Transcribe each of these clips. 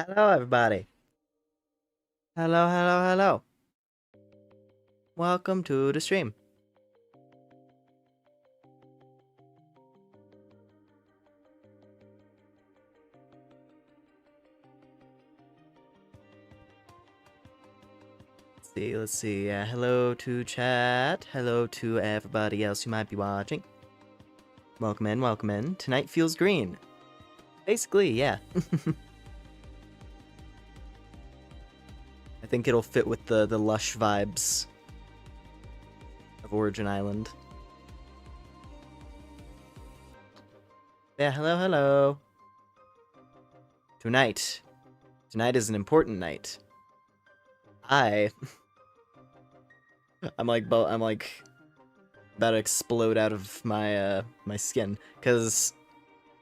Hello, everybody. Hello, hello, hello. Welcome to the stream. Let's see. Hello to chat. Hello to everybody else who might be watching. Welcome in, welcome in. Tonight feels green. Basically, yeah. I think it'll fit with the lush vibes of Origin Island. Yeah, hello, hello. Tonight is an important night. I'm like about to explode out of my my skin, because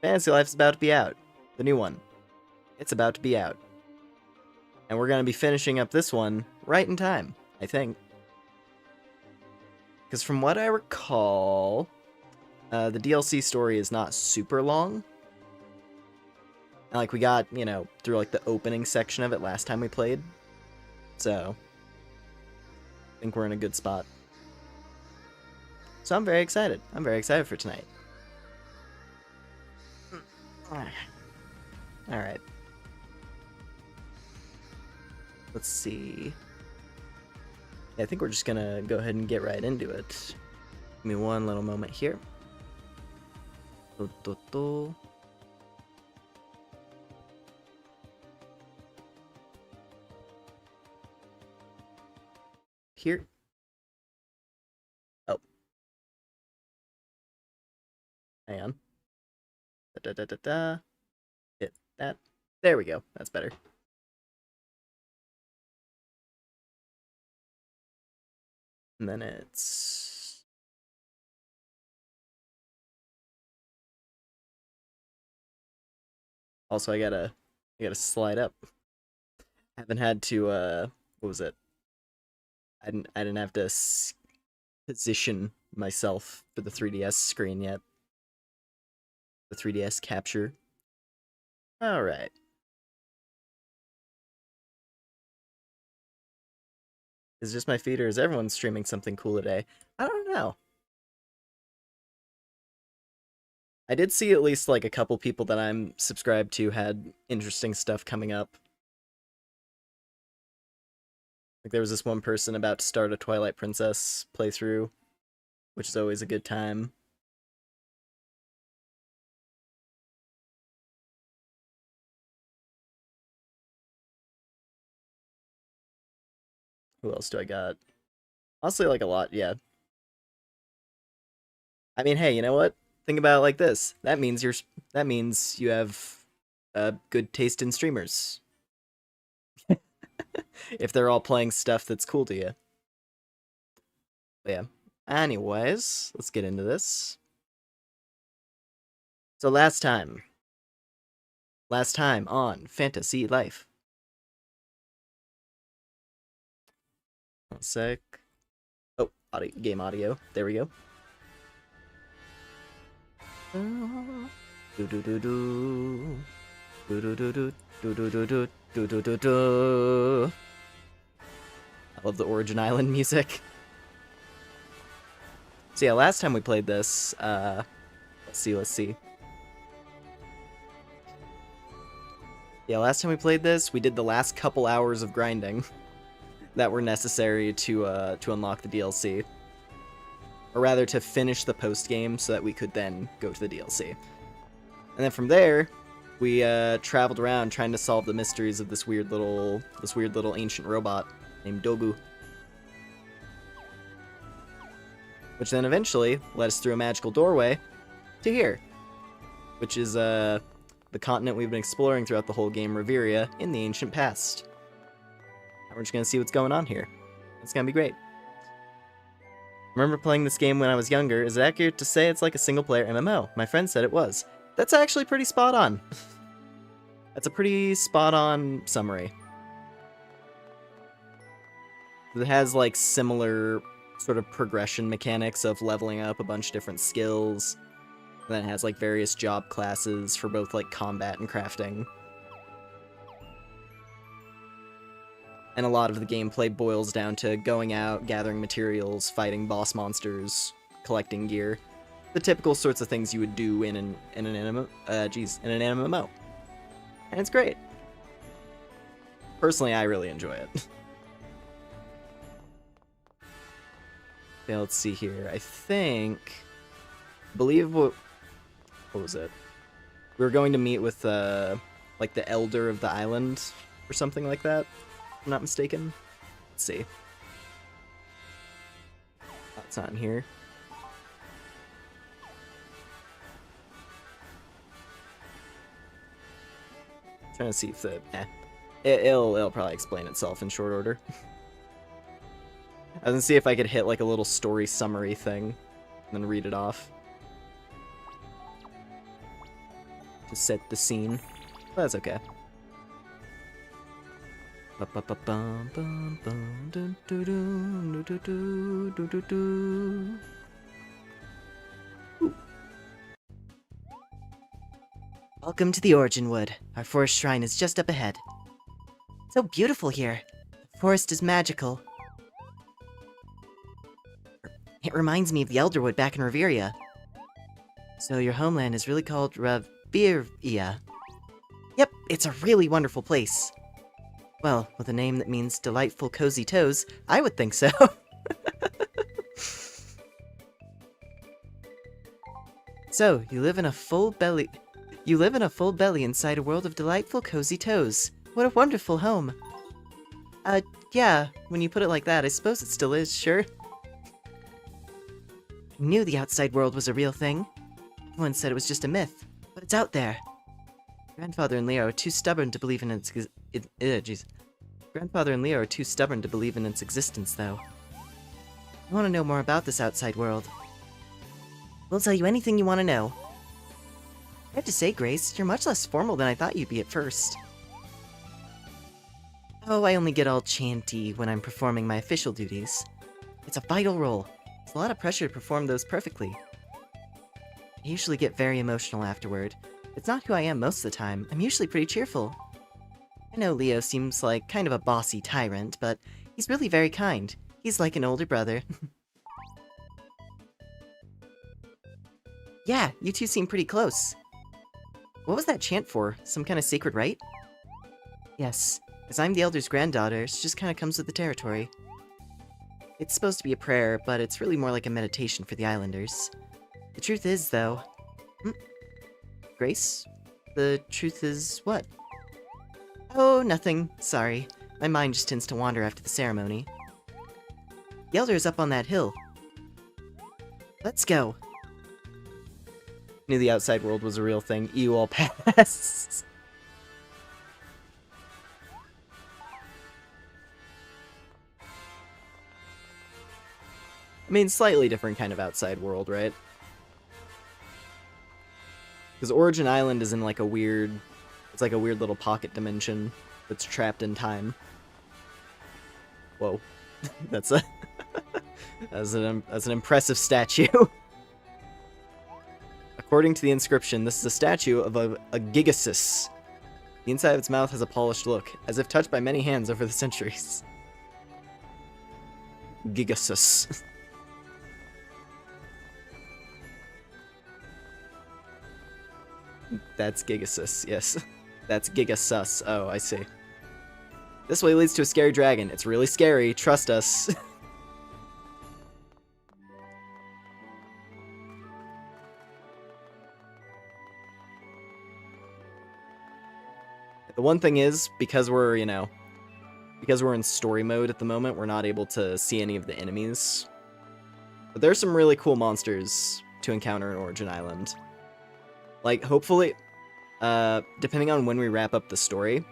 Fantasy Life's about to be out. The new one. It's about to be out. And we're going to be finishing up this one right in time, I think. Because from what I recall, the DLC story is not super long. And, like, we got, you know, through, like, the opening section of it last time we played. So, I think we're in a good spot. So I'm very excited. I'm very excited for tonight. Alright. Let's see. Yeah, I think we're just gonna go ahead and get right into it. Give me one little moment here. Here. Oh. Hang on. Hit that. There we go. That's better. And then it's... Also, I gotta slide up. I haven't had to, what was it? I didn't have to position myself for the 3DS screen yet. The 3DS capture. Alright. Is it just my feed, or is everyone streaming something cool today? I don't know. I did see at least, like, a couple people that I'm subscribed to had interesting stuff coming up. Like, there was this one person about to start a Twilight Princess playthrough, which is always a good time. Who else do I got? Honestly, like, a lot, yeah. I mean, hey, you know what? Think about it like this. That means you have good taste in streamers. If they're all playing stuff that's cool to you. But yeah. Anyways, let's get into this. So last time on Fantasy Life. One sec. Oh, game audio. There we go. Do do do do. Do do do do do do do do do do do do. I love the Origin Island music. So yeah, last time we played this, let's see. Yeah, last time we played this, we did the last couple hours of grinding that were necessary to unlock the DLC. Or rather, to finish the post-game so that we could then go to the DLC. And then from there, we traveled around trying to solve the mysteries of this weird little ancient robot named Dogu. Which then eventually led us through a magical doorway to here, which is the continent we've been exploring throughout the whole game, Reveria, in the ancient past. And we're just gonna see what's going on here. It's gonna be great. Remember playing this game when I was younger. Is it accurate to say it's like a single-player MMO? My friend said it was. That's actually pretty spot on. That's a pretty spot on summary. It has like similar sort of progression mechanics of leveling up a bunch of different skills. And then it has like various job classes for both like combat and crafting. and a lot of the gameplay boils down to going out, gathering materials, fighting boss monsters, collecting gear. The typical sorts of things you would do in an MMO. And it's great. Personally, I really enjoy it. Okay, let's see here. I believe what was it? We were going to meet with like the elder of the island or something like that, if I'm not mistaken. Let's see. That's not in here. Trying to see if it'll probably explain itself in short order. I was gonna see if I could hit like a little story summary thing and then read it off to set the scene. But that's okay. Welcome to the Origin Wood. Our forest shrine is just up ahead. So beautiful here. The forest is magical. It reminds me of the Elderwood back in Reveria. So your homeland is really called Reveria. Yep, it's a really wonderful place. Well, with a name that means delightful cozy toes, I would think so. So, you live in a full belly inside a world of delightful cozy toes. What a wonderful home. Yeah, when you put it like that, I suppose it still is, sure. I knew the outside world was a real thing. Everyone said it was just a myth, but it's out there. Grandfather and Leo are too stubborn to believe in its Grandfather and Leo are too stubborn to believe in its existence, though. I want to know more about this outside world. We'll tell you anything you want to know. I have to say, Grace, you're much less formal than I thought you'd be at first. Oh, I only get all chanty when I'm performing my official duties. It's a vital role. It's a lot of pressure to perform those perfectly. I usually get very emotional afterward. It's not who I am most of the time. I'm usually pretty cheerful. I know Leo seems like kind of a bossy tyrant, but he's really very kind. He's like an older brother. Yeah, you two seem pretty close. What was that chant for? Some kind of sacred rite? Yes, as I'm the Elder's granddaughter, it just kind of comes with the territory. It's supposed to be a prayer, but it's really more like a meditation for the Islanders. The truth is, though... Grace? The truth is what? Oh, nothing. Sorry. My mind just tends to wander after the ceremony. The Elder is up on that hill. Let's go. Knew the outside world was a real thing. EU all pass. I mean, slightly different kind of outside world, right? Because Origin Island is in like a weird... It's like a weird little pocket dimension that's trapped in time. Whoa. That's an impressive statue. According to the inscription, this is a statue of a Gigasus. The inside of its mouth has a polished look, as if touched by many hands over the centuries. Gigasus. That's Gigasus, yes. That's Gigasus. Oh, I see. This way leads to a scary dragon. It's really scary, trust us. The one thing is, because we're in story mode at the moment, we're not able to see any of the enemies. But there's some really cool monsters to encounter in Origin Island. Like, hopefully, depending on when we wrap up the story,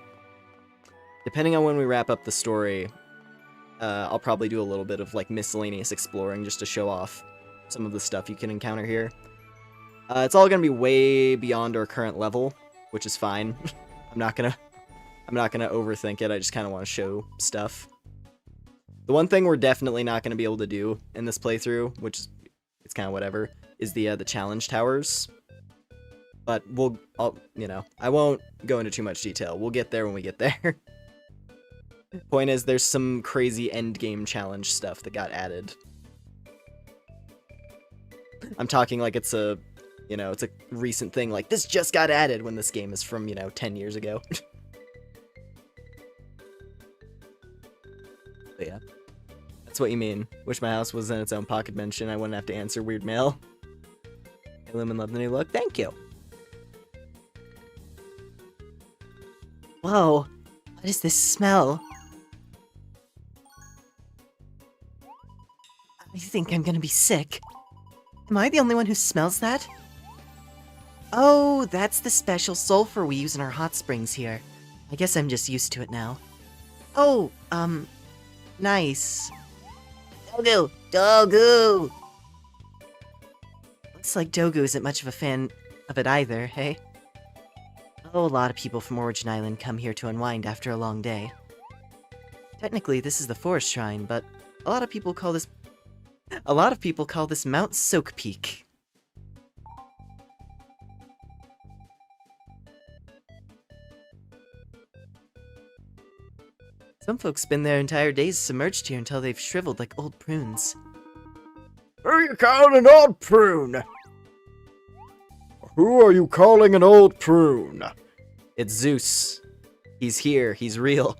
I'll probably do a little bit of, like, miscellaneous exploring just to show off some of the stuff you can encounter here. It's all gonna be way beyond our current level, which is fine. I'm not gonna overthink it, I just kinda wanna show stuff. The one thing we're definitely not gonna be able to do in this playthrough, which is, it's kinda whatever, is the challenge towers. But I won't go into too much detail. We'll get there when we get there. Point is, there's some crazy endgame challenge stuff that got added. I'm talking like it's a, it's a recent thing, like, this just got added when this game is from, 10 years ago. But yeah. That's what you mean. Wish my house was in its own pocket dimension. I wouldn't have to answer weird mail. Hey, Lumen, love the new look. Thank you. Whoa, what is this smell? I think I'm gonna be sick. Am I the only one who smells that? Oh, that's the special sulfur we use in our hot springs here. I guess I'm just used to it now. Oh, nice. Dogu! Dogu! Looks like Dogu isn't much of a fan of it either, hey? Oh, a lot of people from Origin Island come here to unwind after a long day. Technically, this is the forest shrine, but a lot of people call this Mount Soak Peak. Some folks spend their entire days submerged here until they've shriveled like old prunes. Who are you calling an old prune? Who are you calling an old prune? It's Zeus. He's here. He's real.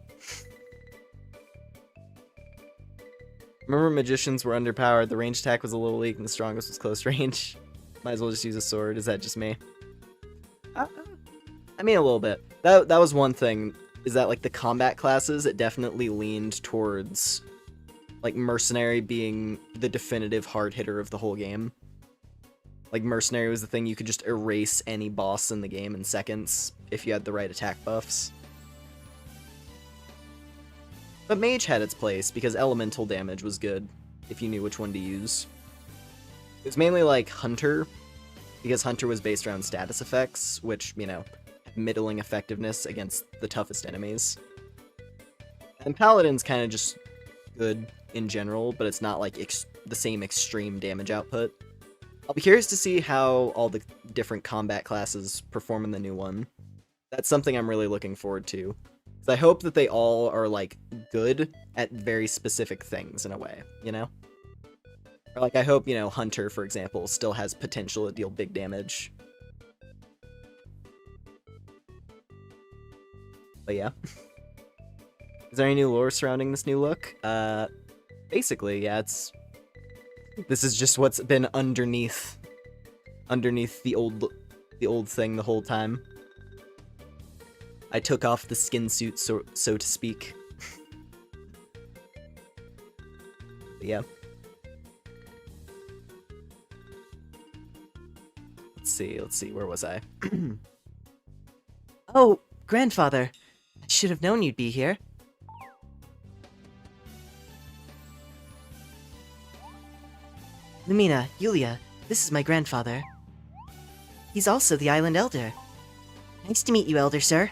Remember magicians were underpowered, the range attack was a little weak, and the strongest was close range. Might as well just use a sword. Is that just me? I mean, a little bit. That was one thing, is that, like, the combat classes, it definitely leaned towards, like, Mercenary being the definitive hard hitter of the whole game. Like, Mercenary was the thing you could just erase any boss in the game in seconds if you had the right attack buffs. But Mage had its place, because elemental damage was good, if you knew which one to use. It was mainly like Hunter, because Hunter was based around status effects, which, have middling effectiveness against the toughest enemies. And Paladin's kind of just good in general, but it's not like the same extreme damage output. I'll be curious to see how all the different combat classes perform in the new one. That's something I'm really looking forward to. I hope that they all are, like, good at very specific things, in a way, Or, like, I hope, Hunter, for example, still has potential to deal big damage. But yeah. Is there any new lore surrounding this new look? Basically, yeah, this is just what's been underneath the old thing the whole time. I took off the skin suit, so to speak. But yeah. Let's see, where was I? Oh, grandfather. I should have known you'd be here. Lumina, Yulia, this is my grandfather. He's also the Island Elder. Nice to meet you, Elder Sir.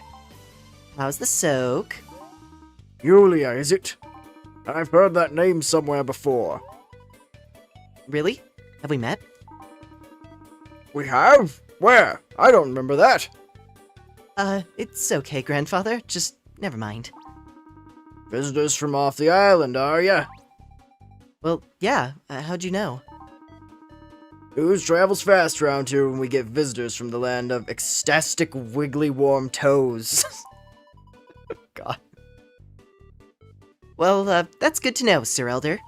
How's the soak? Yulia, is it? I've heard that name somewhere before. Really? Have we met? We have? Where? I don't remember that. It's okay, grandfather. Just never mind. Visitors from off the island, are ya? Well, yeah. How'd you know? News travels fast around here when we get visitors from the land of ecstatic wiggly warm toes. God. Well, that's good to know, Sir Elder.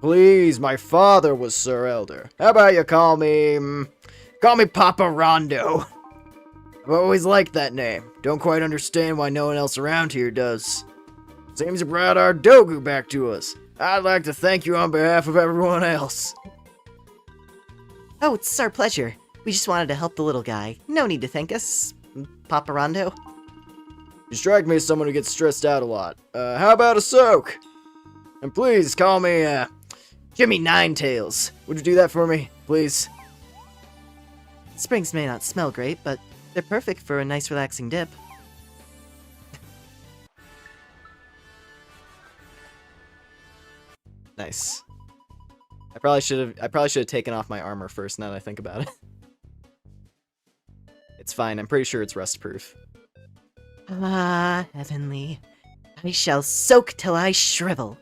Please, my father was Sir Elder. How about you call me Papa Rondo? I've always liked that name. Don't quite understand why no one else around here does. Seems you brought our Dogu back to us. I'd like to thank you on behalf of everyone else. Oh, it's our pleasure. We just wanted to help the little guy. No need to thank us, Papa Rondo. You strike me as someone who gets stressed out a lot. How about a soak? And please call me, Jimmy Ninetails. Would you do that for me, please? Springs may not smell great, but they're perfect for a nice relaxing dip. Nice. I probably should have taken off my armor first, now that I think about it. It's fine, I'm pretty sure it's rust proof. Ah, heavenly. I shall soak till I shrivel.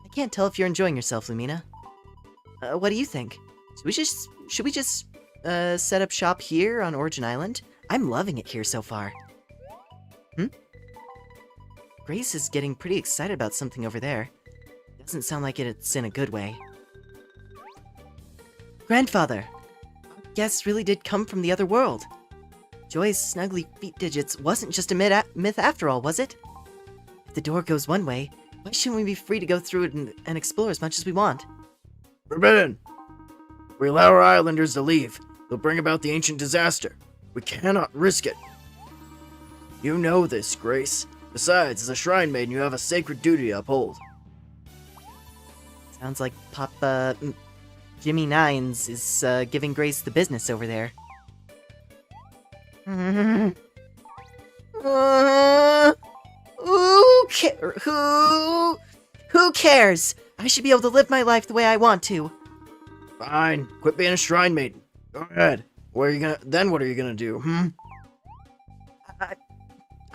I can't tell if you're enjoying yourself, Lumina. What do you think? Should we just set up shop here on Origin Island? I'm loving it here so far. Grace is getting pretty excited about something over there. Doesn't sound like it's in a good way. Grandfather! Our guest really did come from the other world. Joy's snuggly feet digits wasn't just a myth after all, was it? If the door goes one way, why shouldn't we be free to go through it and explore as much as we want? Forbidden! If we allow our islanders to leave, they'll bring about the ancient disaster. We cannot risk it. You know this, Grace. Besides, as a shrine maiden, you have a sacred duty to uphold. Sounds like Papa Jimmy Nines is giving Grace the business over there. Who cares? I should be able to live my life the way I want to. Fine. Quit being a shrine maiden. Go ahead. What are you gonna do,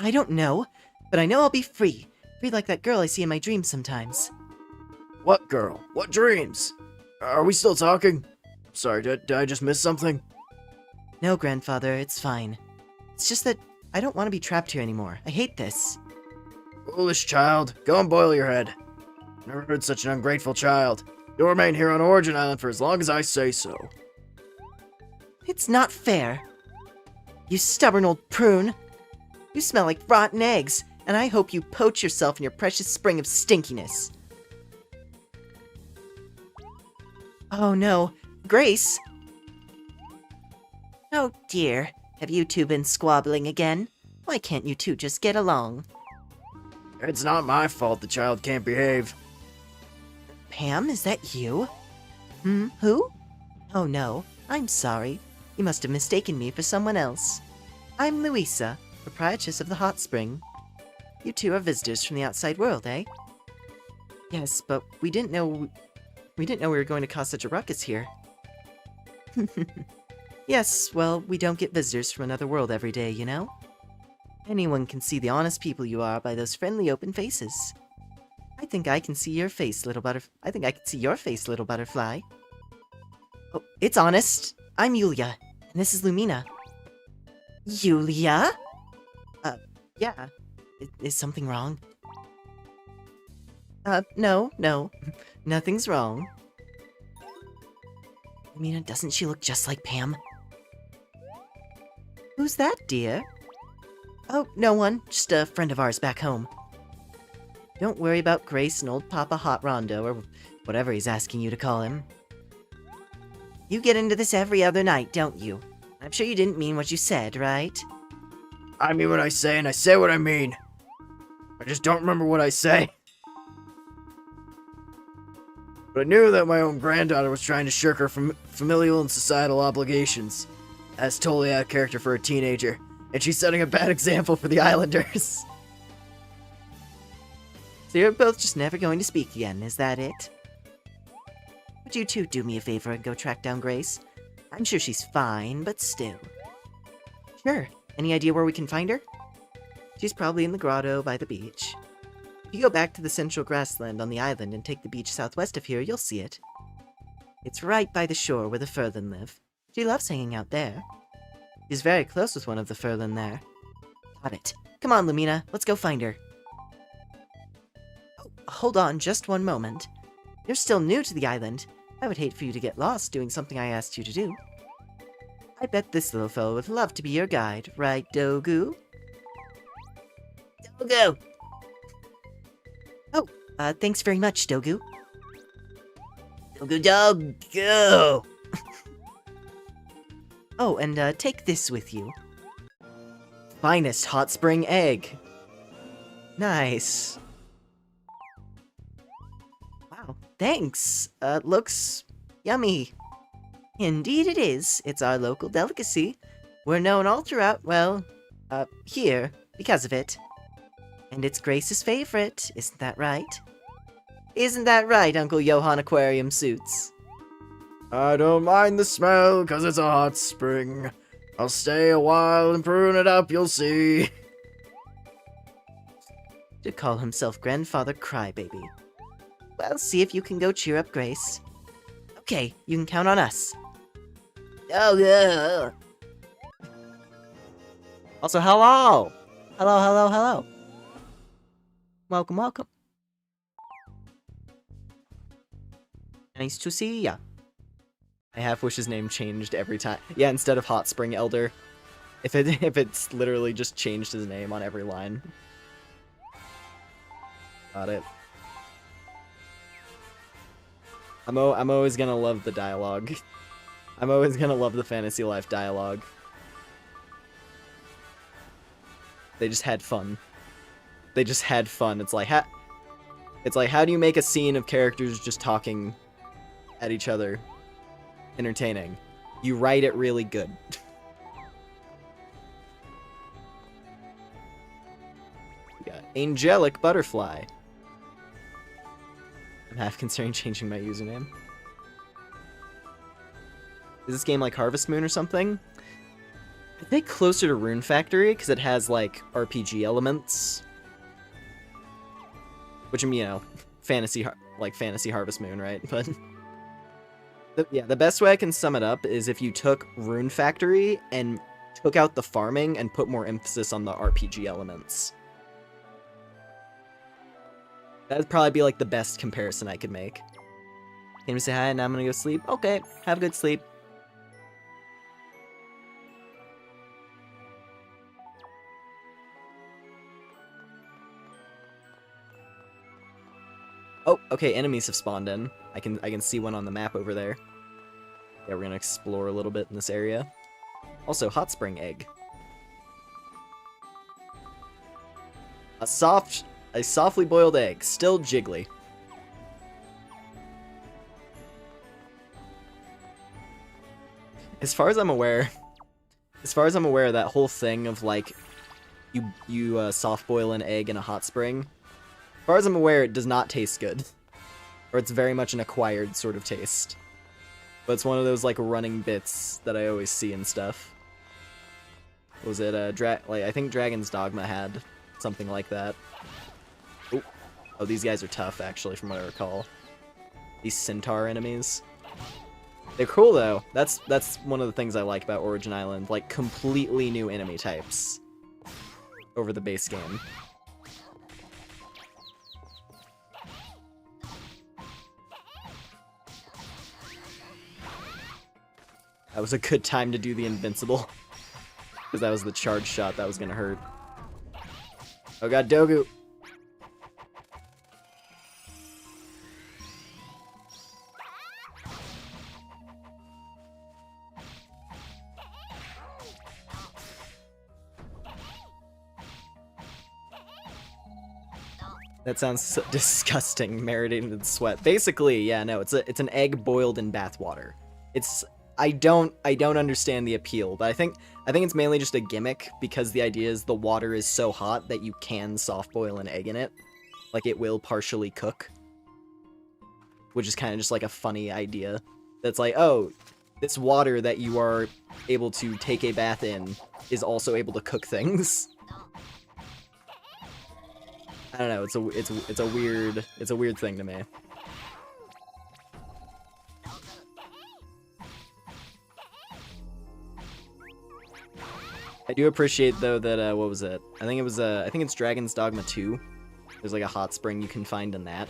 I don't know, but I know I'll be free. Free like that girl I see in my dreams sometimes. What girl? What dreams? Are we still talking? Sorry, did I just miss something? No, Grandfather, it's fine. It's just that I don't want to be trapped here anymore. I hate this. Foolish child. Go and boil your head. Never heard such an ungrateful child. You'll remain here on Origin Island for as long as I say so. It's not fair. You stubborn old prune. You smell like rotten eggs, and I hope you poach yourself in your precious spring of stinkiness. Oh no, Grace! Oh dear, have you two been squabbling again? Why can't you two just get along? It's not my fault the child can't behave. Pam, is that you? Who? Oh no, I'm sorry. You must have mistaken me for someone else. I'm Louisa, proprietress of the hot spring. You two are visitors from the outside world, eh? Yes, but we didn't know we were going to cause such a ruckus here. Yes, well, we don't get visitors from another world every day, you know? Anyone can see the honest people you are by those friendly open faces. I think I can see your face, little butterfly. Oh, it's honest. I'm Yulia, and this is Lumina. Yulia? Yeah. Is something wrong? No. Nothing's wrong. Lumina, doesn't she look just like Pam? Who's that, dear? Oh, no one. Just a friend of ours back home. Don't worry about Grace and old Papa Hot Rondo, or whatever he's asking you to call him. You get into this every other night, don't you? I'm sure you didn't mean what you said, right? I mean what I say, and I say what I mean. I just don't remember what I say. But I knew that my own granddaughter was trying to shirk her familial and societal obligations. That's totally out of character for a teenager, and she's setting a bad example for the Islanders. So you're both just never going to speak again, is that it? Would you two do me a favor and go track down Grace? I'm sure she's fine, but still. Sure. Any idea where we can find her? She's probably in the grotto by the beach. If you go back to the central grassland on the island and take the beach southwest of here, you'll see it. It's right by the shore where the Furlan live. She loves hanging out there. She's very close with one of the Furlan there. Got it. Come on, Lumina, let's go find her. Oh, hold on just one moment. You're still new to the island. I would hate for you to get lost doing something I asked you to do. I bet this little fellow would love to be your guide, right, Dogu? Dogu! Oh, thanks very much, Dogu. Dogu! Oh, and take this with you. Finest hot spring egg. Nice. Wow, thanks. Looks yummy. Indeed it is. It's our local delicacy. We're known all throughout, well, here, because of it. And it's Grace's favorite, isn't that right? Isn't that right, Uncle Johann Aquarium Suits? I don't mind the smell, 'cause it's a hot spring. I'll stay a while and prune it up, you'll see. to call himself Grandfather Crybaby. Well, see if you can go cheer up Grace. Okay, you can count on us. Oh, yeah. Also, hello! Hello, hello, hello. Welcome, welcome. Nice to see ya. I half wish his name changed every time. Yeah, instead of Hot Spring Elder. If it's literally just changed his name on every line. Got it. I'm always gonna love the dialogue. I'm always gonna love the Fantasy Life dialogue. They just had fun. They just had fun. It's like how do you make a scene of characters just talking at each other entertaining? You write it really good. We got Angelic Butterfly. I'm half considering changing my username. Is this game like Harvest Moon or something? I think closer to Rune Factory, because it has, like, RPG elements. Which, you know, fantasy Harvest Moon, right? But, yeah, the best way I can sum it up is if you took Rune Factory and took out the farming and put more emphasis on the RPG elements. That'd probably be, like, the best comparison I could make. Came to say hi, and now I'm gonna go sleep. Okay, have a good sleep. Oh, okay, enemies have spawned in. I can see one on the map over there. Yeah, we're gonna explore a little bit in this area. Also, hot spring egg. A softly boiled egg, still jiggly. As far as I'm aware, that whole thing of like, you soft boil an egg in a hot spring. As far as I'm aware, it does not taste good. Or it's very much an acquired sort of taste. But it's one of those, like, running bits that I always see and stuff. Was it, I think Dragon's Dogma had something like that. Oh, these guys are tough, actually, from what I recall. These centaur enemies. They're cool, though. That's one of the things I like about Origin Island. Like, completely new enemy types over the base game. That was a good time to do the invincible. Because that was the charge shot that was gonna hurt. Oh god, Dogu! That sounds so disgusting, marinated in sweat. Basically, yeah, no, it's an egg boiled in bathwater. I don't understand the appeal, but I think it's mainly just a gimmick because the idea is the water is so hot that you can soft boil an egg in it. Like, it will partially cook. Which is kind of just like a funny idea. That's like, oh, this water that you are able to take a bath in is also able to cook things. I don't know, it's a weird thing to me. I do appreciate, though, that, what was it? I think it's Dragon's Dogma 2. There's, like, a hot spring you can find in that.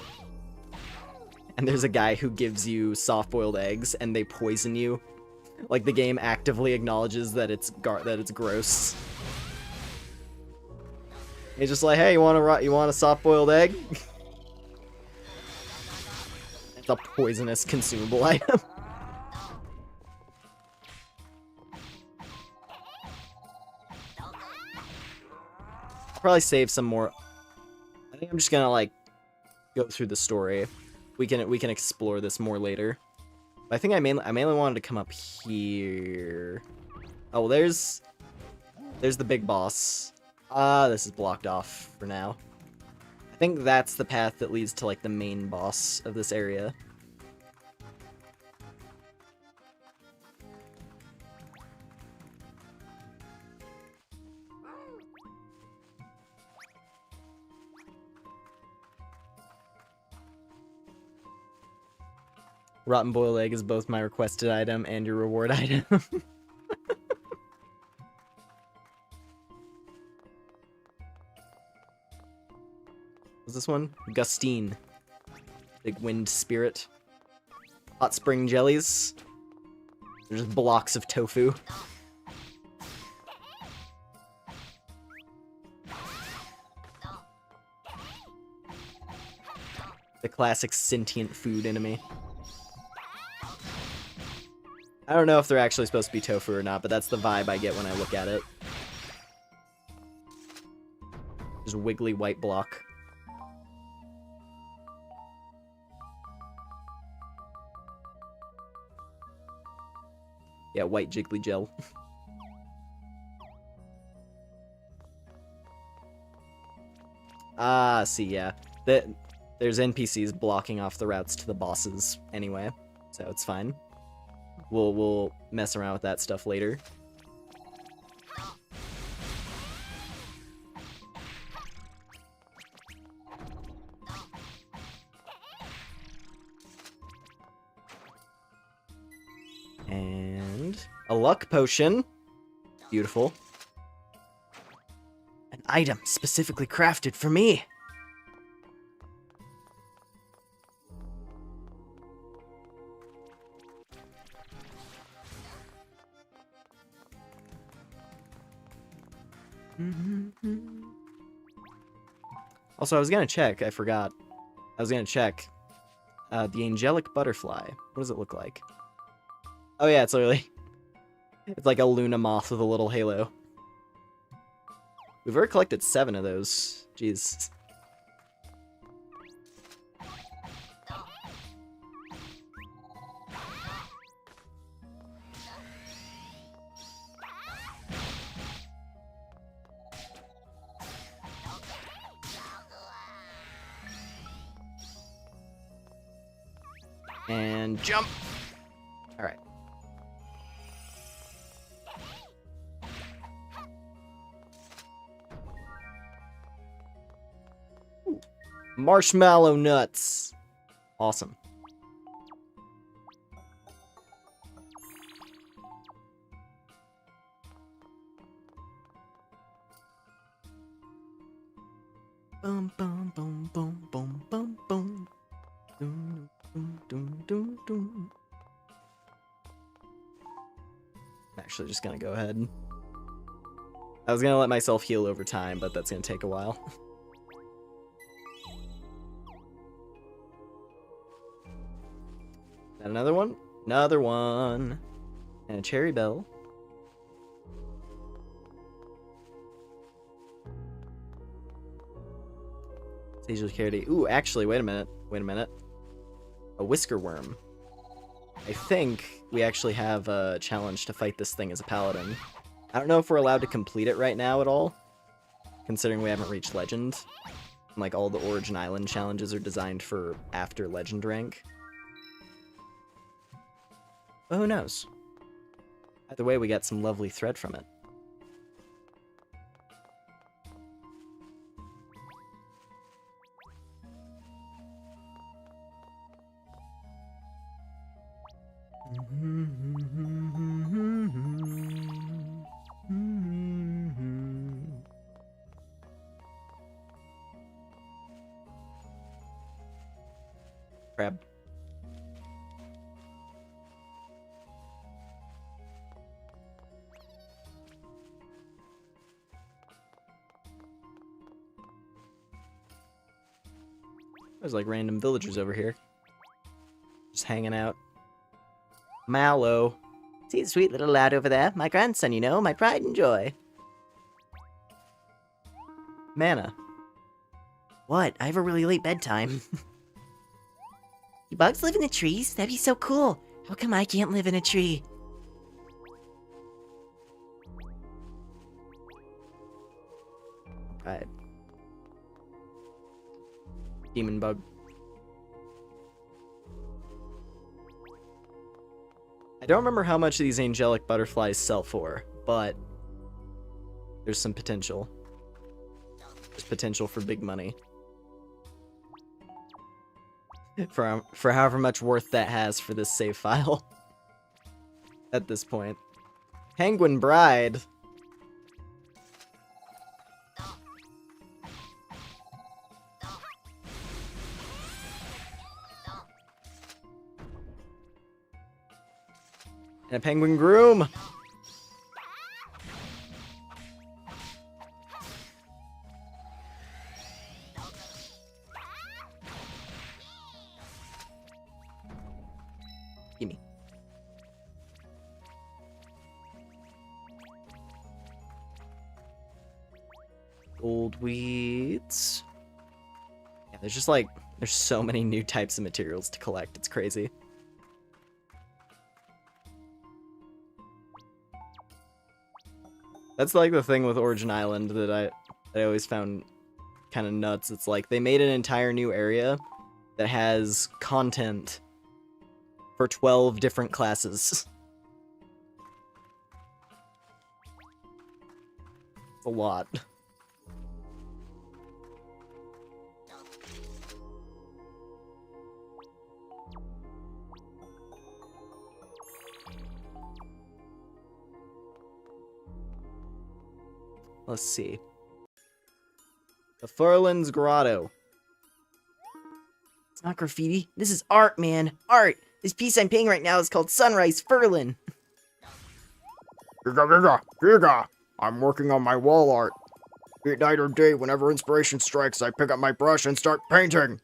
And there's a guy who gives you soft-boiled eggs, and they poison you. Like, the game actively acknowledges that it's gross. He's just like, hey, you want a soft-boiled egg? It's a poisonous consumable item. Probably save some more. I think I'm just gonna like go through the story. We can explore this more later. But I think I mainly wanted to come up here. Oh, well, there's the big boss. This is blocked off for now. I think that's the path that leads to like the main boss of this area. Rotten boiled egg is both my requested item and your reward item. What's this one? Gustine. Big wind spirit. Hot spring jellies. There's just blocks of tofu. The classic sentient food enemy. I don't know if they're actually supposed to be tofu or not, but that's the vibe I get when I look at it. Just a wiggly white block. Yeah, white jiggly gel. Ah, see, yeah. There's NPCs blocking off the routes to the bosses anyway, so it's fine. We'll mess around with that stuff later. And a luck potion. Beautiful. An item specifically crafted for me. Also, I was gonna check. I forgot. I was gonna check. The angelic butterfly. What does it look like? Oh yeah, it's literally... It's like a Luna moth with a little halo. We've already collected 7 of those. Jeez. And jump! Alright. Marshmallow nuts! Awesome. Boom, boom, boom, boom, boom, boom, boom. Doom, doom, doom, doom, doom. I'm actually just gonna go ahead. I was gonna let myself heal over time, but that's gonna take a while. Is that another one? Another one! And a cherry bell. Sage of Carity. Ooh, actually, wait a minute. Wait a minute. A whisker worm. I think we actually have a challenge to fight this thing as a paladin. I don't know if we're allowed to complete it right now at all, considering we haven't reached legend. Like, all the Origin Island challenges are designed for after legend rank. But who knows? Either way, we got some lovely thread from it. Crab. There's like random villagers over here. Just hanging out. Mallow. See the sweet little lad over there? My grandson, you know, my pride and joy. Mana. What? I have a really late bedtime. You bugs live in the trees? That'd be so cool. How come I can't live in a tree? Right. Demon bug. I don't remember how much these angelic butterflies sell for, but there's some potential. There's potential for big money. for however much worth that has for this save file. At this point. Penguin Bride. And a penguin groom. Gimme. Gold weeds. Yeah, there's just like, there's so many new types of materials to collect. It's crazy. That's like the thing with Origin Island that I always found kind of nuts. It's like they made an entire new area that has content for 12 different classes. It's a lot. Let's see. The Furlan's Grotto. It's not graffiti. This is art, man. Art. This piece I'm painting right now is called Sunrise Furlan. Giga. I'm working on my wall art. Be it night or day, whenever inspiration strikes, I pick up my brush and start painting.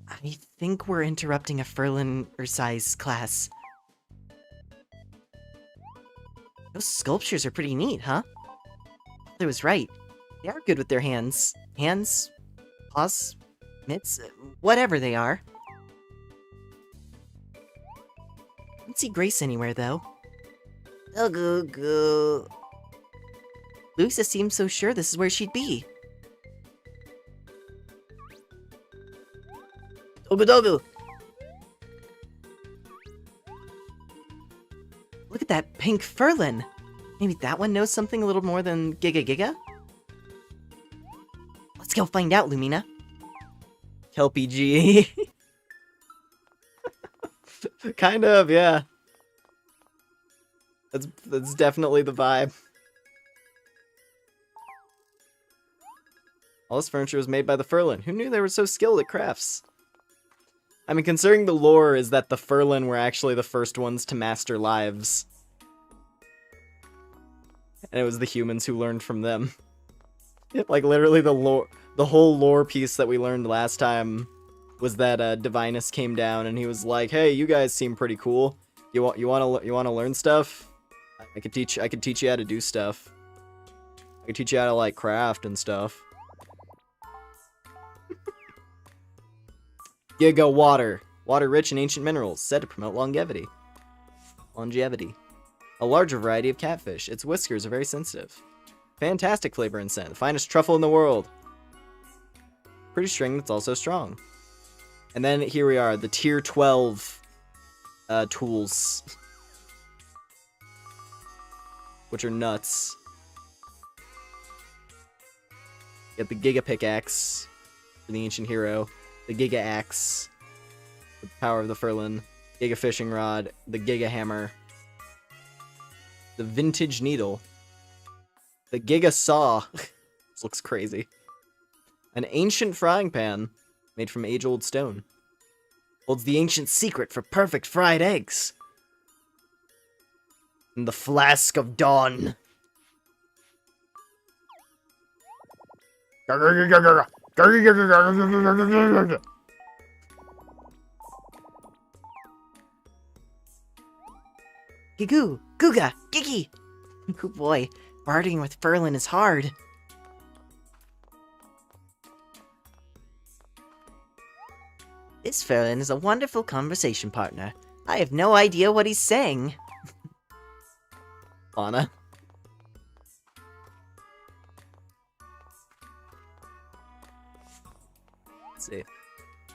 I think we're interrupting a Furlan or size class. Those sculptures are pretty neat, huh? I was right. They are good with their hands. Hands, paws, mitts, whatever they are. I don't see Grace anywhere, though. Dogu. Luisa seems so sure this is where she'd be. Dogu. Look at that pink Furlan. Maybe that one knows something a little more than Giga. Let's go find out, Lumina. Kelpie G. Kind of, yeah. That's definitely the vibe. All this furniture was made by the Furlan. Who knew they were so skilled at crafts? I mean, considering the lore is that the Furlan were actually the first ones to master lives. And it was the humans who learned from them. Like, literally the whole lore piece that we learned last time was that Divinus came down and he was like, "Hey, you guys seem pretty cool. You want to learn stuff? I could teach you how to do stuff. I could teach you how to like craft and stuff." Giga water. Water rich in ancient minerals, said to promote longevity. A larger variety of catfish. Its whiskers are very sensitive. Fantastic flavor and scent. The finest truffle in the world. Pretty string that's also strong. And then here we are, the tier 12 tools. Which are nuts. You get the Giga Pickaxe for the ancient hero. The Giga Axe, the power of the Furlan, Giga Fishing Rod, the Giga Hammer, the Vintage Needle, the Giga Saw, this looks crazy, an ancient frying pan made from age-old stone, holds the ancient secret for perfect fried eggs, and the Flask of Dawn. Gigu, Guga, Gigi. Oh boy, bartering with Furlan is hard. This Furlan is a wonderful conversation partner. I have no idea what he's saying. Fauna. Let's see.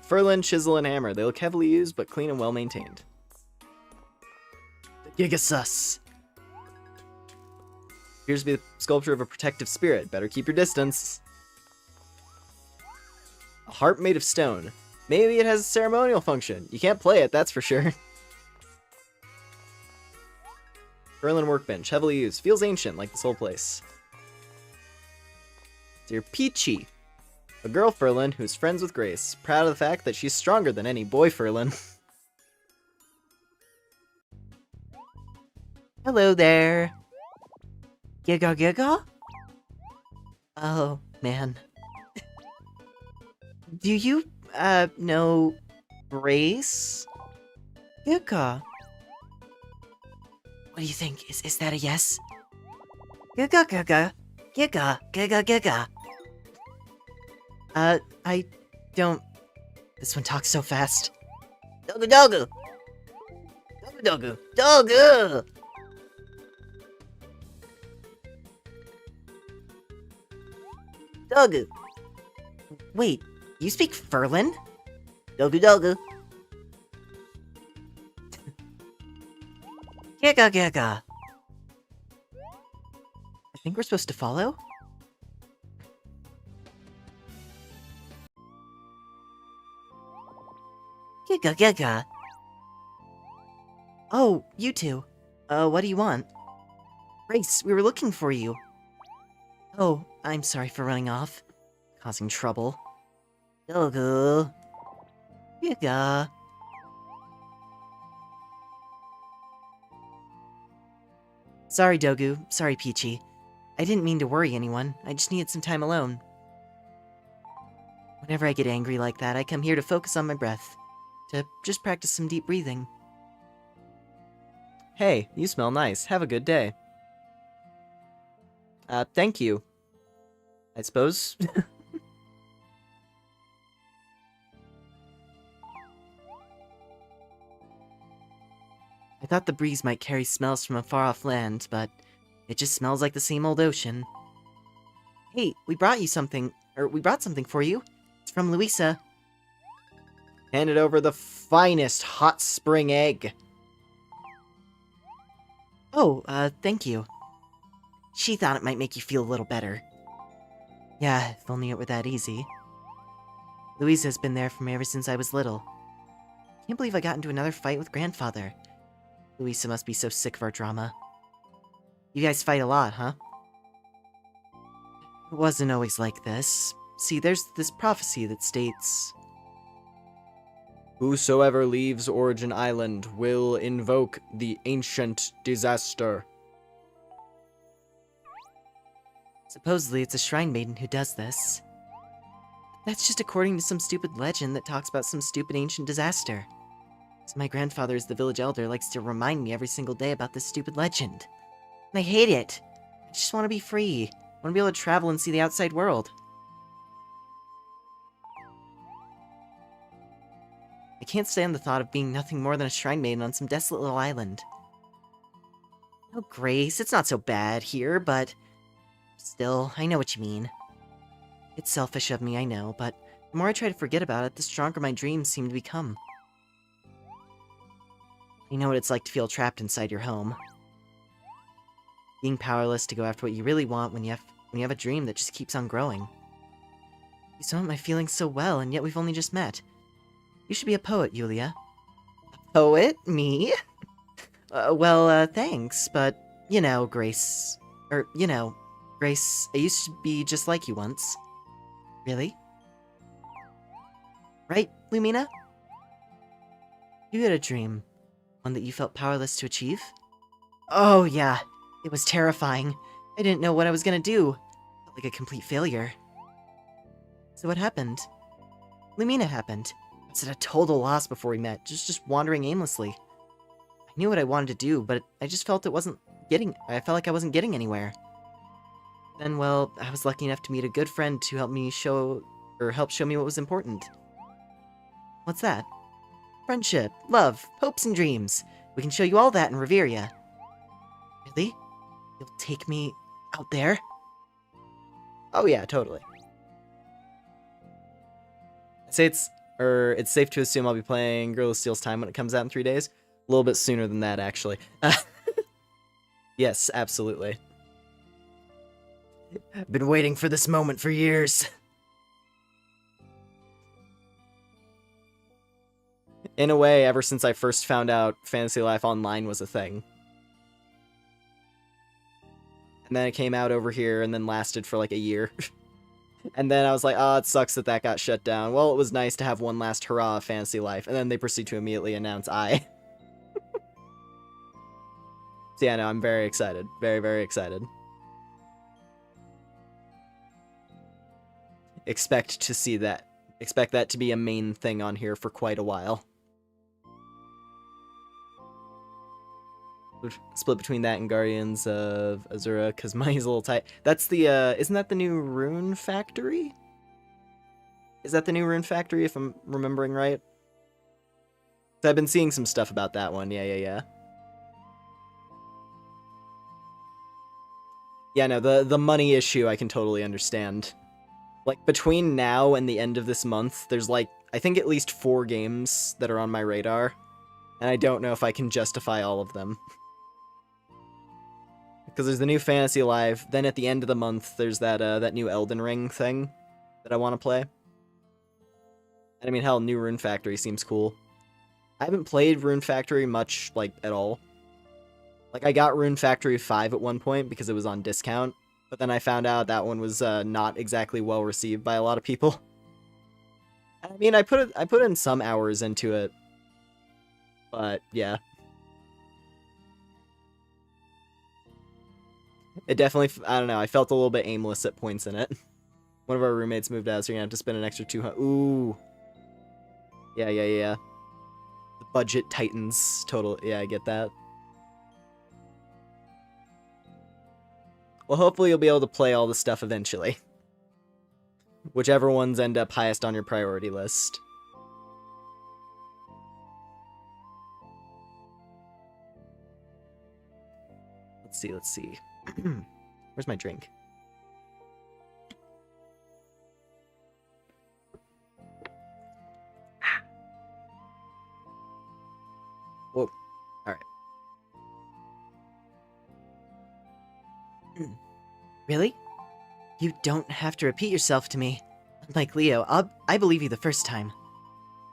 Furlan, chisel, and hammer. They look heavily used, but clean and well maintained. The Gigasus. Appears to be the sculpture of a protective spirit. Better keep your distance. A harp made of stone. Maybe it has a ceremonial function. You can't play it, that's for sure. Berlin workbench, heavily used. Feels ancient, like this whole place. Dear Peachy. A girl Ferlin who's friends with Grace. Proud of the fact that she's stronger than any boy Ferlin. Hello there. Giga giga? Oh, man. Do you, know Grace? Giga. What do you think? Is that a yes? Giga giga. Giga giga giga. I don't... This one talks so fast. Dogu dogu! Dogu dogu! Dogu! Dogu! Wait, you speak Ferlin? Dogu dogu! Giga giga! I think we're supposed to follow? Giga giga! Oh, you two. What do you want? Grace, we were looking for you. Oh, I'm sorry for running off. Causing trouble. Dogu. Giga. Sorry, Dogu. Sorry, Peachy. I didn't mean to worry anyone. I just needed some time alone. Whenever I get angry like that, I come here to focus on my breath. To just practice some deep breathing. Hey, you smell nice. Have a good day. Thank you. I suppose. I thought the breeze might carry smells from a far-off land, but it just smells like the same old ocean. Hey, we brought something for you. It's from Louisa. Handed over the finest hot spring egg. Oh, thank you. She thought it might make you feel a little better. Yeah, if only it were that easy. Louisa's been there for me ever since I was little. Can't believe I got into another fight with Grandfather. Louisa must be so sick of our drama. You guys fight a lot, huh? It wasn't always like this. See, there's this prophecy that states... Whosoever leaves Origin Island will invoke the ancient disaster. Supposedly it's a shrine maiden who does this. That's just according to some stupid legend that talks about some stupid ancient disaster. So my grandfather, as the village elder, likes to remind me every single day about this stupid legend. And I hate it. I just want to be free. I want to be able to travel and see the outside world. I can't stand the thought of being nothing more than a shrine maiden on some desolate little island. Oh, Grace, it's not so bad here, but... Still, I know what you mean. It's selfish of me, I know, but the more I try to forget about it, the stronger my dreams seem to become. You know what it's like to feel trapped inside your home. Being powerless to go after what you really want when you have a dream that just keeps on growing. You sum up my feelings so well, and yet we've only just met. You should be a poet, Yulia. A poet? Me? Thanks, but, you know, Grace... Grace, I used to be just like you once. Really? Right, Lumina? You had a dream. One that you felt powerless to achieve? Oh, yeah. It was terrifying. I didn't know what I was gonna do. Felt like a complete failure. So what happened? Lumina happened. I was at a total loss before we met, just wandering aimlessly. I knew what I wanted to do, but I just felt I felt like I wasn't getting anywhere. Then, well, I was lucky enough to meet a good friend to help show me what was important. What's that? Friendship, love, hopes, and dreams. We can show you all that in Reveria. Really? You'll take me out there? Oh yeah, totally. I'd say it's safe to assume I'll be playing Girl of Steel's Time when it comes out in 3 days. A little bit sooner than that, actually. Yes, absolutely. Been waiting for this moment for years. In a way, ever since I first found out Fantasy Life Online was a thing. And then it came out over here and then lasted for like a year. And then I was like, oh, it sucks that that got shut down. Well, it was nice to have one last hurrah of Fantasy Life. And then they proceed to immediately announce I. So yeah, no, I'm very excited. Very, very excited. Expect to see that. Expect that to be a main thing on here for quite a while. Split between that and Guardians of Azura, because money's a little tight. That's the, isn't that the new Rune Factory? Is that the new Rune Factory, if I'm remembering right? So I've been seeing some stuff about that one, yeah. Yeah, no, the money issue I can totally understand. Like, between now and the end of this month, there's like, I think at least 4 games that are on my radar. And I don't know if I can justify all of them. Because there's the new Fantasy Life, then at the end of the month, there's that new Elden Ring thing that I want to play. And I mean, hell, new Rune Factory seems cool. I haven't played Rune Factory much, like, at all. Like, I got Rune Factory 5 at one point because it was on discount, but then I found out that one was not exactly well received by a lot of people. I mean, I put in some hours into it, but yeah. It definitely, I don't know, I felt a little bit aimless at points in it. One of our roommates moved out, so you're gonna have to spend an extra 200. Ooh. Yeah. The budget tightens total. Yeah, I get that. Well, hopefully you'll be able to play all the stuff eventually. Whichever ones end up highest on your priority list. Let's see. Where's my drink? Whoa. Alright. Really? You don't have to repeat yourself to me. Unlike Leo, I believe you the first time.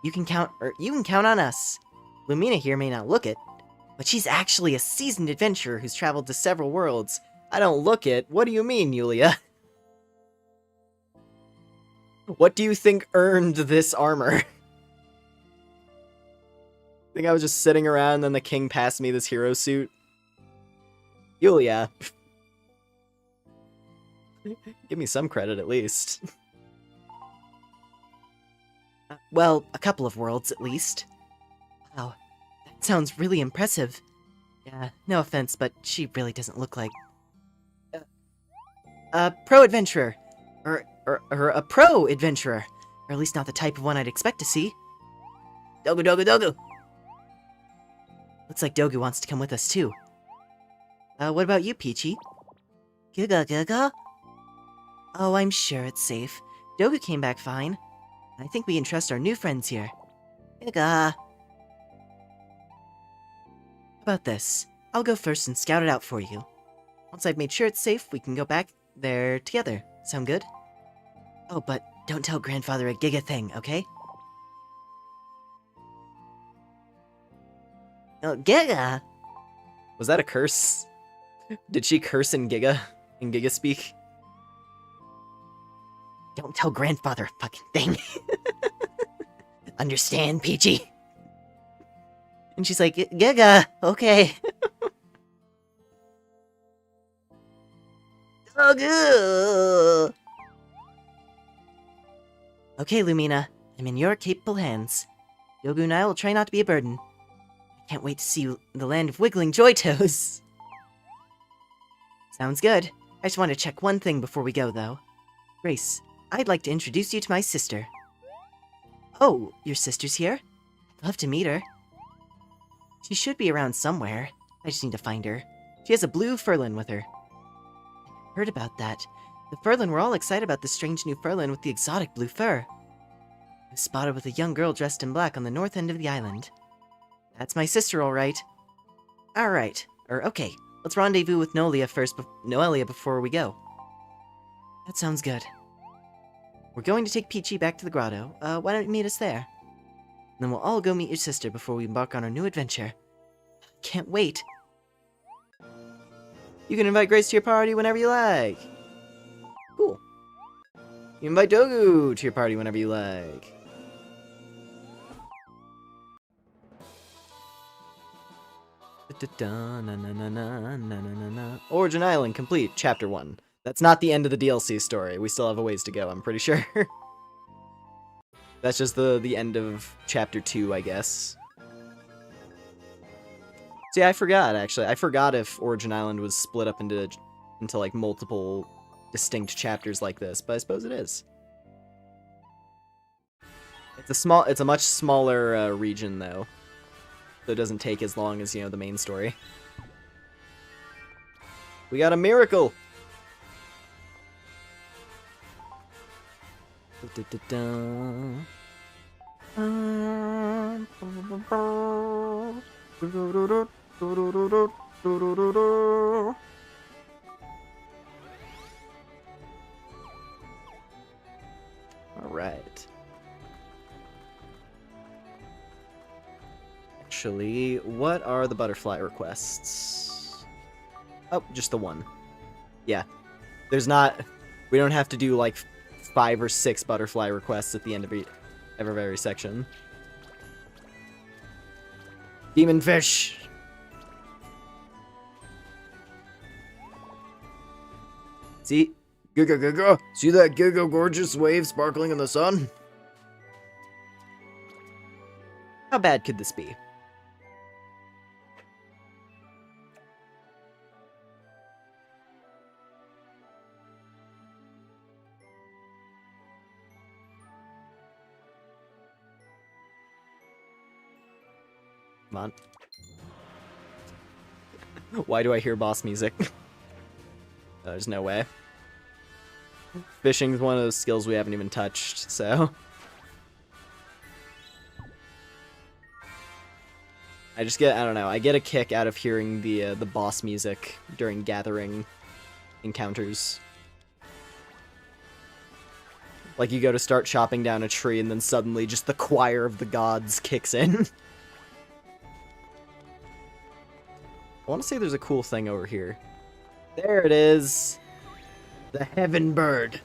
You can count on us. Lumina here may not look it, but she's actually a seasoned adventurer who's traveled to several worlds. I don't look it. What do you mean, Yulia? What do you think earned this armor? I think I was just sitting around and then the king passed me this hero suit. Yulia. Give me some credit at least. Well, a couple of worlds at least. Wow, that sounds really impressive. Yeah, no offense, but she really doesn't look like a pro adventurer, or a pro adventurer, or at least not the type of one I'd expect to see. Dogu. Looks like Dogu wants to come with us too. What about you, Peachy? Giga? Oh, I'm sure it's safe. Dogu came back fine. I think we can trust our new friends here. Giga. How about this? I'll go first and scout it out for you. Once I've made sure it's safe, we can go back there together. Sound good? Oh, but don't tell Grandfather a Giga thing, okay? Oh, Giga! Was that a curse? Did she curse in Giga speak? Don't tell Grandfather a fucking thing. Understand, Peachy? And she's like, Giga, okay. Dogu! Okay, Lumina, I'm in your capable hands. Dogu and I will try not to be a burden. I can't wait to see the land of wiggling joy toes. Sounds good. I just want to check one thing before we go, though. Grace, I'd like to introduce you to my sister. Oh, your sister's here? I'd love to meet her. She should be around somewhere. I just need to find her. She has a blue Furlan with her. I heard about that. The Furlan were all excited about the strange new Furlan with the exotic blue fur. It was spotted with a young girl dressed in black on the north end of the island. That's my sister, all right. Okay. Let's rendezvous with Noelia before we go. That sounds good. We're going to take Peachy back to the grotto. Why don't you meet us there? Then we'll all go meet your sister before we embark on our new adventure. Can't wait. You can invite Grace to your party whenever you like. Cool. You invite Dogu to your party whenever you like. Origin Island complete, Chapter 1. That's not the end of the DLC story. We still have a ways to go, I'm pretty sure. That's just the end of Chapter 2, I guess. See, I forgot, actually. I forgot if Origin Island was split up into like multiple distinct chapters like this, but I suppose it is. It's a much smaller region, though. So it doesn't take as long as, you know, the main story. We got a miracle! Alright. Actually, what are the butterfly requests? Oh, just the one. Yeah. There's not... We don't have to do, like, 5 or 6 butterfly requests at the end of every section. Demon fish! See? Giga giga! See that giga gorgeous wave sparkling in the sun? How bad could this be? Come on. Why do I hear boss music? There's no way. Fishing's one of those skills we haven't even touched, so... I don't know, I get a kick out of hearing the boss music during gathering encounters. Like, you go to start chopping down a tree, and then suddenly just the choir of the gods kicks in. I want to say there's a cool thing over here. There it is! The heaven bird.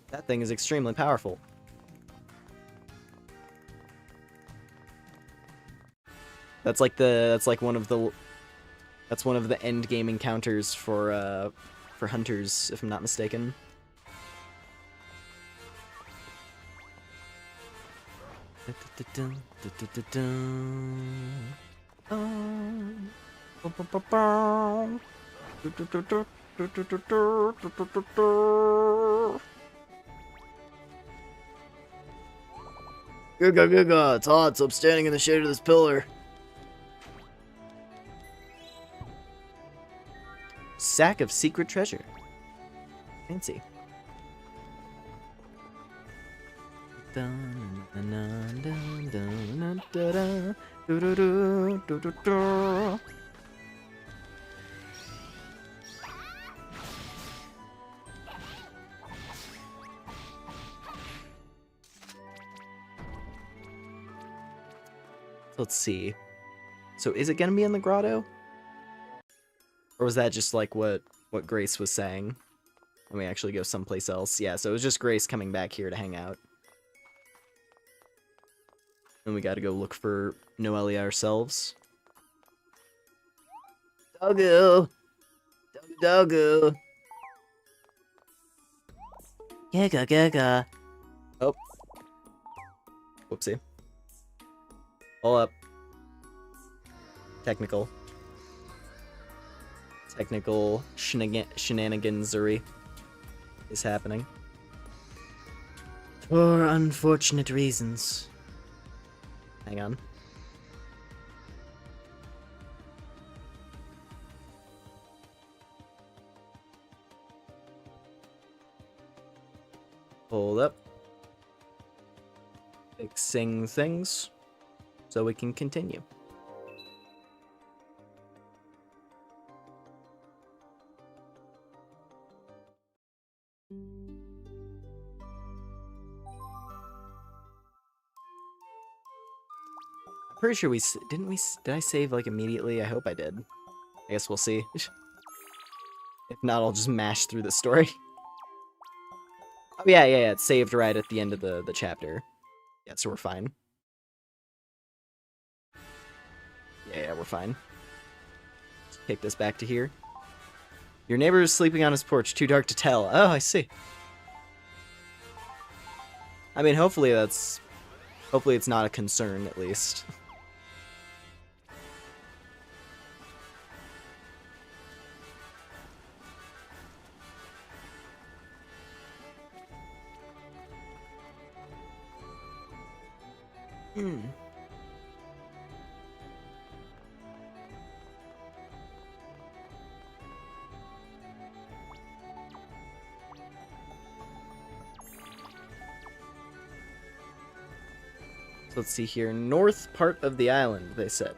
That thing is extremely powerful. That's one of the end game encounters for hunters, if I'm not mistaken. Giga giga! It's hot, so I'm standing in the shade of this pillar. Sack of secret treasure. Fancy. Let's see. So is it gonna be in the grotto? Or was that just like what Grace was saying? Let me actually go someplace else. Yeah, so it was just Grace coming back here to hang out. And we gotta go look for Noelia ourselves. Dogu! Dogu! Giga giga. Oh. Whoopsie. All up. Technical shenanigansery is happening. For unfortunate reasons. Hang on. Hold up. Fixing things so we can continue. Pretty sure did I save, like, immediately? I hope I did. I guess we'll see. If not, I'll just mash through the story. Oh, yeah, it saved right at the end of the chapter. Yeah, so we're fine. Yeah, we're fine. Let's take this back to here. Your neighbor is sleeping on his porch, too dark to tell. Oh, I see. I mean, hopefully it's not a concern, at least. So let's see here. North part of the island, they said.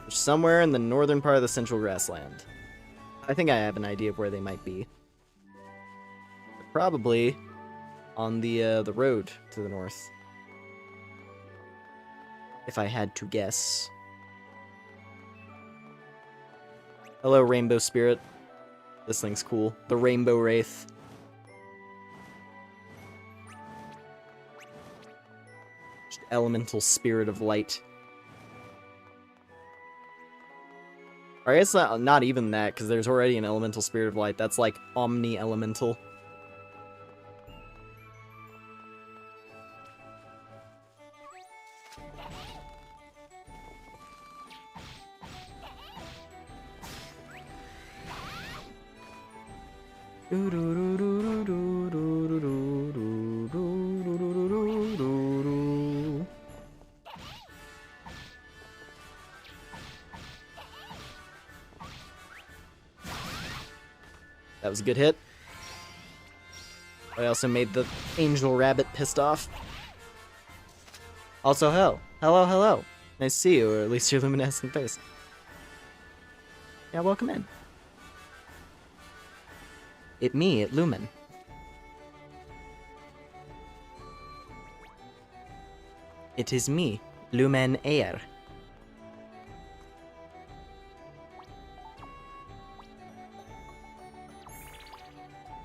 Somewhere in the northern part of the central grassland. I think I have an idea of where they might be. They're probably on the road to the north. If I had to guess. Hello, Rainbow Spirit. This thing's cool. The Rainbow Wraith. Just elemental spirit of light. Or I guess not even that, because there's already an elemental spirit of light. That's like omni-elemental. That was a good hit. I also made the angel rabbit pissed off. Also, hello. Nice to see you, or at least your luminescent face. Yeah, welcome in. It Lumen. It is me, Luh'Maen Eyyr.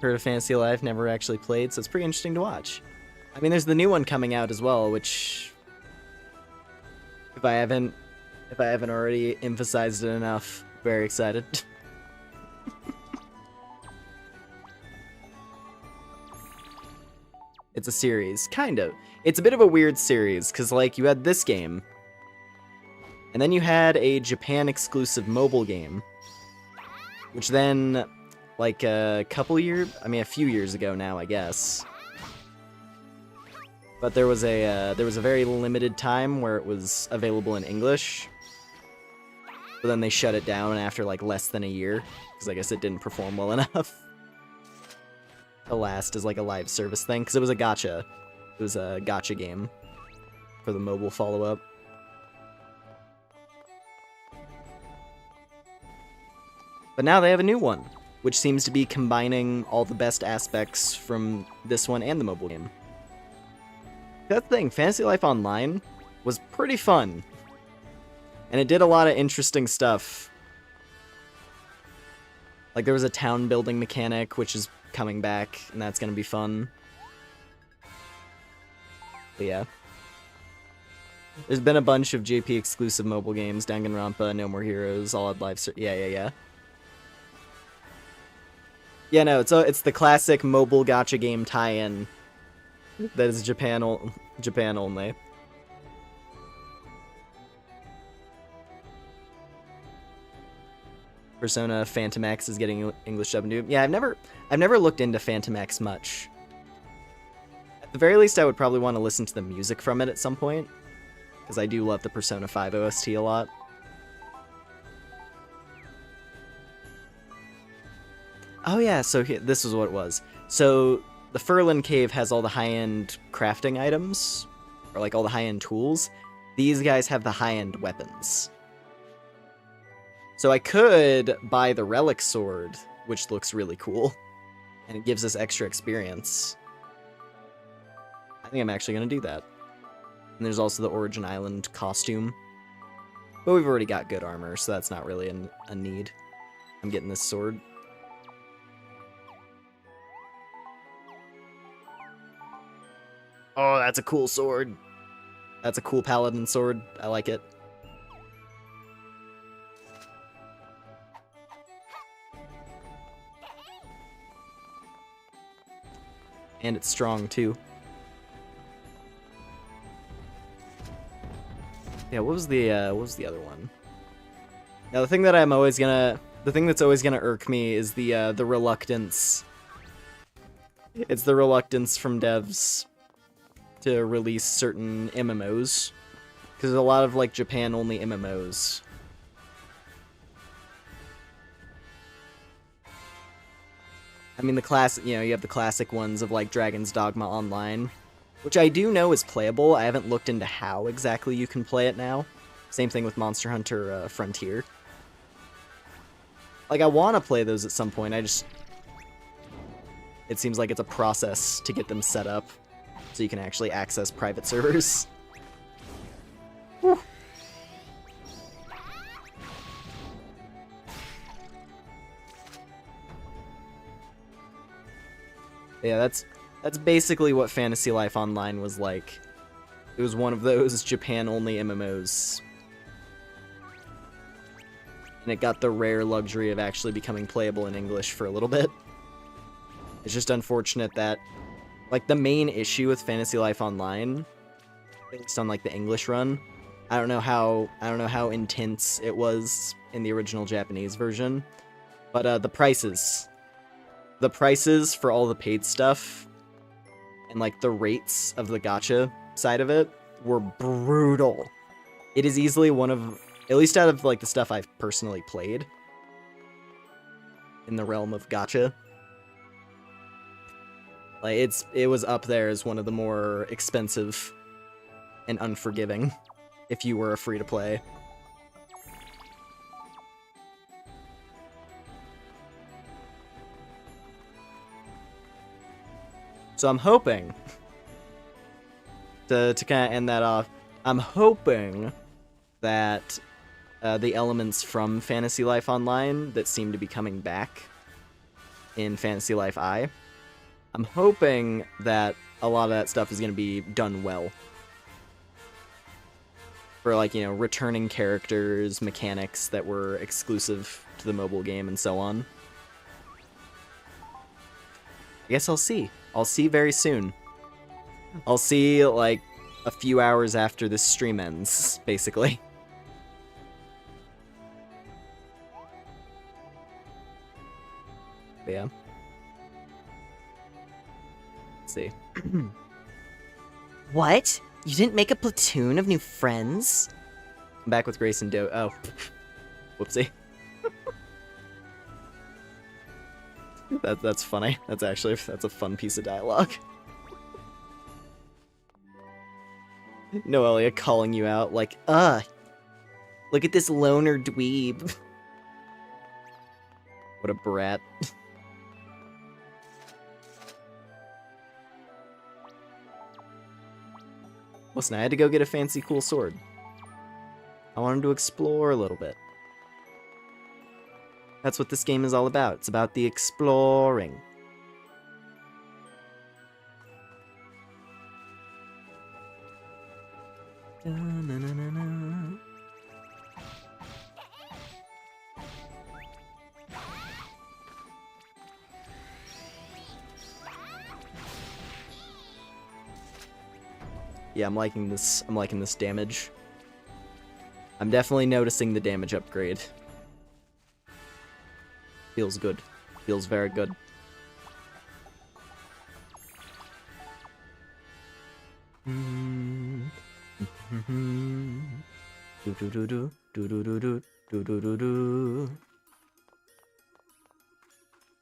Heard of Fantasy Life, never actually played, so it's pretty interesting to watch. I mean, there's the new one coming out as well, which, if I haven't already emphasized it enough, very excited. It's a series, kind of. It's a bit of a weird series, because, like, you had this game, and then you had a Japan-exclusive mobile game, which then, like, a few years ago now, I guess. But there was a very limited time where it was available in English, but then they shut it down after, like, less than a year, because I guess it didn't perform well enough. The last is like a live service thing, because it was a gacha. It was a gacha game for the mobile follow-up. But now they have a new one, which seems to be combining all the best aspects from this one and the mobile game. That thing, Fantasy Life Online, was pretty fun. And it did a lot of interesting stuff. Like, there was a town building mechanic, which is coming back, and that's gonna be fun. But yeah. There's been a bunch of JP exclusive mobile games, Danganronpa, No More Heroes, All Out Live yeah. Yeah, no, it's the classic mobile gacha game tie-in that is Japan only. Persona Phantom X is getting English dub new. Yeah, I've never looked into Phantom X much. At the very least, I would probably want to listen to the music from it at some point, because I do love the Persona 5 OST a lot. Oh yeah, so this is what it was. So the Furlan Cave has all the high-end crafting items, or like all the high-end tools. These guys have the high-end weapons. So I could buy the Relic Sword, which looks really cool, and it gives us extra experience. I think I'm actually gonna do that. And there's also the Origin Island costume. But we've already got good armor, so that's not really a need. I'm getting this sword. Oh, that's a cool sword. That's a cool paladin sword. I like it. And it's strong, too. Yeah, what was the other one? Now, the thing that's always gonna irk me is the reluctance. It's the reluctance from devs to release certain MMOs. Because there's a lot of, like, Japan-only MMOs. I mean, you have the classic ones of, like, Dragon's Dogma Online, which I do know is playable. I haven't looked into how exactly you can play it now. Same thing with Monster Hunter Frontier. Like, I want to play those at some point, it seems like it's a process to get them set up, so you can actually access private servers. Whew. Yeah, that's basically what Fantasy Life Online was like. It was one of those Japan-only MMOs. And it got the rare luxury of actually becoming playable in English for a little bit. It's just unfortunate that, like, the main issue with Fantasy Life Online, based on, like, the English run, I don't know how intense it was in the original Japanese version, but the prices for all the paid stuff and, like, the rates of the gacha side of it were brutal. It is easily one of, at least out of, like, the stuff I've personally played in the realm of gacha, like, it was up there as one of the more expensive and unforgiving if you were a free-to-play. So I'm hoping, to kind of end that off, I'm hoping that the elements from Fantasy Life Online that seem to be coming back in Fantasy Life I, I'm hoping that a lot of that stuff is going to be done well. For, like, you know, returning characters, mechanics that were exclusive to the mobile game, and so on. I guess I'll see. I'll see very soon. I'll see, like, a few hours after this stream ends, basically. But yeah. Let's see. What? You didn't make a platoon of new friends? I'm back with Grace and Do. Oh. Whoopsie. That's funny. That's a fun piece of dialogue. Noelia calling you out like, look at this loner dweeb. What a brat. Listen, I had to go get a fancy cool sword. I wanted to explore a little bit. That's what this game is all about. It's about the exploring. Da-na-na-na-na. Yeah, I'm liking this damage. I'm definitely noticing the damage upgrade. Feels good. Feels very good.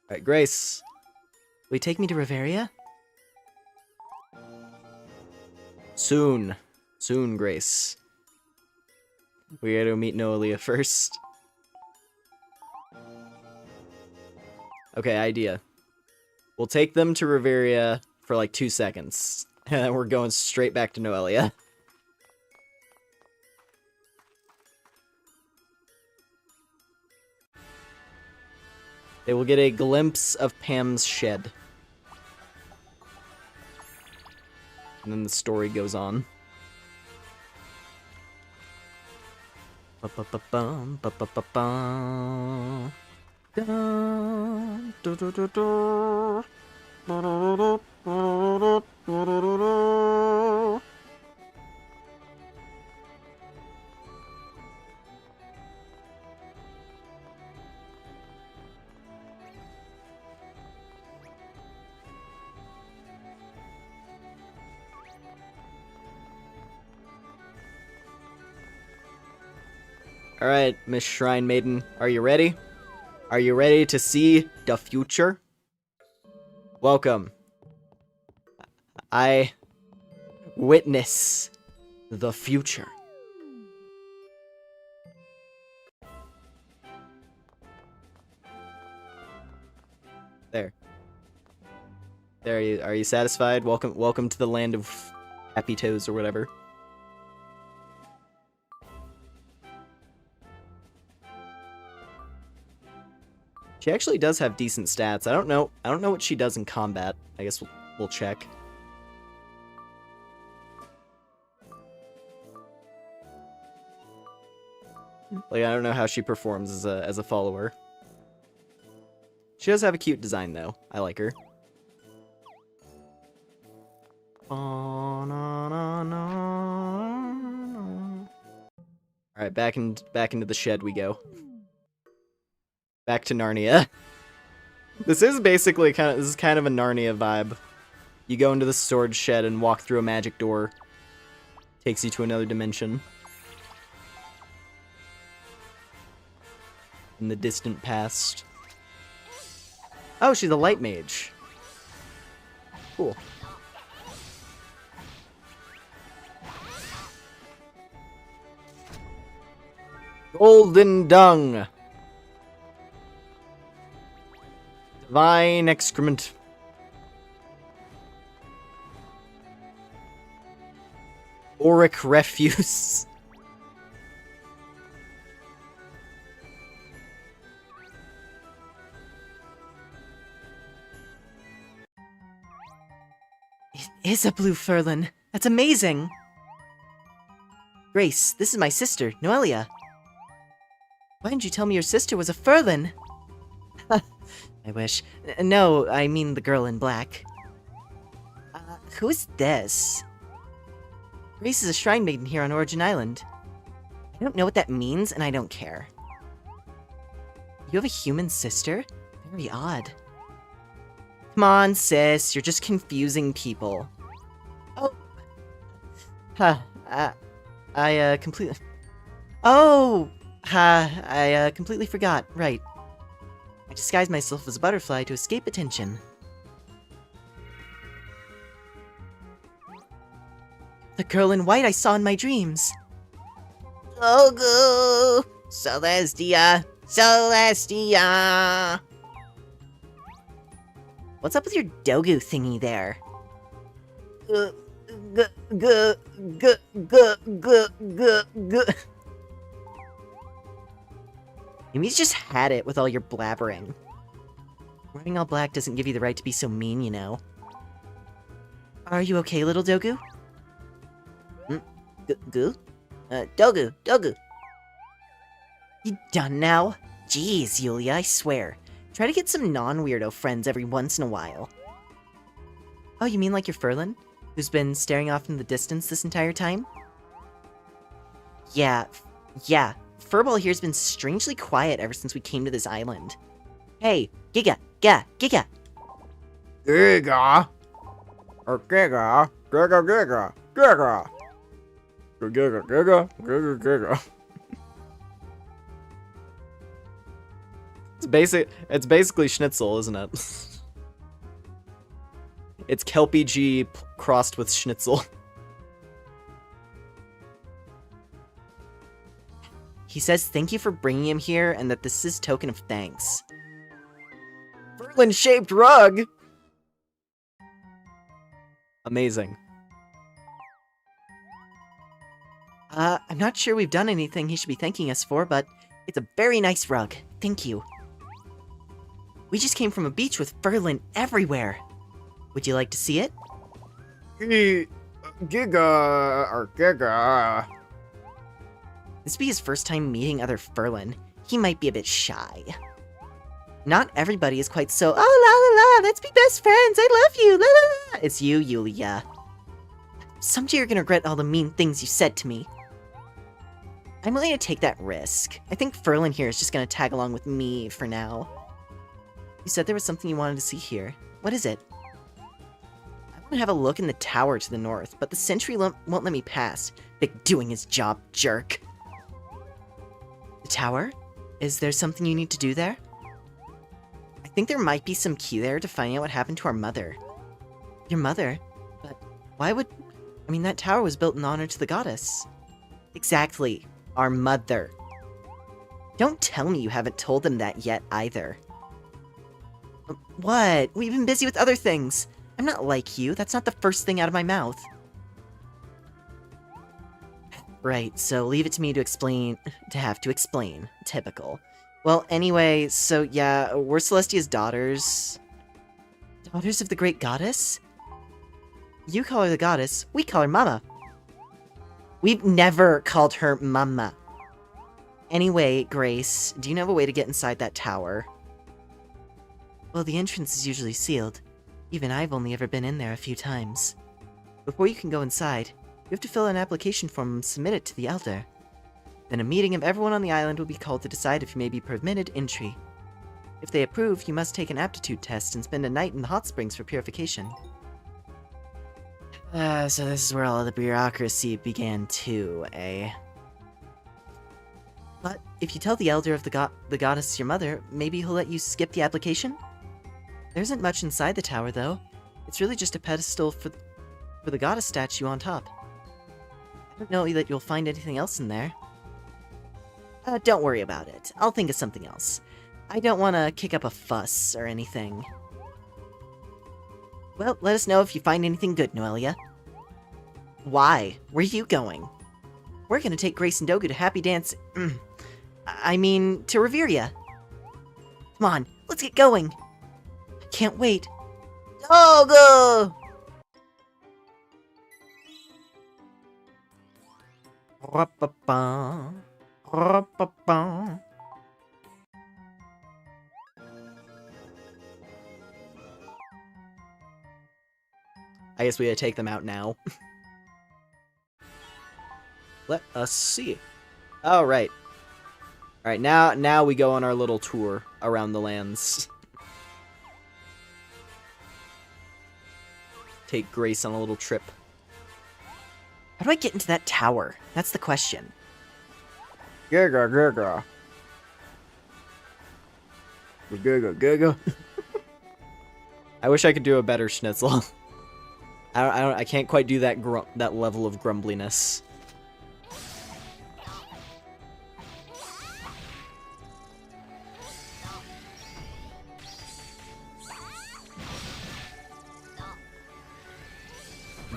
Alright, Grace. Will you take me to Riveria? Soon. Soon, Grace. We gotta meet Noelia first. Okay, idea. We'll take them to Riveria for like 2 seconds. And then we're going straight back to Noelia. They will get a glimpse of Pam's shed. And then the story goes on. Ba-ba-ba-bum, ba-ba-ba-bum. Dun, du-du-du-du. Du-du-du-du-du-du-du-du. Alright, Miss Shrine Maiden, are you ready? Are you ready to see the future? Welcome. I witness the future. There. There, are you satisfied? Welcome to the land of happy toes or whatever. She actually does have decent stats. I don't know what she does in combat. I guess we'll check. Like, I don't know how she performs as a follower. She does have a cute design though. I like her. Alright, back into the shed we go. Back to Narnia. This is basically kind of a Narnia vibe. You go into the storage shed and walk through a magic door. Takes you to another dimension. In the distant past. Oh, she's a light mage. Cool. Golden dung. Divine excrement. Auric refuse. It is a blue furlan. That's amazing. Grace, this is my sister, Noelia. Why didn't you tell me your sister was a furlan? I wish. No, I mean the girl in black. Who's this? Grace is a shrine maiden here on Origin Island. I don't know what that means, and I don't care. You have a human sister? Very odd. Come on, sis, you're just confusing people. Oh. I completely... Oh! I completely forgot. Right. I disguised myself as a butterfly to escape attention. The girl in white I saw in my dreams. Dogu! Celestia! Celestia! What's up with your Dogu thingy there? Maybe you just had it with all your blabbering. Wearing all black doesn't give you the right to be so mean, you know. Are you okay, little Dogu? Dogu. You done now? Jeez, Yulia, I swear. Try to get some non-weirdo friends every once in a while. Oh, you mean like your Furlan? Who's been staring off in the distance this entire time? Yeah. Furball here's been strangely quiet ever since we came to this island. Hey, Giga! Giga! It's basically Schnitzel, isn't it? It's Kelpie G crossed with Schnitzel. He says thank you for bringing him here and that this is token of thanks. Furlan-shaped rug! Amazing. I'm not sure we've done anything he should be thanking us for, but it's a very nice rug. Thank you. We just came from a beach with furlin everywhere. Would you like to see it? Giga. This will be his first time meeting other furlin. He might be a bit shy. Not everybody is quite so, oh la la la, let's be best friends, I love you, la la la. It's you, Yulia. Someday you're gonna regret all the mean things you said to me. I'm willing to take that risk. I think Furlin here is just gonna tag along with me for now. You said there was something you wanted to see here. What is it? I want to have a look in the tower to the north, but the sentry won't let me pass. Big doing his job, jerk. The tower? Is there something you need to do there? I think there might be some key there to finding out what happened to our mother. Your mother? But why would... I mean, that tower was built in honor to the goddess. Exactly. Our mother. Don't tell me you haven't told them that yet, either. What? We've been busy with other things. I'm not like you. That's not the first thing out of my mouth. Right, so leave it to me to explain... to have to explain. Typical. Well, anyway, so yeah, we're Celestia's daughters. Daughters of the great goddess? You call her the goddess, we call her Mama. We've never called her Mama. Anyway, Grace, do you know of a way to get inside that tower? Well, the entrance is usually sealed. Even I've only ever been in there a few times. Before you can go inside, you have to fill out an application form and submit it to the Elder. Then a meeting of everyone on the island will be called to decide if you may be permitted entry. If they approve, you must take an aptitude test and spend a night in the hot springs for purification. So this is where all the bureaucracy began too, eh? But if you tell the Elder of the goddess your mother, maybe he'll let you skip the application? There isn't much inside the tower, though. It's really just a pedestal for the goddess statue on top. I don't know that you'll find anything else in there. Don't worry about it. I'll think of something else. I don't want to kick up a fuss or anything. Well, let us know if you find anything good, Noelia. Why? Where are you going? We're gonna take Grace and Dogu to Happy Dance... I mean, to Reveria. Come on, let's get going! I can't wait. Dogu! Ra-pa-pa. Ra-pa-pa. I guess we gotta take them out now. Let us see. Oh, right. Alright, now we go on our little tour around the lands. Take Grace on a little trip. How do I get into that tower? That's the question. Giga, giga. Giga, giga. I wish I could do a better Schnitzel. I can't quite do that that level of grumbliness.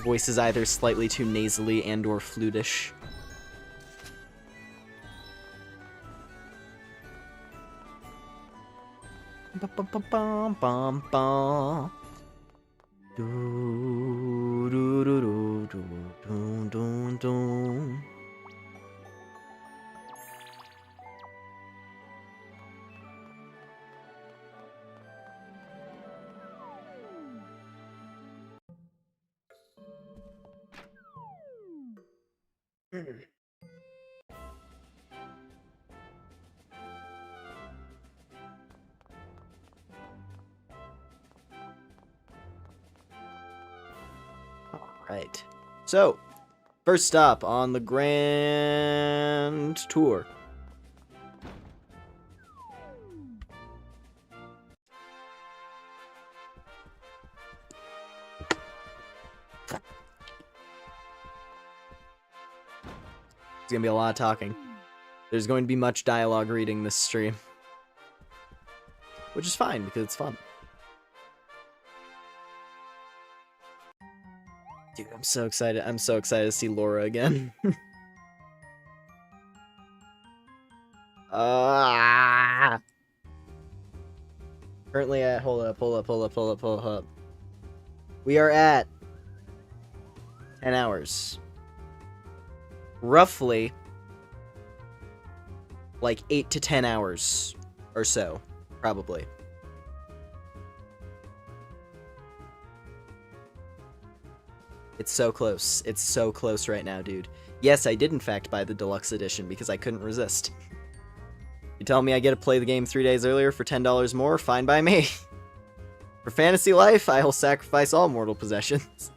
Voice is either slightly too nasally and or flutish. Bum-bum-bum-bum-bum. Do-do-do-do-do-do-do-do. Alright. So, first stop on the grand tour. It's gonna be a lot of talking. There's going to be much dialogue reading this stream. Which is fine, because it's fun. Dude, I'm so excited. I'm so excited to see Laura again. Currently at, hold up. We are at 10 hours. Roughly, like 8 to 10 hours or so, probably. It's so close. It's so close right now, dude. Yes, I did in fact buy the deluxe edition because I couldn't resist. You tell me I get to play the game 3 days earlier for $10 more, fine by me. For fantasy life, I will sacrifice all mortal possessions.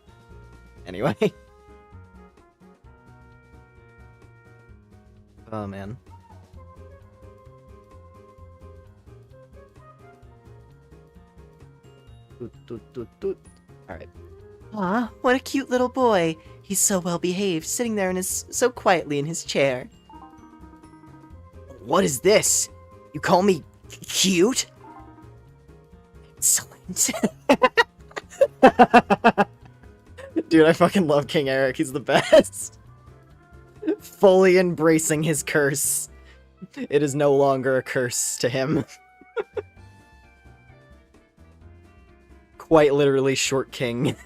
Anyway. Oh, man. Alright. Aw, what a cute little boy. He's so well behaved, sitting there so quietly in his chair. What is this? You call me cute? Excellent. Dude, I fucking love King Eric. He's the best. Fully embracing his curse. It is no longer a curse to him. Quite literally short king.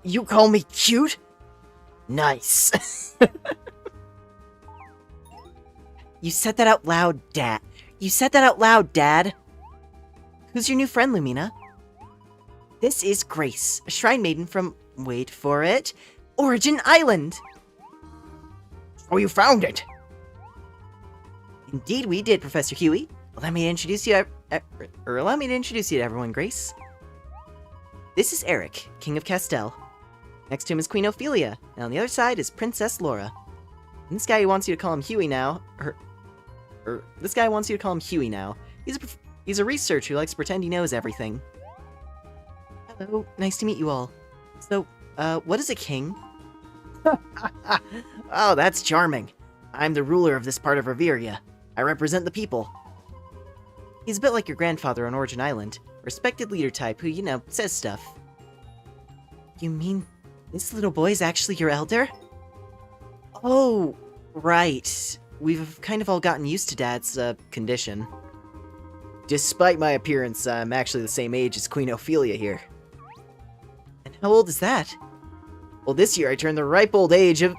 You call me cute? Nice. You said that out loud, Dad. You said that out loud, Dad. Who's your new friend, Lumina? This is Grace, a shrine maiden from, wait for it, Origin Island. Oh, you found it. Indeed we did, Professor Huey. Allow me to introduce you to everyone, Grace. This is Eric, King of Castell. Next to him is Queen Ophelia, and on the other side is Princess Laura. And this guy who wants you to call him Huey now, this guy wants you to call him Huey now. He's a researcher who likes to pretend he knows everything. Hello, nice to meet you all. So, what is a king? Oh, that's charming. I'm the ruler of this part of Reveria. I represent the people. He's a bit like your grandfather on Origin Island. Respected leader type who, you know, says stuff. You mean this little boy is actually your elder? Oh, right. We've kind of all gotten used to Dad's, condition. Despite my appearance, I'm actually the same age as Queen Ophelia here. And how old is that? Well, this year I turned the ripe old age of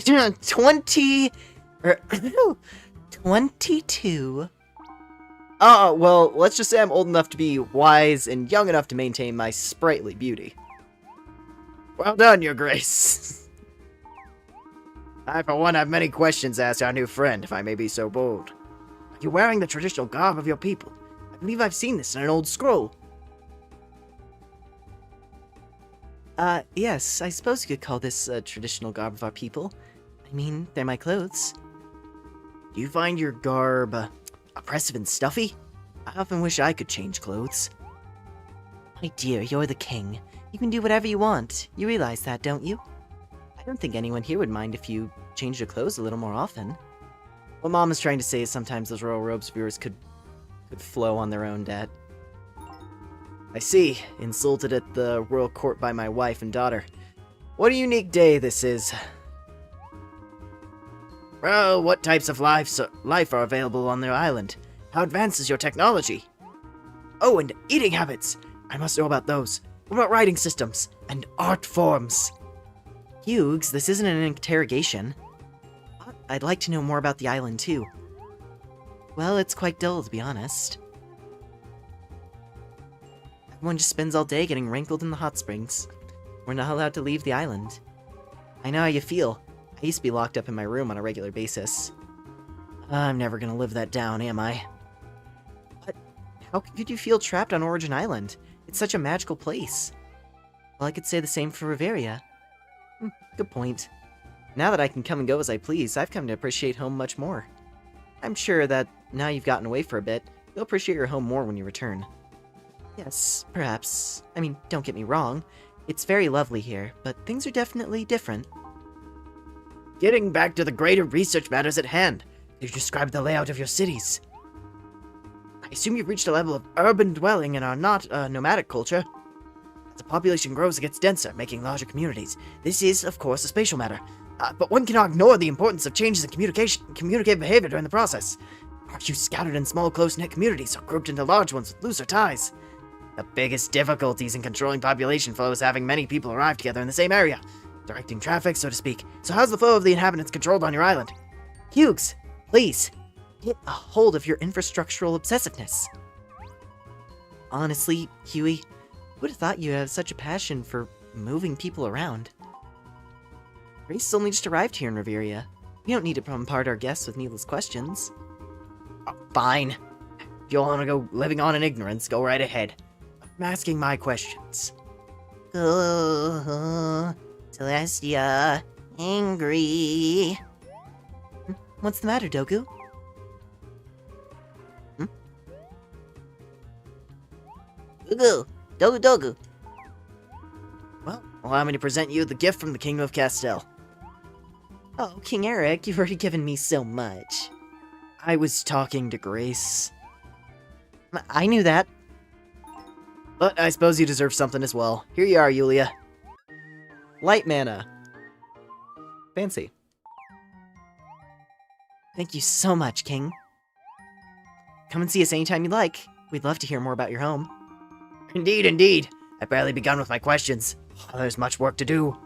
22. Well, let's just say I'm old enough to be wise and young enough to maintain my sprightly beauty. Well done, Your Grace. I, for one, have many questions to ask our new friend, if I may be so bold. Are you wearing the traditional garb of your people? I believe I've seen this in an old scroll. Yes, I suppose you could call this a traditional garb of our people. I mean, they're my clothes. Do you find your garb oppressive and stuffy? I often wish I could change clothes. My dear, you're the king. You can do whatever you want. You realize that, don't you? I don't think anyone here would mind if you changed your clothes a little more often. What Mom is trying to say is sometimes those royal robes of yours could flow on their own, Dad. I see. Insulted at the royal court by my wife and daughter. What a unique day this is. Well, what types of life are available on their island? How advanced is your technology? Oh, and eating habits. I must know about those. What about writing systems? And art forms? Hughes, this isn't an interrogation. I'd like to know more about the island, too. Well, it's quite dull, to be honest. Everyone just spends all day getting wrinkled in the hot springs. We're not allowed to leave the island. I know how you feel. I used to be locked up in my room on a regular basis. I'm never gonna live that down, am I? But how could you feel trapped on Origin Island? It's such a magical place. Well, I could say the same for Reveria. Good point. Now that I can come and go as I please, I've come to appreciate home much more. I'm sure that now you've gotten away for a bit, you'll appreciate your home more when you return. Yes, perhaps. I mean, don't get me wrong. It's very lovely here, but things are definitely different. Getting back to the greater research matters at hand, you describe the layout of your cities. I assume you've reached a level of urban dwelling and are not a nomadic culture. As the population grows, it gets denser, making larger communities. This is, of course, a spatial matter. But one cannot ignore the importance of changes in communicative behavior during the process. Are you scattered in small, close-knit communities or grouped into large ones with looser ties? The biggest difficulties in controlling population flow is having many people arrive together in the same area. Directing traffic, so to speak. So how's the flow of the inhabitants controlled on your island? Hughes, please, get a hold of your infrastructural obsessiveness. Honestly, Huey, who would have thought you have such a passion for moving people around? Grace still just arrived here in Reveria. We don't need to bombard our guests with needless questions. Fine. If you all want to go living on in ignorance, go right ahead. I'm asking my questions. Celestia, angry. What's the matter, Dogu? Dogu. Well, allow me to present you the gift from the Kingdom of Castell. Oh, King Eric, you've already given me so much. I was talking to Grace. I knew that. But I suppose you deserve something as well. Here you are, Yulia. Light mana. Fancy. Thank you so much, King. Come and see us anytime you like. We'd love to hear more about your home. Indeed. I've barely begun with my questions. There's much work to do.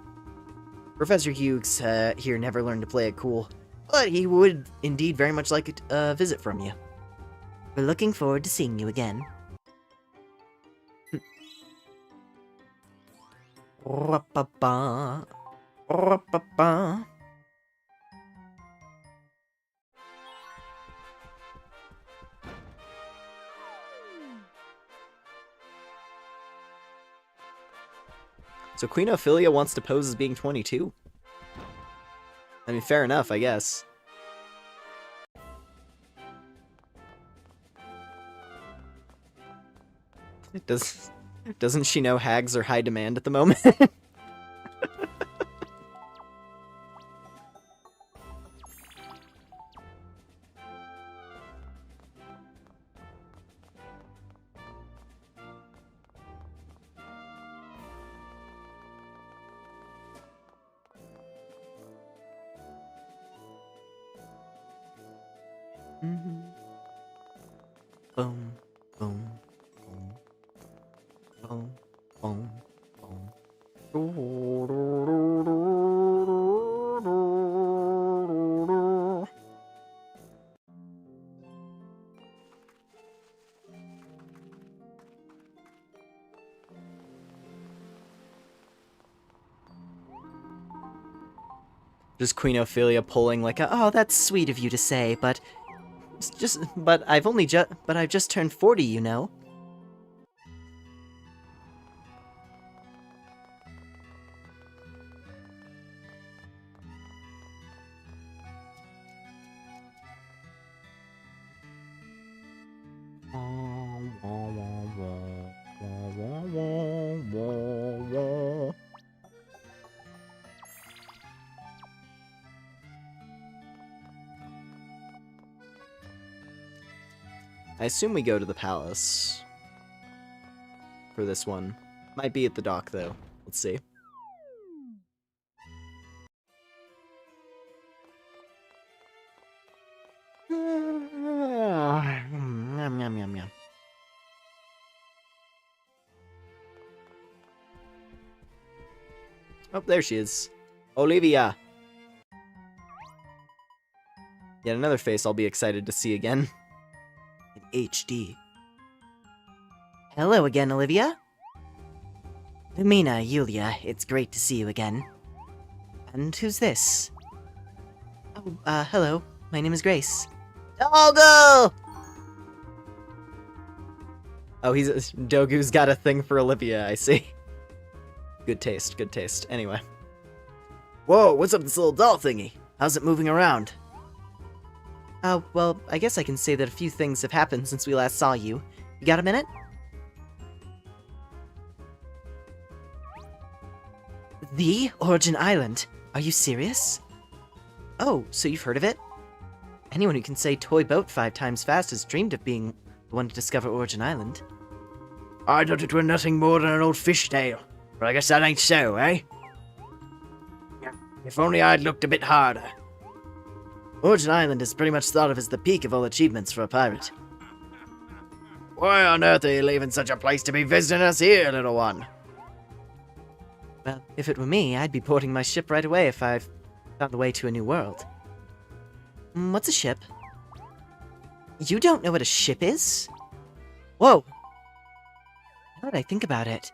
Professor Hughes here never learned to play it cool, but he would indeed very much like a visit from you. We're looking forward to seeing you again. So Queen Ophelia wants to pose as being 22? I mean, fair enough, I guess. Doesn't she know hags are high demand at the moment? Boom, boom, boom, boom, boom, boom. Just Queen Ophelia pulling like a, oh, that's sweet of you to say, but I've just turned 40, you know. I assume we go to the palace for this one. Might be at the dock, though. Let's see. Yum, yum, yum, yum. Oh, there she is. Olivia! Yet another face I'll be excited to see again. In HD. Hello again, Olivia. Lumina, Yulia, it's great to see you again. And who's this? Oh, hello. My name is Grace. Dogu! Oh, Dogu's got a thing for Olivia, I see. Good taste, good taste. Anyway. Whoa, what's up with this little doll thingy? How's it moving around? Oh, well, I guess I can say that a few things have happened since we last saw you. You got a minute? The Origin Island? Are you serious? Oh, so you've heard of it? Anyone who can say toy boat 5 times fast has dreamed of being the one to discover Origin Island. I thought it were nothing more than an old fish tale, but I guess that ain't so, eh? If only I'd looked a bit harder. Origin Island is pretty much thought of as the peak of all achievements for a pirate. Why on earth are you leaving such a place to be visiting us here, little one? Well, if it were me, I'd be porting my ship right away if I've found the way to a new world. What's a ship? You don't know what a ship is? Whoa! Now that I think about it,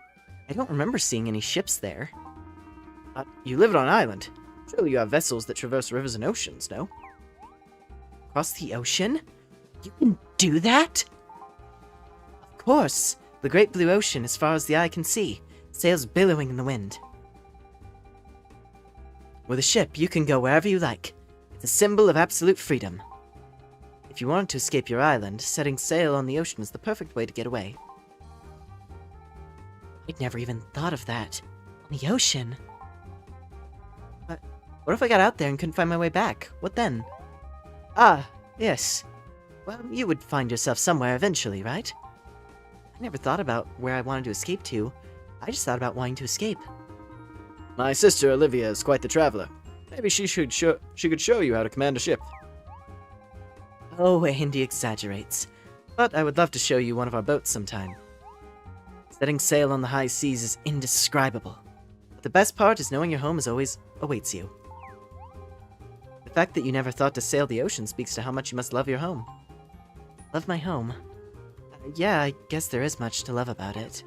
I don't remember seeing any ships there. You live on an island. Surely you have vessels that traverse rivers and oceans, no? Across the ocean? You can do that? Of course! The great blue ocean as far as the eye can see, sails billowing in the wind. With a ship, you can go wherever you like. It's a symbol of absolute freedom. If you wanted to escape your island, setting sail on the ocean is the perfect way to get away. I'd never even thought of that. On the ocean? But what if I got out there and couldn't find my way back? What then? Ah, yes. Well, you would find yourself somewhere eventually, right? I never thought about where I wanted to escape to. I just thought about wanting to escape. My sister Olivia is quite the traveler. Maybe she could show you how to command a ship. Oh, Andy exaggerates. But I would love to show you one of our boats sometime. Setting sail on the high seas is indescribable. But the best part is knowing your home is always awaits you. The fact that you never thought to sail the ocean speaks to how much you must love your home. Love my home? Yeah, I guess there is much to love about it.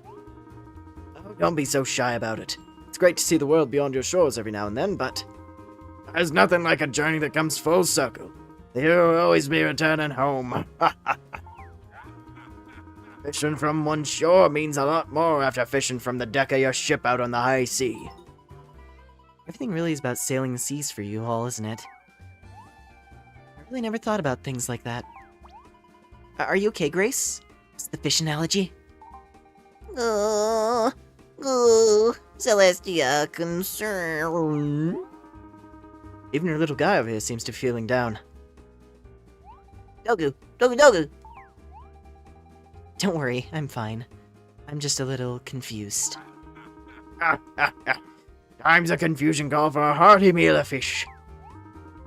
Oh, don't be so shy about it. It's great to see the world beyond your shores every now and then, but there's nothing like a journey that comes full circle. You'll always be returning home. Fishing from one shore means a lot more after fishing from the deck of your ship out on the high sea. Everything really is about sailing the seas for you all, isn't it? I really never thought about things like that. Are you okay, Grace? Is the fish analogy? Oh, Celestia concern. Even your little guy over here seems to be feeling down. Dogu. Don't worry, I'm fine. I'm just a little confused. Time's a confusion call for a hearty meal of fish.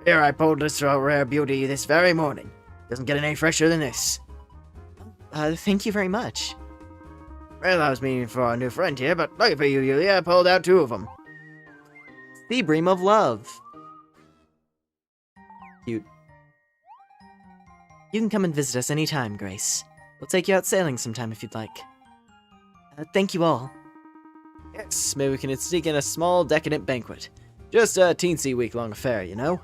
Here, I pulled this rare beauty this very morning. Doesn't get any fresher than this. Thank you very much. Well, I was meaning for a new friend here, but lucky for you, Yulia, I pulled out 2 of them. the Bream of Love. Cute. You can come and visit us anytime, Grace. We'll take you out sailing sometime if you'd like. Thank you all. Yes, maybe we can sneak in a small decadent banquet. Just a teensy week-long affair, you know?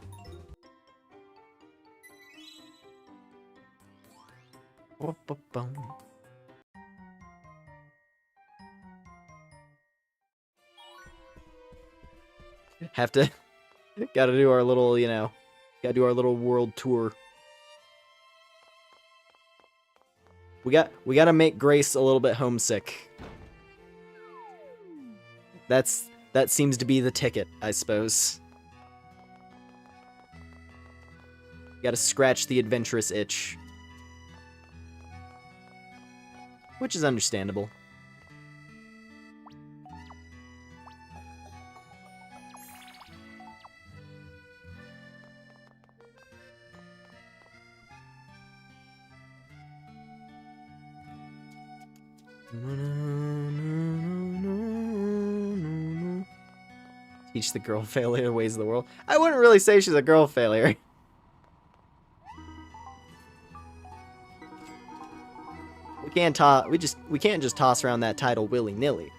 Have to... gotta do our little, you know... Gotta do our little world tour. We gotta make Grace a little bit homesick. That seems to be the ticket, I suppose. Gotta scratch the adventurous itch. Which is understandable. Teach the girl failure ways of the world. I wouldn't really say she's a girl failure. We can't just toss around that title willy-nilly.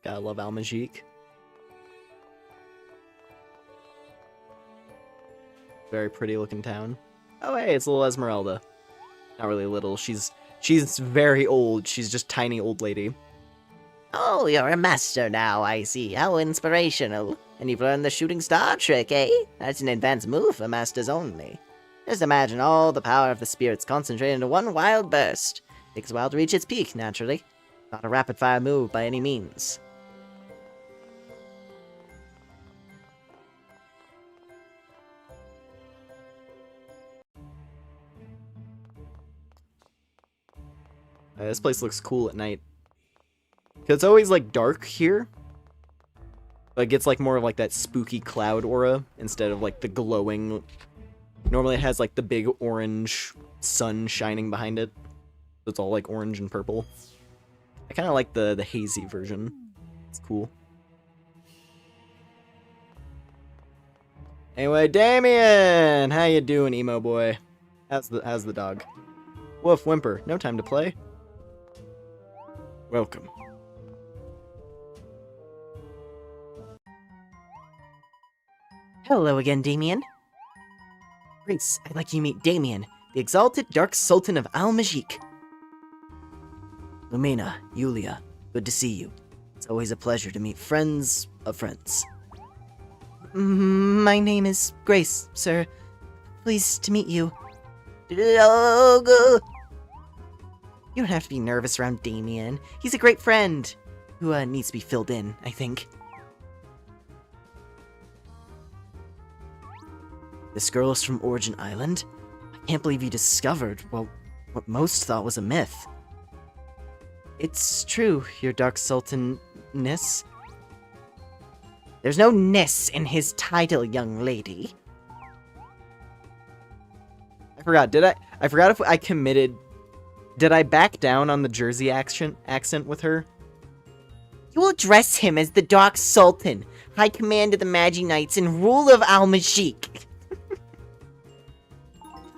Gotta love Almagique. Very pretty looking town. Oh hey, it's little Esmeralda. Not really little. She's very old. She's just tiny old lady. Oh, you're a master now, I see. How inspirational. And you've learned the shooting star trick, eh? That's an advanced move for masters only. Just imagine all the power of the spirits concentrated into one wild burst. Takes a while to reach its peak, naturally. Not a rapid-fire move by any means. This place looks cool at night. 'Cause it's always like dark here. But it gets like more of like that spooky cloud aura instead of like the glowing. Normally it has like the big orange sun shining behind it. So it's all like orange and purple. I kind of like the hazy version. It's cool. Anyway, Damien! How you doing, emo boy? How's the dog? Woof, whimper. No time to play. Welcome. Hello again, Damien. Grace, I'd like you to meet Damien, the exalted Dark Sultan of Al-Majik. Lumena, Yulia, good to see you. It's always a pleasure to meet friends of friends. My name is Grace, sir. Pleased to meet you. Logo. You don't have to be nervous around Damien. He's a great friend who needs to be filled in, I think. This girl is from Origin Island? I can't believe you discovered, well, what most thought was a myth. It's true, your Dark Sultanness. There's no ness in his title, young lady. I forgot. I forgot if I committed. Did I back down on the Jersey accent with her? You will address him as the Dark Sultan, High Command of the Magi Knights and ruler of Al-Majik.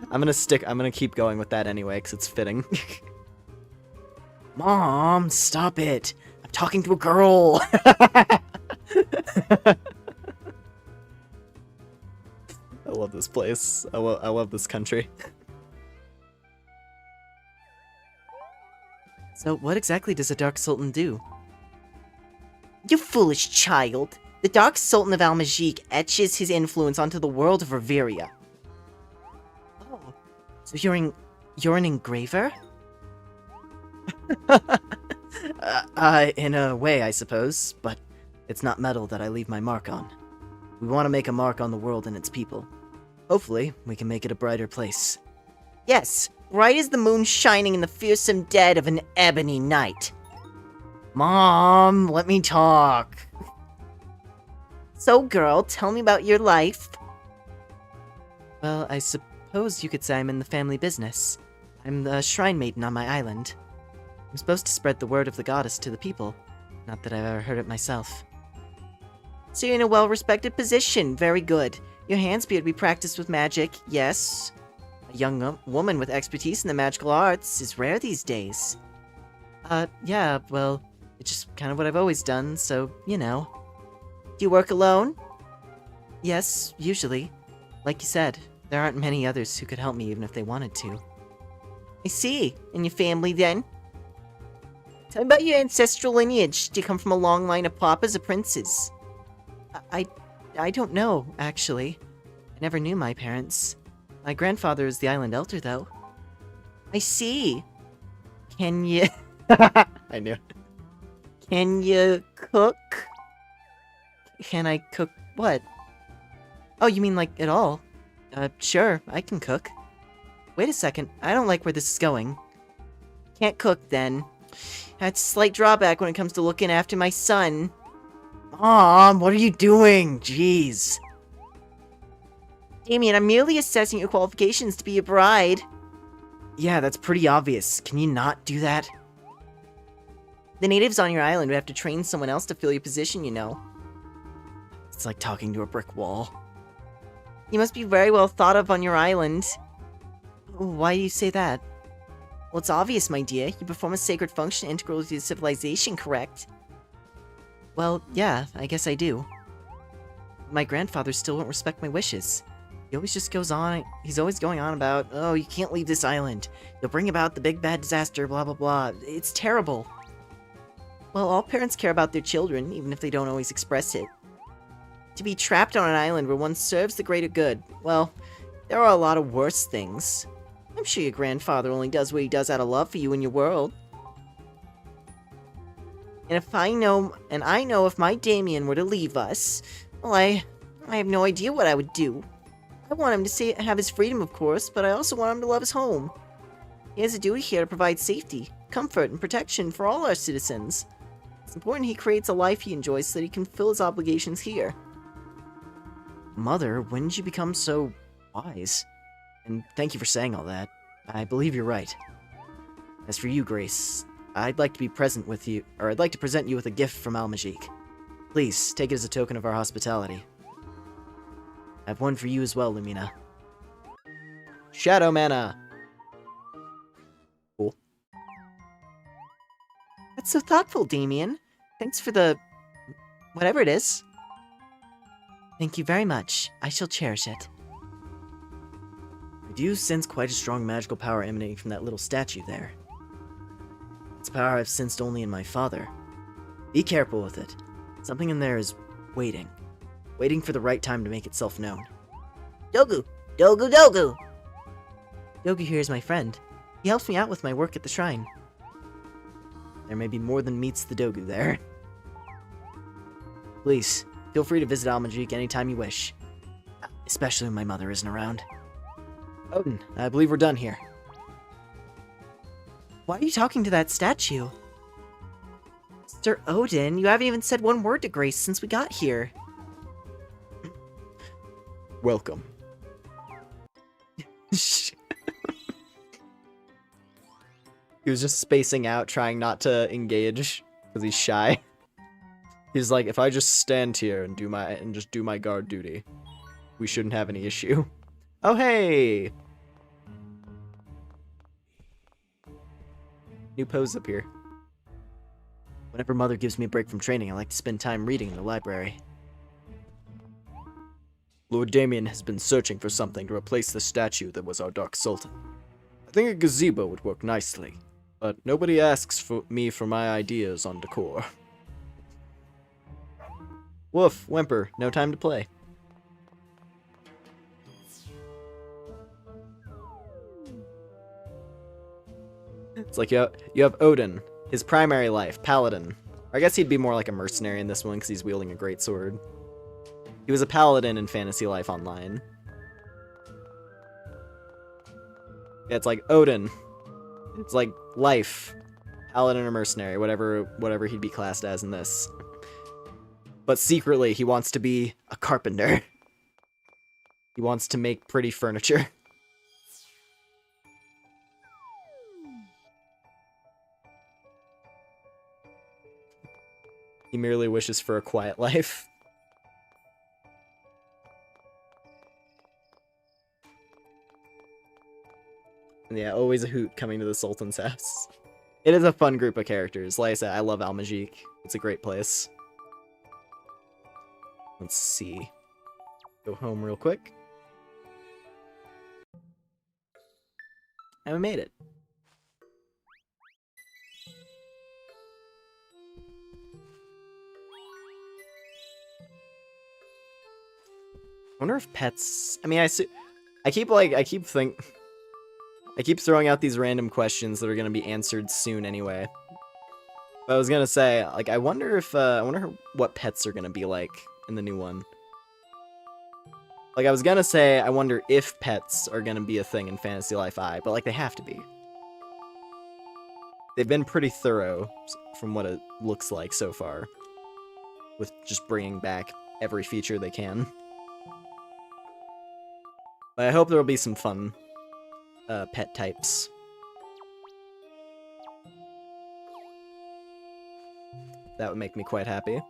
I'm gonna keep going with that anyway, because it's fitting. Mom, stop it. I'm talking to a girl. I love this place. I love this country. So what exactly does a Dark Sultan do? You foolish child. The Dark Sultan of Al-Majik etches his influence onto the world of Reveria. Oh, so you're an engraver? In a way, I suppose, but it's not metal that I leave my mark on. We want to make a mark on the world and its people. Hopefully, we can make it a brighter place. Yes, bright as the moon shining in the fearsome dead of an ebony night. Mom, let me talk. So, girl, tell me about your life. Well, I suppose you could say I'm in the family business. I'm the shrine maiden on my island. I'm supposed to spread the word of the goddess to the people. Not that I've ever heard it myself. So you're in a well-respected position. Very good. Your hands appear to be practiced with magic, yes. A young woman with expertise in the magical arts is rare these days. Yeah, well, it's just kind of what I've always done, so, you know. Do you work alone? Yes, usually. Like you said, there aren't many others who could help me even if they wanted to. I see. And your family, then? Tell me about your ancestral lineage. Do you come from a long line of papas or princes? I don't know, actually. I never knew my parents. My grandfather is the island elder, though. I see. Can you... I knew. Can you cook? Can I cook what? Oh, you mean like at all? Sure, I can cook. Wait a second, I don't like where this is going. Can't cook, then. That's a slight drawback when it comes to looking after my son. Mom, what are you doing? Jeez. Damien, I'm merely assessing your qualifications to be a bride. Yeah, that's pretty obvious. Can you not do that? The natives on your island would have to train someone else to fill your position, you know. It's like talking to a brick wall. You must be very well thought of on your island. Why do you say that? Well, it's obvious, my dear. You perform a sacred function integral to your civilization, correct? Well, yeah, I guess I do. My grandfather still won't respect my wishes. He always just goes on, he's always going on about, oh, you can't leave this island. You'll bring about the big bad disaster, blah blah blah. It's terrible. Well, all parents care about their children, even if they don't always express it. To be trapped on an island where one serves the greater good, well, there are a lot of worse things. I'm sure your grandfather only does what he does out of love for you and your world. And I know if my Damien were to leave us, well, I have no idea what I would do. I want him to have his freedom, of course, but I also want him to love his home. He has a duty here to provide safety, comfort, and protection for all our citizens. It's important he creates a life he enjoys so that he can fulfill his obligations here. Mother, when did you become so wise? And thank you for saying all that. I believe you're right. As for you, Grace, I'd like to be present with you, or I'd like to present you with a gift from Almagique. Please, take it as a token of our hospitality. I have one for you as well, Lumina. Shadow Mana! Cool. That's so thoughtful, Damien. Thanks for the... whatever it is. Thank you very much. I shall cherish it. I do sense quite a strong magical power emanating from that little statue there. It's a power I've sensed only in my father. Be careful with it. Something in there is waiting. Waiting for the right time to make itself known. Dogu! Dogu Dogu! Dogu here is my friend. He helps me out with my work at the shrine. There may be more than meets the Dogu there. Please, feel free to visit Almagique anytime you wish. Especially when my mother isn't around. Odin, I believe we're done here. Why are you talking to that statue? Sir Odin, you haven't even said one word to Grace since we got here. Welcome. He was just spacing out, trying not to engage, because he's shy. He's like, if I just stand here and just do my guard duty, we shouldn't have any issue. Oh hey! New pose up here. Whenever Mother gives me a break from training, I like to spend time reading in the library. Lord Damien has been searching for something to replace the statue that was our Dark Sultan. I think a gazebo would work nicely, but nobody asks me for my ideas on decor. Woof, whimper, no time to play. It's like you have Odin, his primary life, paladin. Or I guess he'd be more like a mercenary in this one because he's wielding a greatsword. He was a paladin in Fantasy Life Online. Yeah, it's like Odin. It's like life, paladin or mercenary, whatever he'd be classed as in this. But secretly, he wants to be a carpenter. He wants to make pretty furniture. He merely wishes for a quiet life. And yeah, always a hoot coming to the Sultan's house. It is a fun group of characters. Like I said, I love Almagique. It's a great place. Let's see. Go home real quick. And we made it. I wonder if pets... I mean, I keep throwing out these random questions that are going to be answered soon anyway. But I was going to say, like, I wonder what pets are going to be like in the new one. Like, I was going to say, I wonder if pets are going to be a thing in Fantasy Life I, but, like, they have to be. They've been pretty thorough from what it looks like so far. With just bringing back every feature they can. But I hope there will be some fun pet types. That would make me quite happy.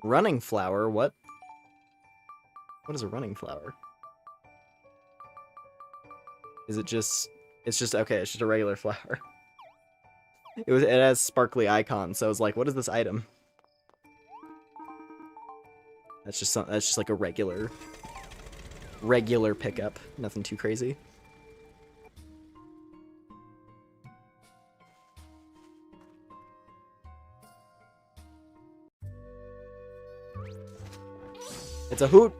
Running flower, what? What is a running flower? Is it just... It's just... Okay, it's just a regular flower. It has sparkly icons, so I was like, what is this item? That's just like a regular pickup. Nothing too crazy. It's a hoot.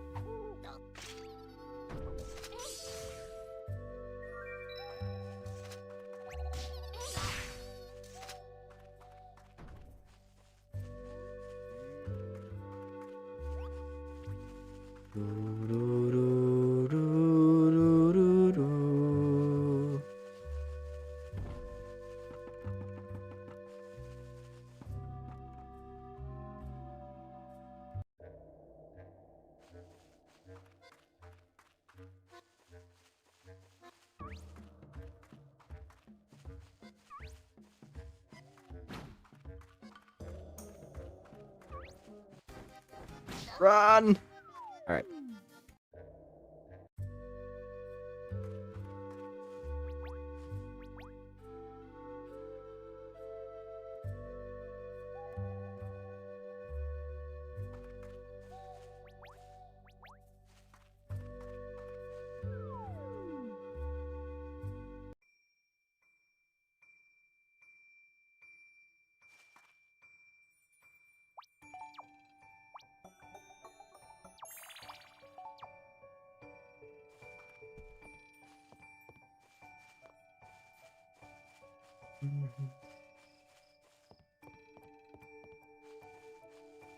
Run! Alright.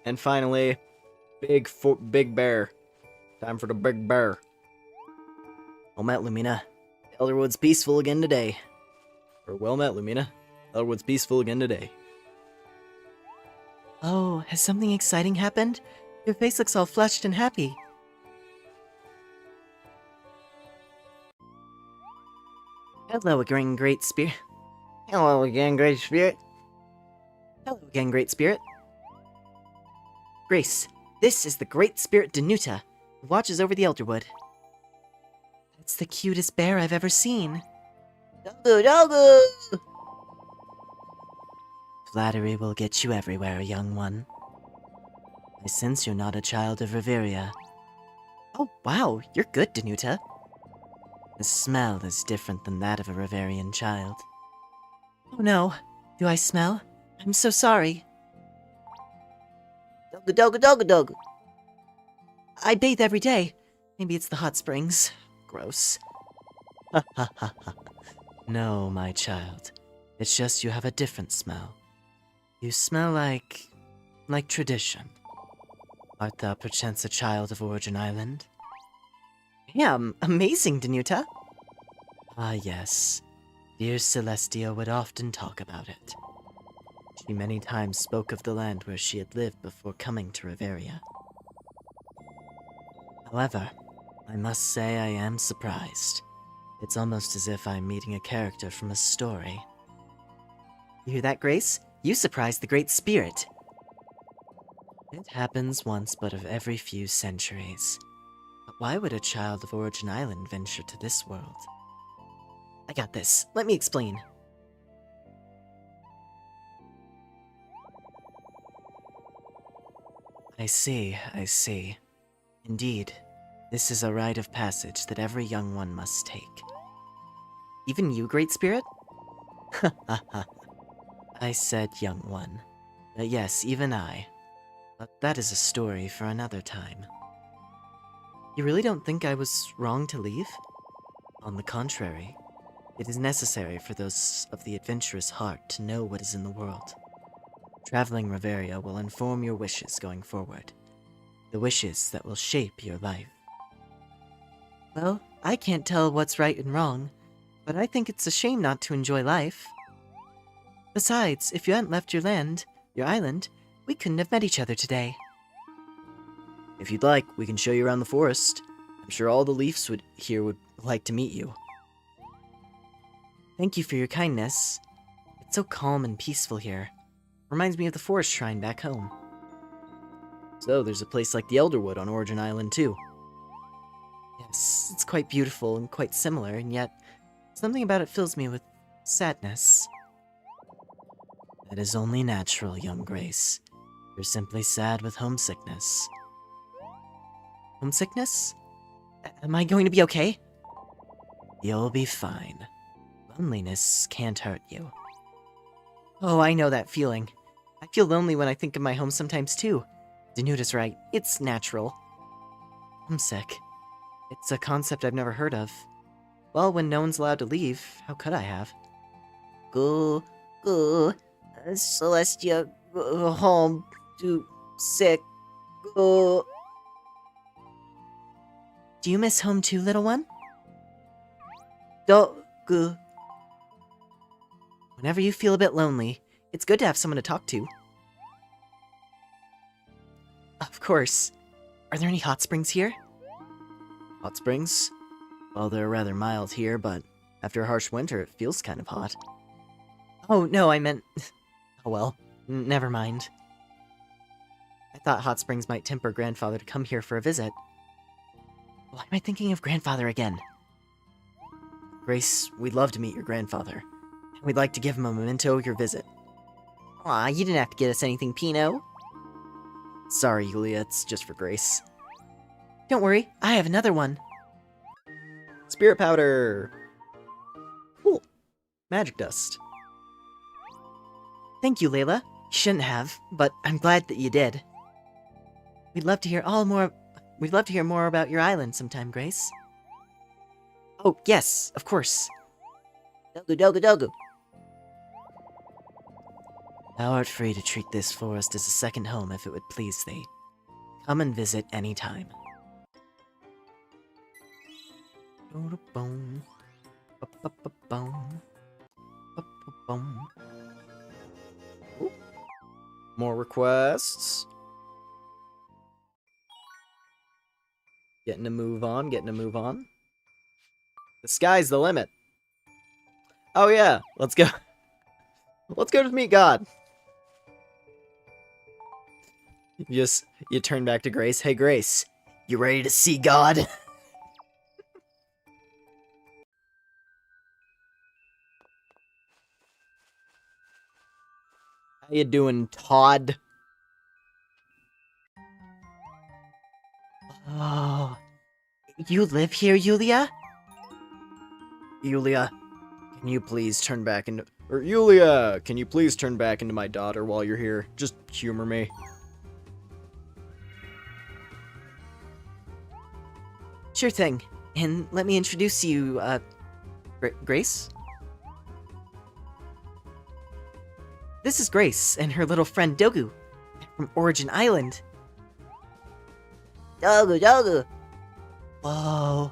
And finally, big bear. Time for the big bear. Well met, Lumina. Elderwood's peaceful again today. Or well met, Lumina. Elderwood's peaceful again today. Oh, has something exciting happened? Your face looks all flushed and happy. Hello again, Great Spirit. Hello again, Great Spirit. Hello again, Great Spirit. Grace, this is the Great Spirit Danuta, who watches over the Elderwood. It's the cutest bear I've ever seen. Dogu, dogu! Flattery will get you everywhere, young one. I sense you're not a child of Reveria. Oh, wow, you're good, Danuta. The smell is different than that of a Reverian child. Oh no, do I smell? I'm so sorry. Dogu, dogu, dogu, dogu. I bathe every day. Maybe it's the hot springs. Gross. Ha ha ha ha. No, my child. It's just you have a different smell. You smell like tradition. Art thou perchance a child of Origin Island? Yeah, amazing, Danuta. Ah, yes. Dear Celestia would often talk about it. She many times spoke of the land where she had lived before coming to Reveria. However, I must say I am surprised. It's almost as if I'm meeting a character from a story. You hear that, Grace? You surprised the Great Spirit. It happens once but of every few centuries. But why would a child of Origin Island venture to this world? I got this. Let me explain. I see, I see. Indeed, this is a rite of passage that every young one must take. Even you, Great Spirit? Ha ha ha. I said young one. But yes, even I. But that is a story for another time. You really don't think I was wrong to leave? On the contrary, it is necessary for those of the adventurous heart to know what is in the world. Traveling Reveria will inform your wishes going forward. The wishes that will shape your life. Well, I can't tell what's right and wrong, but I think it's a shame not to enjoy life. Besides, if you hadn't left your land, your island, we couldn't have met each other today. If you'd like, we can show you around the forest. I'm sure all the Leafs here would like to meet you. Thank you for your kindness. It's so calm and peaceful here. Reminds me of the forest shrine back home. So, there's a place like the Elderwood on Origin Island, too. Yes, it's quite beautiful and quite similar, and yet something about it fills me with sadness. That is only natural, young Grace. You're simply sad with homesickness. Homesickness? Am I going to be okay? You'll be fine. Loneliness can't hurt you. Oh, I know that feeling. I feel lonely when I think of my home sometimes too. Danuda's right, it's natural. Homesick. It's a concept I've never heard of. Well, when no one's allowed to leave, how could I have? Go, Celestia, go home, too sick, go. Do you miss home too, little one? Go. Whenever you feel a bit lonely, it's good to have someone to talk to. Of course. Are there any hot springs here? Hot springs? Well, they're rather mild here, but after a harsh winter, it feels kind of hot. Oh, no, I meant... Oh well, never mind. I thought hot springs might tempt our grandfather to come here for a visit. Why am I thinking of grandfather again? Grace, we'd love to meet your grandfather. And we'd like to give him a memento of your visit. Aw, you didn't have to get us anything, Pino. Sorry, Yulia, it's just for Grace. Don't worry, I have another one. Spirit powder! Cool. Magic dust. Thank you, Layla. You shouldn't have, but I'm glad that you did. We'd love to hear more about your island sometime, Grace. Oh, yes, of course. Dogu. Thou art free to treat this forest as a second home if it would please thee. Come and visit any time. More requests. Getting to move on. The sky's the limit. Oh yeah, let's go. Let's go to meet God. You turn back to Grace. Hey Grace, you ready to see God? How you doing, Todd? Oh, you live here, Yulia? Yulia, can you please turn back into... Or Yulia, can you please turn back into my daughter while you're here? Just humor me. Sure thing. And let me introduce you, Grace? This is Grace and her little friend Dogu from Origin Island. Dogu. Whoa.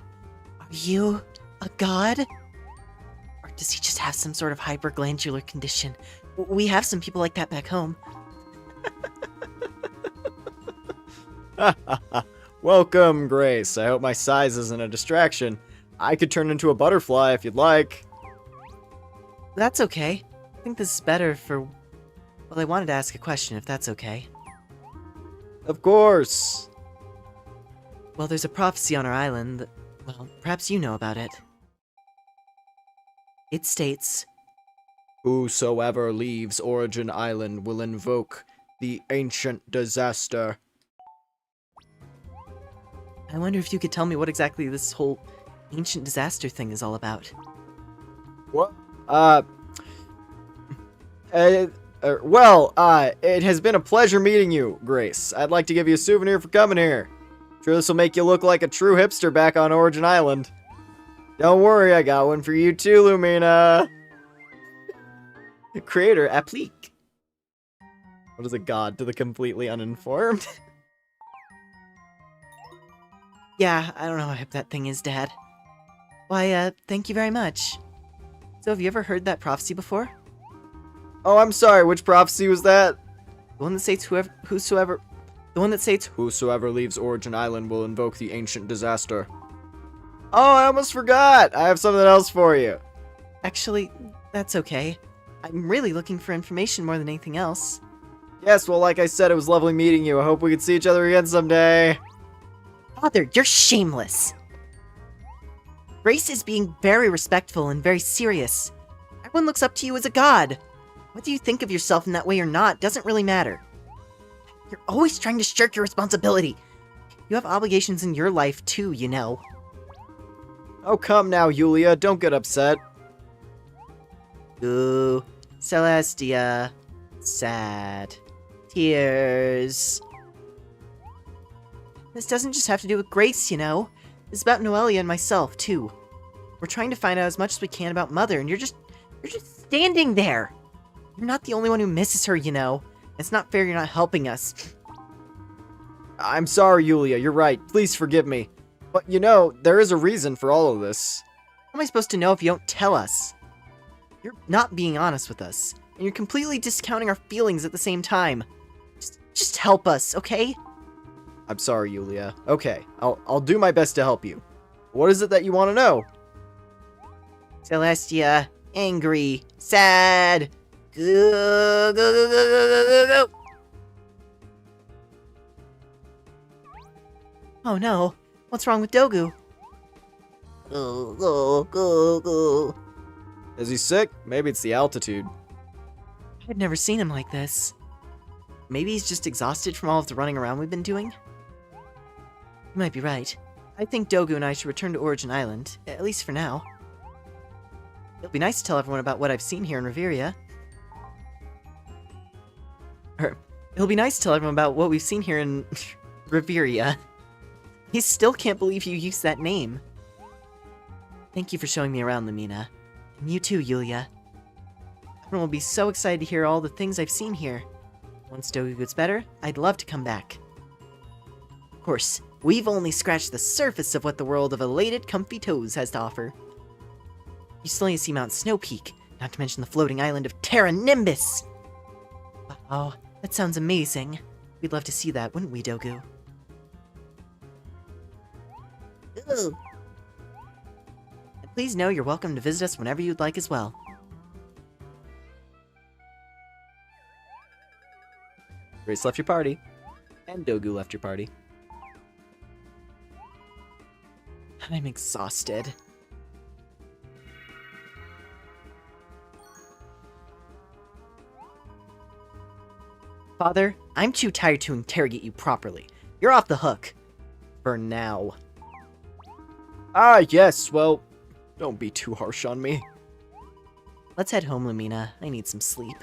Are you a god? Or does he just have some sort of hyperglandular condition? We have some people like that back home. Welcome, Grace. I hope my size isn't a distraction. I could turn into a butterfly if you'd like. That's okay. I think this is better for... Well, I wanted to ask a question, if that's okay. Of course. Well, there's a prophecy on our island that... Well, perhaps you know about it. It states... Whosoever leaves Origin Island will invoke the ancient disaster. I wonder if you could tell me what exactly this whole ancient disaster thing is all about. What? It has been a pleasure meeting you, Grace. I'd like to give you a souvenir for coming here. Sure, this will make you look like a true hipster back on Origin Island. Don't worry, I got one for you too, Lumina. Creator applique. What is a god to the completely uninformed? Yeah, I don't know how hip that thing is, Dad. Why, thank you very much. So have you ever heard that prophecy before? Oh, I'm sorry, which prophecy was that? The one that states whosoever leaves Origin Island will invoke the ancient disaster. Oh, I almost forgot! I have something else for you. Actually, that's okay. I'm really looking for information more than anything else. Yes, well, like I said, it was lovely meeting you. I hope we can see each other again someday. Father, you're shameless! Grace is being very respectful and very serious. Everyone looks up to you as a god. Whether you think of yourself in that way or not doesn't really matter. You're always trying to shirk your responsibility. You have obligations in your life too, you know. Oh, come now, Yulia, don't get upset. Ooh, Celestia. Sad. Tears. This doesn't just have to do with Grace, you know. It's about Noelia and myself, too. We're trying to find out as much as we can about Mother, and you're just standing there. You're not the only one who misses her, you know. It's not fair you're not helping us. I'm sorry, Yulia, you're right. Please forgive me. But you know, there is a reason for all of this. How am I supposed to know if you don't tell us? You're not being honest with us, and you're completely discounting our feelings at the same time. Just help us, okay? I'm sorry, Yulia. Okay, I'll do my best to help you. What is it that you want to know? Celestia, angry, sad. Go, go, go, go, go, go, go. Oh no, what's wrong with Dogu? Go, go, go, go. Is he sick? Maybe it's the altitude. I've never seen him like this. Maybe he's just exhausted from all of the running around we've been doing? You might be right. I think Dogu and I should return to Origin Island, at least for now. It'll be nice to tell everyone about what I've seen here in Reveria. It'll be nice to tell everyone about what we've seen here in Reveria. He still can't believe you used that name. Thank you for showing me around, Lumina. And you too, Yulia. Everyone will be so excited to hear all the things I've seen here. Once Dogu gets better, I'd love to come back. Of course, we've only scratched the surface of what the world of elated, comfy toes has to offer. You still need to see Mount Snow Peak, not to mention the floating island of Terra Nimbus! Wow, that sounds amazing. We'd love to see that, wouldn't we, Dogu? Ooh. And please know you're welcome to visit us whenever you'd like as well. Grace left your party. And Dogu left your party. I'm exhausted. Father, I'm too tired to interrogate you properly. You're off the hook. For now. Ah, yes, well, don't be too harsh on me. Let's head home, Lumina. I need some sleep.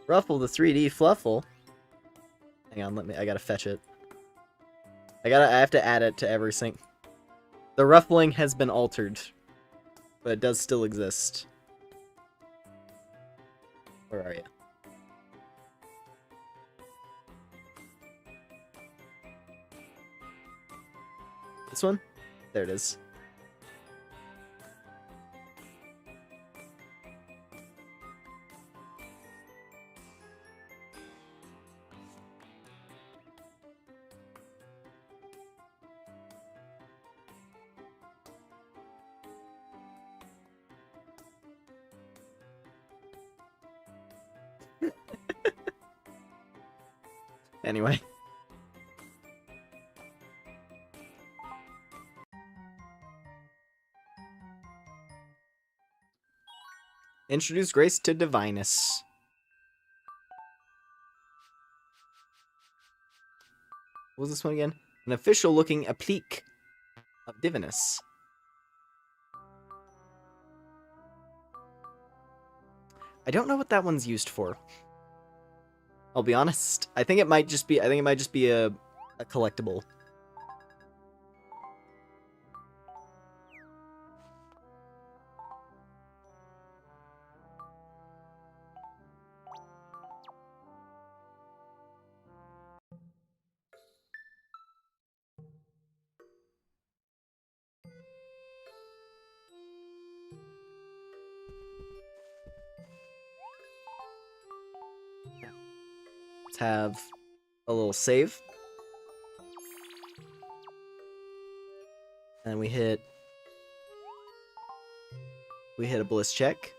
Ruffle the 3D Fluffle. Hang on, I gotta fetch it. I have to add it to every sync. The ruffling has been altered, but it does still exist. Where are you? This one? There it is. Anyway. Introduce Grace to Divinus. What was this one again? An official looking applique of Divinus. I don't know what that one's used for. I'll be honest. I think it might just be a collectible. Let's have a little save. And we hit a bliss check.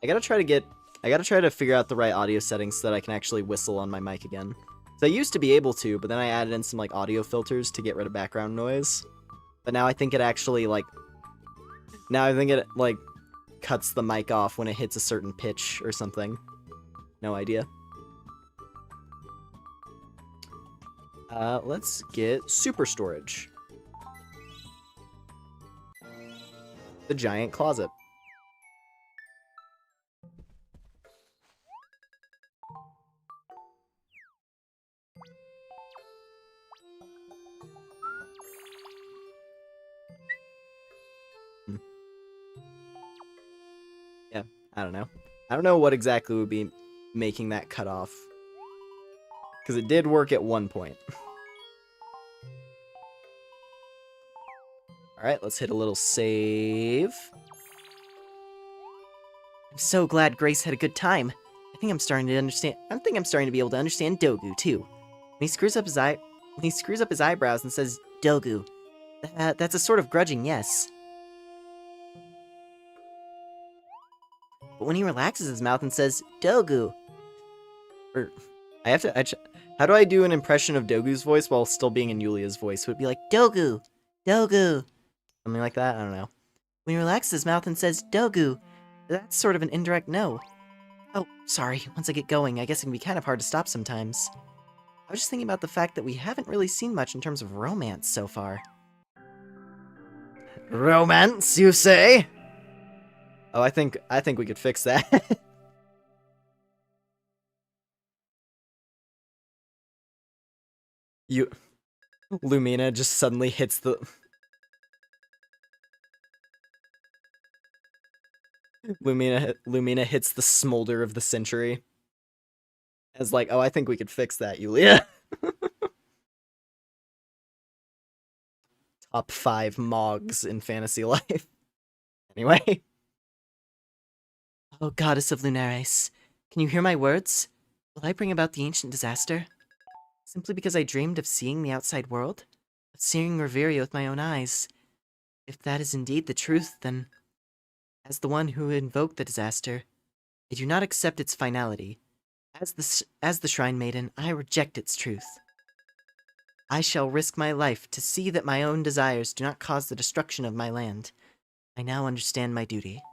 I gotta try to figure out the right audio settings so that I can actually whistle on my mic again. So I used to be able to, but then I added in some, like, audio filters to get rid of background noise. But now I think it actually, like... Now I think it, like, cuts the mic off when it hits a certain pitch or something. No idea. Let's get super storage. The giant closet. Yeah, I don't know. I don't know what exactly would be making that cut off. Because it did work at one point. Alright, let's hit a little save. I'm so glad Grace had a good time. I think I'm starting to be able to understand Dogu, too. When he screws up his eyebrows and says, Dogu, that's a sort of grudging yes. But when he relaxes his mouth and says, Dogu, how do I do an impression of Dogu's voice while still being in Yulia's voice? Would it be like, Dogu, Dogu. something like that? I don't know. When he relaxes his mouth and says, Dogu, that's sort of an indirect no. Oh, sorry, once I get going, I guess it can be kind of hard to stop sometimes. I was just thinking about the fact that we haven't really seen much in terms of romance so far. Romance, you say? Oh, I think we could fix that. Lumina just suddenly hits the... Lumina hits the smolder of the century. As like, oh, I think we could fix that, Yulia. Top 5 Mogs in fantasy life. Anyway. Oh, goddess of Lunares, can you hear my words? Will I bring about the ancient disaster? Simply because I dreamed of seeing the outside world? Of seeing Reveria with my own eyes? If that is indeed the truth, then... As the one who invoked the disaster, I do not accept its finality. As the Shrine Maiden, I reject its truth. I shall risk my life to see that my own desires do not cause the destruction of my land. I now understand my duty.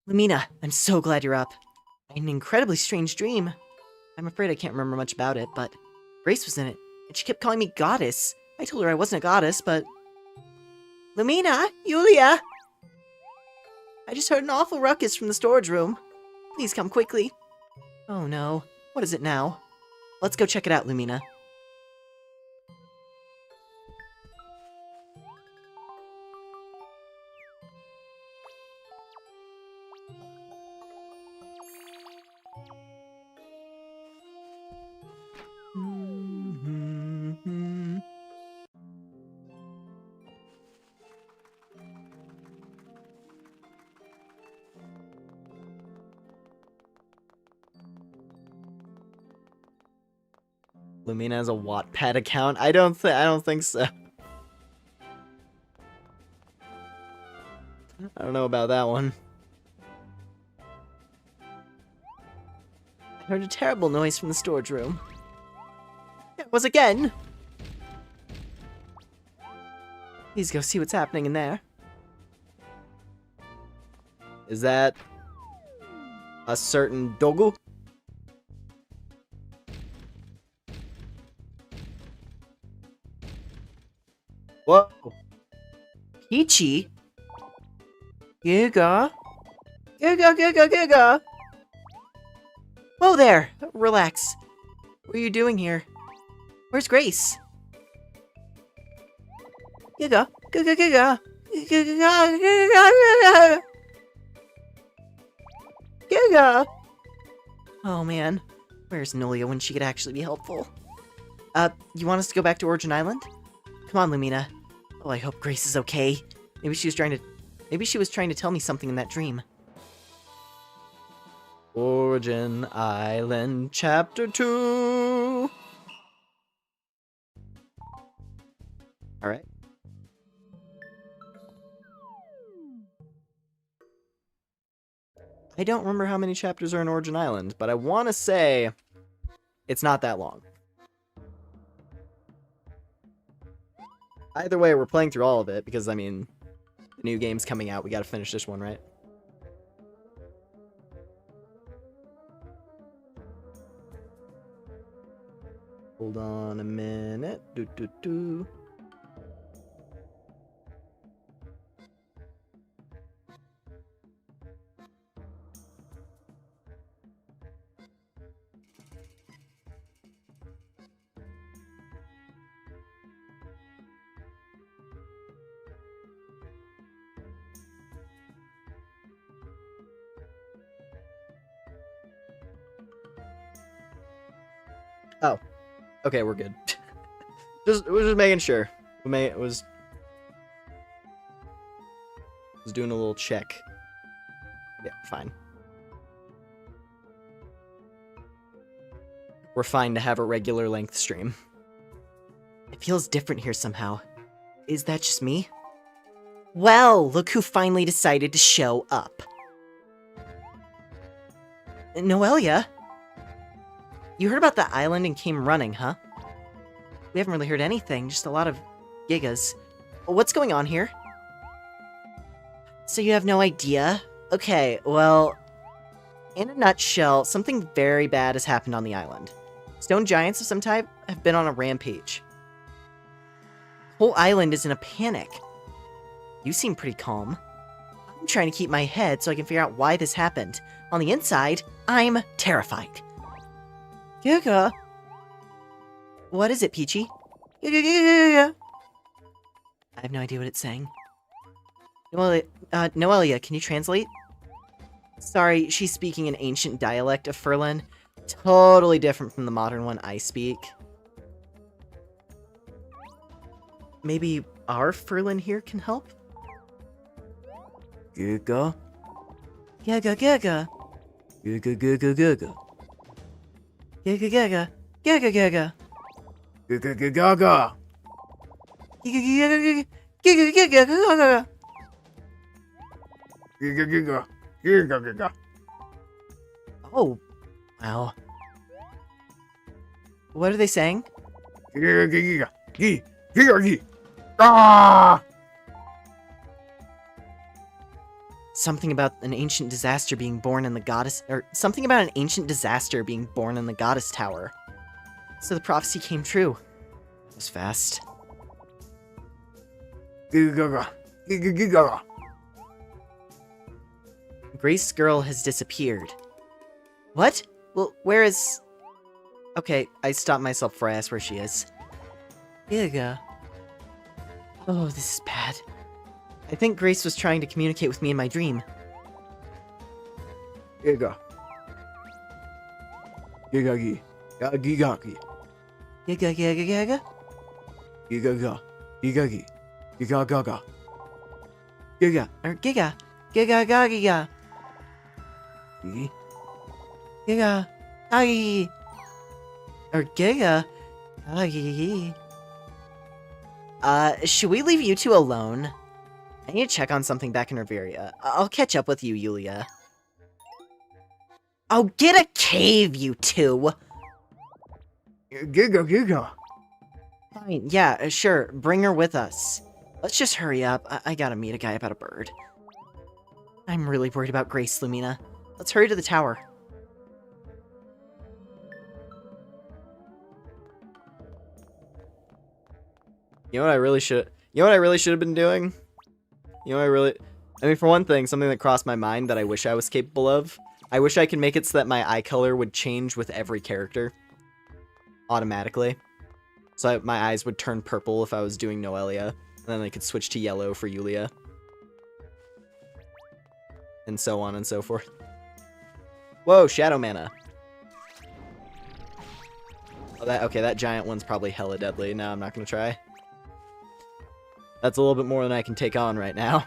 Lumina, I'm so glad you're up. I had an incredibly strange dream. I'm afraid I can't remember much about it, but Grace was in it, and she kept calling me goddess. I told her I wasn't a goddess, but... Lumina! Yulia! I just heard an awful ruckus from the storage room. Please come quickly. Oh no, what is it now? Let's go check it out, Lumina. Lumina has a Wattpad account? I don't think so. I don't know about that one. I heard a terrible noise from the storage room. It was again! Please go see what's happening in there. Is that a certain Dogu? Whoa! Peachy? Giga? Giga! Whoa there! Relax. What are you doing here? Where's Grace? Giga! Giga! Oh man, where's Nolia when she could actually be helpful? You want us to go back to Origin Island? Come on, Lumina. Oh, I hope Grace is okay. Maybe she was trying to tell me something in that dream. Origin Island Chapter 2. Alright. I don't remember how many chapters are in Origin Island, but I want to say it's not that long. Either way, we're playing through all of it because, I mean, the new game's coming out. We got to finish this one, right? Hold on a minute. Do. Oh, okay, we're good. We're just making sure. Was doing a little check. Yeah, fine. We're fine to have a regular length stream. It feels different here somehow. Is that just me? Well, look who finally decided to show up. Noelia? You heard about the island and came running, huh? We haven't really heard anything, just a lot of gigas. What's going on here? So you have no idea? Okay, well, in a nutshell, something very bad has happened on the island. Stone giants of some type have been on a rampage. The whole island is in a panic. You seem pretty calm. I'm trying to keep my head so I can figure out why this happened. On the inside, I'm terrified. Giga? What is it, Peachy? Giga. I have no idea what it's saying. Noelia, can you translate? Sorry, she's speaking an ancient dialect of Furlan. Totally different from the modern one I speak. Maybe our Furlan here can help? Giga? Giga. Giga, giga, giga. Giga. Giga, giga, giga. Giga. Giga, giga. Giga, giga. Oh, wow. What are they saying? Giga, giga. Giga, giga. Ah! Something about an ancient disaster being born in the goddess, or something about an ancient disaster being born in the goddess tower. So the prophecy came true. It was fast. Giga, giga, giga. Grace girl has disappeared. What? Well, where is... Okay, I stopped myself before I asked where she is. Giga. Oh, this is bad. I think Grace was trying to communicate with me in my dream. Giga. Giga, giga. Giga, giga. Giga. Giga, giga. Giga, giga. Giga, gaga. Giga. Or Giga. Giga. Gigi. Giga. Agi. Or Giga. Agi. Should we leave you two alone? I need to check on something back in Reveria. I'll catch up with you, Yulia. Oh, get a cave, you two! Giga, giga. Fine, yeah, sure, bring her with us. Let's just hurry up. I gotta meet a guy about a bird. I'm really worried about Grace, Lumina. Let's hurry to the tower. You know what I really should have been doing? You know, I mean, for one thing, something that crossed my mind that I wish I was capable of. I wish I could make it so that my eye color would change with every character. Automatically. So my eyes would turn purple if I was doing Noelia. And then I could switch to yellow for Yulia. And so on and so forth. Whoa, Shadow Mana. Oh, that giant one's probably hella deadly. No, I'm not gonna try. That's a little bit more than I can take on right now.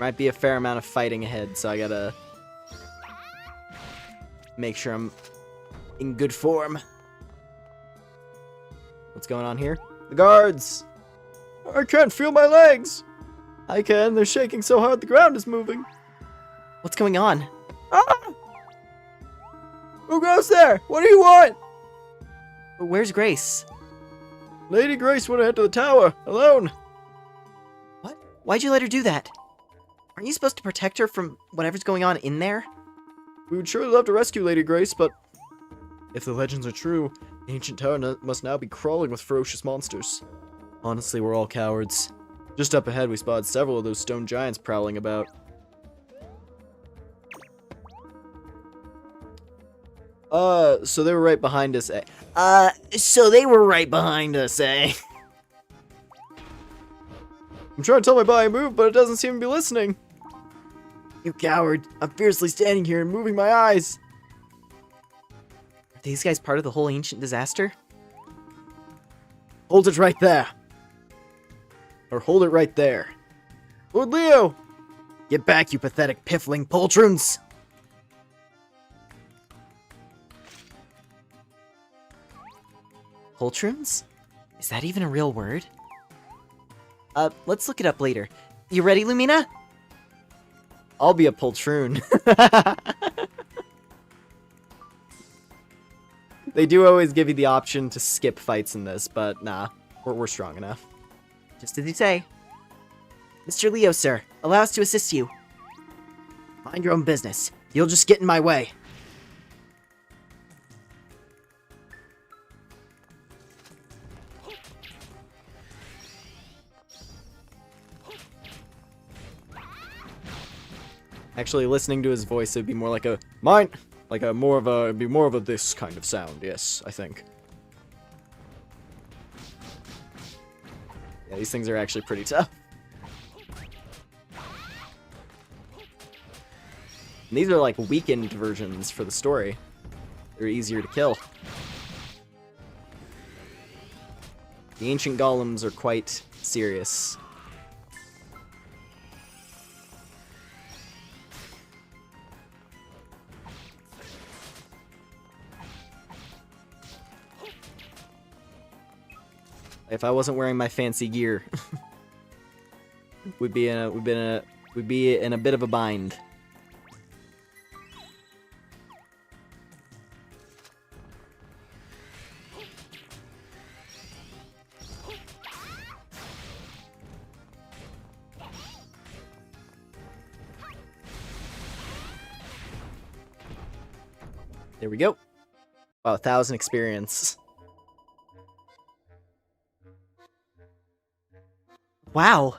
Might be a fair amount of fighting ahead, so I gotta make sure I'm in good form. What's going on here? The guards! I can't feel my legs! I can, they're shaking so hard the ground is moving. What's going on? Ah! Who goes there? What do you want? Where's Grace? Lady Grace went ahead to the tower, alone. What? Why'd you let her do that? Aren't you supposed to protect her from whatever's going on in there? We would surely love to rescue Lady Grace, but if the legends are true, the ancient tower must now be crawling with ferocious monsters. Honestly, we're all cowards. Just up ahead, we spotted several of those stone giants prowling about. So they were right behind us, eh? So they were right behind us, eh? I'm trying to tell my body to move, but it doesn't seem to be listening. You coward. I'm fiercely standing here and moving my eyes. Are these guys part of the whole ancient disaster? Hold it right there. Or hold it right there. Lord Leo! Get back, you pathetic piffling poltroons! Poltroons? Is that even a real word? Let's look it up later. You ready, Lumina? I'll be a poltroon. They do always give you the option to skip fights in this, but nah, we're strong enough. Just as you say. Mr. Leo, sir, allow us to assist you. Mind your own business. You'll just get in my way. Actually, listening to his voice, it'd be more like a mine, like a more of a, it'd be more of a this kind of sound. Yes, I think. Yeah, these things are actually pretty tough. And these are like weakened versions for the story. They're easier to kill. The ancient golems are quite serious. If I wasn't wearing my fancy gear, we'd be in a bit of a bind. There we go. Wow, 1,000 experience. Wow!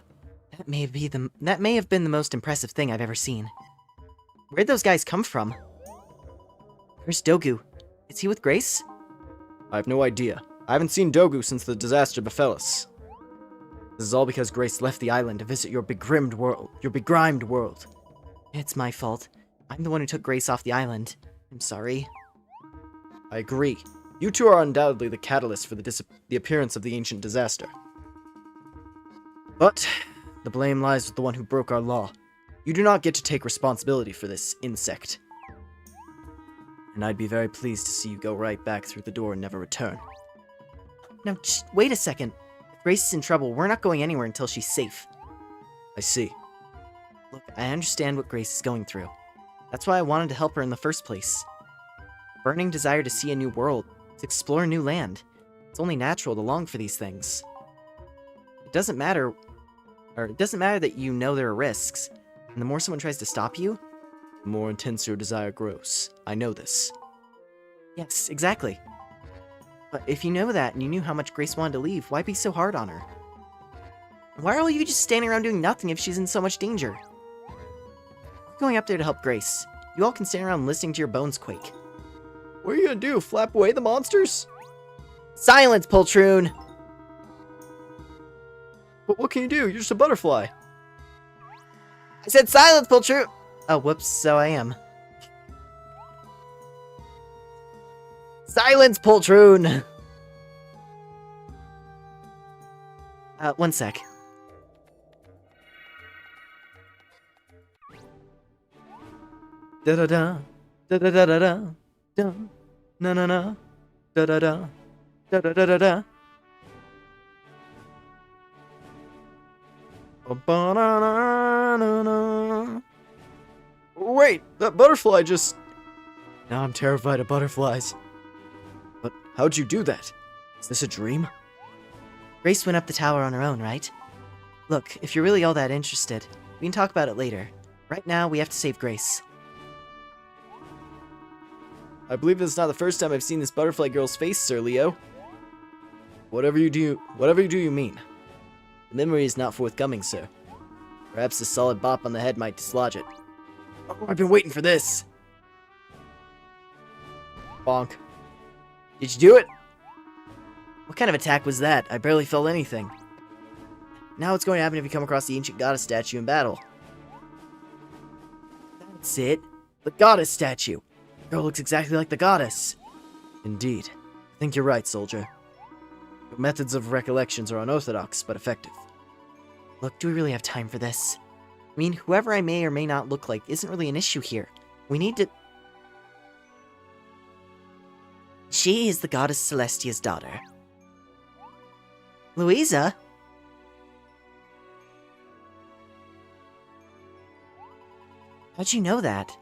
That may have been the most impressive thing I've ever seen. Where'd those guys come from? Where's Dogu? Is he with Grace? I have no idea. I haven't seen Dogu since the disaster befell us. This is all because Grace left the island to visit your begrimed world. It's my fault. I'm the one who took Grace off the island. I'm sorry. I agree. You two are undoubtedly the catalyst for the appearance of the ancient disaster. But the blame lies with the one who broke our law. You do not get to take responsibility for this insect. And I'd be very pleased to see you go right back through the door and never return. Now, wait a second. If Grace is in trouble, we're not going anywhere until she's safe. I see. Look, I understand what Grace is going through. That's why I wanted to help her in the first place. Burning desire to see a new world, to explore a new land. It's only natural to long for these things. It doesn't matter that you know there are risks, and the more someone tries to stop you, the more intense your desire grows. I know this. Yes, exactly. But if you know that and you knew how much Grace wanted to leave, why be so hard on her? Why are all you just standing around doing nothing if she's in so much danger? We're going up there to help Grace. You all can stand around listening to your bones quake. What are you gonna do? Flap away the monsters? Silence, poltroon! But what can you do? You're just a butterfly. I said silence, poltroon! Oh, whoops, so I am. Silence, poltroon! One sec. Da da da. Da da da da da. Da. Na na na. Da da da. Da da da da da. Ba-ba-na-na-na-na. Wait, that butterfly just... Now I'm terrified of butterflies. But how'd you do that? Is this a dream? Grace went up the tower on her own, right? Look, if you're really all that interested, we can talk about it later. Right now, we have to save Grace. I believe this is not the first time I've seen this butterfly girl's face, Sir Leo. Whatever you do, you mean. The memory is not forthcoming, sir. Perhaps a solid bop on the head might dislodge it. Oh, I've been waiting for this. Bonk. Did you do it? What kind of attack was that? I barely felt anything. Now what's going to happen if you come across the ancient goddess statue in battle? That's it. The goddess statue. The girl looks exactly like the goddess. Indeed. I think you're right, soldier. Your methods of recollections are unorthodox, but effective. Look, do we really have time for this? I mean, whoever I may or may not look like isn't really an issue here. We need to... She is the goddess Celestia's daughter. Louisa? How'd you know that?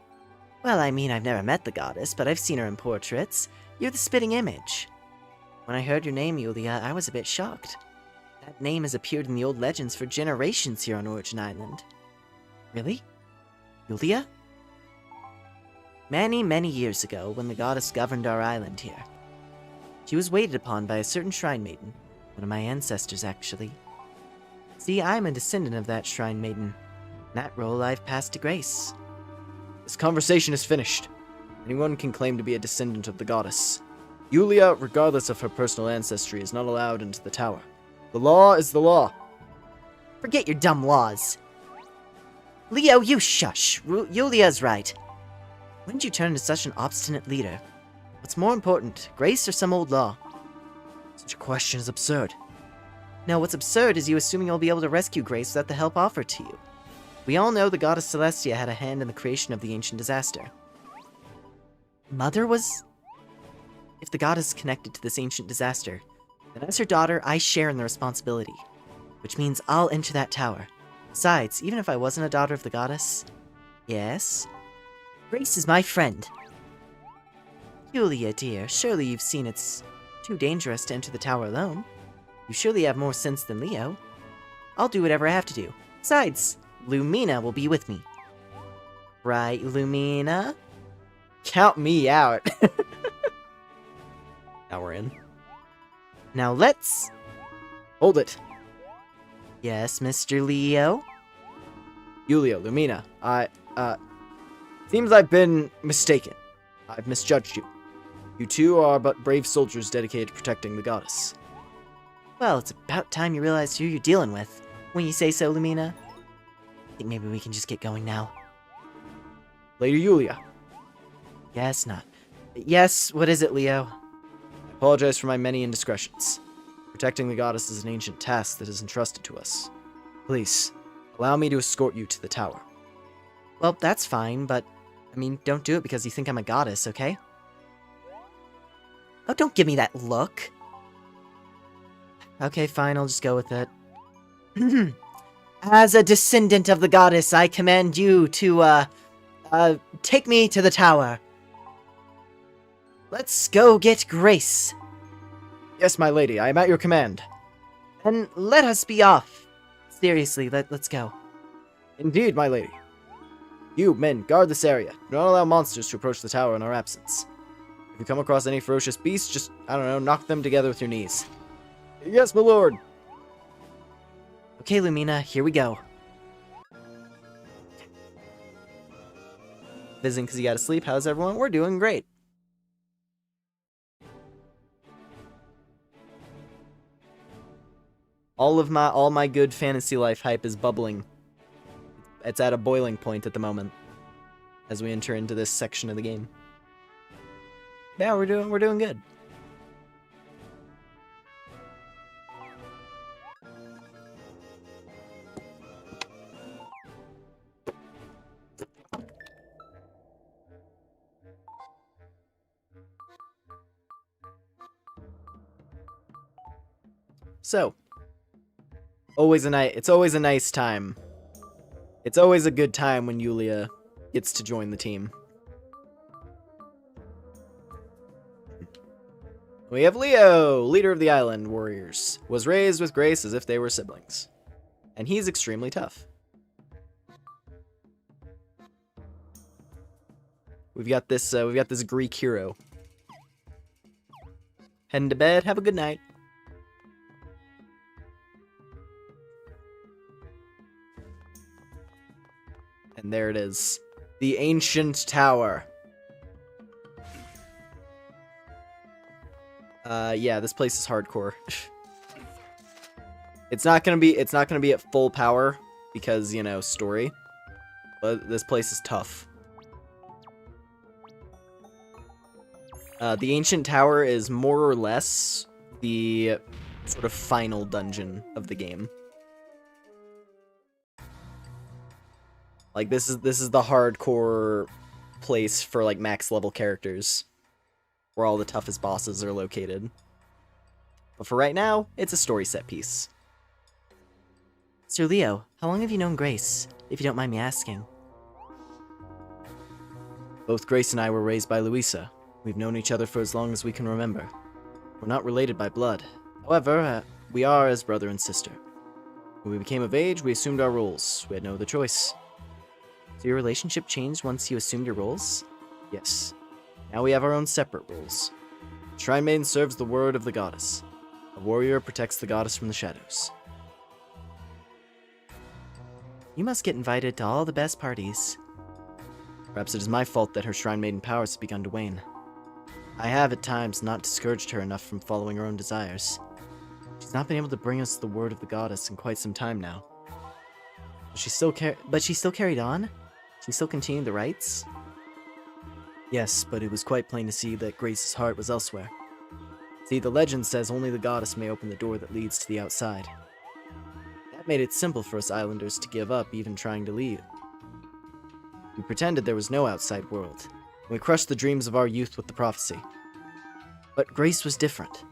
Well, I mean, I've never met the goddess, but I've seen her in portraits. You're the spitting image. When I heard your name, Yulia, I was a bit shocked. That name has appeared in the old legends for generations here on Origin Island. Really? Yulia? Many, many years ago, when the goddess governed our island here, she was waited upon by a certain shrine maiden, one of my ancestors, actually. See, I'm a descendant of that shrine maiden. In that role, I've passed to Grace. This conversation is finished. Anyone can claim to be a descendant of the goddess. Yulia, regardless of her personal ancestry, is not allowed into the tower. The law is the law. Forget your dumb laws. Leo, you shush. Yulia's right. When did you turn into such an obstinate leader? What's more important, Grace or some old law? Such a question is absurd. No, what's absurd is you assuming you'll be able to rescue Grace without the help offered to you. We all know the goddess Celestia had a hand in the creation of the ancient disaster. Mother was... If the goddess is connected to this ancient disaster, then as her daughter, I share in the responsibility. Which means I'll enter that tower. Besides, even if I wasn't a daughter of the goddess... Yes? Grace is my friend. Yulia, dear, surely you've seen it's too dangerous to enter the tower alone. You surely have more sense than Leo. I'll do whatever I have to do. Besides, Lumina will be with me. Right, Lumina? Count me out. Now we're in. Now let's... Hold it. Yes, Mr. Leo? Yulia, Lumina, seems I've been mistaken. I've misjudged you. You two are but brave soldiers dedicated to protecting the goddess. Well, it's about time you realized who you're dealing with. When you say so, Lumina. I think maybe we can just get going now. Lady Yulia. Yes, not. Yes, what is it, Leo? I apologize for my many indiscretions. Protecting the goddess is an ancient task that is entrusted to us. Please, allow me to escort you to the tower. Well, that's fine, but... I mean, don't do it because you think I'm a goddess, okay? Oh, don't give me that look! Okay, fine, I'll just go with it. As a descendant of the goddess, I command you to, take me to the tower. Let's go get Grace. Yes, my lady, I am at your command. And let us be off. Seriously, let's go. Indeed, my lady. You, men, guard this area. Do not allow monsters to approach the tower in our absence. If you come across any ferocious beasts, just, I don't know, knock them together with your knees. Yes, my lord. Okay, Lumina, here we go. Visiting because you gotta sleep. How's everyone? We're doing great. All my good fantasy life hype is bubbling. It's at a boiling point at the moment as we enter into this section of the game. Yeah, we're doing good. So, it's always a nice time. It's always a good time when Yulia gets to join the team. We have Leo, leader of the island warriors. Was raised with Grace as if they were siblings. And he's extremely tough. We've got this Greek hero. Heading to bed, have a good night. And there it is. The ancient tower. Yeah, this place is hardcore. It's not gonna be at full power because, you know, story. But this place is tough. The ancient tower is more or less the sort of final dungeon of the game. Like this is the hardcore place for like max level characters, where all the toughest bosses are located. But for right now, it's a story set piece. Sir Leo, how long have you known Grace, if you don't mind me asking? Both Grace and I were raised by Louisa. We've known each other for as long as we can remember. We're not related by blood. However, we are as brother and sister. When we became of age, we assumed our roles. We had no other choice. So your relationship changed once you assumed your roles? Yes. Now we have our own separate roles. Shrine Maiden serves the word of the goddess. A warrior protects the goddess from the shadows. You must get invited to all the best parties. Perhaps it is my fault that her Shrine Maiden powers have begun to wane. I have, at times, not discouraged her enough from following her own desires. She's not been able to bring us the word of the goddess in quite some time now. But she still carried on? She still continued the rites? Yes, but it was quite plain to see that Grace's heart was elsewhere. See, the legend says only the goddess may open the door that leads to the outside. That made it simple for us islanders to give up even trying to leave. We pretended there was no outside world, and we crushed the dreams of our youth with the prophecy. But Grace was different.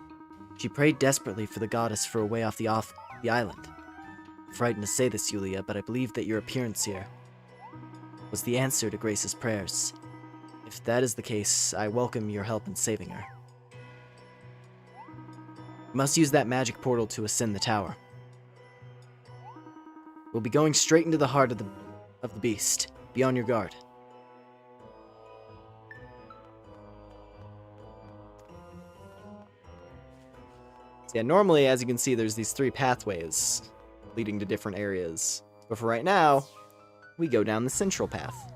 She prayed desperately for the goddess for a way off the island. I'm frightened to say this, Yulia, but I believe that your appearance here was the answer to Grace's prayers. If that is the case, I welcome your help in saving her. We must use that magic portal to ascend the tower. We'll be going straight into the heart of the beast. Be on your guard. So yeah, normally, as you can see, there's these 3 pathways leading to different areas. But for right now, we go down the central path.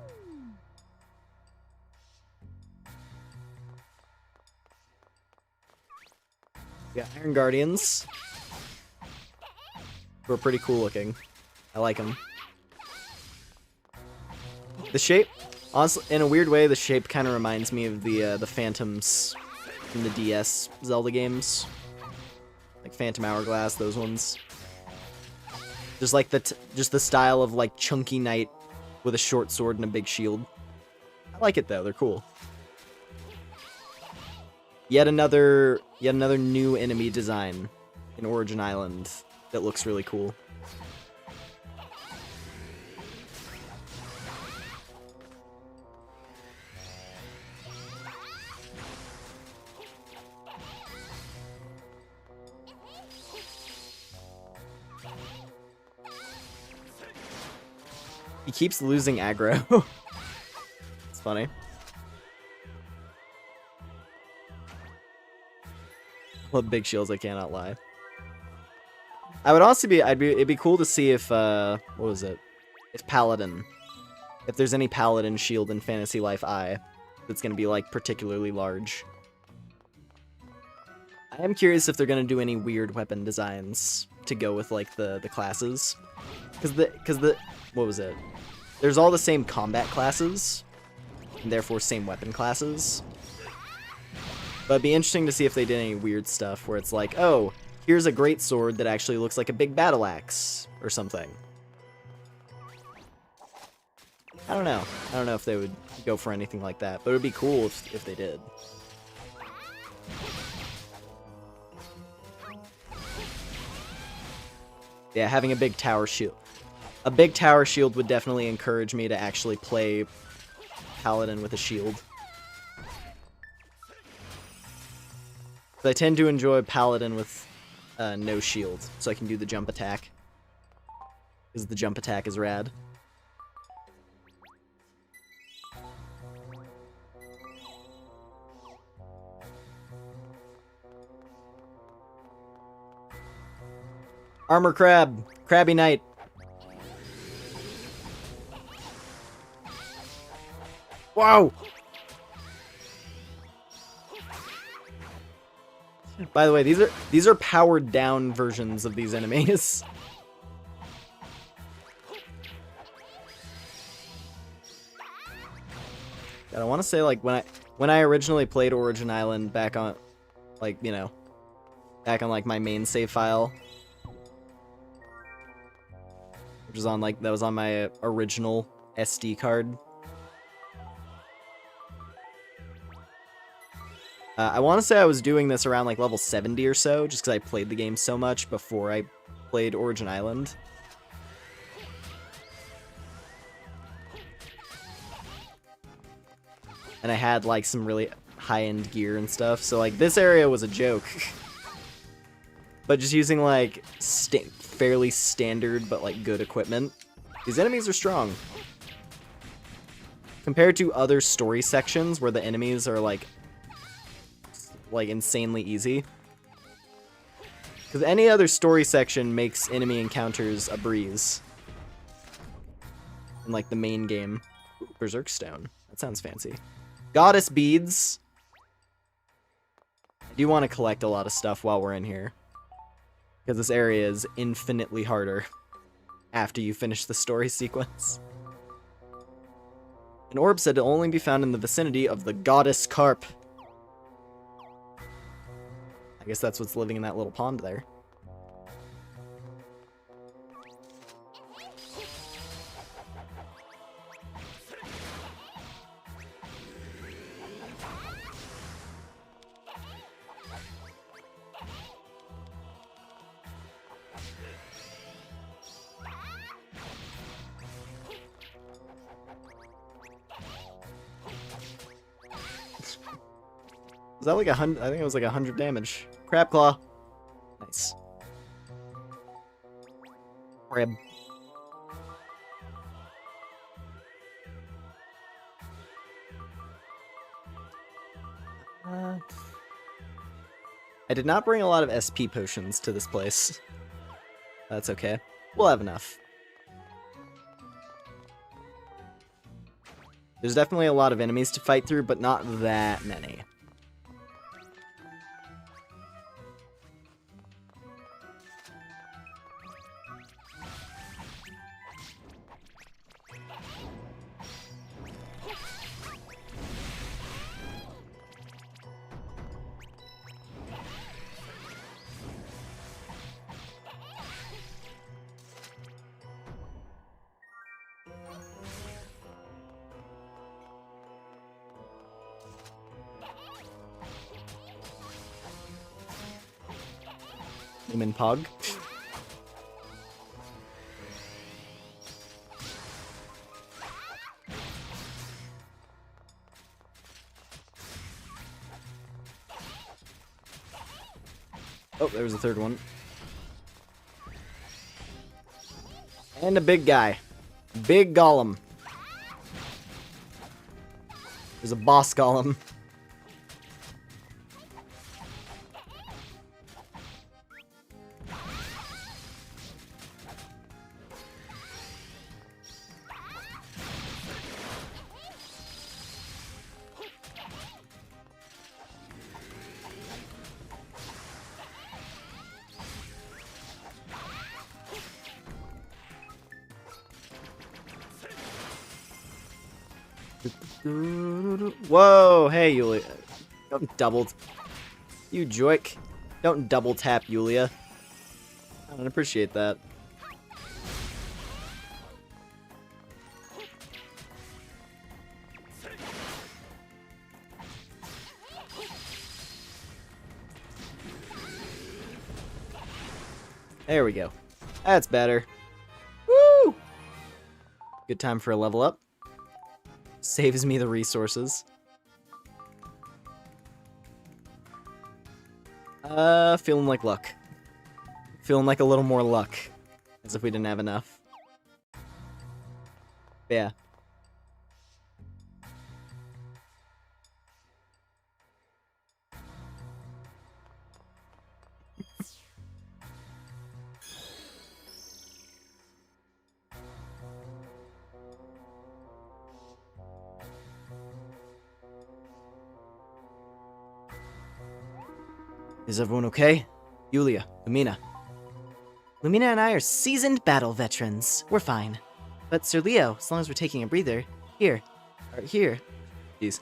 We got Iron Guardians, who are pretty cool looking. I like them. The shape, honestly, in a weird way, the shape kind of reminds me of the Phantoms from the DS Zelda games. Like Phantom Hourglass, those ones. Just like just the style of like chunky knight with a short sword and a big shield. I like it though, they're cool. Yet another new enemy design in Origin Island that looks really cool. He keeps losing aggro. It's funny. Love big shields, I cannot lie. I would also it'd be cool to see if, what was it? If Paladin. If there's any Paladin shield in Fantasy Life I that's gonna be, like, particularly large. I am curious if they're gonna do any weird weapon designs to go with, like, the classes. Cause what was it? There's all the same combat classes, and therefore same weapon classes. But it'd be interesting to see if they did any weird stuff where it's like, oh, here's a great sword that actually looks like a big battle axe or something. I don't know. I don't know if they would go for anything like that, but it would be cool if they did. Yeah, having a big tower shield. A big tower shield would definitely encourage me to actually play Paladin with a shield. But I tend to enjoy Paladin with no shield, so I can do the jump attack. Because the jump attack is rad. Armor Crab! Crabby Knight! Wow! By the way, these are powered down versions of these enemies. God, I want to say like when I originally played Origin Island back on, like, you know, back on like my main save file, which was on like that was on my original SD card. I want to say I was doing this around like level 70 or so, just because I played the game so much before I played Origin Island. And I had like some really high-end gear and stuff, so like this area was a joke. But just using like fairly standard but like good equipment, these enemies are strong. Compared to other story sections where the enemies are like insanely easy. Because any other story section makes enemy encounters a breeze. In like the main game. Ooh, Berserk Stone. That sounds fancy. Goddess Beads. I do want to collect a lot of stuff while we're in here. Because this area is infinitely harder after you finish the story sequence. An orb said to only be found in the vicinity of the Goddess Carp. I guess that's what's living in that little pond there. Was that like 100? I think it was like 100 damage. Crab Claw. Nice. Crab. I did not bring a lot of SP potions to this place. That's okay. We'll have enough. There's definitely a lot of enemies to fight through, but not that many. Lumen Pog. Oh, there was a third one. And a big guy. Big golem. There's a boss golem. Whoa, hey, Yulia. Don't double... You joik. Don't double tap Yulia. I don't appreciate that. There we go. That's better. Woo! Good time for a level up. Saves me the resources. Feeling like luck. Feeling like a little more luck. As if we didn't have enough. Yeah. Is everyone okay? Yulia, Lumina. Lumina and I are seasoned battle veterans. We're fine. But Sir Leo, as long as we're taking a breather, here. Jeez.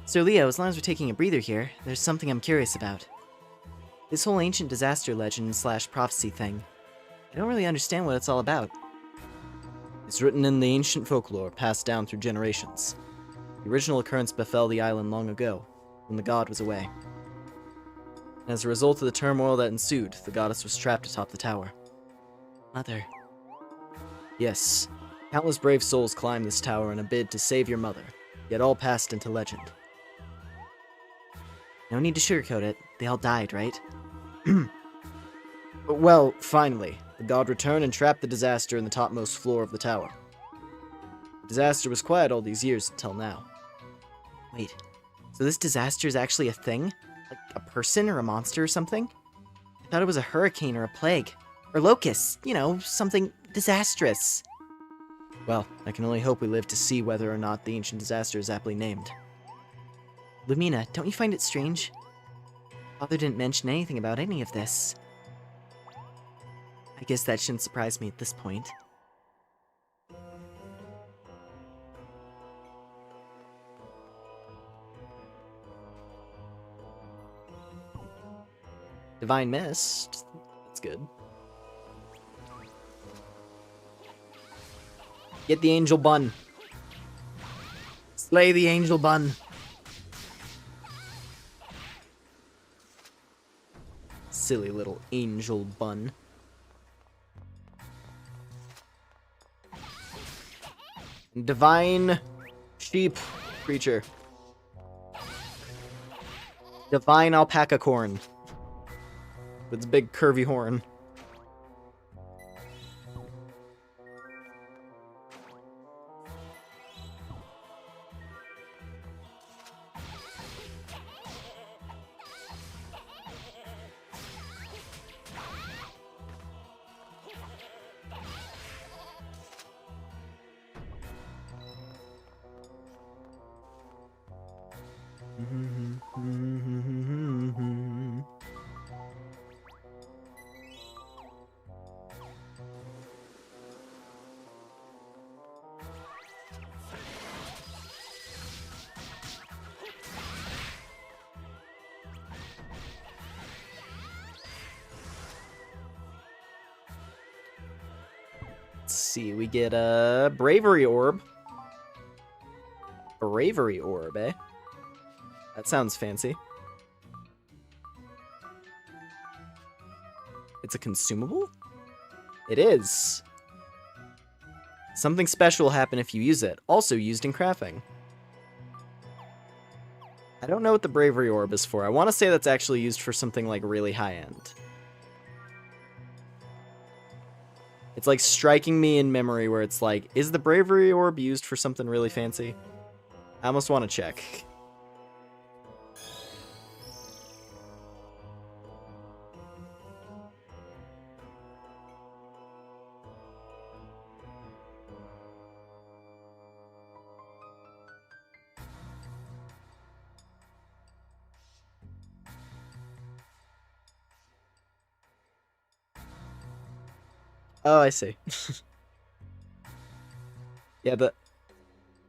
Sir Leo, as long as we're taking a breather here, there's something I'm curious about. This whole ancient disaster legend / prophecy thing. I don't really understand what it's all about. It's written in the ancient folklore passed down through generations. The original occurrence befell the island long ago, when the god was away. And as a result of the turmoil that ensued, the goddess was trapped atop the tower. Mother. Yes, countless brave souls climbed this tower in a bid to save your mother, yet all passed into legend. No need to sugarcoat it. They all died, right? Well, finally, the god returned and trapped the disaster in the topmost floor of the tower. The disaster was quiet all these years until now. Wait, so this disaster is actually a thing? Like a person or a monster or something? I thought it was a hurricane or a plague. Or locusts, you know, something disastrous. Well, I can only hope we live to see whether or not the ancient disaster is aptly named. Lumina, don't you find it strange? Father didn't mention anything about any of this. I guess that shouldn't surprise me at this point. Divine Mist. That's good. Get the angel bun. Slay the angel bun. Silly little angel bun. Divine sheep creature. Divine alpaca corn. With its big curvy horn. Let's see, we get a bravery orb. Bravery orb, eh? That sounds fancy. It's a consumable? It is. Something special will happen if you use it. Also used in crafting. I don't know what the bravery orb is for. I want to say that's actually used for something like really high end. It's like striking me in memory where it's like, is the bravery orb used for something really fancy? I almost want to check. Oh, I see. Yeah,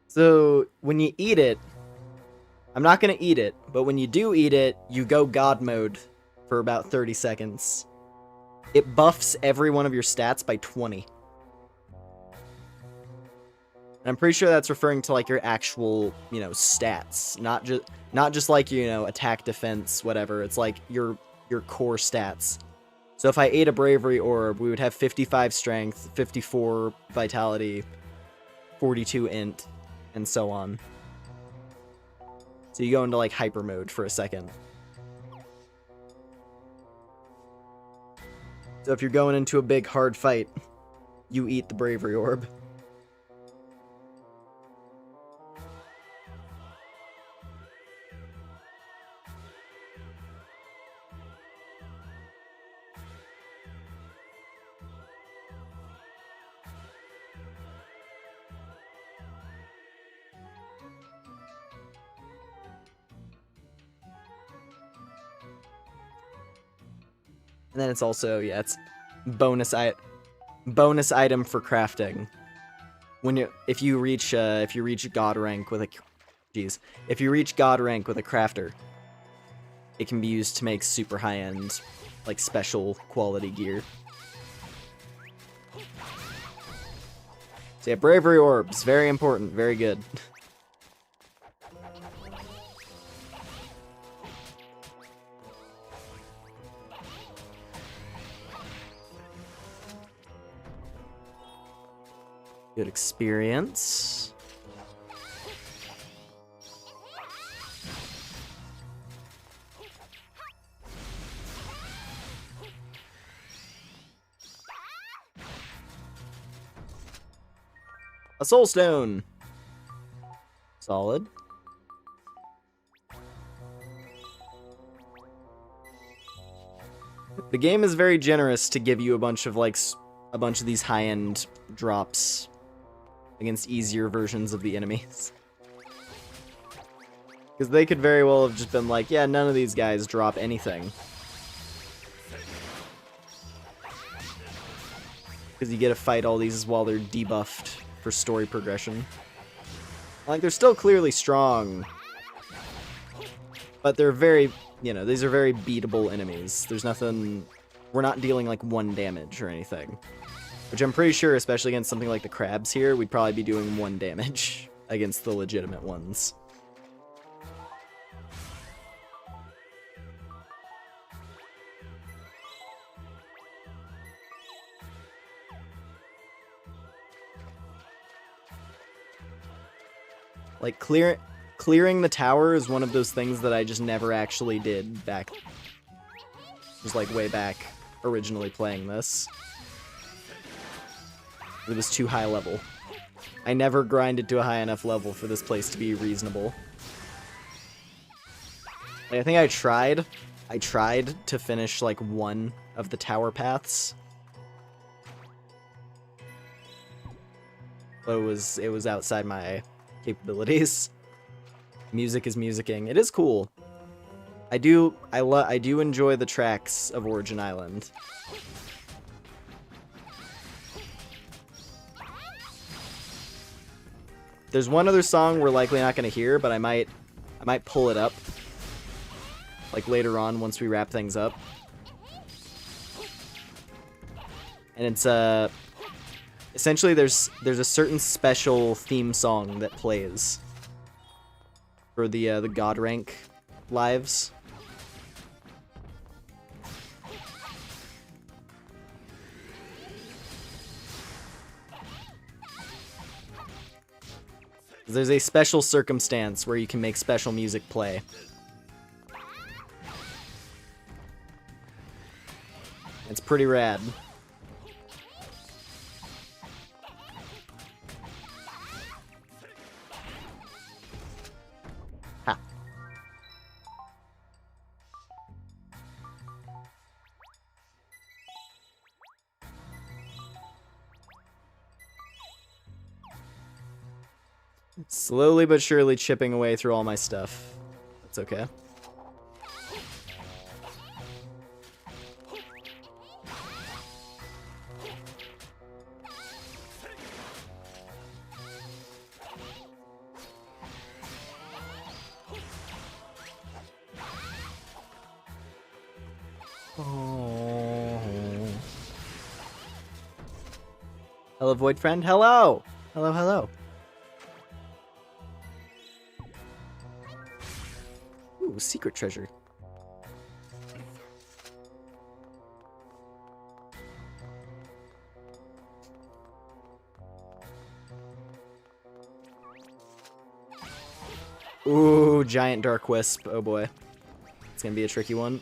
so when you eat it, I'm not gonna eat it, but when you do eat it, you go God mode for about 30 seconds. It buffs every one of your stats by 20. And I'm pretty sure that's referring to like your actual, you know, stats, not just like, you know, attack, defense, whatever. It's like your core stats. So if I ate a bravery orb, we would have 55 strength, 54 vitality, 42 int, and so on. So you go into like hyper mode for a second. So if you're going into a big hard fight, you eat the bravery orb. And then it's also, yeah, it's bonus item for crafting. When if you reach god rank with a if you reach god rank with a crafter, it can be used to make super high end, like special quality gear. So yeah, bravery orbs, very important, very good. Good experience. A soul stone. Solid. The game is very generous to give you a bunch of these high-end drops against easier versions of the enemies. Because they could very well have just been like, yeah, none of these guys drop anything. Because you get to fight all these while they're debuffed for story progression. Like, they're still clearly strong. But they're very, these are very beatable enemies. There's nothing... We're not dealing, like, 1 damage or anything. Which I'm pretty sure, especially against something like the crabs here, we'd probably be doing 1 damage against the legitimate ones. Like, clearing the tower is one of those things that I just never actually did back... Just, like, way back, originally playing this. It was too high level. I never grinded to a high enough level for this place to be reasonable. Like, I think I tried to finish, like, 1 of the tower paths. But it was outside my capabilities. Music is musicking. It is cool. I do enjoy the tracks of Origin Island. There's one other song we're likely not going to hear, but I might pull it up, like, later on once we wrap things up. And it's essentially there's a certain special theme song that plays for the God rank lives. There's a special circumstance where you can make special music play. It's pretty rad. Ha. Slowly but surely chipping away through all my stuff. That's okay. Oh. Hello, Void Friend. Hello! Hello, hello. Ooh, secret treasure. Ooh, giant dark wisp. Oh boy. It's gonna be a tricky one.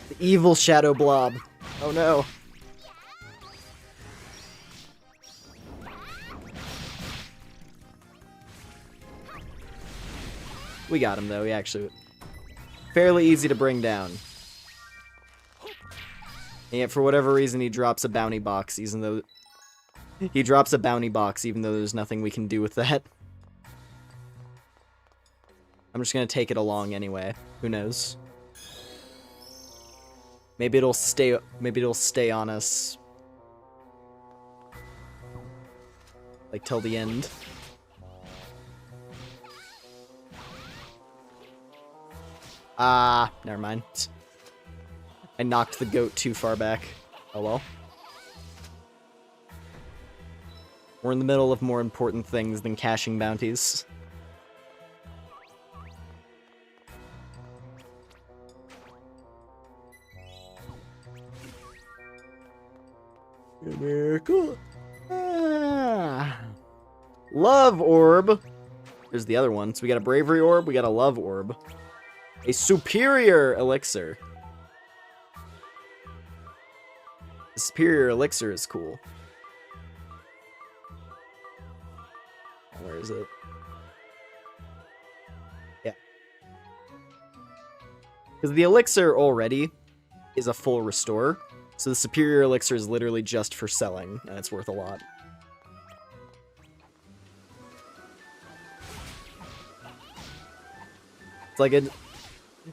The evil shadow blob. Oh no. We got him though, he actually... Fairly easy to bring down. And yet for whatever reason he drops a bounty box, even though... He drops a bounty box even though there's nothing we can do with that. I'm just gonna take it along anyway. Who knows? Maybe it'll stay on us. Like till the end. Ah, never mind. I knocked the goat too far back. Oh well. We're in the middle of more important things than cashing bounties. Miracle. Ah. Love orb. There's the other one. So we got a bravery orb, we got a love orb. A superior elixir. The superior elixir is cool. Where is it? Yeah. Because the elixir already is a full restore. So the superior elixir is literally just for selling, and it's worth a lot. It's like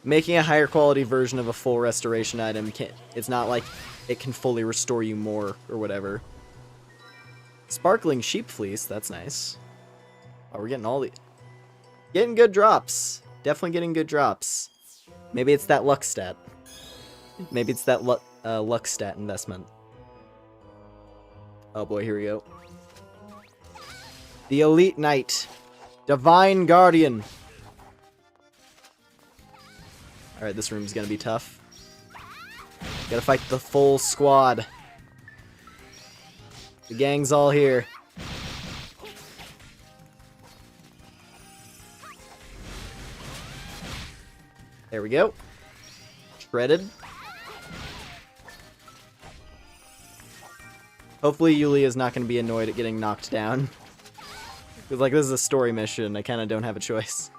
making a higher quality version of a full restoration item. It's not like it can fully restore you more or whatever. Sparkling sheep fleece, that's nice. Oh, we're getting all the... Getting good drops. Definitely getting good drops. Maybe it's that luck stat. Maybe it's that luck stat investment. Oh boy, here we go. The Elite Knight. Divine Guardian. Alright, this room's gonna be tough. Gotta fight the full squad. The gang's all here. There we go. Shredded. Hopefully Yulia's not going to be annoyed at getting knocked down. Because, like, this is a story mission. I kind of don't have a choice.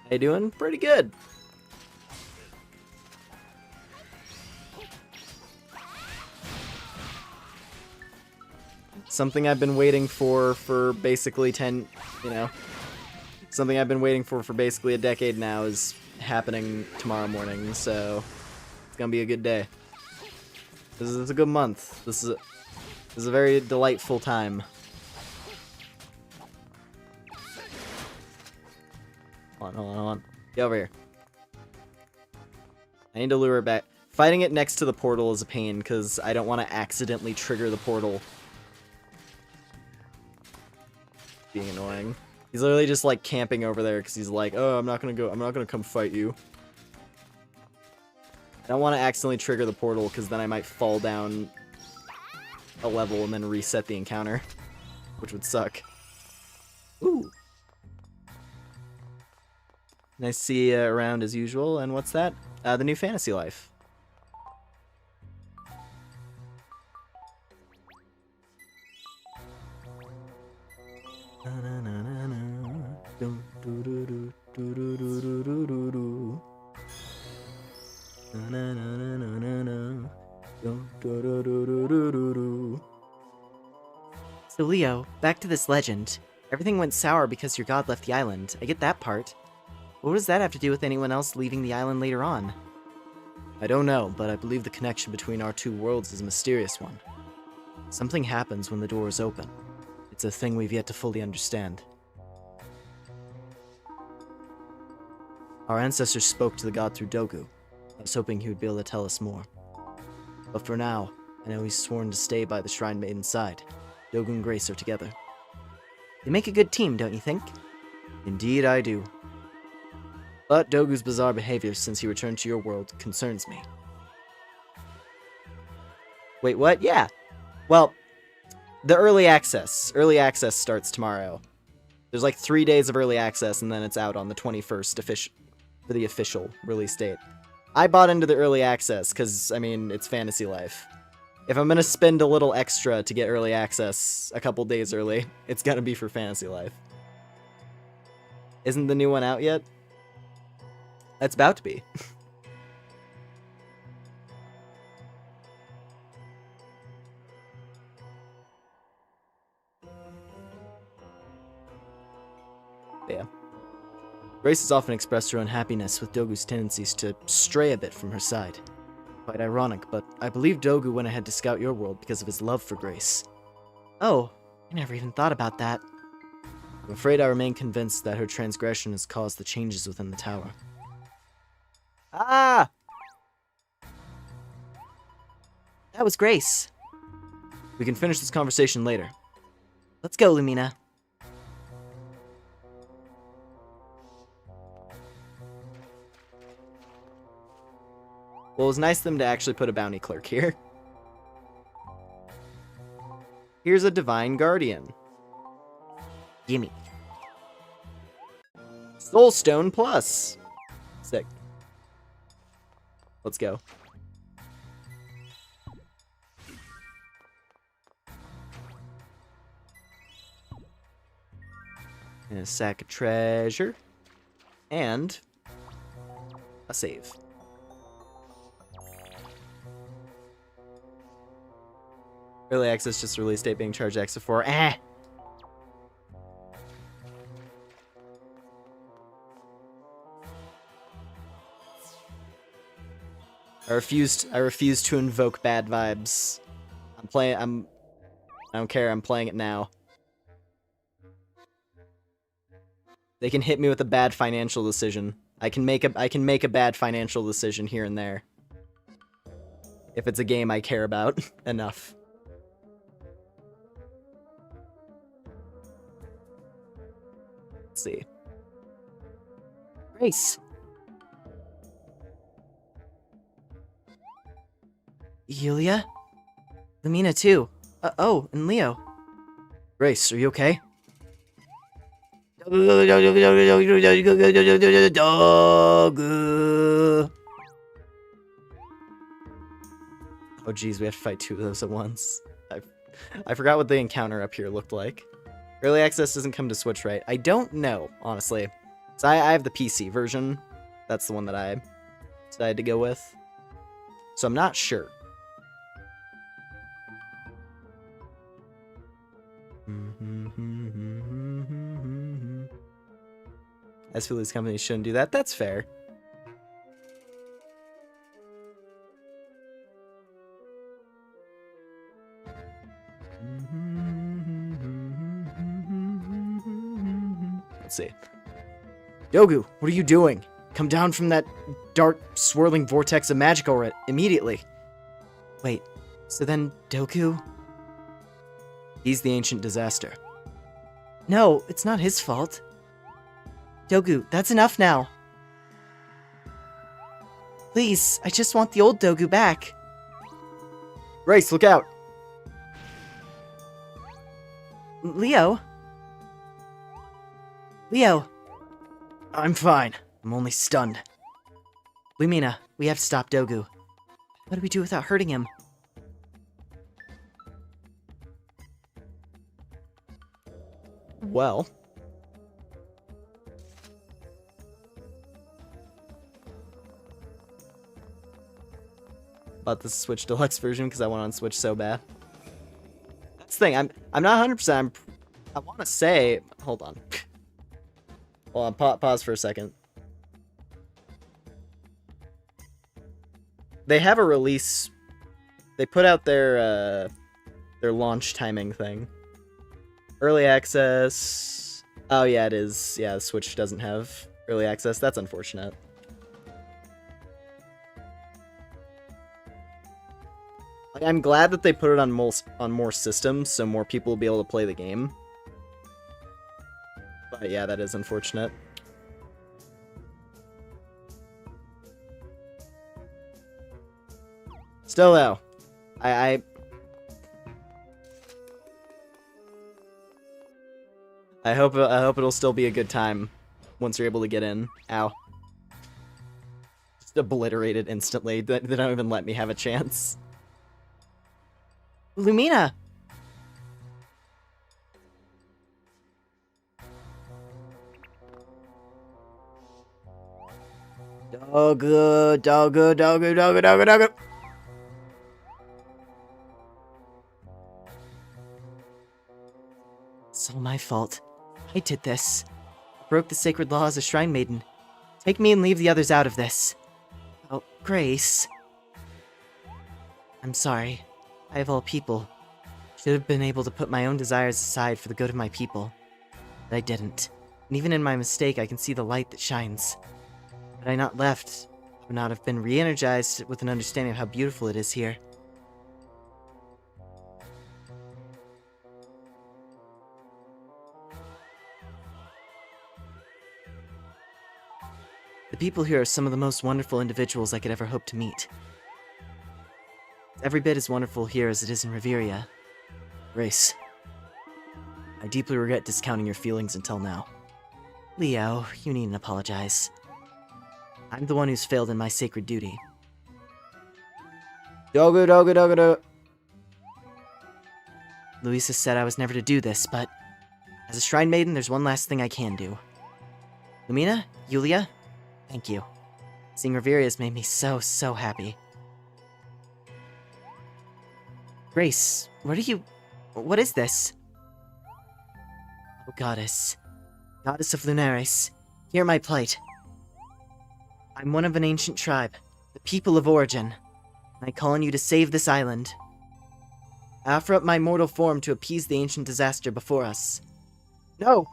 How you doing? Pretty good. Something I've been waiting for basically 10, you know, something I've been waiting for basically a decade now is happening tomorrow morning, so it's gonna be a good day. This is a good month. This is a very delightful time. Hold on. Get over here. I need to lure it back. Fighting it next to the portal is a pain, because I don't want to accidentally trigger the portal. Being annoying. He's literally just like camping over there because he's like, oh, I'm not gonna come fight you. I don't want to accidentally trigger the portal because then I might fall down a level and then reset the encounter, which would suck. Ooh. Nice to see you around as usual. And what's that? The new Fantasy Life. So Leo, back to this legend. Everything went sour because your god left the island. I get that part. What does that have to do with anyone else leaving the island later on? I don't know, but I believe the connection between our two worlds is a mysterious one. Something happens when the door is open. It's a thing we've yet to fully understand. Our ancestors spoke to the god through Dogu. I was hoping he would be able to tell us more. But for now, I know he's sworn to stay by the Shrine Maiden's side. Dogu and Grace are together. They make a good team, don't you think? Indeed I do. But Dogu's bizarre behavior since he returned to your world concerns me. Wait, what? Yeah. Well, the early access. Early access starts tomorrow. There's like 3 days of early access, and then it's out on the 21st for the official release date. I bought into the early access because, I mean, it's Fantasy Life. If I'm going to spend a little extra to get early access a couple days early, it's going to be for Fantasy Life. Isn't the new one out yet? It's about to be. Yeah. Grace has often expressed her unhappiness with Dogu's tendencies to stray a bit from her side. Quite ironic, but I believe Dogu went ahead to scout your world because of his love for Grace. Oh, I never even thought about that. I'm afraid I remain convinced that her transgression has caused the changes within the tower. Ah! That was Grace. We can finish this conversation later. Let's go, Lumina. Well, it was nice of them to actually put a bounty clerk here. Here's a Divine Guardian. Gimme. Soulstone Plus. Sick. Let's go. And a sack of treasure. And a save. Early access, just release date being charged extra for. Eh! I refuse to invoke bad vibes. I don't care, I'm playing it now. They can hit me with a bad financial decision. I can make a bad financial decision here and there. If it's a game I care about enough. Let's see. Grace. Yulia? Lumina too. Oh, and Leo. Grace, are you okay? Oh geez, we have to fight 2 of those at once. I forgot what the encounter up here looked like. Early access doesn't come to Switch, right? I don't know, honestly. So I have the PC version. That's the one that I decided to go with. So I'm not sure. I just feel these companies shouldn't do that. That's fair. Let's see. Dogu, what are you doing? Come down from that dark, swirling vortex of magic immediately. Wait, so then Doku? He's the ancient disaster. No, it's not his fault. Dogu, that's enough now. Please, I just want the old Dogu back. Grace, look out! Leo? Leo! I'm fine. I'm only stunned. Lumina, we have to stop Dogu. What do we do without hurting him? Well... Bought the Switch Deluxe version because I want on Switch so bad. That's the thing, I'm not 100%, I want to say... Hold on. Hold on, pause for a second. They have a release... They put out their launch timing thing. Early access... Oh yeah, it is. Yeah, the Switch doesn't have early access. That's unfortunate. Like, I'm glad that they put it on more systems, so more people will be able to play the game. But yeah, that is unfortunate. Still though, I hope it'll still be a good time once you're able to get in. Ow. Just obliterated instantly. They don't even let me have a chance. Lumina! Doggo, doggo, doggo, doggo, doggo, doggo. It's all my fault. I did this. I broke the sacred law as a shrine maiden. Take me and leave the others out of this. Oh, Grace. I'm sorry. I of all people should have been able to put my own desires aside for the good of my people. But I didn't. And even in my mistake, I can see the light that shines. Had I not left, I would not have been re-energized with an understanding of how beautiful it is here. The people here are some of the most wonderful individuals I could ever hope to meet. It's every bit as wonderful here as it is in Reveria. Grace, I deeply regret discounting your feelings until now. Leo, you needn't apologize. I'm the one who's failed in my sacred duty. Doggo, doggo, doggo, doggo. Luisa said I was never to do this, but as a shrine maiden, there's one last thing I can do. Lumina, Yulia, thank you. Seeing Reveria has made me so happy. Grace, what is this? Oh, Goddess. Goddess of Lunaris, hear my plight. I'm one of an ancient tribe, the people of Origin, and I call on you to save this island. I offer up my mortal form to appease the ancient disaster before us. No!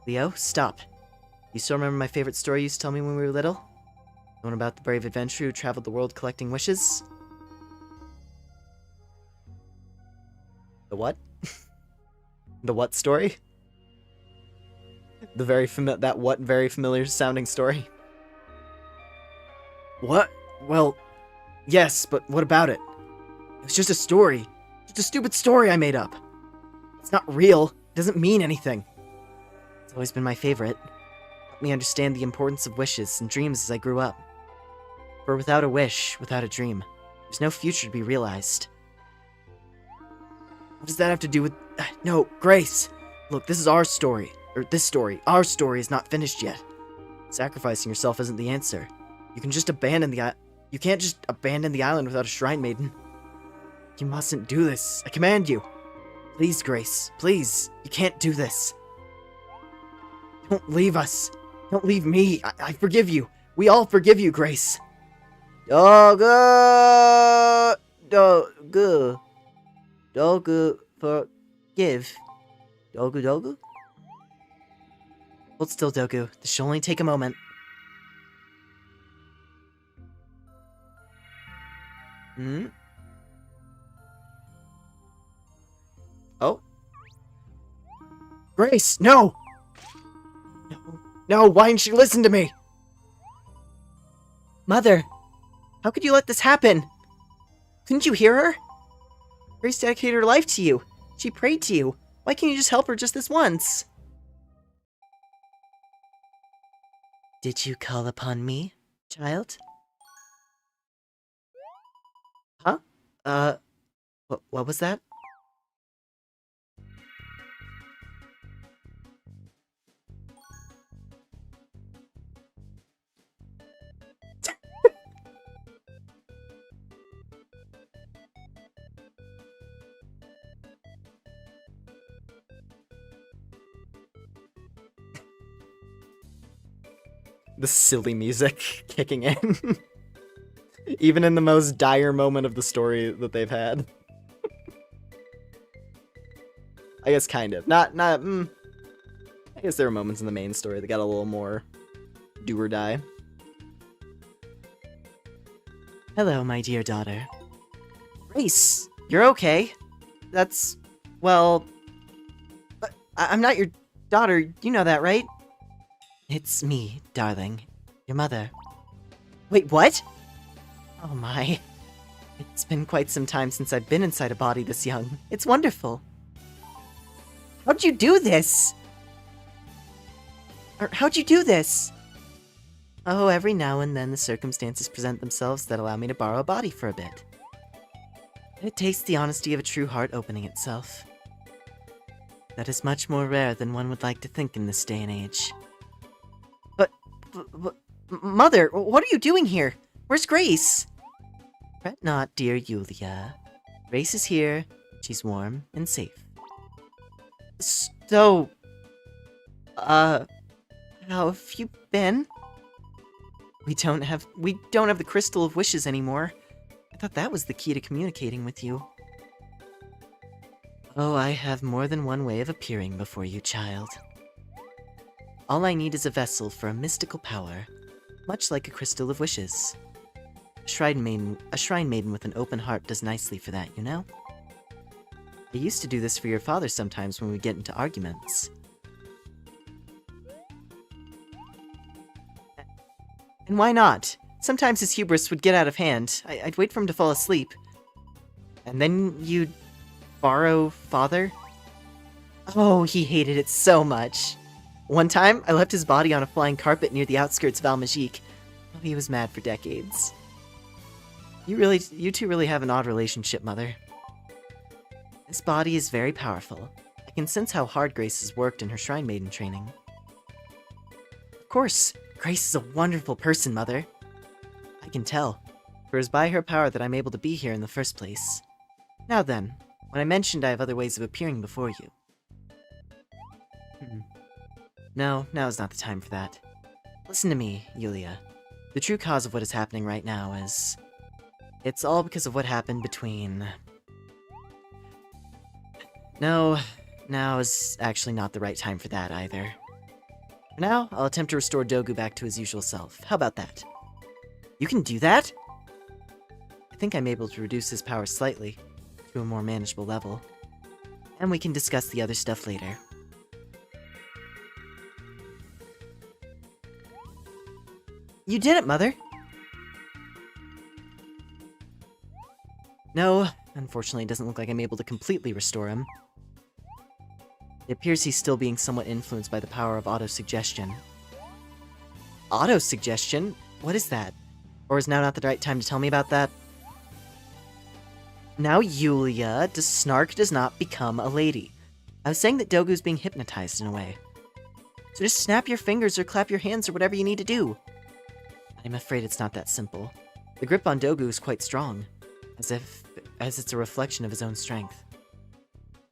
Leo, stop. You still remember my favorite story you used to tell me when we were little? The one about the brave adventurer who traveled the world collecting wishes? The what? The what story? The very familiar sounding story? What? Well, yes, but what about it? It was just a story. Just a stupid story I made up. It's not real. It doesn't mean anything. It's always been my favorite. Helped me understand the importance of wishes and dreams as I grew up. For without a wish, without a dream, there's no future to be realized. What does that have to do with... No, Grace! Look, this is our story. Or this story. Our story is not finished yet. Sacrificing yourself isn't the answer. You can just abandon the You can't just abandon the island without a shrine maiden. You mustn't do this. I command you. Please, Grace. Please. You can't do this. Don't leave us. Don't leave me. I forgive you. We all forgive you, Grace. Doggo, doggo, doggo, forgive. Doggo, doggo. Hold still, Dogu. This should only take a moment. Oh? Grace, no! No, why didn't she listen to me? Mother, how could you let this happen? Couldn't you hear her? Grace dedicated her life to you. She prayed to you. Why can't you just help her just this once? Did you call upon me, child? Huh? What was that? The silly music kicking in. Even in the most dire moment of the story that they've had. I guess kind of. I guess there were moments in the main story that got a little more do or die. Hello, my dear daughter. Grace, you're okay. That's... well... I'm not your daughter, you know that, right? It's me, darling. Your mother. Wait, what? Oh my. It's been quite some time since I've been inside a body this young. It's wonderful. How'd you do this? Or how'd you do this? Oh, every now and then the circumstances present themselves that allow me to borrow a body for a bit. It takes the honesty of a true heart opening itself. That is much more rare than one would like to think in this day and age. But Mother, what are you doing here? Where's Grace? Fret not, dear Yulia. Grace is here. She's warm and safe. So, how have you been? We don't have the Crystal of Wishes anymore. I thought that was the key to communicating with you. Oh, I have more than one way of appearing before you, child. All I need is a vessel for a mystical power, much like a Crystal of Wishes. A shrine maiden with an open heart does nicely for that, you know? I used to do this for your father sometimes when we get into arguments. And why not? Sometimes his hubris would get out of hand. I'd wait for him to fall asleep. And then you'd borrow father? Oh, he hated it so much. One time, I left his body on a flying carpet near the outskirts of Almagique. Oh, he was mad for decades. You two really have an odd relationship, Mother. This body is very powerful. I can sense how hard Grace has worked in her Shrine Maiden training. Of course, Grace is a wonderful person, Mother. I can tell, for it is by her power that I'm able to be here in the first place. Now then, when I mentioned I have other ways of appearing before you. No, now is not the time for that. Listen to me, Yulia. The true cause of what is happening right now is... It's all because of what happened between... No, now is actually not the right time for that either. For now, I'll attempt to restore Dogu back to his usual self. How about that? You can do that? I think I'm able to reduce his power slightly, to a more manageable level. And we can discuss the other stuff later. You did it, Mother! No, unfortunately it doesn't look like I'm able to completely restore him. It appears he's still being somewhat influenced by the power of autosuggestion. Autosuggestion? What is that? Or is now not the right time to tell me about that? Now, Yulia, snark does not become a lady. I was saying that Dogu's being hypnotized in a way. So just snap your fingers or clap your hands or whatever you need to do. I'm afraid it's not that simple. The grip on Dogu is quite strong, as it's a reflection of his own strength.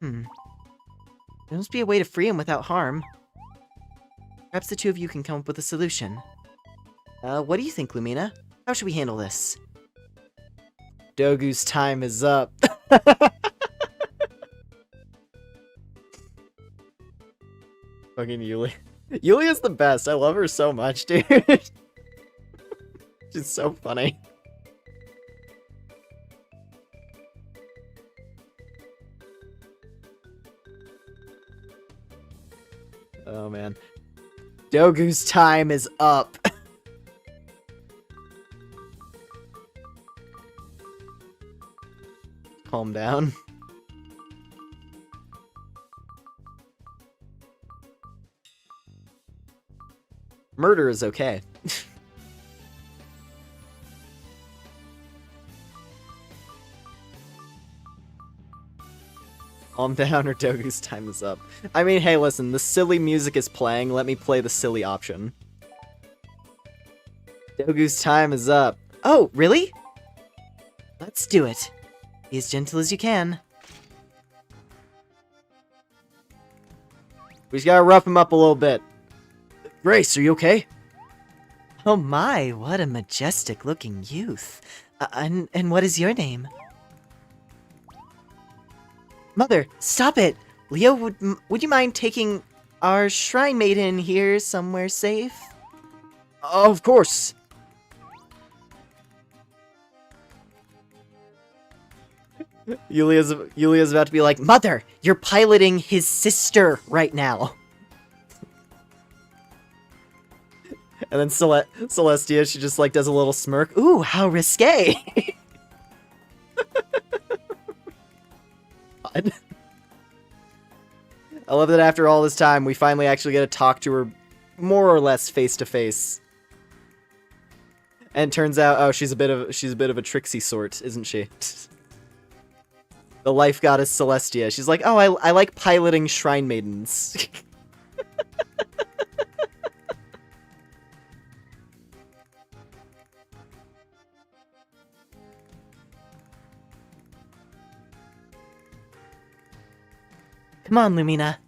There must be a way to free him without harm. Perhaps the two of you can come up with a solution. What do you think, Lumina? How should we handle this? Dogu's time is up. Fucking Yulia. Yulia's the best. I love her so much, dude. She's so funny. Oh man. Dogu's time is up. Calm down. Murder is okay. Calm down or Dogu's time is up. I mean, hey, listen, the silly music is playing. Let me play the silly option. Dogu's time is up. Oh, really? Let's do it. Be as gentle as you can. We just gotta rough him up a little bit. Grace, are you okay? Oh my, what a majestic-looking youth. And what is your name? Mother, stop it! Leo, would you mind taking our Shrine Maiden here somewhere safe? Of course. Yulia's about to be like, Mother, you're piloting his sister right now. And then Celestia, she just like does a little smirk. Ooh, how risque! god. I love that after all this time, we finally actually get to talk to her more or less face to face. And it turns out, oh, she's a bit of a tricksy sort, isn't she? The life goddess Celestia. She's like, oh, I like piloting shrine maidens. Come on, Lumina.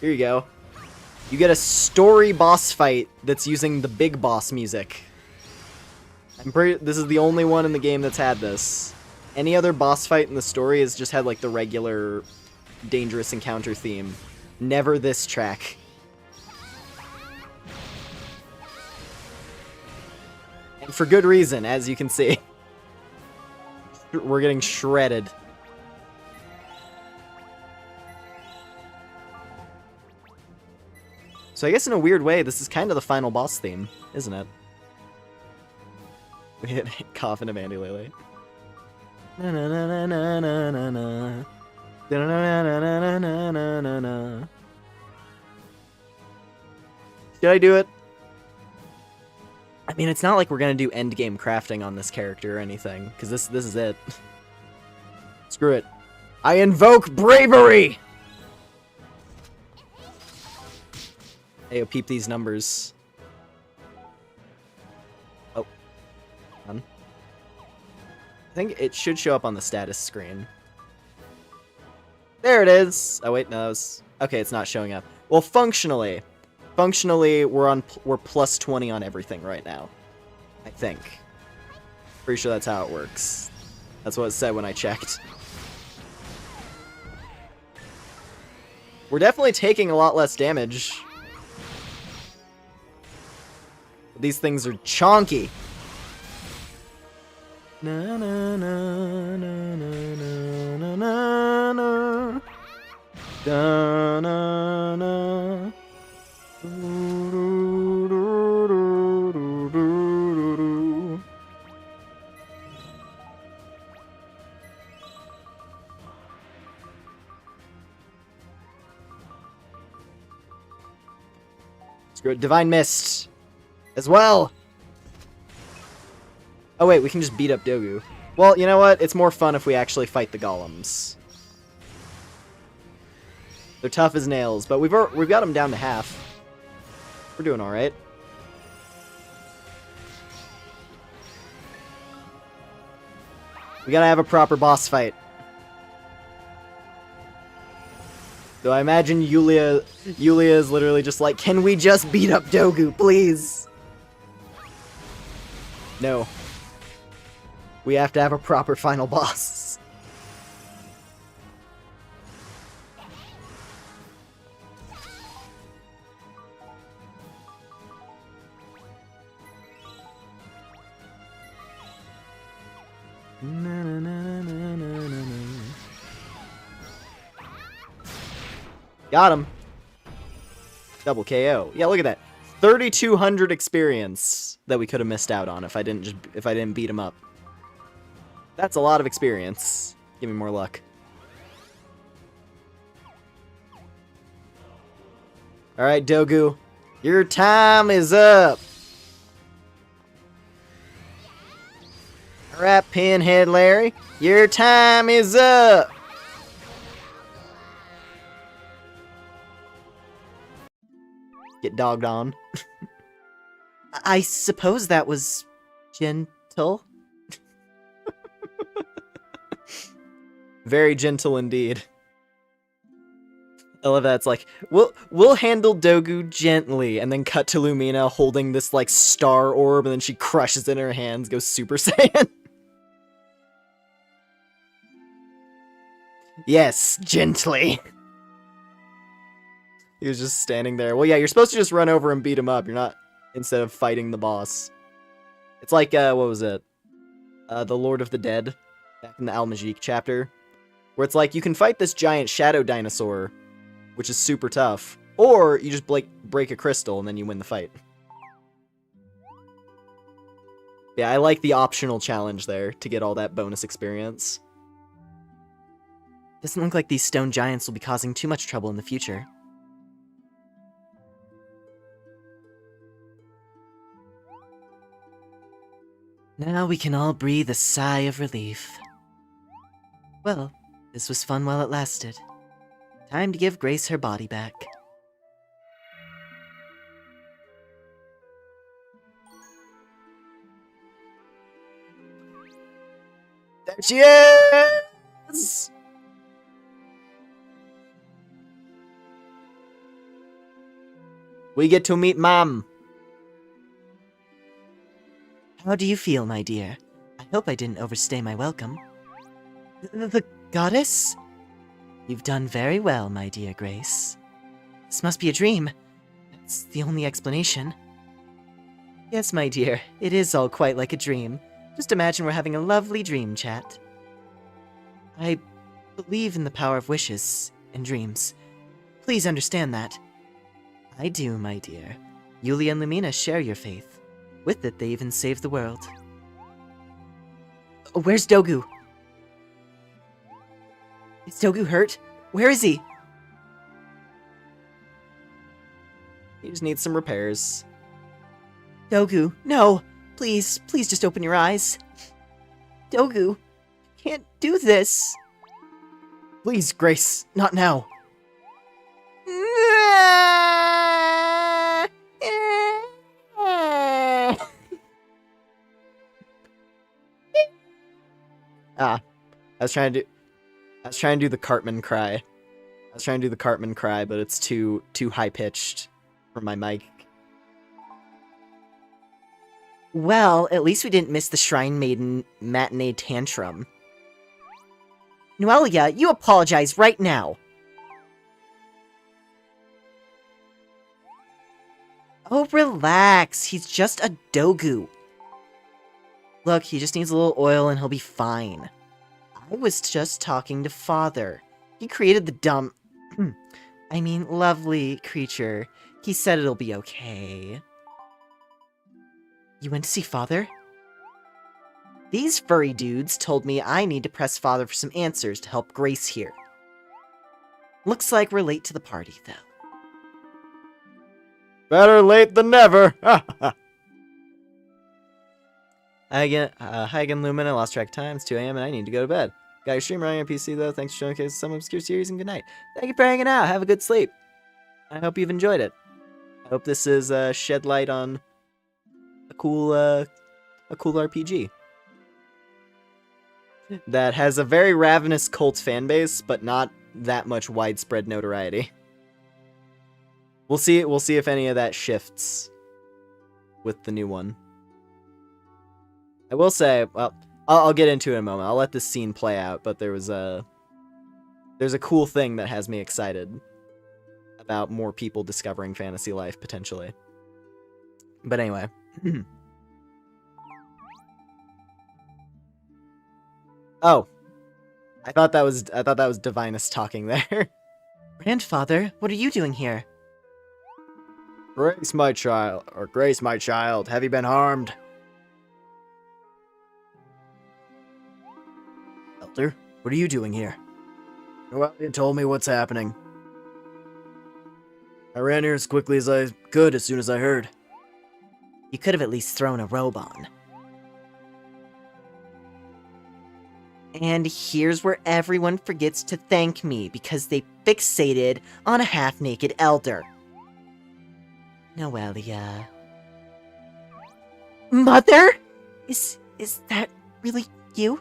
Here you go. You get a story boss fight that's using the big boss music. This is the only one in the game that's had this. Any other boss fight in the story has just had like the regular dangerous encounter theme. Never this track. And for good reason, as you can see. We're getting shredded. So I guess in a weird way, this is kind of the final boss theme, isn't it? We hit Coffin of Andy Lele. Na na na na na na na na. Na na na na na na na na. Did I do it? I mean, it's not like we're gonna do endgame crafting on this character or anything, because this is it. Screw it. I invoke bravery! Hey, peep these numbers. Oh. I think it should show up on the status screen. There it is! Oh wait, no, okay, it's not showing up. Well, functionally, we're plus 20 on everything right now. I think. Pretty sure that's how it works. That's what it said when I checked. We're definitely taking a lot less damage. These things are chonky. Na na na na na na na na. Da na na. Screw it. Divine Mist as well. Oh wait, we can just beat up Dogu. Well, you know what? It's more fun if we actually fight the golems. They're tough as nails, but we've got them down to half. We're doing all right. We gotta have a proper boss fight. So I imagine Yulia is literally just like, can we just beat up Dogu, please? No. We have to have a proper final boss. Got him. Double KO. Yeah, look at that. 3,200 experience that we could have missed out on if I didn't beat him up. That's a lot of experience. Give me more luck. All right, Dogu, your time is up. All right, Pinhead Larry, your time is up. Get dogged on. I suppose that was gentle. Very gentle indeed. I love that. It's like, we'll handle Dogu gently, and then cut to Lumina holding this like star orb, and then she crushes it in her hands, goes Super Saiyan. Yes, gently. He was just standing there. Well, yeah, you're supposed to just run over and beat him up. You're not, instead of fighting the boss. It's like, what was it? The Lord of the Dead, back in the Al-Majik chapter, where it's like, you can fight this giant shadow dinosaur, which is super tough, or you just break a crystal and then you win the fight. Yeah, I like the optional challenge there to get all that bonus experience. Doesn't look like these stone giants will be causing too much trouble in the future. Now we can all breathe a sigh of relief. Well, this was fun while it lasted. Time to give Grace her body back. There she is! We get to meet Mom. How do you feel, my dear? I hope I didn't overstay my welcome. The goddess? You've done very well, my dear Grace. This must be a dream. That's the only explanation. Yes, my dear, it is all quite like a dream. Just imagine we're having a lovely dream chat. I believe in the power of wishes and dreams. Please understand that. I do, my dear. Yulia and Lumina share your faith. With it, they even save the world. Oh, where's Dogu? Is Dogu hurt? Where is he? He just needs some repairs. Dogu, no! Please, please just open your eyes. Dogu, you can't do this. Please, Grace, not now. I was trying to do the Cartman cry. But it's too high pitched for my mic. Well, at least we didn't miss the Shrine Maiden matinee tantrum. Noelia, you apologize right now. Oh, relax. He's just a Dogu. Look, he just needs a little oil and he'll be fine. I was just talking to Father. He created the dumb... lovely creature. He said it'll be okay. You went to see Father? These furry dudes told me I need to press Father for some answers to help Grace here. Looks like we're late to the party, though. Better late than never! Hi again, Lumen. I lost track of time. It's 2 a.m. and I need to go to bed. Got your stream running on your PC, though. Thanks for showing some obscure series, and good night. Thank you for hanging out. Have a good sleep. I hope you've enjoyed it. I hope this is shed light on a cool RPG that has a very ravenous cult fan base, but not that much widespread notoriety. We'll see if any of that shifts with the new one. I will say, well, I'll get into it in a moment. I'll let this scene play out, but there's a cool thing that has me excited about more people discovering fantasy life potentially. But anyway. Oh. I thought that was Divinus talking there. Grandfather, what are you doing here? Grace, my child, have you been harmed? Elder, what are you doing here? Well, you told me what's happening. I ran here as quickly as I could as soon as I heard. You could have at least thrown a robe on. And here's where everyone forgets to thank me because they fixated on a half-naked elder. Noelia. Mother? Is that really you?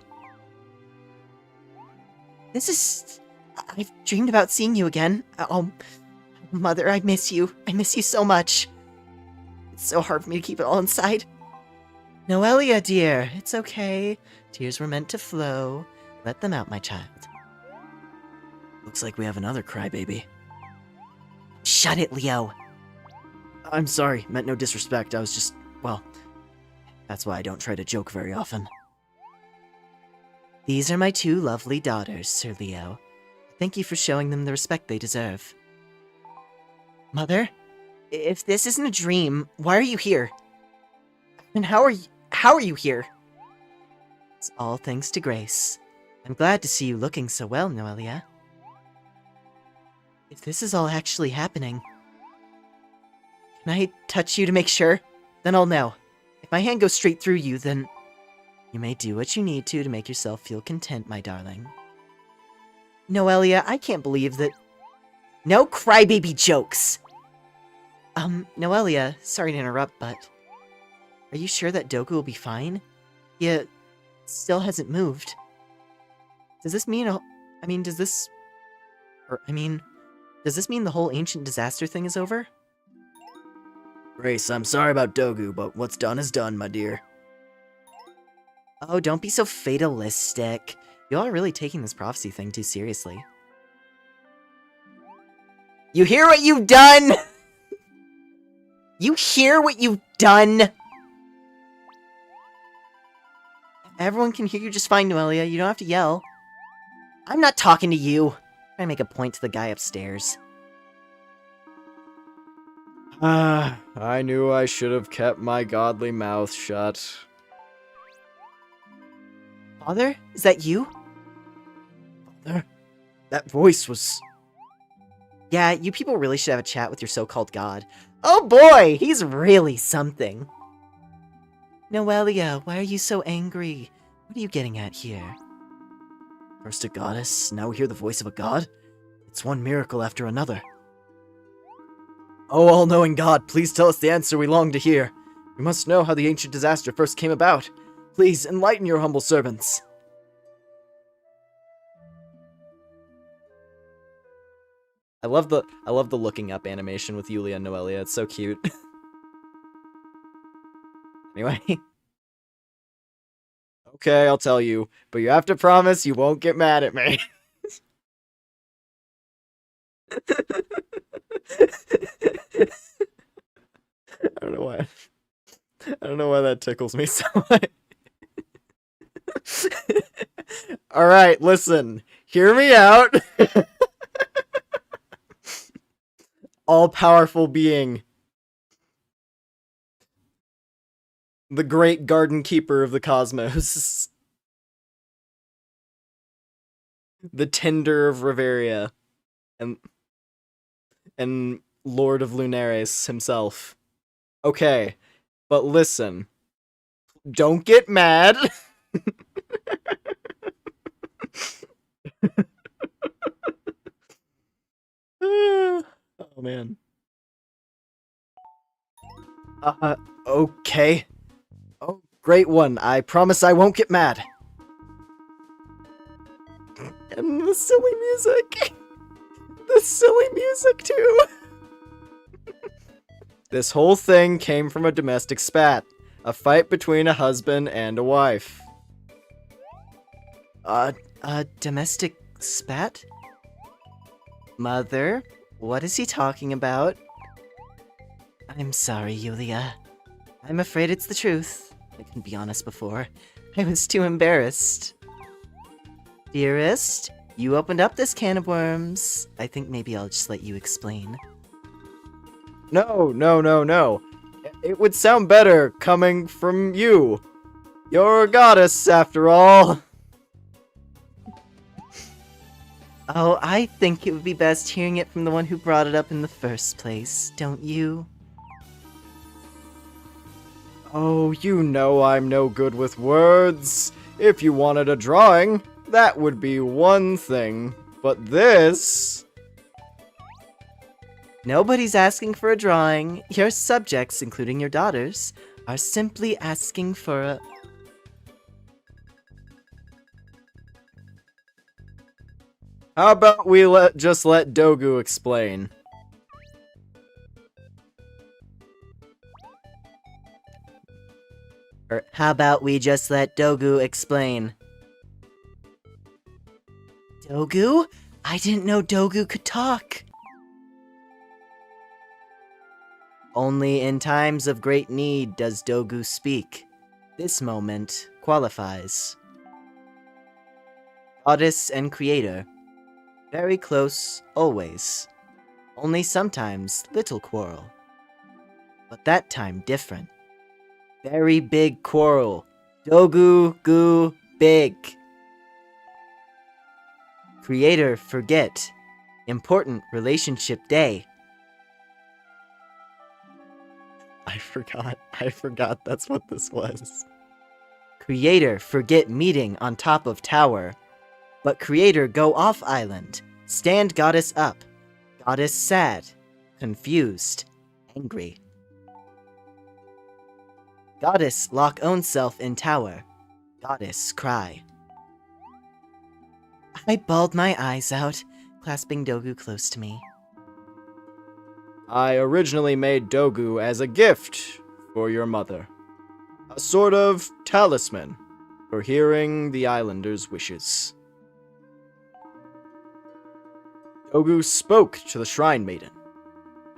I've dreamed about seeing you again. Oh, Mother, I miss you. I miss you so much. It's so hard for me to keep it all inside. Noelia, dear, it's okay. Tears were meant to flow. Let them out, my child. Looks like we have another crybaby. Shut it, Leo. I'm sorry, meant no disrespect. I was just, well, that's why I don't try to joke very often. These are my 2 lovely daughters, Sir Leo. Thank you for showing them the respect they deserve. Mother, if this isn't a dream, why are you here? And how how are you here? It's all thanks to Grace. I'm glad to see you looking so well, Noelia. If this is all actually happening, Can I touch you to make sure? Then I'll know. If my hand goes straight through you, then... you may do what you need to make yourself feel content, my darling. Noelia, I can't believe that... No crybaby jokes! Noelia, sorry to interrupt, but... Are you sure that Dogu will be fine? He, still hasn't moved. Does this mean... does this mean the whole ancient disaster thing is over? Grace, I'm sorry about Dogu, but what's done is done, my dear. Oh, don't be so fatalistic. Y'all are really taking this prophecy thing too seriously. You hear what you've done? You hear what you've done? Everyone can hear you just fine, Noelia. You don't have to yell. I'm not talking to you. I'm trying to make a point to the guy upstairs. I knew I should have kept my godly mouth shut. Father? Is that you? Father? That voice was... Yeah, you people really should have a chat with your so-called god. Oh boy, he's really something. Noelia, why are you so angry? What are you getting at here? First a goddess, now we hear the voice of a god? It's one miracle after another. Oh, all-knowing God, please tell us the answer we long to hear. We must know how the ancient disaster first came about. Please, enlighten your humble servants. I love the looking up animation with Yulia and Noelia. It's so cute. Anyway. Okay, I'll tell you, but you have to promise you won't get mad at me. I don't know why. I don't know why that tickles me so much. Alright, listen. Hear me out. All-powerful being. The great garden keeper of the cosmos. The tender of Riveria. And Lord of Lunares himself. Okay, but listen. Don't get mad. Oh, man. Okay. Oh, great one. I promise I won't get mad. And the silly music. The silly music, too. This whole thing came from a domestic spat. A fight between a husband and a wife. A domestic spat? Mother, what is he talking about? I'm sorry, Yulia. I'm afraid it's the truth. I couldn't be honest before. I was too embarrassed. Dearest, you opened up this can of worms. I think maybe I'll just let you explain. No. It would sound better coming from you. You're a goddess, after all. Oh, I think it would be best hearing it from the one who brought it up in the first place, don't you? Oh, you know I'm no good with words. If you wanted a drawing, that would be one thing. But this... Nobody's asking for a drawing. Your subjects, including your daughters, are simply asking for a... How about we just let Dogu explain? Or how about we just let Dogu explain? Dogu? I didn't know Dogu could talk. Only in times of great need does Dogu speak. This moment qualifies. Goddess and creator. Very close, always. Only sometimes little quarrel. But that time different. Very big quarrel. Dogu Goo Big. Creator forget. Important relationship day. I forgot that's what this was. Creator forget meeting on top of tower. But creator go off island. Stand goddess up. Goddess sad. Confused. Angry. Goddess lock own self in tower. Goddess cry. I bawled my eyes out, clasping Dogu close to me. I originally made Dogu as a gift for your mother. A sort of talisman for hearing the islanders' wishes. Dogu spoke to the Shrine Maiden,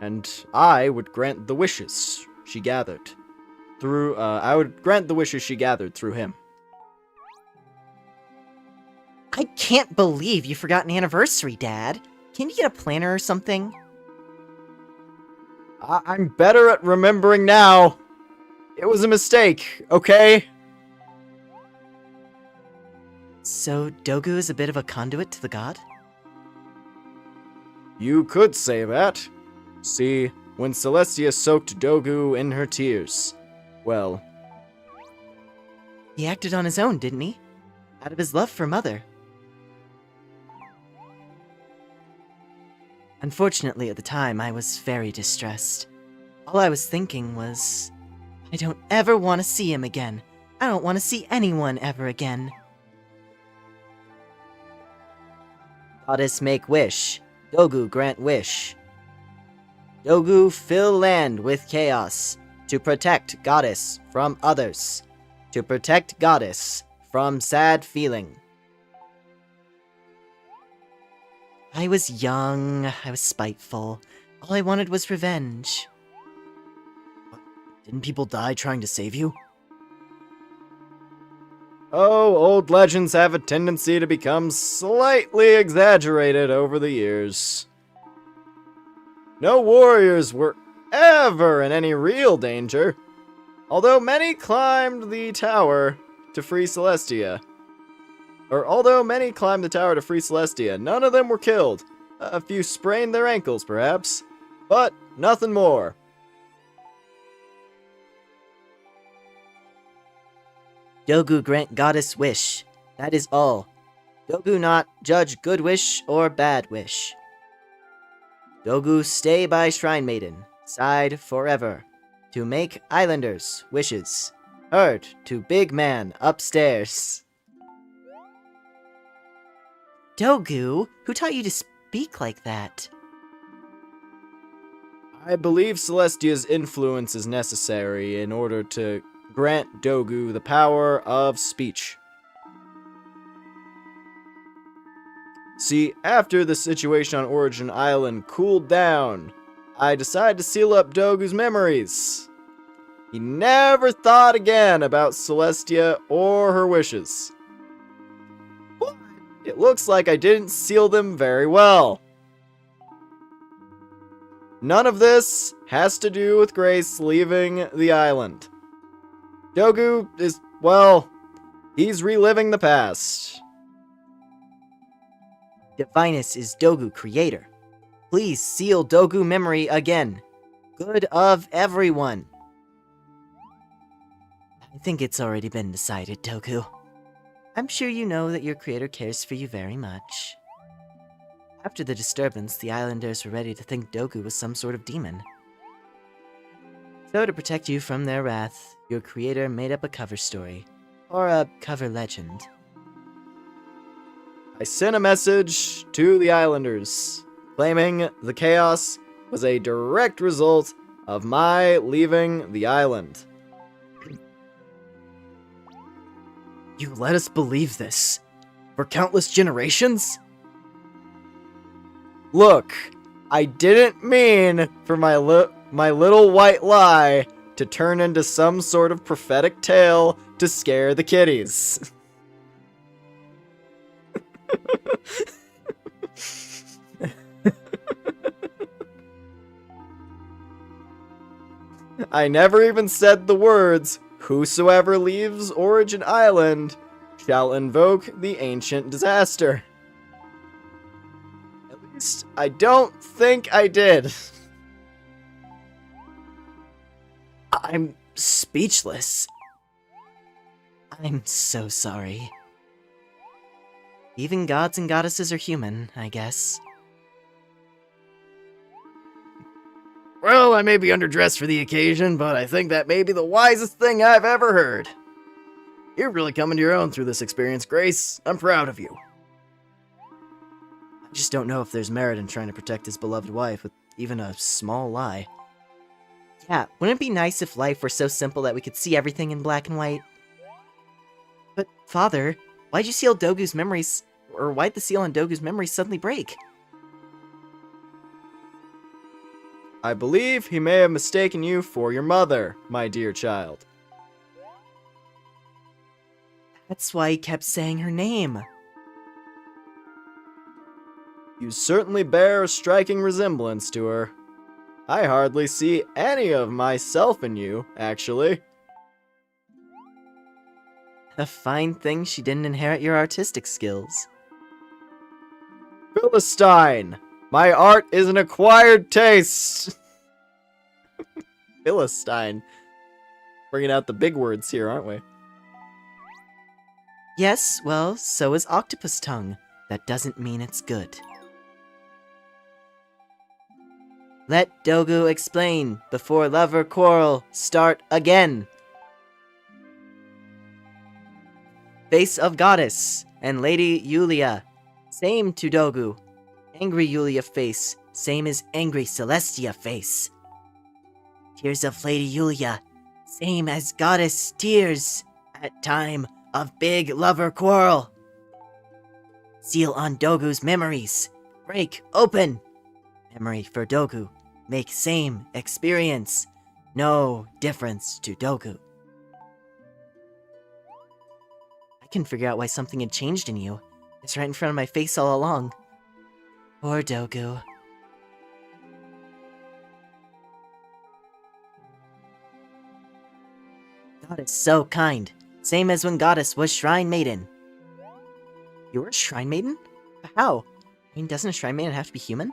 and I would grant the wishes she gathered through him. I can't believe you forgot an anniversary, Dad. Can you get a planner or something? I'm better at remembering now. It was a mistake, okay? So Dogu is a bit of a conduit to the god? You could say that. See, when Celestia soaked Dogu in her tears, well, He acted on his own, didn't he? Out of his love for Mother. Unfortunately, at the time, I was very distressed. All I was thinking was, I don't ever want to see him again. I don't want to see anyone ever again. Goddess make wish. Dogu grant wish. Dogu fill land with chaos. To protect Goddess from others. To protect Goddess from sad feeling. I was young, I was spiteful. All I wanted was revenge. Didn't people die trying to save you? oh, old legends have a tendency to become slightly exaggerated over the years. No warriors were ever in any real danger, although many climbed the tower to free Celestia. None of them were killed. A few sprained their ankles, perhaps, but nothing more. Dogu grant Goddess wish. That is all. Dogu not judge good wish or bad wish. Dogu stay by Shrine Maiden, side forever, to make islanders' wishes. Heard to big man upstairs. Dogu, who taught you to speak like that? I believe Celestia's influence is necessary in order to grant Dogu the power of speech. See, after the situation on Origin Island cooled down, I decided to seal up Dogu's memories. He never thought again about Celestia or her wishes. But it looks like I didn't seal them very well. None of this has to do with Grace leaving the island. Dogu is, well, he's reliving the past. Divinus is Dogu creator. Please seal Dogu memory again. Good of everyone. I think it's already been decided, Dogu. I'm sure you know that your creator cares for you very much. After the disturbance, the islanders were ready to think Dogu was some sort of demon. So to protect you from their wrath, your creator made up a cover story, or a cover legend. I sent a message to the islanders, claiming the chaos was a direct result of my leaving the island. You let us believe this? For countless generations? Look, I didn't mean for my little white lie to turn into some sort of prophetic tale to scare the kiddies. I never even said the words, whosoever leaves Origin Island shall invoke the ancient disaster. At least, I don't think I did. I'm speechless. I'm so sorry. Even gods and goddesses are human, I guess. Well, I may be underdressed for the occasion, but I think that may be the wisest thing I've ever heard. You're really coming to your own through this experience, Grace. I'm proud of you. I just don't know if there's merit in trying to protect his beloved wife with even a small lie. Yeah, wouldn't it be nice if life were so simple that we could see everything in black and white? But, Father, why'd you seal Dogu's memories, or why'd the seal on Dogu's memories suddenly break? I believe he may have mistaken you for your mother, my dear child. That's why he kept saying her name. You certainly bear a striking resemblance to her. I hardly see any of myself in you, actually. A fine thing she didn't inherit your artistic skills. Philistine! My art is an acquired taste! Philistine. Bringing out the big words here, aren't we? Yes, well, so is octopus tongue. That doesn't mean it's good. Let Dogu explain before lover quarrel start again. Face of Goddess and Lady Yulia. Same to Dogu. Angry Yulia face. Same as angry Celestia face. Tears of Lady Yulia. Same as Goddess tears at time of big lover quarrel. Seal on Dogu's memories. Break open. Memory for Dogu. Make same experience. No difference to Dogu. I can figure out why something had changed in you. It's right in front of my face all along. Poor Dogu. Goddess so kind. Same as when Goddess was Shrine Maiden. You were a Shrine Maiden? How? I mean, doesn't a Shrine Maiden have to be human?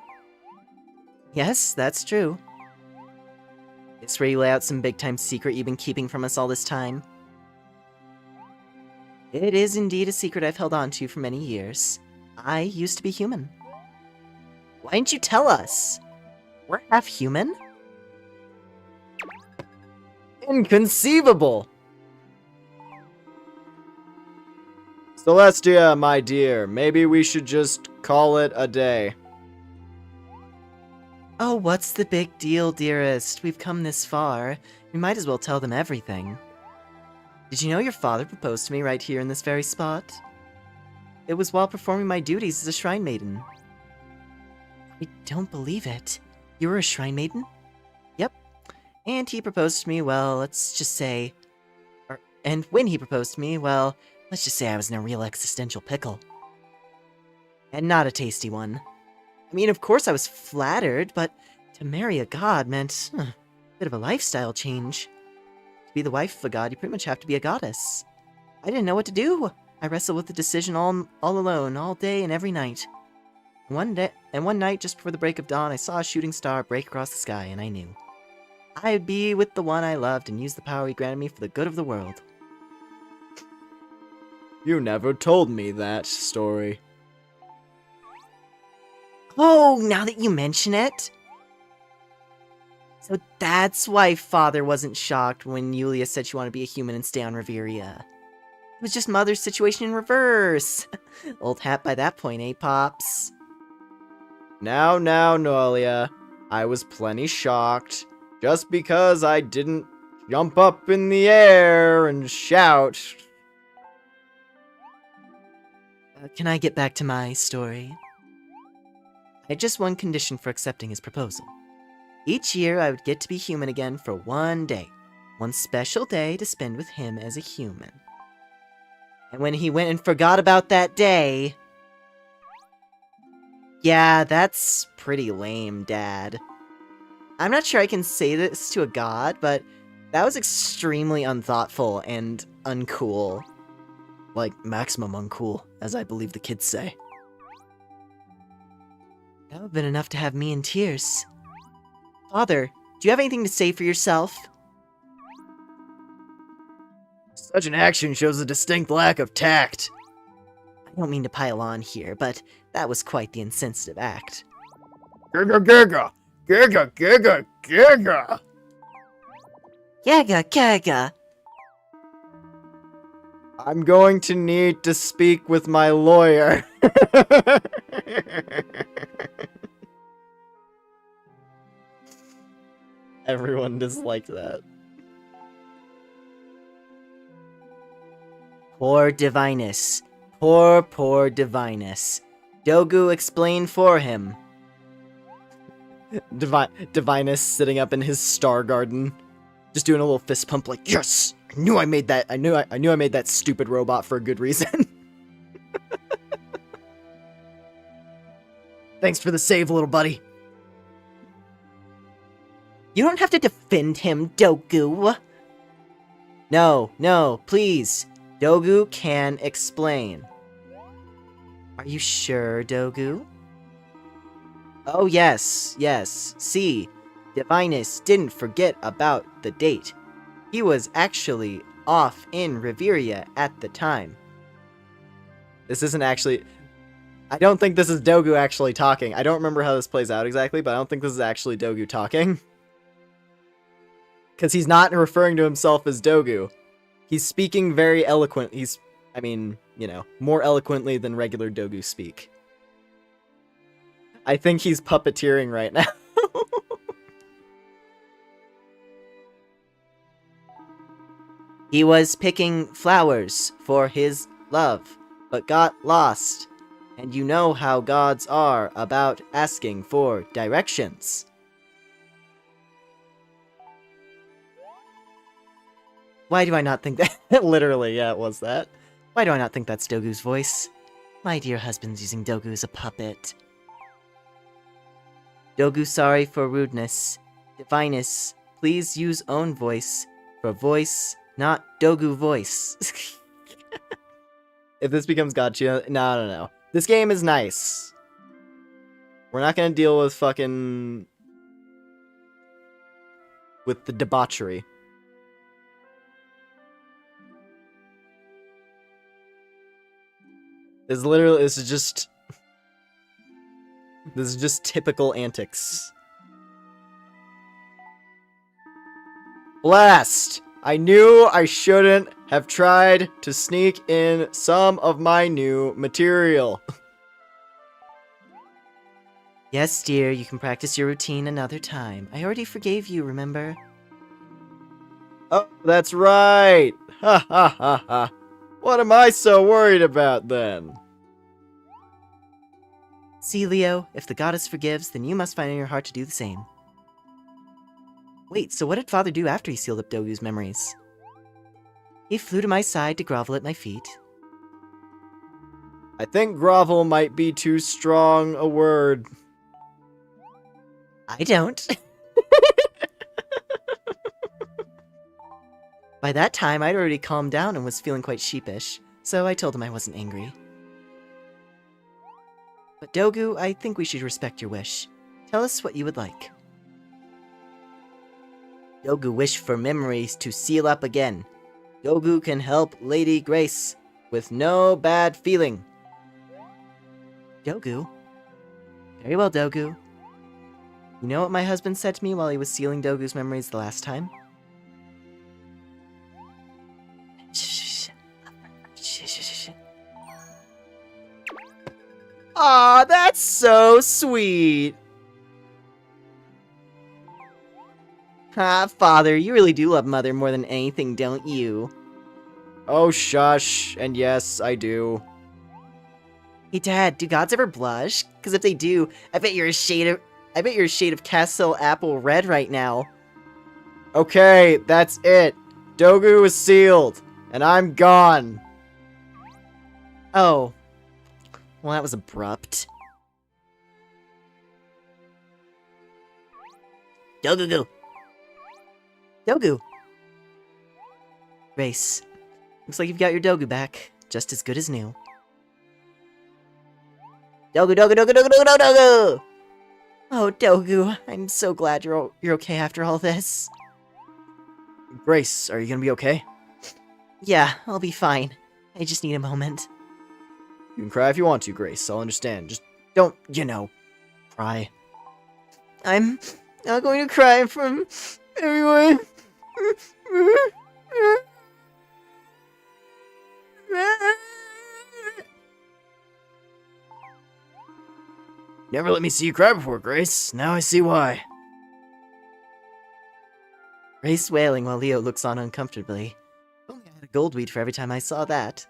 Yes, that's true. This where you lay out some big-time secret you've been keeping from us all this time? It is indeed a secret I've held on to for many years. I used to be human. Why didn't you tell us? We're half human? Inconceivable! Celestia, my dear, maybe we should just call it a day. Oh, what's the big deal, dearest? We've come this far. We might as well tell them everything. Did you know your father proposed to me right here in this very spot? It was while performing my duties as a Shrine Maiden. I don't believe it. You were a Shrine Maiden? Yep. And he proposed to me, well, let's just say... and when he proposed to me, well, let's just say I was in a real existential pickle. And not a tasty one. I mean, of course I was flattered, but to marry a god meant a bit of a lifestyle change. To be the wife of a god, you pretty much have to be a goddess. I didn't know what to do. I wrestled with the decision all alone, all day and every night. One night, just before the break of dawn, I saw a shooting star break across the sky, and I knew. I'd be with the one I loved and use the power he granted me for the good of the world. You never told me that story. Oh, now that you mention it. So that's why Father wasn't shocked when Yulia said she wanted to be a human and stay on Reveria. It was just Mother's situation in reverse. Old hat by that point, eh, Pops? Now, Noelia, I was plenty shocked. Just because I didn't jump up in the air and shout. Can I get back to my story? I had just one condition for accepting his proposal. Each year I would get to be human again for one day. One special day to spend with him as a human. And when he went and forgot about that day... Yeah, that's pretty lame, Dad. I'm not sure I can say this to a god, but That was extremely unthoughtful and uncool. Like, maximum uncool, as I believe the kids say. That would have been enough to have me in tears. Father, do you have anything to say for yourself? Such an action shows a distinct lack of tact. I don't mean to pile on here, but that was quite the insensitive act. Giga giga! Giga giga giga! Yaga gaga! I'm going to need to speak with my lawyer. Everyone disliked that. Poor Divinus. Poor Divinus. Dogu explained for him. Divinus sitting up in his star garden, just doing a little fist pump like, yes! I knew I made that. I knew I made that stupid robot for a good reason. Thanks for the save, little buddy. You don't have to defend him, Dogu. No, please. Dogu can explain. Are you sure, Dogu? Oh, yes. See, Divinus didn't forget about the date. He was actually off in Reveria at the time. This isn't actually... I don't think this is Dogu actually talking. I don't remember how this plays out exactly, but I don't think this is actually Dogu talking. Because he's not referring to himself as Dogu. He's speaking very eloquent. More eloquently than regular Dogu speak. I think he's puppeteering right now. He was picking flowers for his love, but got lost. And you know how gods are about asking for directions. Why do I not think that? Literally, yeah, it was that. Why do I not think that's Dogu's voice? My dear husband's using Dogu as a puppet. Dogu sorry for rudeness. Divinus, please use own voice for voice, not Dogu voice. If this becomes gotcha, no. This game is nice. We're not gonna deal with fucking... with the debauchery. This is just typical antics. Blast! I knew I shouldn't have tried to sneak in some of my new material. Yes, dear, you can practice your routine another time. I already forgave you, remember? Oh, that's right! Ha ha ha ha! What am I so worried about then? See, Leo, if the goddess forgives, then you must find in your heart to do the same. Wait, so what did Father do after he sealed up Dogu's memories? He flew to my side to grovel at my feet. I think grovel might be too strong a word. I don't. By that time, I'd already calmed down and was feeling quite sheepish, so I told him I wasn't angry. But Dogu, I think we should respect your wish. Tell us what you would like. Dogu wished for memories to seal up again. Dogu can help Lady Grace with no bad feeling. Dogu? Very well, Dogu. You know what my husband said to me while he was sealing Dogu's memories the last time? Aw, that's so sweet! Ah, Father, you really do love Mother more than anything, don't you? Oh, shush. And yes, I do. Hey, Dad, do gods ever blush? Because if they do, I bet you're a shade of Castle Apple Red right now. Okay, that's it. Dogu is sealed, and I'm gone. Oh. Well, that was abrupt. Dogu. Grace, looks like you've got your Dogu back, just as good as new. Dogu, Dogu, Dogu, Dogu, Dogu, Dogu, Dogu! Oh, Dogu, I'm so glad you're okay after all this. Grace, are you gonna be okay? Yeah, I'll be fine. I just need a moment. You can cry if you want to, Grace. I'll understand. Just don't, cry. I'm not going to cry from everyone. Never let me see you cry before, Grace. Now I see why. Grace wailing while Leo looks on uncomfortably. If only I had a gold weed for every time I saw that.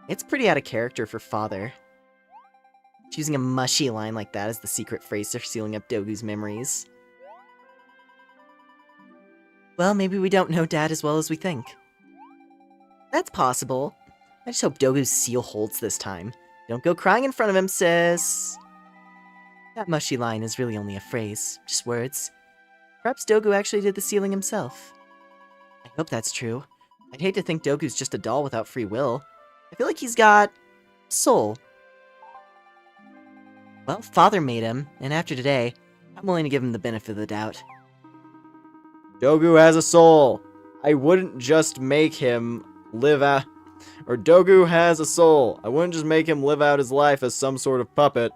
It's pretty out of character for father. Choosing a mushy line like that as the secret phrase for sealing up Dogu's memories. Well, maybe we don't know Dad as well as we think. That's possible. I just hope Dogu's seal holds this time. Don't go crying in front of him, sis. That mushy line is really only a phrase, just words. Perhaps Dogu actually did the sealing himself. I hope that's true. I'd hate to think Dogu's just a doll without free will. I feel like he's got soul. Well, father made him, and after today, I'm willing to give him the benefit of the doubt. Dogu has a soul. I wouldn't just make him live out... Or Dogu has a soul. I wouldn't just make him live out his life as some sort of puppet.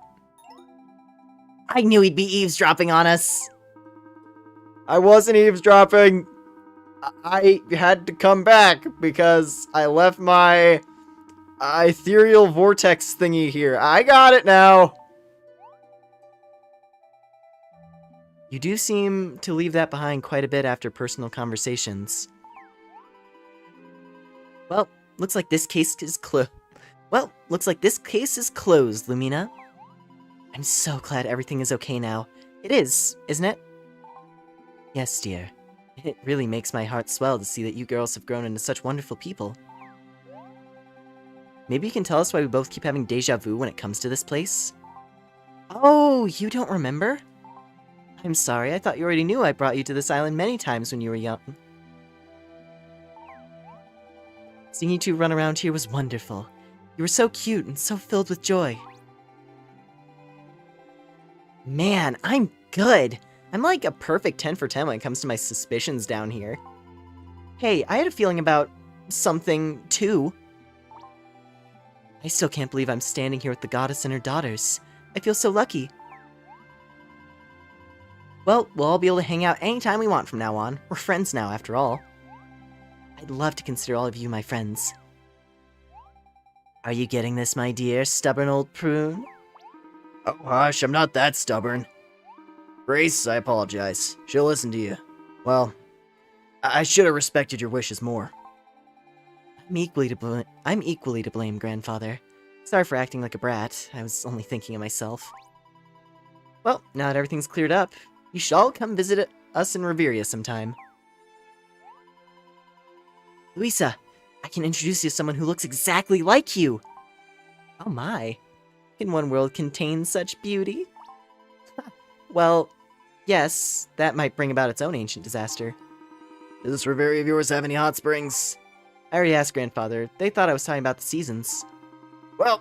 I knew he'd be eavesdropping on us. I wasn't eavesdropping. I had to come back because I left my ethereal vortex thingy here. I got it now. You do seem to leave that behind quite a bit after personal conversations. Well, looks like this case is closed, Lumina. I'm so glad everything is okay now. It is, isn't it? Yes, dear. It really makes my heart swell to see that you girls have grown into such wonderful people. Maybe you can tell us why we both keep having deja vu when it comes to this place? Oh, you don't remember? I'm sorry, I thought you already knew I brought you to this island many times when you were young. Seeing you two run around here was wonderful. You were so cute and so filled with joy. Man, I'm good! I'm like a perfect 10 for 10 when it comes to my suspicions down here. Hey, I had a feeling about something, too. I still can't believe I'm standing here with the goddess and her daughters. I feel so lucky. Well, we'll all be able to hang out anytime we want from now on. We're friends now, after all. I'd love to consider all of you my friends. Are you getting this, my dear, stubborn old prune? Oh, hush, I'm not that stubborn. Grace, I apologize. She'll listen to you. Well, I should have respected your wishes more. I'm equally to blame, grandfather. Sorry for acting like a brat. I was only thinking of myself. Well, now that everything's cleared up, you should all come visit us in Reveria sometime. Luisa, I can introduce you to someone who looks exactly like you! Oh my. Can one world contain such beauty? Well, yes, that might bring about its own ancient disaster. Does this Reverie of yours have any hot springs? I already asked grandfather. They thought I was talking about the seasons. Well,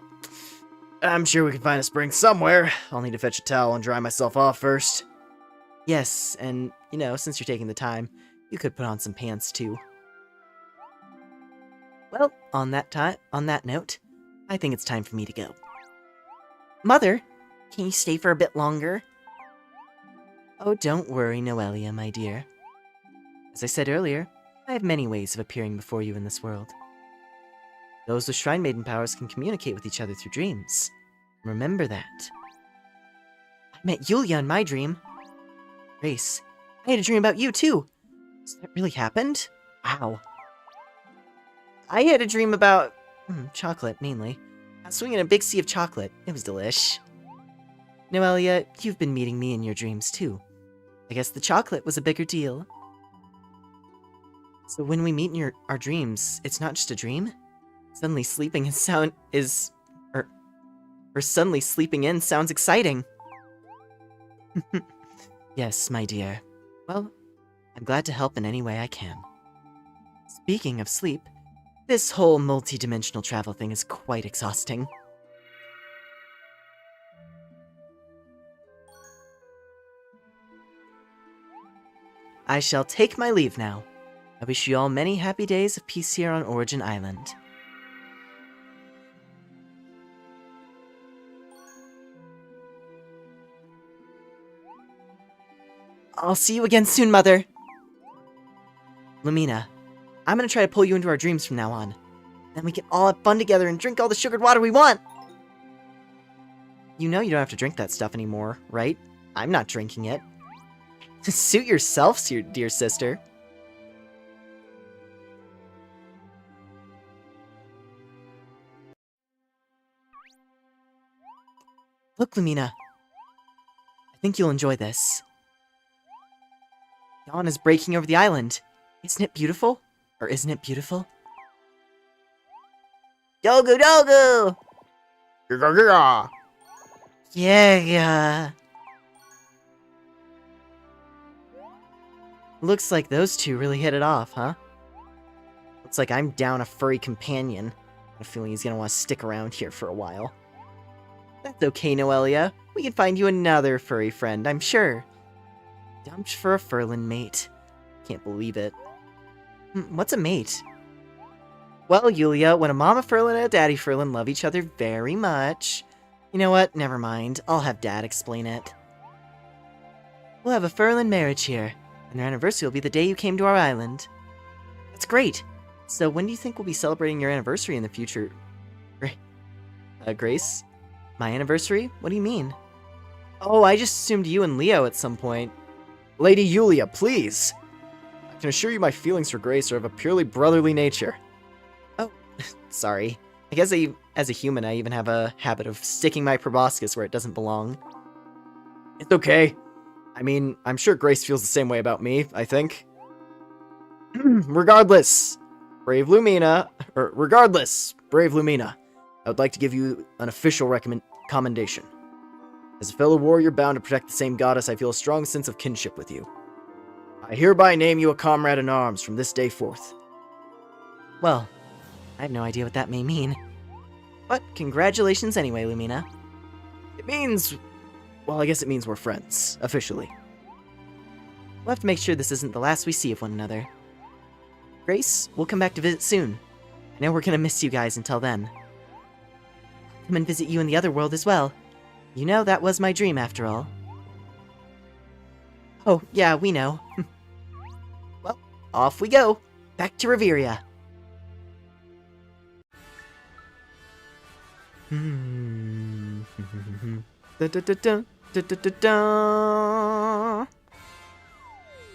I'm sure we can find a spring somewhere. I'll need to fetch a towel and dry myself off first. Yes, and, since you're taking the time, you could put on some pants too. Well, on that note, I think it's time for me to go. Mother, can you stay for a bit longer? Oh, don't worry, Noelia, my dear. As I said earlier, I have many ways of appearing before you in this world. Those with Shrine Maiden powers can communicate with each other through dreams. Remember that. I met Yulia in my dream. Grace, I had a dream about you too. Has that really happened? Wow. I had a dream about... chocolate, mainly. I was swimming in a big sea of chocolate. It was delish. Noelia, you've been meeting me in your dreams too. I guess the chocolate was a bigger deal. So when we meet in our dreams, it's not just a dream? Suddenly sleeping suddenly sleeping in sounds exciting. Yes, my dear. Well, I'm glad to help in any way I can. Speaking of sleep, this whole multi-dimensional travel thing is quite exhausting. I shall take my leave now. I wish you all many happy days of peace here on Origin Island. I'll see you again soon, Mother! Lumina, I'm gonna try to pull you into our dreams from now on. Then we can all have fun together and drink all the sugared water we want! You know you don't have to drink that stuff anymore, right? I'm not drinking it. Suit yourself, dear sister. Look, Lumina. I think you'll enjoy this. Dawn is breaking over the island. Isn't it beautiful? Or isn't it beautiful? Dogu Dogu! Yeah. Looks like those two really hit it off, huh? Looks like I'm down a furry companion. I have a feeling he's gonna want to stick around here for a while. That's okay, Noelia. We can find you another furry friend, I'm sure. Dumped for a Furlin mate. Can't believe it. What's a mate? Well, Yulia, when a Mama Furlin and a Daddy Furlin love each other very much... You know what? Never mind. I'll have Dad explain it. We'll have a Furlin marriage here, and their anniversary will be the day you came to our island. That's great! So when do you think we'll be celebrating your anniversary in the future? Grace? My anniversary? What do you mean? Oh, I just assumed you and Leo at some point. Lady Yulia, please! I can assure you my feelings for Grace are of a purely brotherly nature. Oh, sorry. I guess as a human, I even have a habit of sticking my proboscis where it doesn't belong. It's okay. I mean, I'm sure Grace feels the same way about me, I think. Regardless, brave Lumina, I would like to give you an official commendation. As a fellow warrior bound to protect the same goddess, I feel a strong sense of kinship with you. I hereby name you a comrade in arms from this day forth. Well, I have no idea what that may mean. But congratulations anyway, Lumina. It means... well, I guess it means we're friends, officially. We'll have to make sure this isn't the last we see of one another. Grace, we'll come back to visit soon. I know we're gonna miss you guys until then. Come and visit you in the other world as well. You know, that was my dream after all. Oh, yeah, we know. Well, off we go. Back to Reveria. And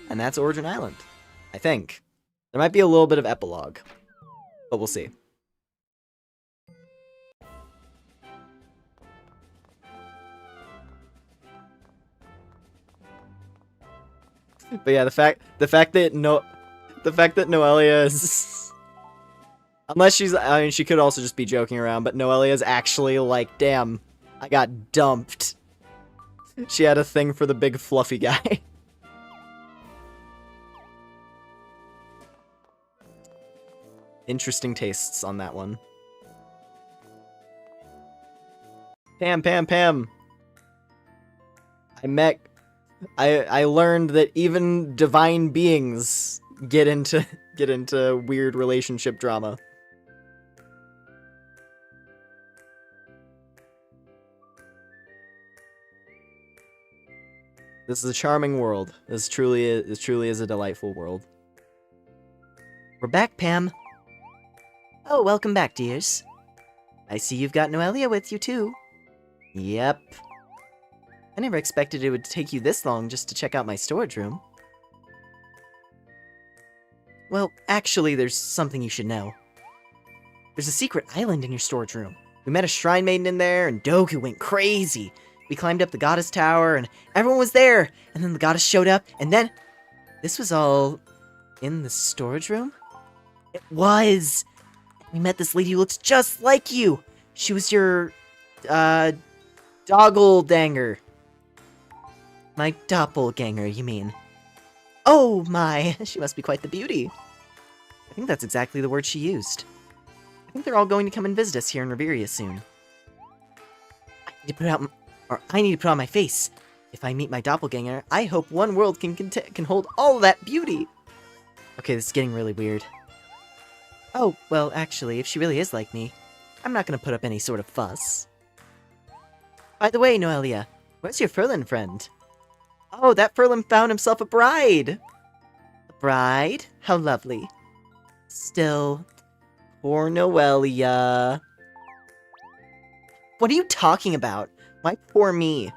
that's Origin Island, I think. There might be a little bit of epilogue, but we'll see. But yeah, the fact that Noelia is, unless she's, I mean, she could also just be joking around, but Noelia is actually like, damn, I got dumped. She had a thing for the big fluffy guy. Interesting tastes on that one. Pam. I learned that even divine beings get into weird relationship drama. This is a charming world. This truly is a delightful world. We're back, Pam. Oh, welcome back, dears. I see you've got Noelia with you, too. Yep. I never expected it would take you this long just to check out my storage room. Well, actually, there's something you should know. There's a secret island in your storage room. We met a shrine maiden in there, and Dogu went crazy. We climbed up the goddess tower, and everyone was there. And then the goddess showed up, and then... This was all... in the storage room? It was! We met this lady who looks just like you! She was your... doppelganger. My doppelganger, you mean? Oh my, she must be quite the beauty. think that's exactly the word she used. I think they're all going to come and visit us here in Reveria soon. I need to put on my face. If I meet my doppelganger, I hope one world can hold all that beauty. Okay, this is getting really weird. Oh, well, actually, if she really is like me, I'm not gonna put up any sort of fuss. By the way, Noelia, where's your Furlan friend? Oh, that Furlan found himself a bride! A bride? How lovely. Still, poor Noelia. What are you talking about? Why poor me?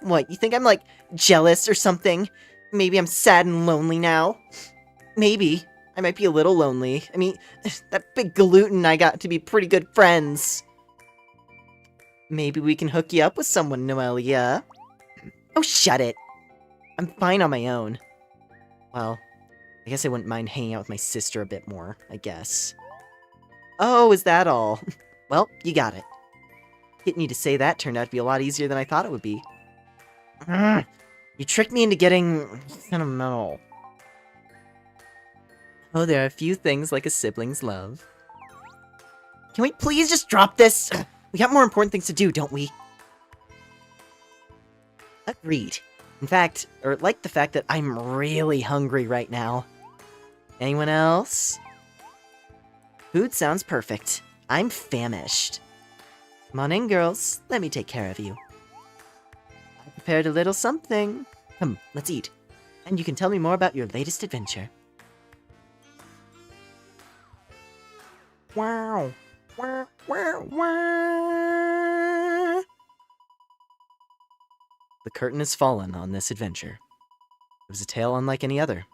What, you think I'm, like, jealous or something? Maybe I'm sad and lonely now? Maybe. I might be a little lonely. I mean, that big gluten and I got to be pretty good friends. Maybe we can hook you up with someone, Noelia. Oh, shut it. I'm fine on my own. Well, I guess I wouldn't mind hanging out with my sister a bit more, I guess. Oh, is that all? Well, you got it. Getting you to say that turned out to be a lot easier than I thought it would be. You tricked me into getting sentimental. Oh, there are a few things like a sibling's love. Can we please just drop this? We got more important things to do, don't we? Agreed. In fact, or like the fact that I'm really hungry right now. Anyone else? Food sounds perfect. I'm famished. Come on in, girls. Let me take care of you. I prepared a little something. Come, let's eat. And you can tell me more about your latest adventure. Wow. Wow, wow, wow. The curtain has fallen on this adventure. It was a tale unlike any other,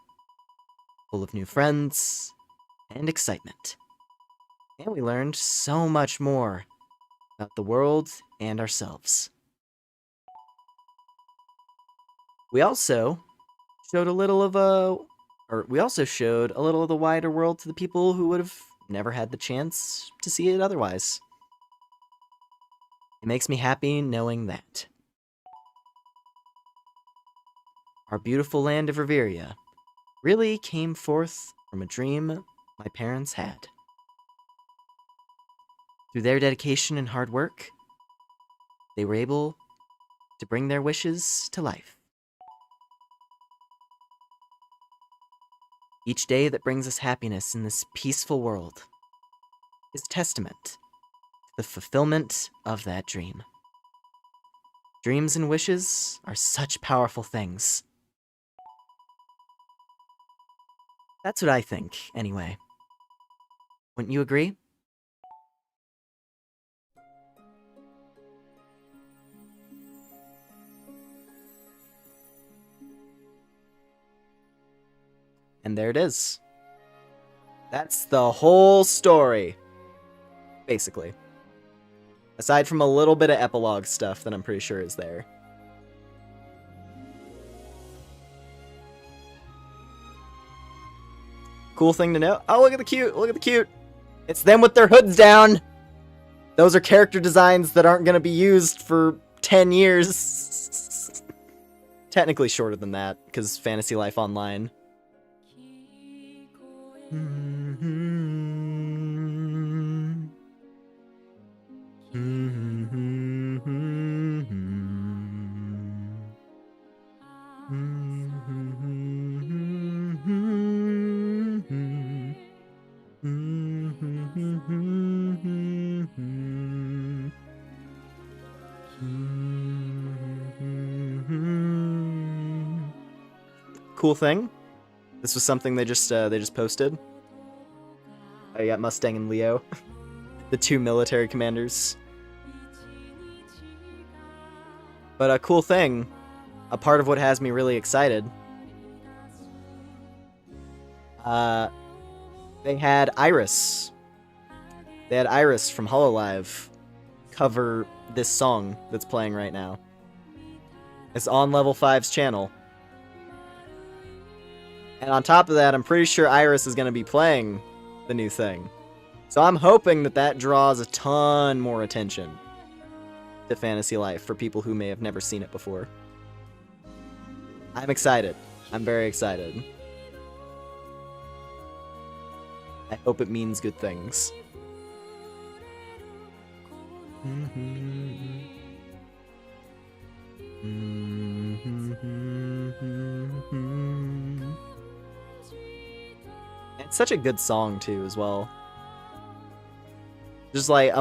full of new friends and excitement. And we learned so much more about the world and ourselves. We also showed a little of the wider world to the people who would have never had the chance to see it otherwise. It makes me happy knowing that. Our beautiful land of Reveria really came forth from a dream my parents had. Through their dedication and hard work, they were able to bring their wishes to life. Each day that brings us happiness in this peaceful world is a testament to the fulfillment of that dream. Dreams and wishes are such powerful things. That's what I think, anyway. Wouldn't you agree? And there it is. That's the whole story. Basically. Aside from a little bit of epilogue stuff that I'm pretty sure is there. Cool thing to know. Oh, look at the cute. Look at the cute. It's them with their hoods down. Those are character designs that aren't going to be used for 10 years. Technically shorter than that, because Fantasy Life Online. Cool thing. This was something they just posted. I got Mustang and Leo, the two military commanders. But a cool thing, a part of what has me really excited. They had Iris. They had Iris from Hololive cover this song that's playing right now. It's on Level 5's channel. And on top of that, I'm pretty sure Iris is going to be playing the new thing. So I'm hoping that that draws a ton more attention to Fantasy Life for people who may have never seen it before. I'm excited. I'm very excited. I hope it means good things. It's such a good song too, as well. Just like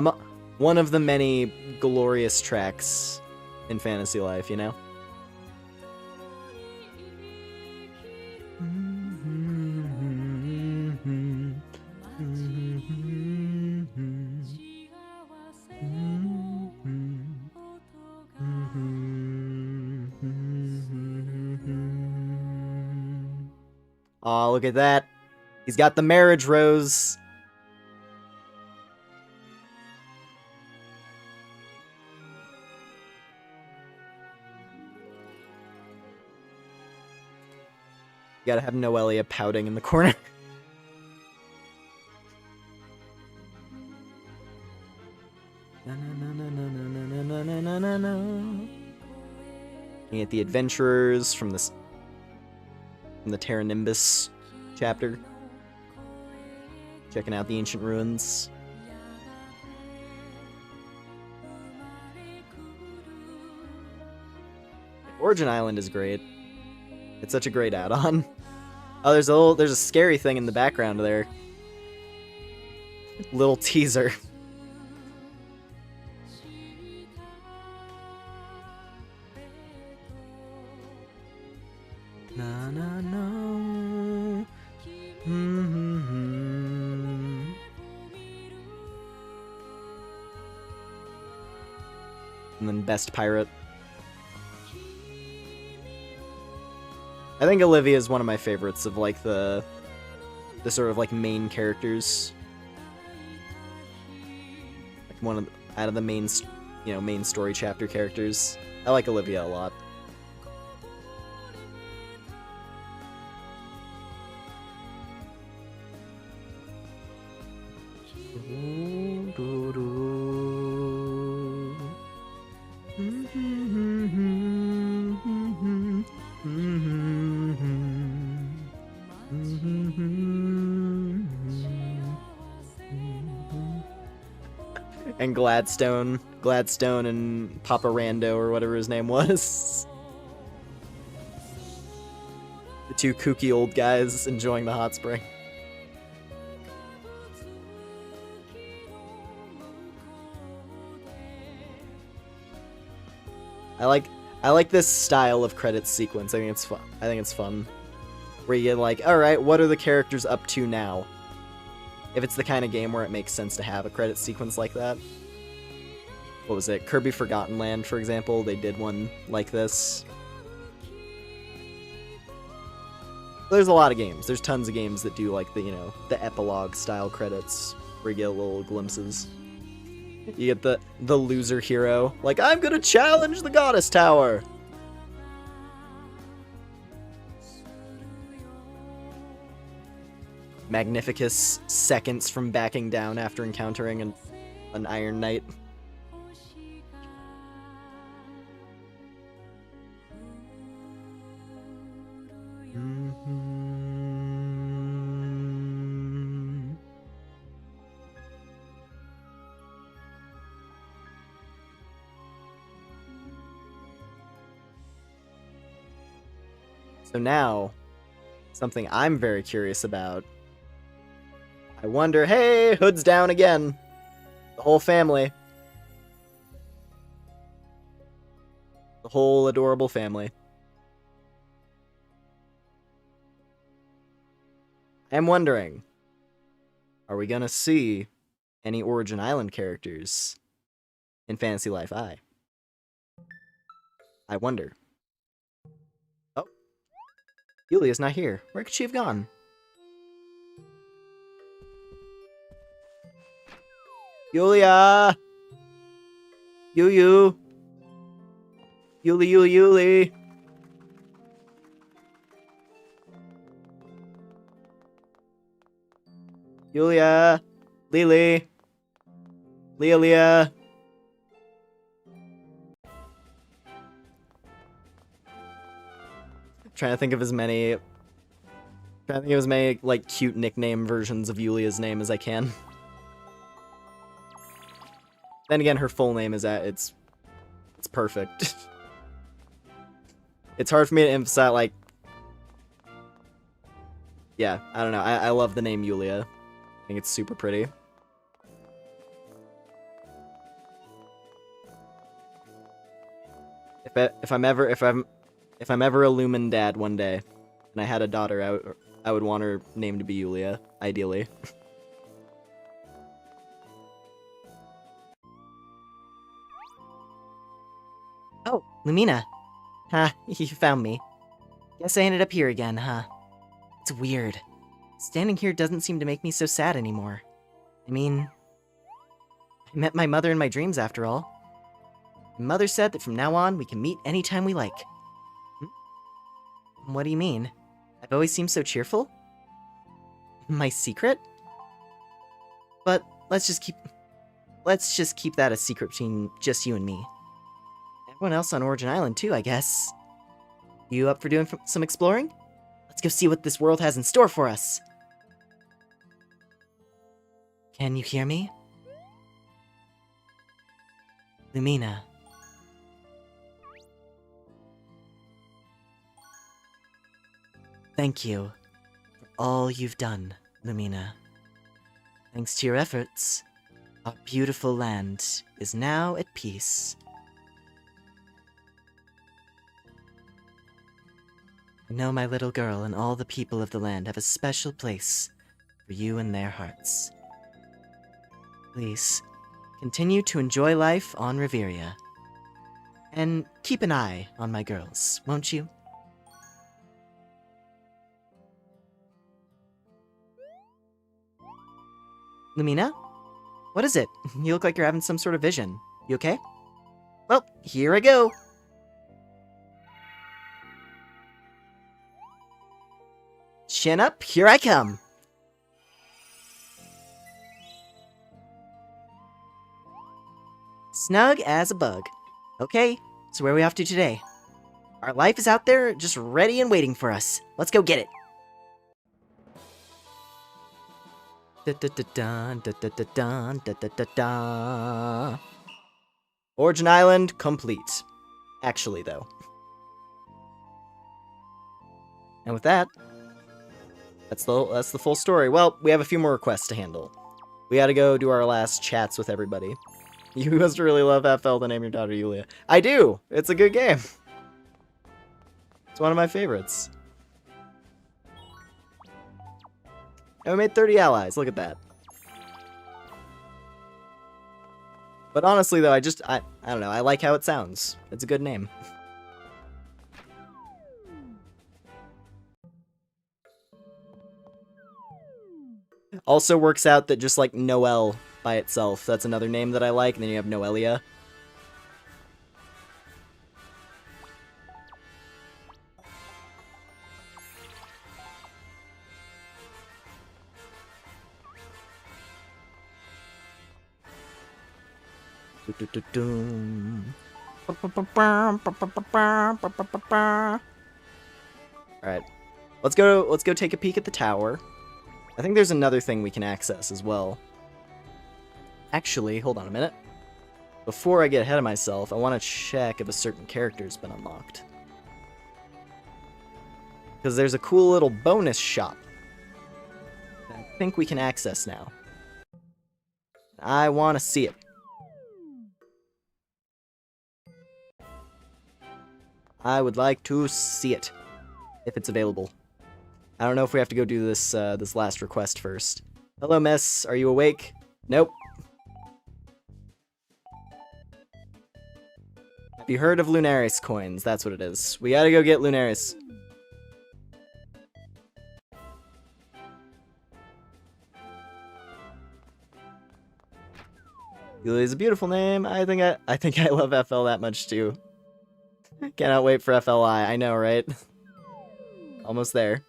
one of the many glorious tracks in fantasy life, you know? Aw, look at that. He's got the marriage rose. You gotta have Noelia pouting in the corner. Looking at the adventurers from the Terra Nimbus chapter. Checking out the ancient ruins. Origin Island is great. It's such a great add-on. Oh, there's a scary thing in the background there. Little teaser. Na na no. And then best pirate. I think Olivia is one of my favorites of like the sort of like main characters. Like one of out of the main story chapter characters. I like Olivia a lot. And Gladstone and Papa Rando or whatever his name was. The two kooky old guys enjoying the hot spring. I like this style of credits sequence. I think it's fun. Where you get like, alright, what are the characters up to now? If it's the kind of game where it makes sense to have a credit sequence like that. What was it? Kirby Forgotten Land, for example, they did one like this. There's a lot of games. There's tons of games that do like the epilogue style credits where you get little glimpses. You get the loser hero, like, I'm gonna challenge the Goddess Tower! Magnificus seconds from backing down after encountering an Iron Knight. So now, something I'm very curious about. I wonder, hey, Hood's down again. The whole family. The whole adorable family. I'm wondering, are we gonna see any Origin Island characters in Fantasy Life I? I wonder. Oh. Yulia's not here. Where could she have gone? Yulia! Yuli. Yulia. Lily. Leah. Trying to think of as many I think it was many, like, cute nickname versions of Yulia's name as I can. Then again, her full name is it's perfect. It's hard for me to emphasize, like... Yeah, I don't know. I love the name Yulia. I think it's super pretty. If I'm ever a Lumen dad one day, and I had a daughter, I would want her name to be Yulia, ideally. Oh, Lumina. Ha, you found me. Guess I ended up here again, huh? It's weird. Standing here doesn't seem to make me so sad anymore. I mean, I met my mother in my dreams after all. My mother said that from now on we can meet anytime we like. What do you mean? I've always seemed so cheerful? My secret? But let's just keep that a secret between just you and me. Everyone else on Origin Island too, I guess. You up for doing some exploring? Let's go see what this world has in store for us. Can you hear me? Lumina. Thank you for all you've done, Lumina. Thanks to your efforts, our beautiful land is now at peace. I know my little girl and all the people of the land have a special place for you in their hearts. Please, continue to enjoy life on Reveria. And keep an eye on my girls, won't you? Lumina? What is it? You look like you're having some sort of vision. You okay? Well, here I go! Chin up, here I come! Snug as a bug. Okay, so where are we off to today? Our life is out there, just ready and waiting for us. Let's go get it! Da-da-da-dun, da-da-da-dun, da-da-da-dun. Origin Island complete. Actually, though. And with that, that's the full story. Well, we have a few more requests to handle. We gotta go do our last chats with everybody. You must really love FL to name your daughter Yulia. I do! It's a good game. It's one of my favorites. And we made 30 allies. Look at that. But honestly, though, I don't know. I like how it sounds. It's a good name. Also works out that just like Noelle by itself, that's another name that I like, and then you have Noelia. Alright. Let's go take a peek at the tower. I think there's another thing we can access as well. Actually, hold on a minute. Before I get ahead of myself, I want to check if a certain character's been unlocked. Because there's a cool little bonus shop that I think we can access now. I want to see it. I would like to see it, if it's available. I don't know if we have to go do this this last request first. Hello, miss. Are you awake? Nope. Have you heard of Lunaris coins? That's what it is. We gotta go get Lunaris. Yulia's a beautiful name. I think I love FL that much too. Cannot wait for FLI. I know, right? Almost there.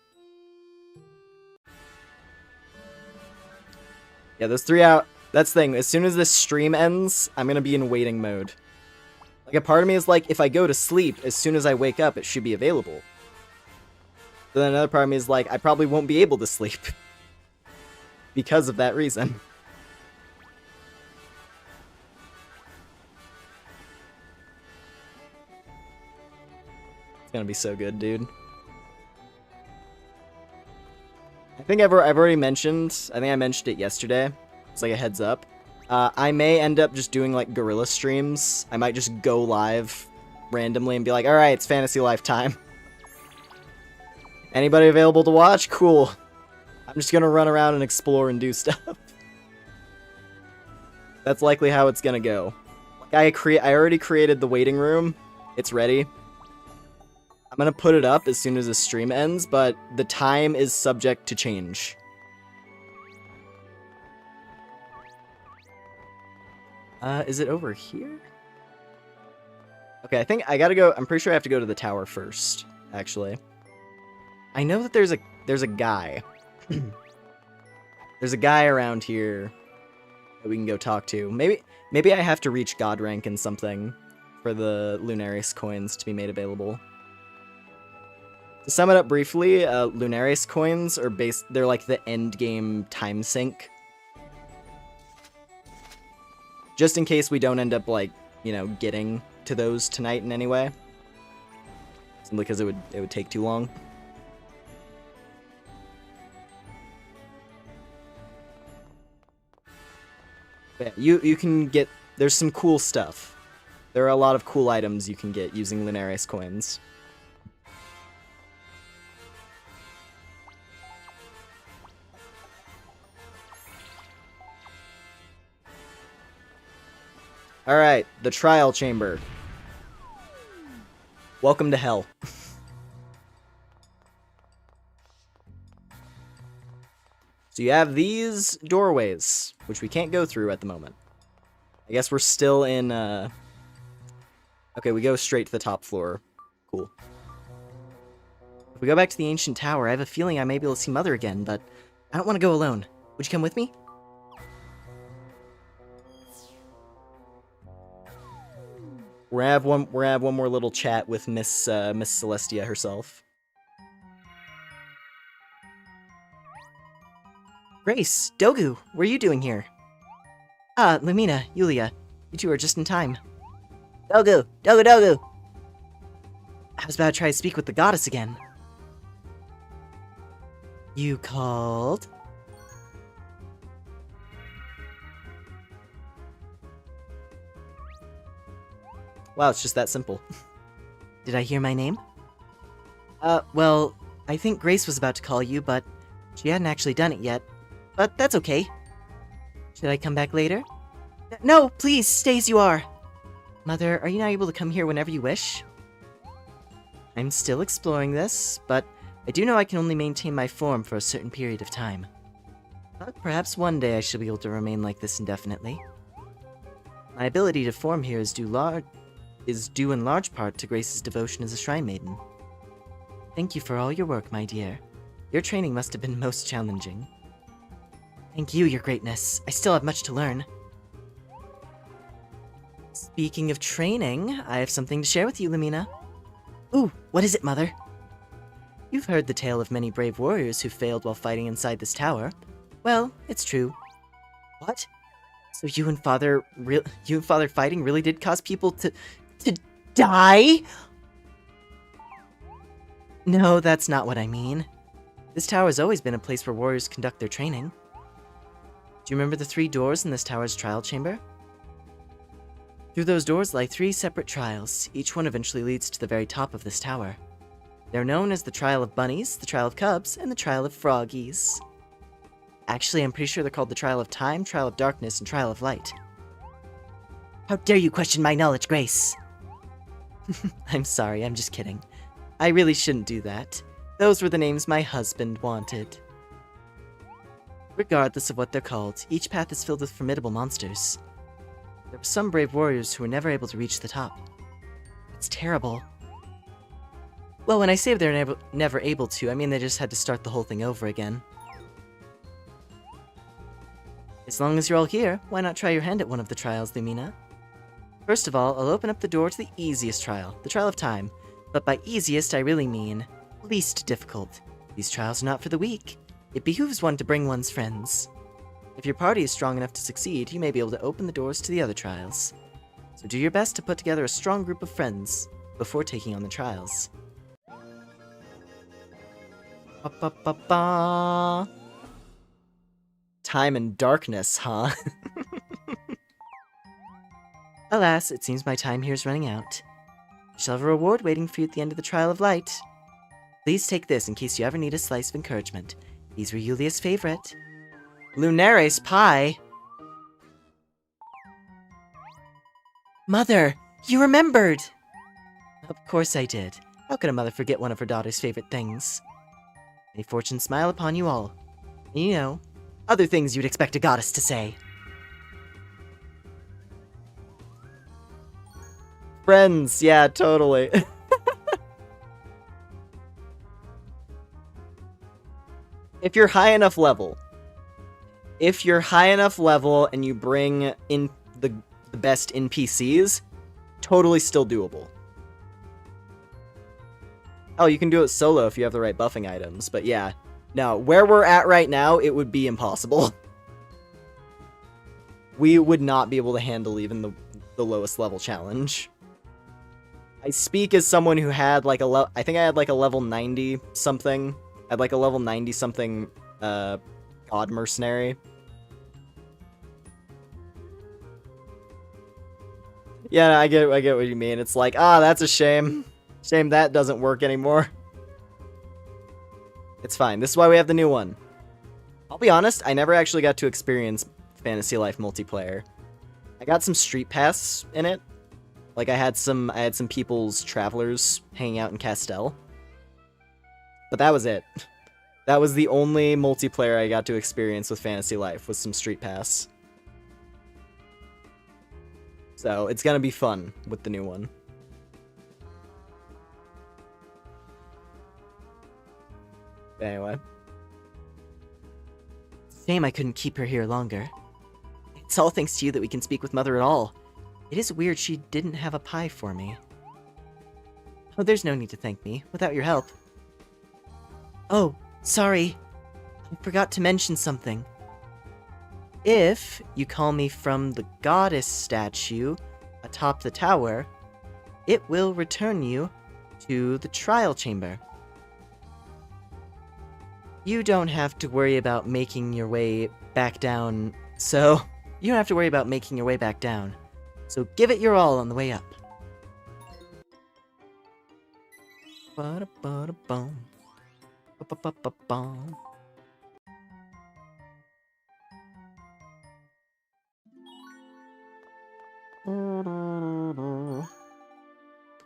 Yeah, those 3 hours. That's the thing. As soon as this stream ends, I'm gonna be in waiting mode. Like, a part of me is like, if I go to sleep, as soon as I wake up, it should be available. But then another part of me is like, I probably won't be able to sleep. Because of that reason. It's gonna be so good, dude. I think I've already mentioned, I think I mentioned it yesterday. It's like a heads up. I may end up just doing like guerrilla streams. I might just go live randomly and be like, alright, it's Fantasy Life time. Anybody available to watch? Cool. I'm just gonna run around and explore and do stuff. That's likely how it's gonna go. Like I already created the waiting room. It's ready. I'm gonna put it up as soon as the stream ends, but the time is subject to change. Is it over here? Okay, I think I gotta go. I'm pretty sure I have to go to the tower first, actually. I know that there's a guy. There's a guy around here that we can go talk to. Maybe I have to reach God rank in something for the Lunaris coins to be made available. To sum it up briefly, Lunaris coins are they're like the end game time sink. Just in case we don't end up, like, you know, getting to those tonight in any way. Simply because it would take too long. But yeah, you can get, there's some cool stuff. There are a lot of cool items you can get using Lunaris coins. Alright, the trial chamber. Welcome to hell. So you have these doorways, which we can't go through at the moment. I guess we're still in, Okay, we go straight to the top floor. Cool. If we go back to the ancient tower, I have a feeling I may be able to see Mother again, but I don't want to go alone. Would you come with me? We're gonna have one more little chat with Miss Celestia herself. Grace, Dogu, what are you doing here? Ah, Lumina, Yulia, you two are just in time. Dogu! Dogu Dogu! I was about to try to speak with the goddess again. You called? Wow, it's just that simple. Did I hear my name? Well, I think Grace was about to call you, but she hadn't actually done it yet. But that's okay. Should I come back later? No, please, stay as you are! Mother, are you not able to come here whenever you wish? I'm still exploring this, but I do know I can only maintain my form for a certain period of time. But perhaps one day I shall be able to remain like this indefinitely. My ability to form here is due in large part to Grace's devotion as a shrine maiden. Thank you for all your work, my dear. Your training must have been most challenging. Thank you, your greatness. I still have much to learn. Speaking of training, I have something to share with you, Lumina. Ooh, what is it, Mother? You've heard the tale of many brave warriors who failed while fighting inside this tower. Well, it's true. What? So you and Father fighting really did cause people to die? No, that's not what I mean. This tower has always been a place where warriors conduct their training. Do you remember the 3 doors in this tower's trial chamber? Through those doors lie 3 separate trials. Each one eventually leads to the very top of this tower. They're known as the Trial of Bunnies, the Trial of Cubs, and the Trial of Froggies. Actually, I'm pretty sure they're called the Trial of Time, Trial of Darkness, and Trial of Light. How dare you question my knowledge, Grace? I'm sorry, I'm just kidding. I really shouldn't do that. Those were the names my husband wanted. Regardless of what they're called, each path is filled with formidable monsters. There were some brave warriors who were never able to reach the top. It's terrible. Well, when I say they're never able to, I mean they just had to start the whole thing over again. As long as you're all here, why not try your hand at one of the trials, Lumina? First of all, I'll open up the door to the easiest trial, the Trial of Time. But by easiest, I really mean least difficult. These trials are not for the weak. It behooves one to bring one's friends. If your party is strong enough to succeed, you may be able to open the doors to the other trials. So do your best to put together a strong group of friends before taking on the trials. Ba-ba-ba-ba. Time and darkness, huh? Alas, it seems my time here is running out. I shall have a reward waiting for you at the end of the Trial of Light. Please take this in case you ever need a slice of encouragement. These were Yulia's favorite. Lunaris pie? Mother, you remembered! Of course I did. How could a mother forget one of her daughter's favorite things? May fortune smile upon you all. And you know, other things you'd expect a goddess to say. Friends, yeah, totally. If you're high enough level and you bring in the best NPCs, totally still doable. Oh, you can do it solo if you have the right buffing items, but yeah. No, where we're at right now, it would be impossible. We would not be able to handle even the lowest level challenge. I speak as someone who had like I think I had like a level 90 something. I had like a level 90 something God mercenary. Yeah, I get what you mean. It's like, that's a shame. Shame that doesn't work anymore. It's fine. This is why we have the new one. I'll be honest, I never actually got to experience Fantasy Life multiplayer. I got some Street Pass in it. Like I had some people's travelers hanging out in Castell. But that was it. That was the only multiplayer I got to experience with Fantasy Life, was some Street Pass. So it's gonna be fun with the new one. Anyway. Shame I couldn't keep her here longer. It's all thanks to you that we can speak with Mother at all. It is weird she didn't have a pie for me. Oh, there's no need to thank me, without your help. Oh, sorry. I forgot to mention something. If you call me from the goddess statue atop the tower, it will return you to the trial chamber. You don't have to worry about making your way back down, so you don't have to worry about making your way back down. So give it your all on the way up. Ba-da-ba-da-bum. Ba-ba-ba-ba-bum.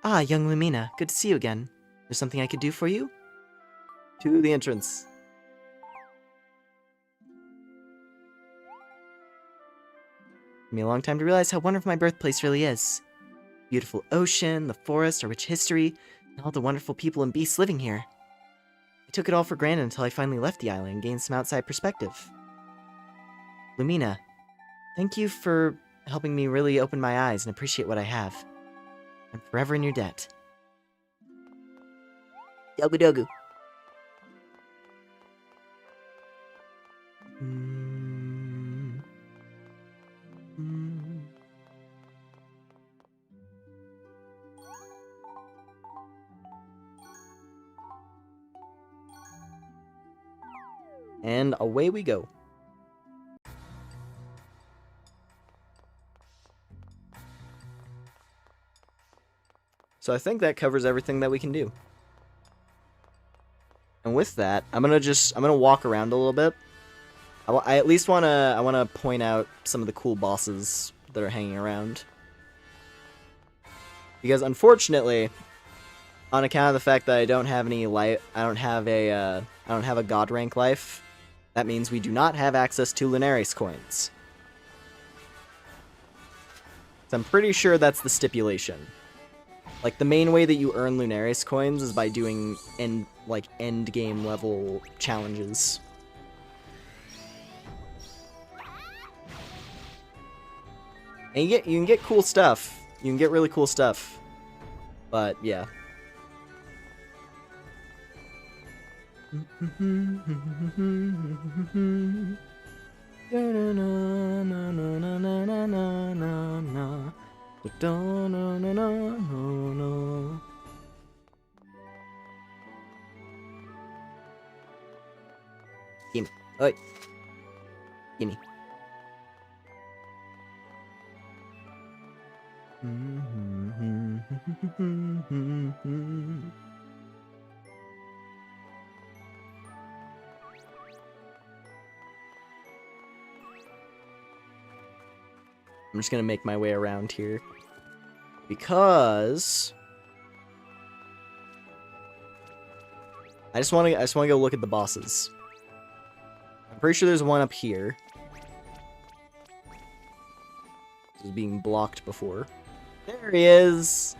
Ah, young Lumina, good to see you again. There's something I could do for you? To the entrance. Took me a long time to realize how wonderful my birthplace really is. Beautiful ocean, the forest, our rich history, and all the wonderful people and beasts living here. I took it all for granted until I finally left the island and gained some outside perspective. Lumina, thank you for helping me really open my eyes and appreciate what I have. I'm forever in your debt. Dogu dogu. And away we go. So I think that covers everything that we can do. And with that, I'm gonna walk around a little bit. I at least wanna point out some of the cool bosses that are hanging around. Because unfortunately, on account of the fact that I don't have any life, I don't have a god rank life. That means we do not have access to Lunaris coins. So I'm pretty sure that's the stipulation. Like, the main way that you earn Lunaris coins is by doing end game level challenges. And you can get cool stuff. You can get really cool stuff. But yeah. Gimme. Oi. Gimme. I'm just gonna make my way around here. Because I just wanna go look at the bosses. I'm pretty sure there's one up here. This is being blocked before. There he is!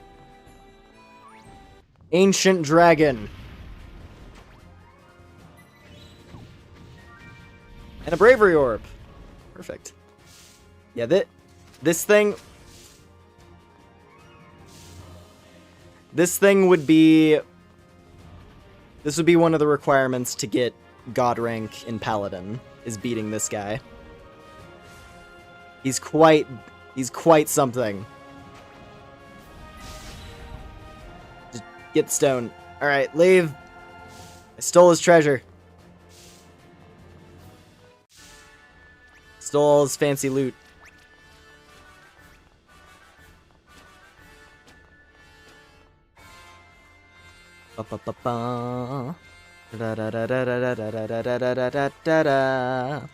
Ancient Dragon. And a Bravery Orb. Perfect. Yeah, this thing would be... This would be one of the requirements to get God rank in Paladin, is beating this guy. He's quite something. Just get stone. Alright, leave. I stole his treasure. Stole all his fancy loot. Ba-ba-ba-ba. Da-da-da-da-da-da-da-da-da-da-da-da.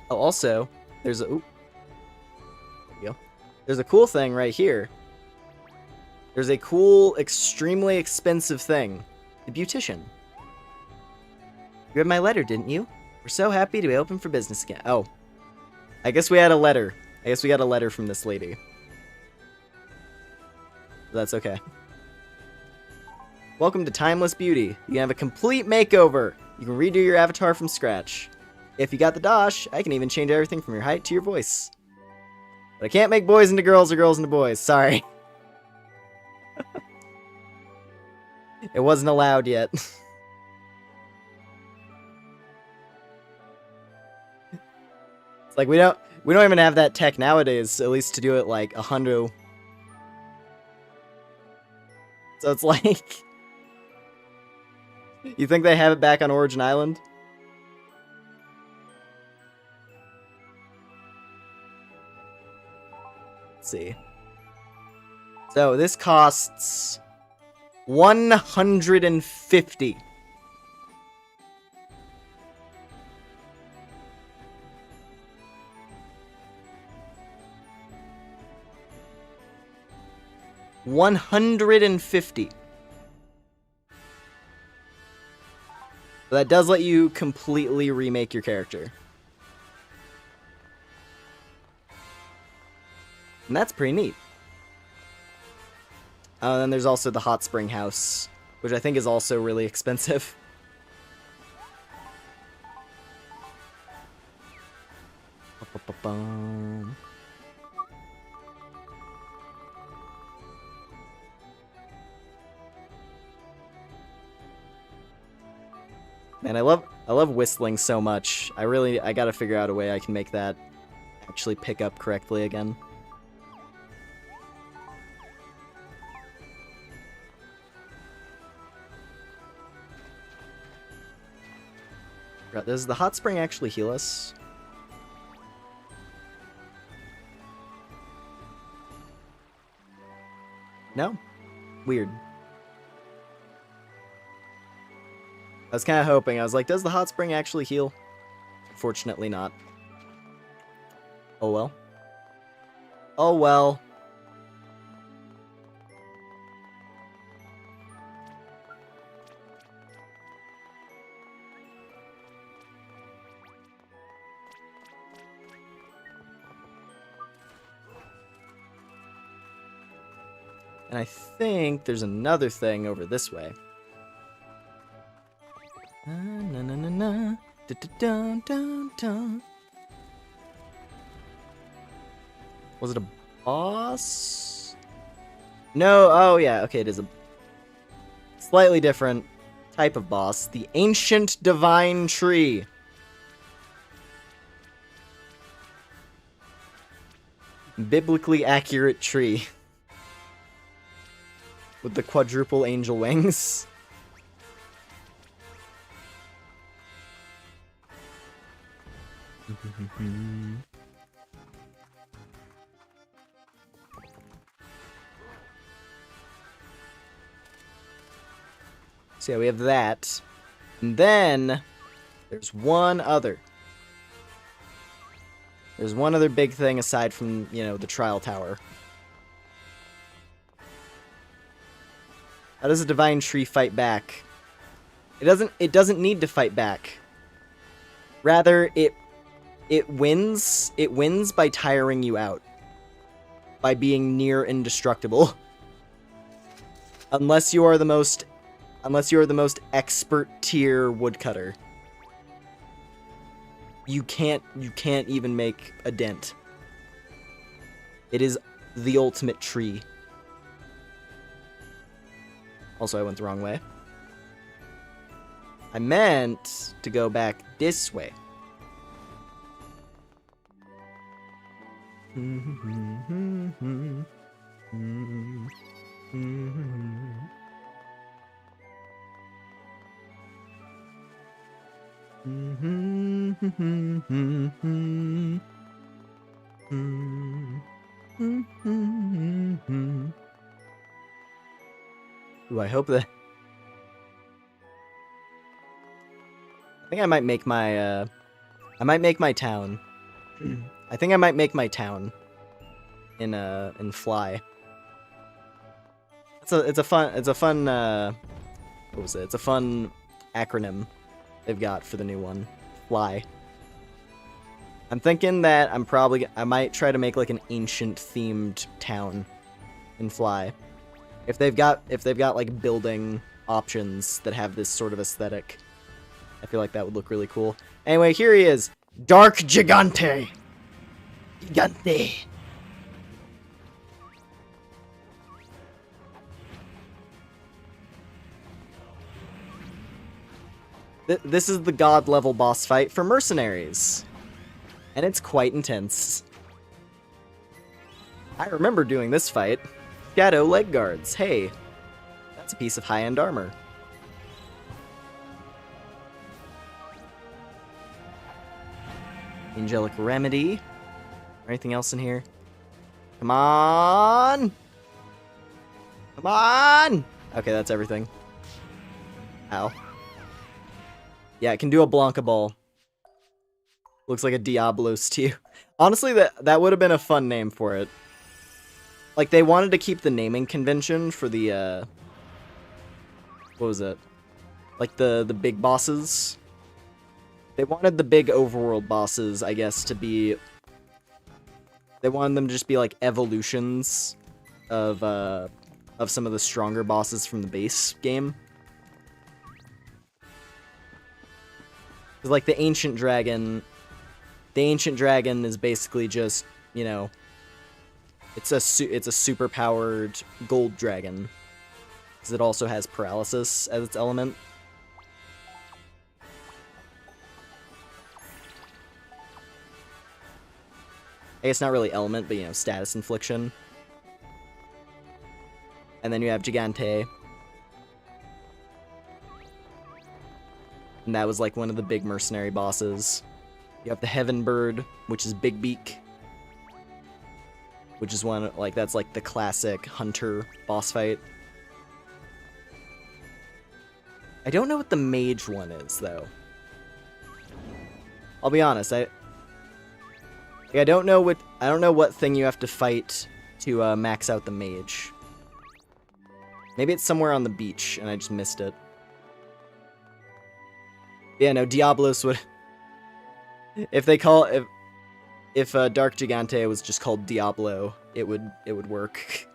Oh, also, there's a... Oop. There we go. There's a cool thing right here. There's a cool, extremely expensive thing. The Beautician. You read my letter, didn't you? We're so happy to be open for business again. Oh. I guess we had a letter. I guess we got a letter from this lady. But that's okay. Welcome to Timeless Beauty. You can have a complete makeover. You can redo your avatar from scratch. If you got the dosh, I can even change everything from your height to your voice. But I can't make boys into girls or girls into boys. Sorry. It wasn't allowed yet. It's like we don't even have that tech nowadays, at least to do it like a hundo. So it's like, you think they have it back on Origin Island? Let's see. So this costs 150. $150. But that does let you completely remake your character. And that's pretty neat. Oh, and then there's also the hot spring house, which I think is also really expensive. Ba-ba-ba-bum. Man, I love whistling so much. I gotta figure out a way I can make that actually pick up correctly again. Does the hot spring actually heal us? No? Weird. I was kind of hoping. I was like, does the hot spring actually heal? Unfortunately not. Oh well. Oh well. And I think there's another thing over this way. Na na na na, da da dun dun dun. Was it a boss? No, oh yeah, okay, it is a slightly different type of boss. The Ancient Divine Tree. Biblically accurate tree. With the quadruple angel wings. So yeah, we have that. And then there's one other. There's one other big thing aside from, you know, the trial tower. How does a divine tree fight back? It doesn't need to fight back. Rather, it wins by tiring you out. By being near indestructible. Unless you are the most expert tier woodcutter. You can't even make a dent. It is the ultimate tree. Also, I went the wrong way. I meant to go back this way. Ooh, I hope that... I think I might make my, I might make my town. I think I might make my town in Fly. It's a fun, what was it? It's a fun acronym they've got for the new one. Fly. I'm thinking that I might try to make like an ancient themed town in Fly. If they've got like building options that have this sort of aesthetic, I feel like that would look really cool. Anyway, here he is. Dark Gigante. Gigante. This is the god level boss fight for mercenaries. And it's quite intense. I remember doing this fight. Shadow leg guards. Hey, that's a piece of high-end armor. Angelic Remedy. Anything else in here? Come on! Come on! Okay, that's everything. Ow. Yeah, it can do a Blanca Ball. Looks like a Diablos too. Honestly, that would have been a fun name for it. Like, they wanted to keep the naming convention for the, what was it? Like, the big bosses. They wanted the big overworld bosses, I guess, to be... They wanted them to just be, like, evolutions of some of the stronger bosses from the base game. Because, like, the Ancient Dragon is basically just, you know... It's a super-powered gold dragon. Because it also has paralysis as its element. I guess not really element, but, you know, status infliction. And then you have Gigante. And that was, like, one of the big mercenary bosses. You have the Heaven Bird, which is Big Beak. Which is one, like, that's, like, the classic hunter boss fight. I don't know what the mage one is, though. I'll be honest, I don't know what thing you have to fight to max out the mage. Maybe it's somewhere on the beach and I just missed it. Yeah, no, Diablos would if Dark Gigante was just called Diablo, it would work.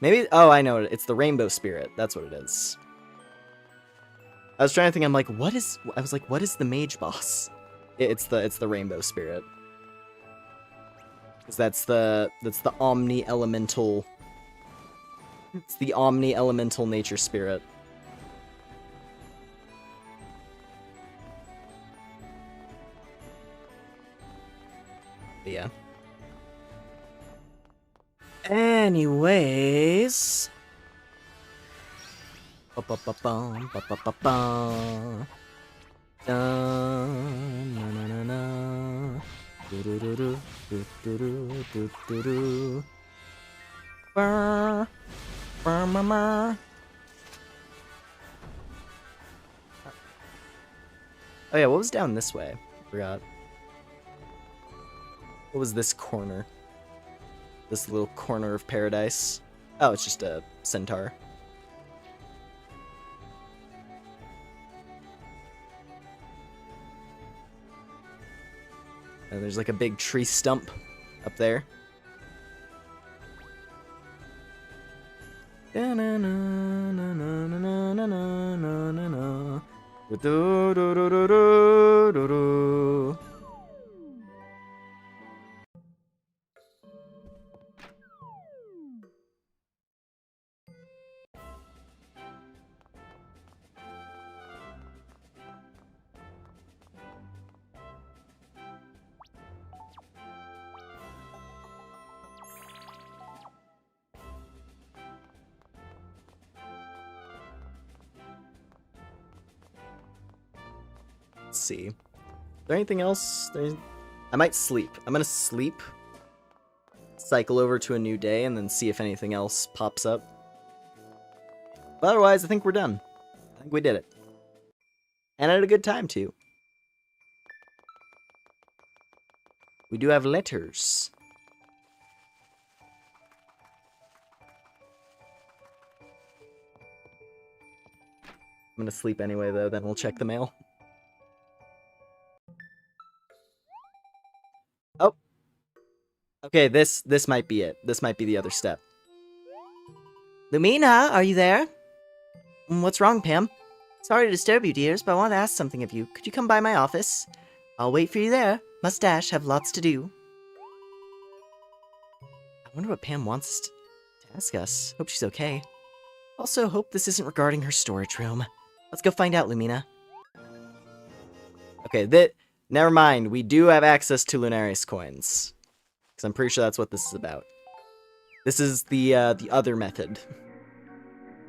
Maybe, oh, I know it. It's the rainbow spirit. That's what it is. I was trying to think, I'm like, what is the mage boss? It's the rainbow spirit. Because that's the omni-elemental, it's the omni-elemental nature spirit. But yeah. Anyways. Ba-ba-ba-bum, ba-ba-ba-bum. Dun, na, na, na, na. Do-do-do-do, do-do-do, do-do-do. Brr, brr, brr, brr. Oh yeah, what was down this way? Forgot. What was this corner? This little corner of paradise. Oh, it's just a centaur. And there's like a big tree stump up there. Let's see. Is there anything else? I might sleep. I'm gonna sleep, cycle over to a new day, and then see if anything else pops up. But otherwise, I think we're done. I think we did it. And I had a good time, too. We do have letters. I'm gonna sleep anyway, though, then we'll check the mail. Oh. Okay, this might be it. This might be the other step. Lumina, are you there? What's wrong, Pam? Sorry to disturb you, dears, but I want to ask something of you. Could you come by my office? I'll wait for you there. Must dash, have lots to do. I wonder what Pam wants us to ask us. Hope she's okay. Also, hope this isn't regarding her storage room. Let's go find out, Lumina. Okay, never mind. We do have access to Lunarius coins. Because I'm pretty sure that's what this is about. This is the other method.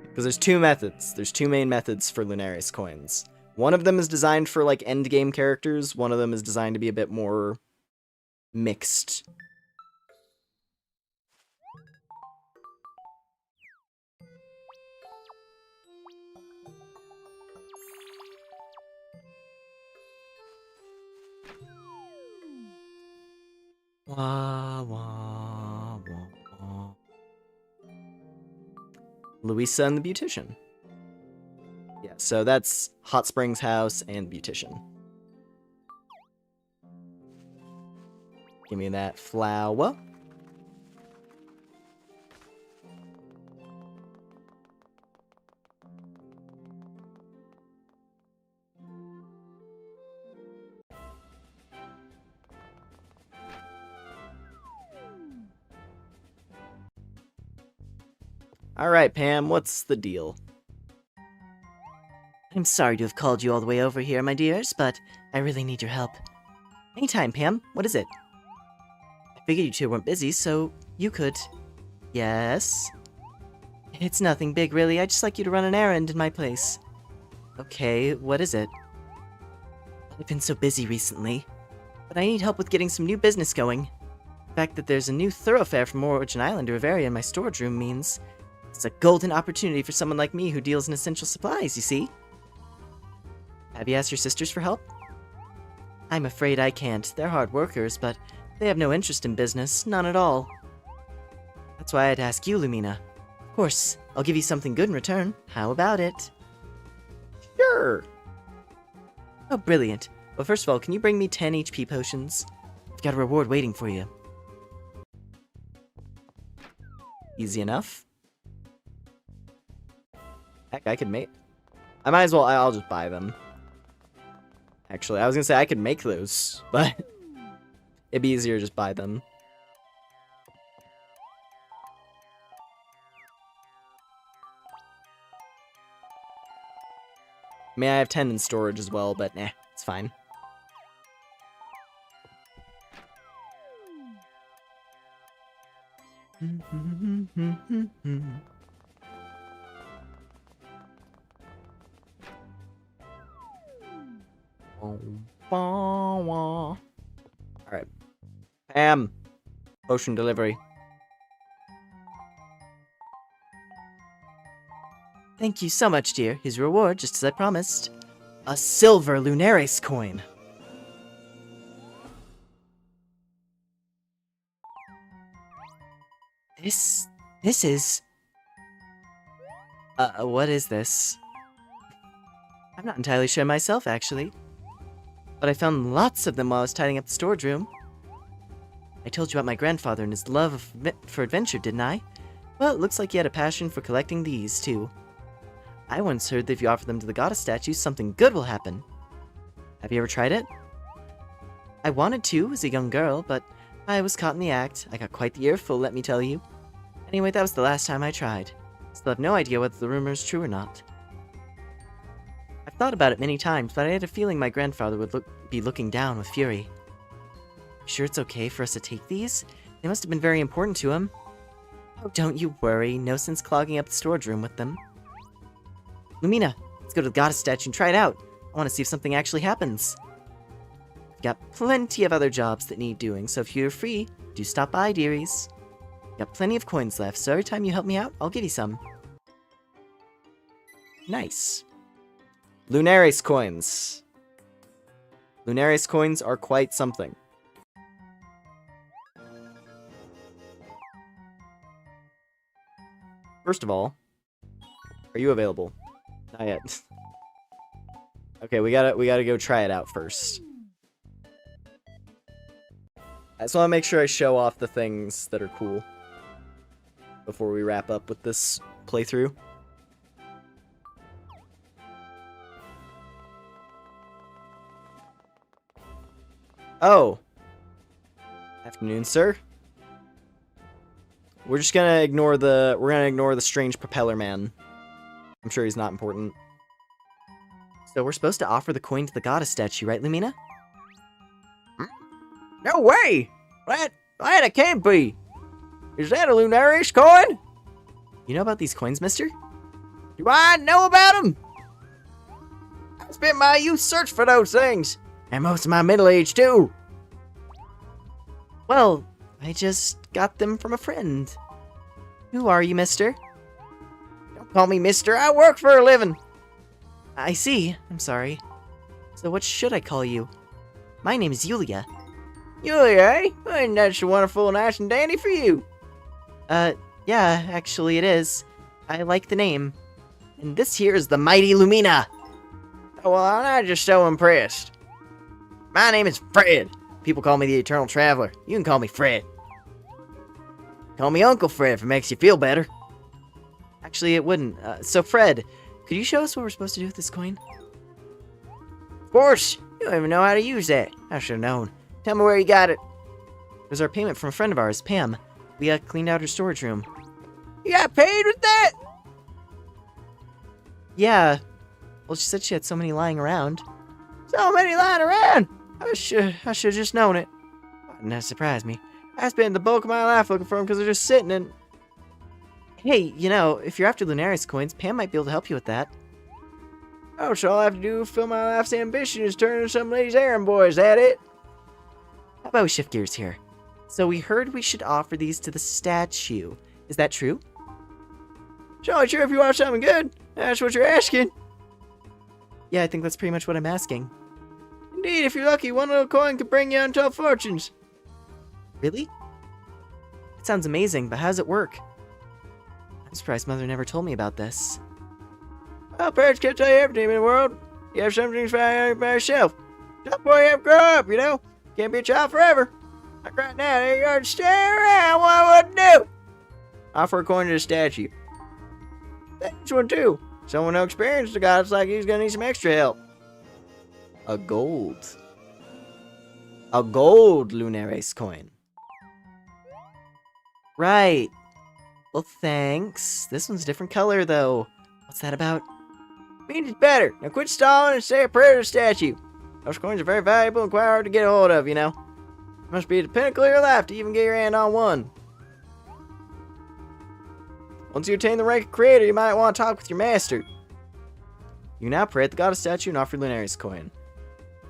Because there's two methods. There's two main methods for Lunarius coins. One of them is designed for, like, endgame characters. One of them is designed to be a bit more mixed. Wah, wah, wah, wah. Louisa and the Beautician. Yeah, so that's Hot Springs House and Beautician. Give me that flower. Alright, Pam, what's the deal? I'm sorry to have called you all the way over here, my dears, but I really need your help. Anytime, Pam. What is it? I figured you two weren't busy, so you could... Yes? It's nothing big, really. I'd just like you to run an errand in my place. Okay, what is it? I've been so busy recently, but I need help with getting some new business going. The fact that there's a new thoroughfare from Origin Island to Bavaria in my storage room means it's a golden opportunity for someone like me who deals in essential supplies, you see? Have you asked your sisters for help? I'm afraid I can't. They're hard workers, but they have no interest in business, none at all. That's why I'd ask you, Lumina. Of course, I'll give you something good in return. How about it? Sure. Oh, brilliant. Well, first of all, can you bring me 10 HP potions? I've got a reward waiting for you. Easy enough. Heck, I could make... I might as well... I'll just buy them. Actually, I was gonna say I could make those, but... it'd be easier to just buy them. I mean, I have 10 in storage as well, but it's fine. Alright. Pam. Potion delivery. Thank you so much, dear. His reward, just as I promised. A silver Lunaris coin. This is... what is this? I'm not entirely sure myself, actually. But I found lots of them while I was tidying up the storage room. I told you about my grandfather and his love for adventure, didn't I? Well, it looks like he had a passion for collecting these, too. I once heard that if you offer them to the goddess statues, something good will happen. Have you ever tried it? I wanted to as a young girl, but I was caught in the act. I got quite the earful, let me tell you. Anyway, that was the last time I tried. Still have no idea whether the rumor is true or not. I've thought about it many times, but I had a feeling my grandfather would be looking down with fury. Sure it's okay for us to take these? They must have been very important to him. Oh, don't you worry. No sense clogging up the storage room with them. Lumina, let's go to the goddess statue and try it out. I want to see if something actually happens. We've got plenty of other jobs that need doing, so if you're free, do stop by, dearies. Got plenty of coins left, so every time you help me out, I'll give you some. Nice. Lunaris coins. Lunaris coins are quite something. First of all, are you available? Not yet. Okay, we gotta go try it out first. I just want to make sure I show off the things that are cool before we wrap up with this playthrough. Oh. Afternoon, sir. We're just gonna ignore the strange propeller man. I'm sure he's not important. So we're supposed to offer the coin to the goddess statue, right, Lumina? No way! That it can't be! Is that a Lunaris coin? You know about these coins, mister? Do I know about them? I spent my youth searching for those things. And most of my middle age, too. Well, I just got them from a friend. Who are you, mister? Don't call me mister. I work for a living. I see. I'm sorry. So what should I call you? My name is Yulia. Yulia, eh? Ain't that so wonderful and nice and dandy for you? Yeah, actually it is. I like the name. And this here is the mighty Lumina. Oh, well, I'm not just so impressed. My name is Fred. People call me the Eternal Traveler. You can call me Fred. Call me Uncle Fred if it makes you feel better. Actually, it wouldn't. So Fred, could you show us what we're supposed to do with this coin? Of course. You don't even know how to use that. I should have known. Tell me where you got it. It was our payment from a friend of ours, Pam. We cleaned out her storage room. You got paid with that? Yeah. Well, she said she had so many lying around. So many lying around. I should have just known it. Wouldn't that surprise me? I spent the bulk of my life looking for them because they're just sitting in... Hey, you know, if you're after Lunaris coins, Pam might be able to help you with that. Oh, so all I have to do to fulfill my life's ambition is turn into some lady's errand boy, is that it? How about we shift gears here? So we heard we should offer these to the statue. Is that true? It's only true if you want something good. That's what you're asking. Yeah, I think that's pretty much what I'm asking. Indeed, if you're lucky, one little coin could bring you untold fortunes. Really? It sounds amazing, but how does it work? I'm surprised Mother never told me about this. Well, parents can't tell you everything in the world. You have some things by yourself. Tough boy, you have to grow up, you know. Can't be a child forever. Like right now, there you are, stay around, what I would do. Offer a coin to the statue. This one too. Someone no experience the goddess like he's gonna need some extra help. A gold. A gold Lunares coin. Right. Well, thanks. This one's a different color, though. What's that about? Means it's better. Now quit stalling and say a prayer to the statue. Those coins are very valuable and quite hard to get a hold of, you know. Must be at the pinnacle of your life to even get your hand on one. Once you attain the rank of creator, you might want to talk with your master. You can now pray at the goddess statue and offer Lunaris coin.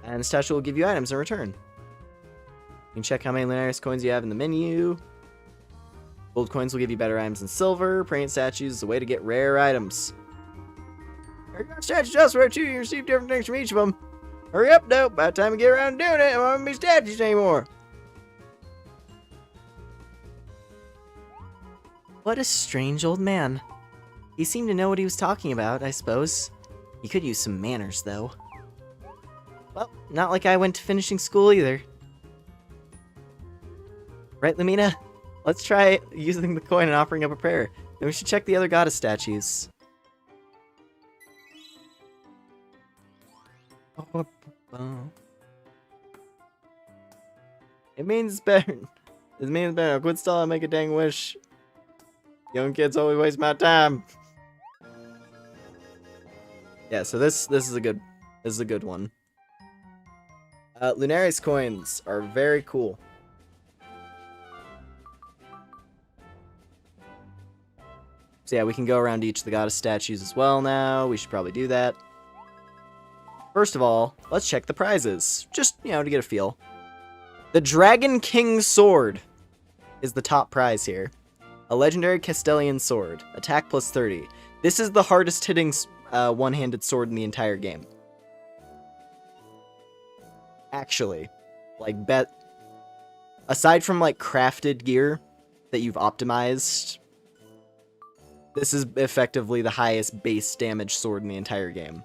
And the statue will give you items in return. You can check how many Lunaris coins you have in the menu. Gold coins will give you better items than silver. Praying at statues is a way to get rare items. Your goddess statues elsewhere too. You receive different things from each of them. Hurry up, though. By the time you get around to doing it, it won't be statues anymore. What a strange old man. He seemed to know what he was talking about, I suppose. He could use some manners, though. Well, not like I went to finishing school either. Right, Lumina? Let's try using the coin and offering up a prayer. Then we should check the other goddess statues. It means better. It means better. Quit stalling and make a dang wish. Young kids always waste my time. Yeah, so this is a good one. Lunaris coins are very cool. So yeah, we can go around to each of the goddess statues as well now. We should probably do that. First of all, let's check the prizes. Just, you know, to get a feel. The Dragon King Sword is the top prize here. A legendary Castellian sword. Attack plus 30. This is the hardest hitting one-handed sword in the entire game. Actually. Like, aside from, like, crafted gear that you've optimized, this is effectively the highest base damage sword in the entire game.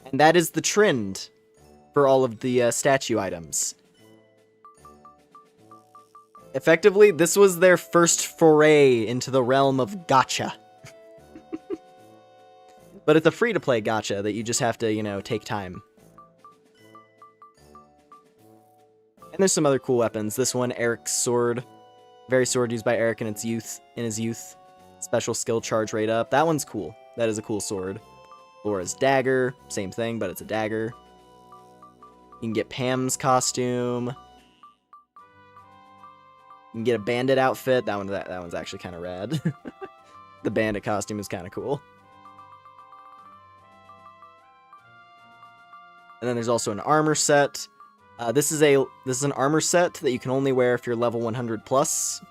And that is the trend for all of the statue items. Effectively, this was their first foray into the realm of gacha. But it's a free-to-play gacha that you just have to, you know, take time. And there's some other cool weapons. This one, Eric's sword. Very sword used by Eric in his youth. Special skill charge rate up. That one's cool. That is a cool sword. Laura's dagger. Same thing, but it's a dagger. You can get Pam's costume. You can get a bandit outfit. That one's actually kind of rad. The bandit costume is kind of cool. And then there's also an armor set. This is an armor set that you can only wear if you're level 100 plus.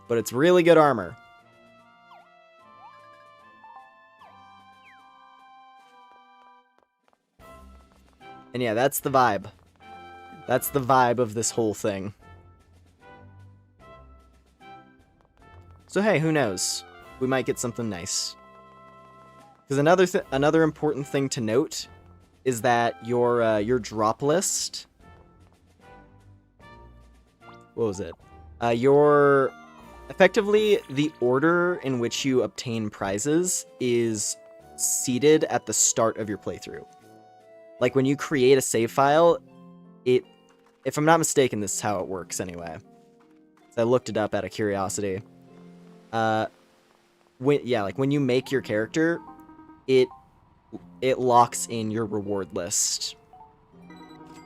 But it's really good armor. And yeah, that's the vibe. That's the vibe of this whole thing. So hey, who knows? We might get something nice. Because another important thing to note is that your drop list. What was it? Effectively, the order in which you obtain prizes is seated at the start of your playthrough. Like when you create a save file, if I'm not mistaken, this is how it works anyway. So I looked it up out of curiosity. When you make your character, it locks in your reward list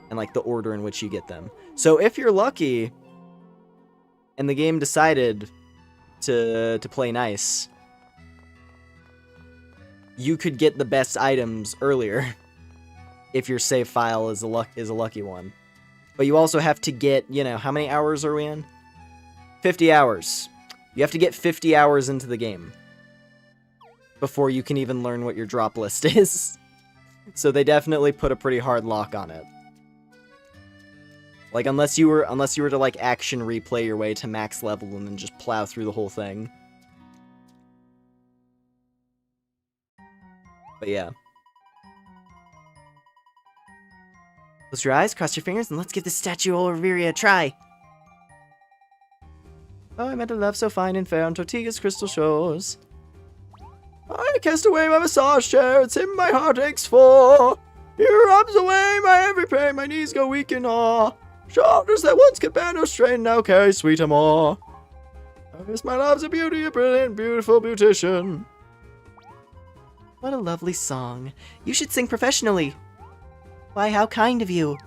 and like the order in which you get them. So if you're lucky and the game decided to play nice, you could get the best items earlier if your save file is a lucky one. But you also have to get, you know, how many hours are we in? 50 hours. You have to get 50 hours into the game before you can even learn what your drop list is. So they definitely put a pretty hard lock on it. Like unless you were to like action replay your way to max level and then just plow through the whole thing. But yeah. Close your eyes, cross your fingers, and let's give this statue of Reveria a try. Oh, I met a love so fine and fair on Tortiga's crystal shores. I cast away my massage chair, it's him my heart aches for. He rubs away my every pain, my knees go weak in awe. Shoulders that once could bear no strain now carry sweeter more. Yes, my love's a beauty, a brilliant, beautiful beautician. What a lovely song. You should sing professionally. Why, how kind of you.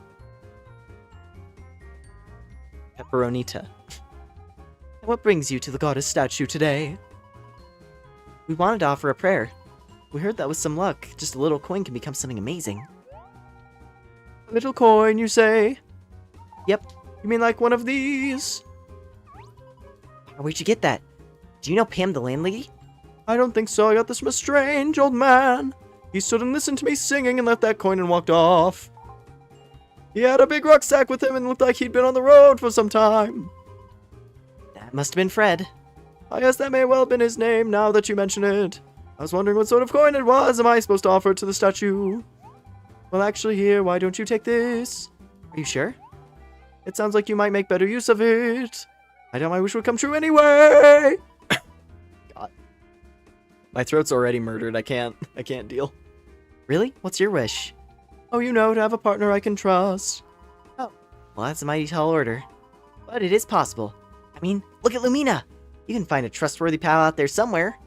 Pepperonita. And what brings you to the goddess statue today? We wanted to offer a prayer. We heard that with some luck, just a little coin can become something amazing. A little coin, you say? Yep. You mean like one of these? Where'd you get that? Do you know Pam the landlady? I don't think so. I got this from a strange old man. He stood and listened to me singing and left that coin and walked off. He had a big rucksack with him and looked like he'd been on the road for some time. That must have been Fred. I guess that may well have been his name now that you mention it. I was wondering what sort of coin it was. Am I supposed to offer it to the statue? Well, actually here, why don't you take this? Are you sure? It sounds like you might make better use of it. I doubt my wish would come true anyway. God. My throat's already murdered. I can't deal. Really? What's your wish? Oh, you know, to have a partner I can trust. Oh, well, that's a mighty tall order. But it is possible. I mean, look at Lumina. You can find a trustworthy pal out there somewhere.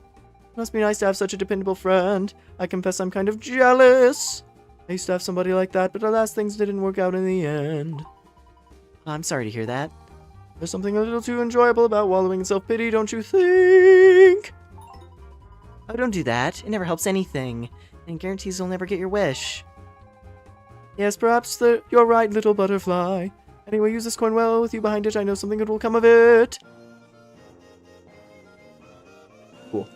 Must be nice to have such a dependable friend. I confess I'm kind of jealous. I used to have somebody like that, but alas, things didn't work out in the end. I'm sorry to hear that. There's something a little too enjoyable about wallowing in self-pity, don't you think? Oh, don't do that. It never helps anything. And guarantees you'll never get your wish. Yes, perhaps you're right, little butterfly. Anyway, use this coin well. With you behind it, I know something good will come of it. Cool.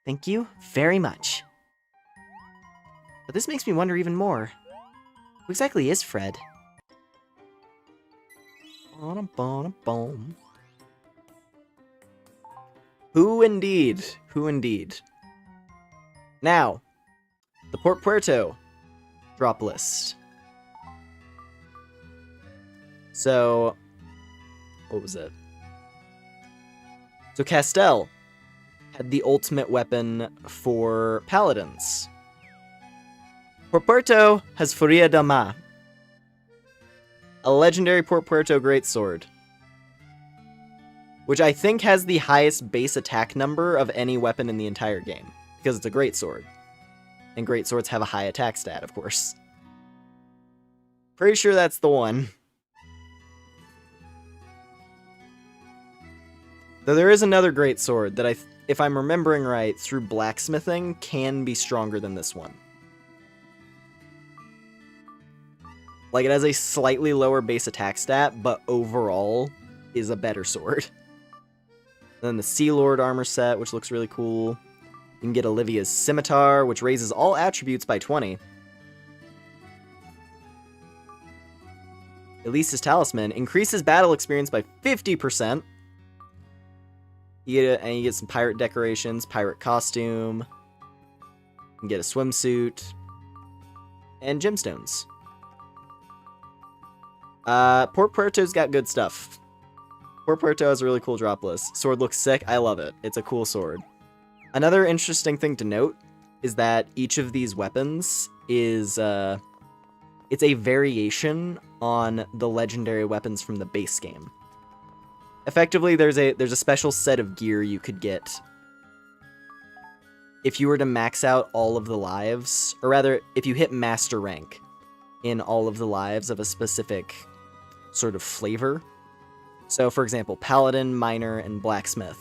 Thank you very much. But this makes me wonder even more. Who exactly is Fred? Who indeed? Who indeed? Now, the Port Puerto drop list. So, what was it? So Castell had the ultimate weapon for paladins. Port Puerto has Furia da Ma, a legendary Port Puerto greatsword, which I think has the highest base attack number of any weapon in the entire game, because it's a greatsword. And greatswords have a high attack stat, of course. Pretty sure that's the one. Though there is another greatsword that if I'm remembering right, through blacksmithing, can be stronger than this one. Like, it has a slightly lower base attack stat, but overall is a better sword. Then the Sea Lord armor set, which looks really cool. You can get Olivia's Scimitar, which raises all attributes by 20. Elise's Talisman increases battle experience by 50%. You get some pirate decorations, pirate costume. You can get a swimsuit. And gemstones. Port Puerto's got good stuff. Port Puerto has a really cool drop list. Sword looks sick. I love it. It's a cool sword. Another interesting thing to note is that each of these weapons is, it's a variation on the legendary weapons from the base game. Effectively, there's a special set of gear you could get if you were to max out all of the lives, or rather, if you hit master rank in all of the lives of a specific sort of flavor. So, for example, Paladin, Miner, and Blacksmith.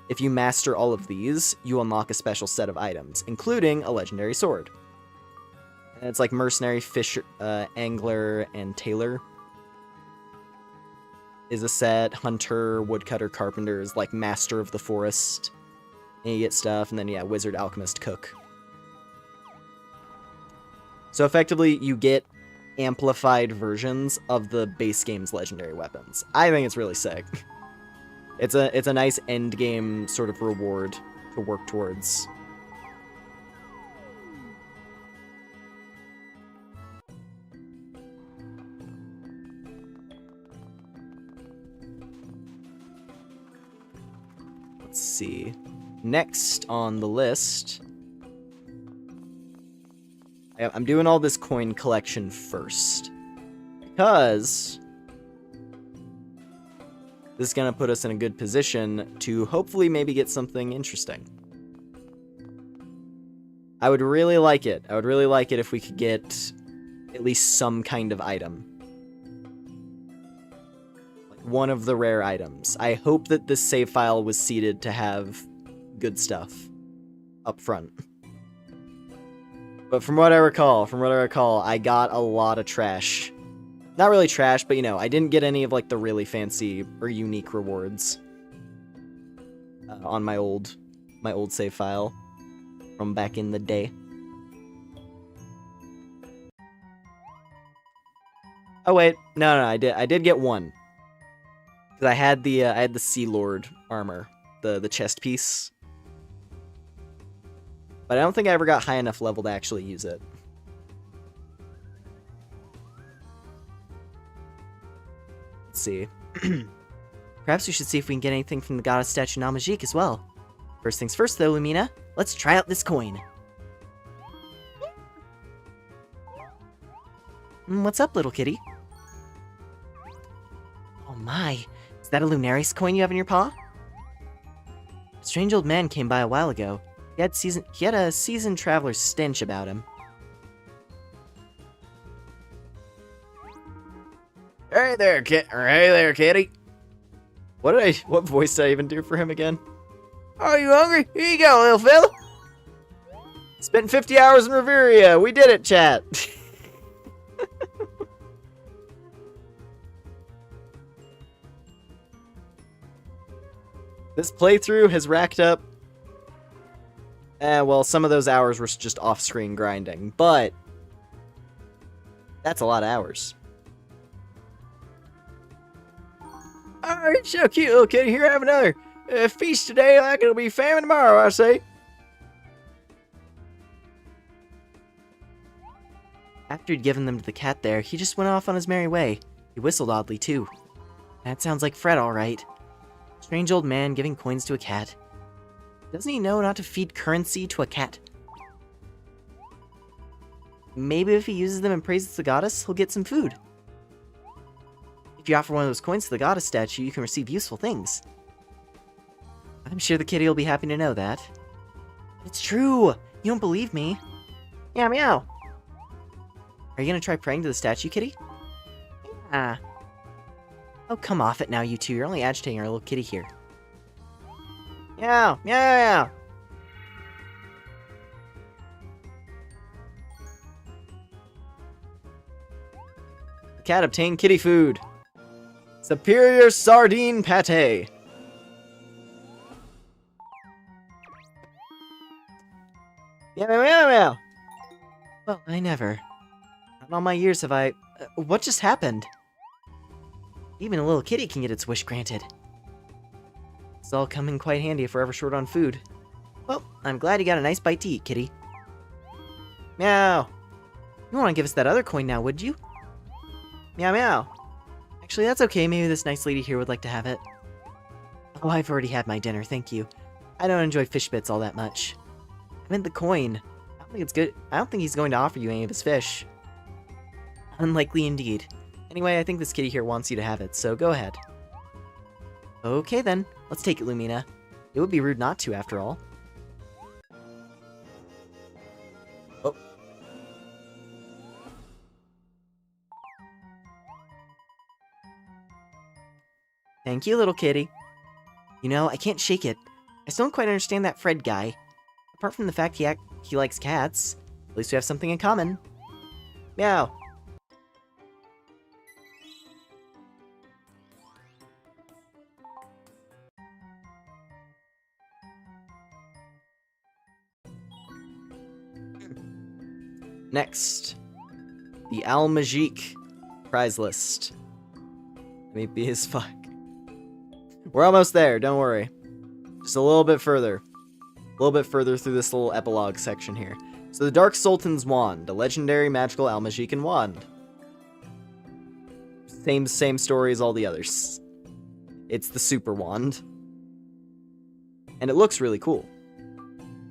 If you master all of these, you unlock a special set of items, including a legendary sword. And it's like Mercenary, Fisher, Angler, and Tailor is a set. Hunter, Woodcutter, Carpenter is like Master of the Forest. And you get stuff, and then, yeah, Wizard, Alchemist, Cook. So effectively, you get amplified versions of the base game's legendary weapons. I think it's really sick. It's a nice end game sort of reward to work towards. Let's see. Next on the list... I'm doing all this coin collection first. Because... this is going to put us in a good position to hopefully maybe get something interesting. I would really like it. I would really like it if we could get at least some kind of item. Like one of the rare items. I hope that this save file was seeded to have good stuff up front. But from what I recall, I got a lot of trash. Not really trash, but you know, I didn't get any of like the really fancy or unique rewards on my old save file from back in the day. Oh wait, no, I did get one. Cause I had the Sea Lord armor, the chest piece. But I don't think I ever got high enough level to actually use it. Let's see. Perhaps we should see if we can get anything from the goddess statue Nalmajique as well. First things first though, Lumina, let's try out this coin. What's up, little kitty? Oh my, is that a Lunaris coin you have in your paw? A strange old man came by a while ago. He had a seasoned traveler's stench about him. Hey there, kitty. What voice did I even do for him again? Are you hungry? Here you go, little fella. Spent 50 hours in Reveria. We did it, chat. This playthrough has racked up... well, some of those hours were just off-screen grinding, but... that's a lot of hours. Alright, so cute, little kitty. Here, have another. Feast today like it'll be famine tomorrow, I say. After he'd given them to the cat there, he just went off on his merry way. He whistled oddly, too. That sounds like Fred, all right. Strange old man giving coins to a cat. Doesn't he know not to feed currency to a cat? Maybe if he uses them and praises the goddess, he'll get some food. If you offer one of those coins to the goddess statue, you can receive useful things. I'm sure the kitty will be happy to know that. It's true! You don't believe me. Meow meow. Are you gonna try praying to the statue, kitty? Ah. Oh, come off it now, you two. You're only agitating our little kitty here. Meow, meow. The cat obtained kitty food. Superior sardine pate. Meow, meow, meow. Well, I never. Not in all my years have I... what just happened? Even a little kitty can get its wish granted. It's all come in quite handy if we're ever short on food. Well, I'm glad you got a nice bite to eat, kitty. Meow. You want to give us that other coin now, would you? Meow, meow. Actually, that's okay. Maybe this nice lady here would like to have it. Oh, I've already had my dinner, thank you. I don't enjoy fish bits all that much. I meant the coin. I don't think it's good. I don't think he's going to offer you any of his fish. Unlikely indeed. Anyway, I think this kitty here wants you to have it, so go ahead. Okay then, let's take it, Lumina. It would be rude not to, after all. Oh. Thank you, little kitty. You know, I can't shake it. I still don't quite understand that Fred guy. Apart from the fact he likes cats, at least we have something in common. Meow. Next, the Almajique prize list. Let me be as fuck. We're almost there, don't worry. Just a little bit further. A little bit further through this little epilogue section here. So the Dark Sultan's Wand, a legendary magical Almajican wand. Same story as all the others. It's the super wand. And it looks really cool.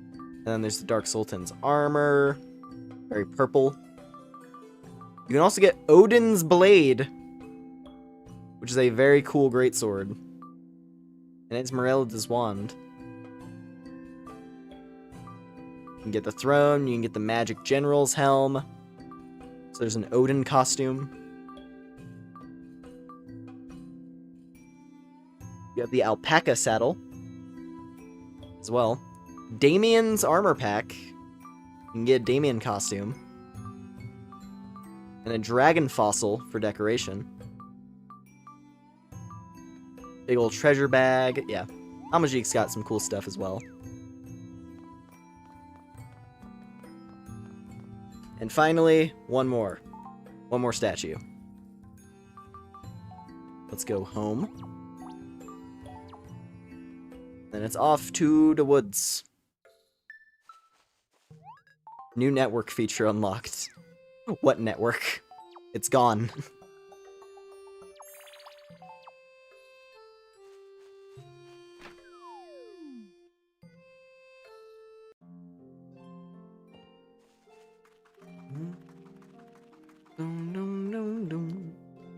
And then there's the Dark Sultan's armor. Very purple. You can also get Odin's Blade, which is a very cool greatsword. And it's Merelda's wand. You can get the throne, you can get the Magic General's helm. So there's an Odin costume. You have the alpaca saddle as well. Damien's armor pack. You can get a Damien costume. And a dragon fossil for decoration. Big old treasure bag. Yeah. Amajik's got some cool stuff as well. And finally, one more. One more statue. Let's go home. Then it's off to the woods. New network feature unlocked. What network? It's gone.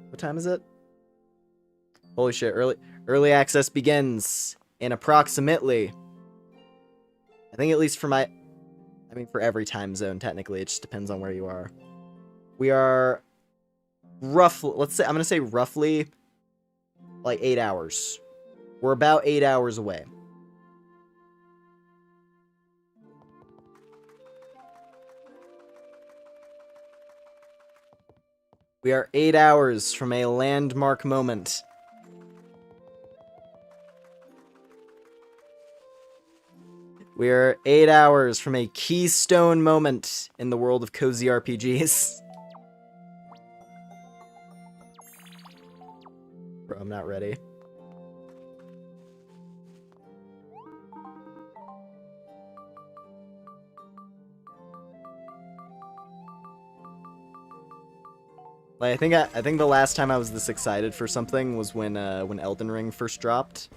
What time is it? Holy shit, early access begins in approximately, I think at least for for every time zone, technically. It just depends on where you are. We are roughly, I'm gonna say roughly, like 8 hours. We're about 8 hours away. We are 8 hours from a landmark moment. We are 8 hours from a keystone moment in the world of cozy RPGs. Bro, I'm not ready. Like, I think the last time I was this excited for something was when Elden Ring first dropped.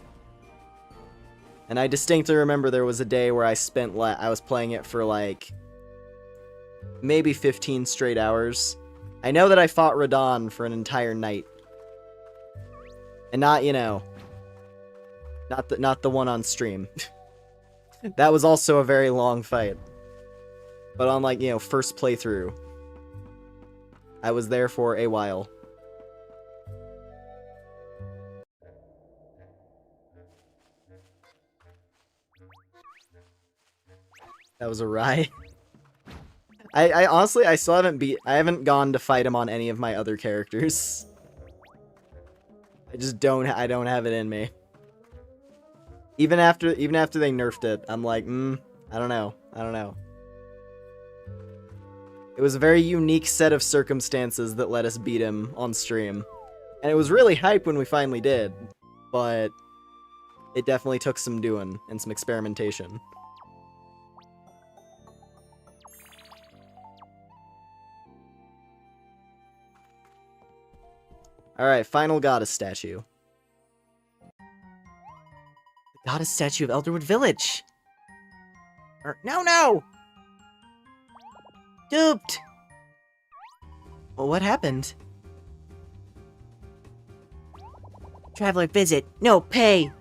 And I distinctly remember there was a day where I was playing it for like maybe 15 straight hours. I know that I fought Radahn for an entire night. And not, not the one on stream. That was also a very long fight. But on like, first playthrough, I was there for a while. That was a riot. I honestly, I still haven't gone to fight him on any of my other characters. I just don't have it in me. Even after they nerfed it, I'm like, I don't know. It was a very unique set of circumstances that let us beat him on stream. And it was really hype when we finally did, but it definitely took some doing and some experimentation. Alright, final goddess statue. The goddess statue of Elderwood Village! No! Duped! Well, what happened? Traveler visit, no pay!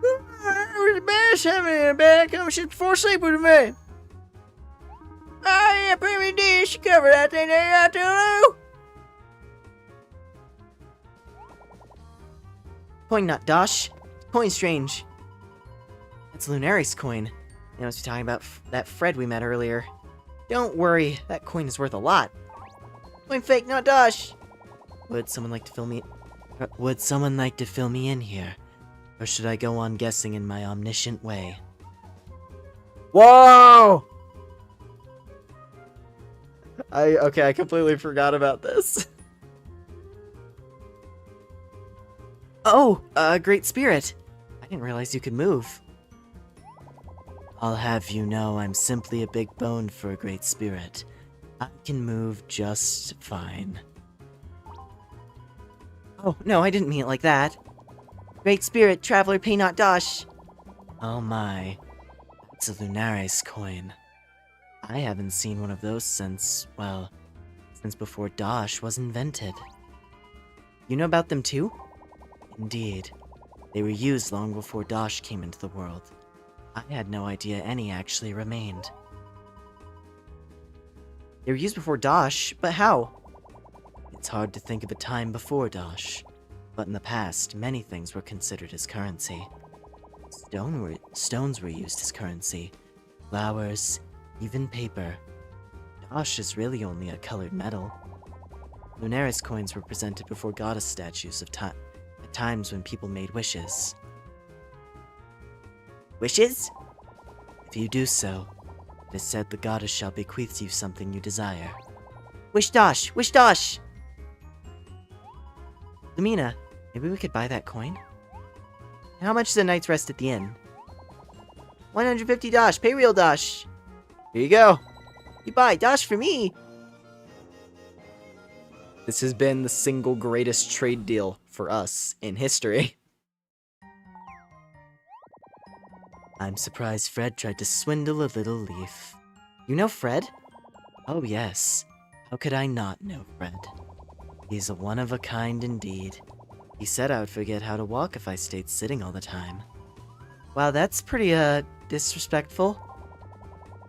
It was the best having a bad commission before sleep with me. Oh yeah, premium dish, cover that thing there out too. Coin not dosh. Coin strange. That's Lunaris coin. I must be talking about that Fred we met earlier. Don't worry, that coin is worth a lot. Coin fake, not dosh. Would someone like to fill me in here? Or should I go on guessing in my omniscient way? Whoa! I completely forgot about this. Oh, Great Spirit. I didn't realize you could move. I'll have you know I'm simply a big bone for a Great Spirit. I can move just fine. Oh, no, I didn't mean it like that. Great Spirit, Traveler, pay not dosh. Oh my. It's a Lunaris coin. I haven't seen one of those since, well, since before dosh was invented. You know about them too? Indeed. They were used long before dosh came into the world. I had no idea any actually remained. They were used before dosh, but how? It's hard to think of a time before dosh, but in the past, many things were considered as currency. Stones were used as currency, flowers, even paper. Dosh is really only a colored metal. Lunaris coins were presented before goddess statues at times when people made wishes. Wishes? If you do so, it is said the goddess shall bequeath you something you desire. Wish dosh! Wish dosh! Lumina, maybe we could buy that coin? How much is a night's rest at the inn? 150 dosh, pay real dosh. Here you go. You buy dosh for me. This has been the single greatest trade deal for us in history. I'm surprised Fred tried to swindle a little leaf. You know Fred? Oh yes. How could I not know Fred? He's a one-of-a-kind indeed. He said I would forget how to walk if I stayed sitting all the time. Wow, that's pretty, disrespectful.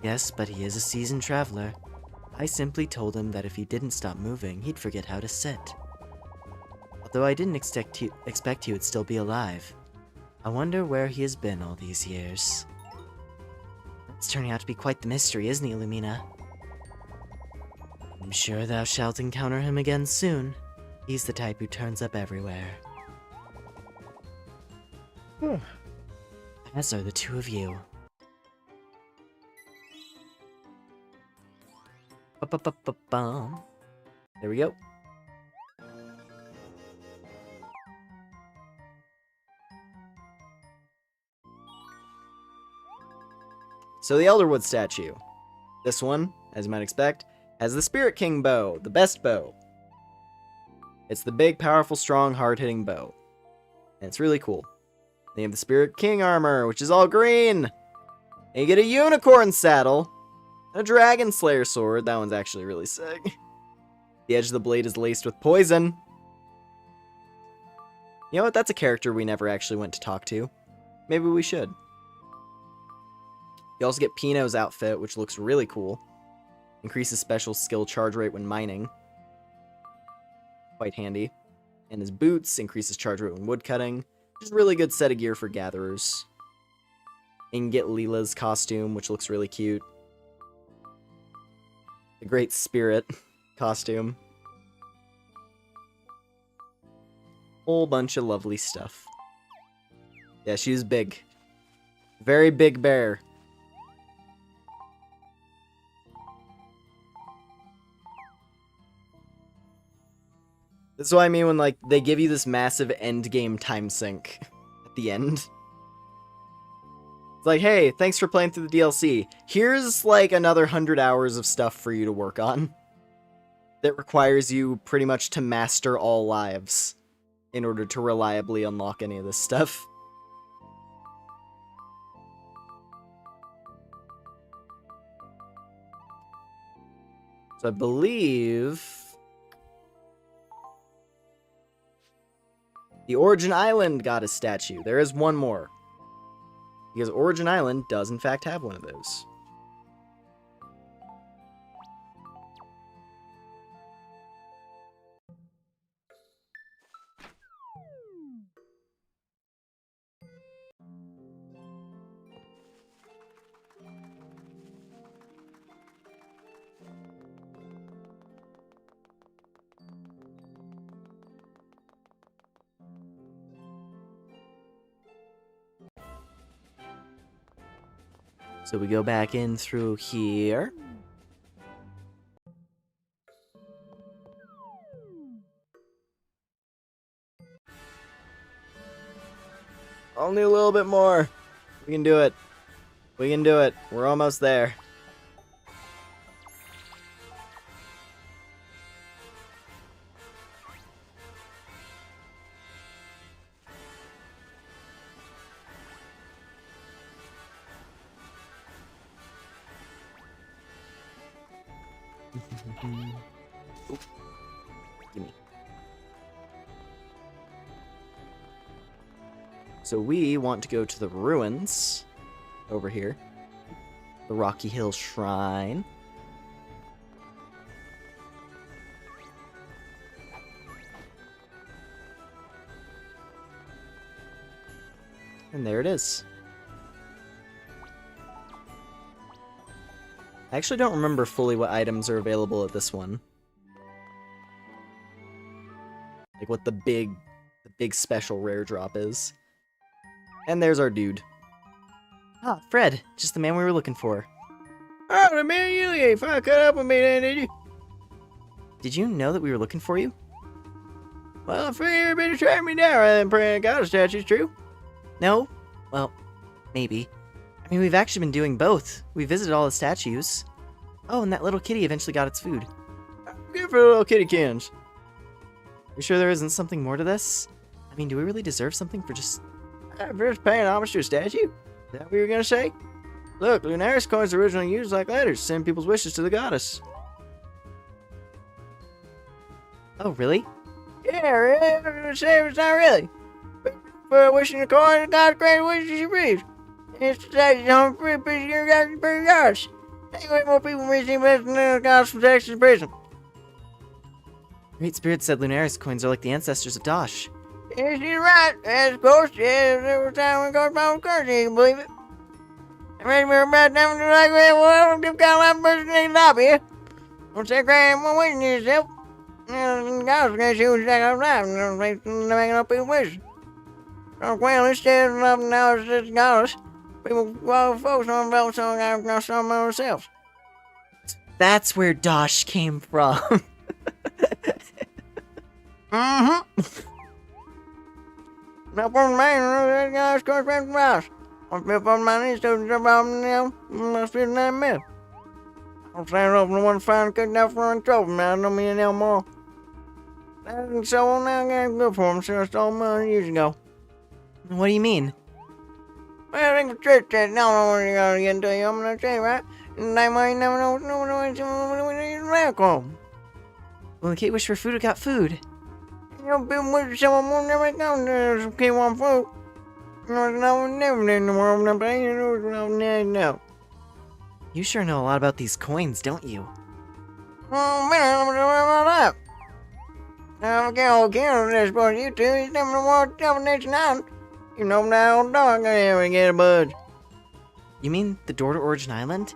Yes, but he is a seasoned traveler. I simply told him that if he didn't stop moving, he'd forget how to sit. Although I didn't expect he would still be alive. I wonder where he has been all these years. It's turning out to be quite the mystery, isn't he, Lumina? I'm sure thou shalt encounter him again soon. He's the type who turns up everywhere. As are the two of you. Ba-ba-ba-ba-bum. There we go. So the Elderwood statue. This one, as you might expect, has the Spirit King bow, the best bow. It's the big, powerful, strong, hard-hitting bow. And it's really cool. They have the Spirit King armor, which is all green. And you get a unicorn saddle. And a Dragon Slayer sword. That one's actually really sick. The edge of the blade is laced with poison. You know what? That's a character we never actually went to talk to. Maybe we should. You also get Pino's outfit, which looks really cool. Increases special skill charge rate when mining. Quite handy. And his boots increases charge rate when woodcutting. Which is a really good set of gear for gatherers. And you can get Leela's costume, which looks really cute. The Great Spirit costume. Whole bunch of lovely stuff. Yeah, she's big. Very big bear. This is what I mean when, like, they give you this massive endgame time sink at the end. It's like, hey, thanks for playing through the DLC. Here's, like, another 100 hours of stuff for you to work on. That requires you pretty much to master all lives in order to reliably unlock any of this stuff. So I believe the Origin Island got a statue. There is one more. Because Origin Island does in fact have one of those. So we go back in through here. Only a little bit more. We can do it. We can do it. We're almost there. Oop. Gimme. So we want to go to the ruins over here. The Rocky Hill Shrine. And there it is. I actually don't remember fully what items are available at this one. Like what the big special rare drop is. And there's our dude. Ah, Fred, just the man we were looking for. Oh, the man you if I cut up with me then, did you? Did you know that we were looking for you? Well, I figured you'd better track me down rather than praying a goddess statue's true. No? Well, maybe. I mean, we've actually been doing both. We visited all the statues. Oh, and that little kitty eventually got its food. Good for the little kitty cans. You sure there isn't something more to this? I mean, do we really deserve something for just... First paying homage to a statue? Is that what you were gonna say? Look, lunaris coins were originally used like letters to send people's wishes to the goddess. Oh, really? Yeah, really? I was gonna say it's not really. For wishing a coin, the goddess granted wishes you read. It's the statue's home free piece of your goddess. Anyway, more people receive blessings than the goddess protection prison. Great Spirit said Lunaris coins are like the ancestors of Dosh. Yes, she's right. As of course, yes, every time we go to currency, you can believe it. I read me about them to like that. Well, give kind of person in the lobby here. Don't say crying one wishing yourself. The goddess gonna see what's like outside. Don't make no people wish. So, well, instead of now it's just goddess. People, well, folks on the belt song, I've got some myself. That's where Dosh came from. Mm-hmm. Now, for the man, that guy's going to the house. I'm up on my knees to the bottom now. Must be 9 minutes. I'm saying open the one fine cooked out for a trophy, man. I don't mean no more. And so on now, I got good for him, so I stole mine years ago. What do you mean? Well, I think the church said, no, I want to go get into you. I'm going to say, right? And they might never know what's home. Well, the kid wished for food, it got food. You know, people wish someone will never come to some kid want food. No, never in the world, no. You sure know a lot about these coins, don't you? Oh, man, I'm going to worry about that. Now, I can't hold care of this, but you two, he's never the world domination on. You know, now, dog, I never get a budge. You mean the door to Origin Island?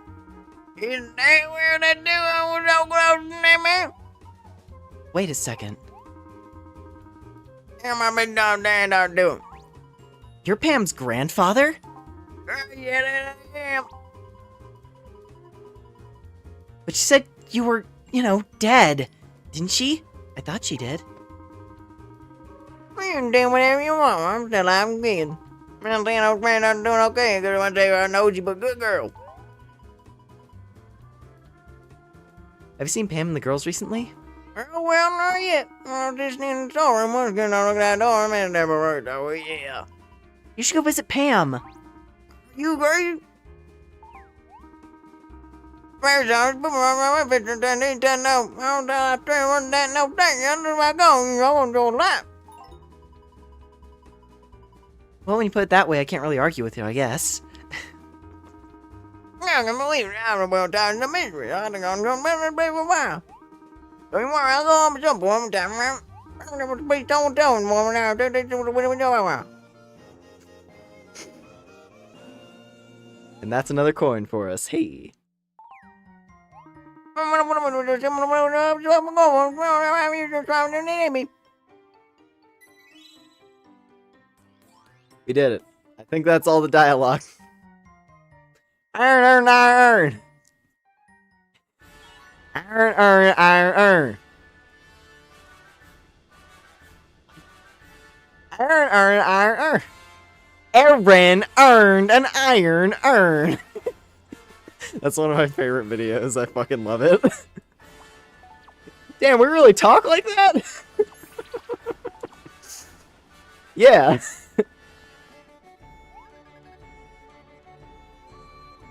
Is that where that do? I was all gross in there, man. Wait a second. Yeah, my big dog, Dan, I'll do it. You're Pam's grandfather? Yeah, that I am. But she said you were, dead. Didn't she? I thought she did. You can do whatever you want. I'm still alive and good. I'm saying old friend, I'm doing okay. Because I tell you, I know you, but good girl. Have you seen Pam and the girls recently? Oh, well, not yet. I was just in the storeroom. I was going to look at that door. Man, never worked. Oh, yeah. You should go visit Pam. You crazy? First, I was putting my picture down there. I don't tell I tell you what that no thing. Under my go, I want to go life. Well, when you put it that way, I can't really argue with you, I guess. I can believe it. I'm about tired of the misery. I think I'm going to be for a while. Don't you worry, I'll go on some point in time. I'm going to be stone woman now. What do we do? And that's another coin for us. Hey. We did it. I think that's all the dialogue. Iron. Iron. Iron. Aaron earned an iron urn. That's one of my favorite videos. I fucking love it. Damn, we really talk like that? Yeah.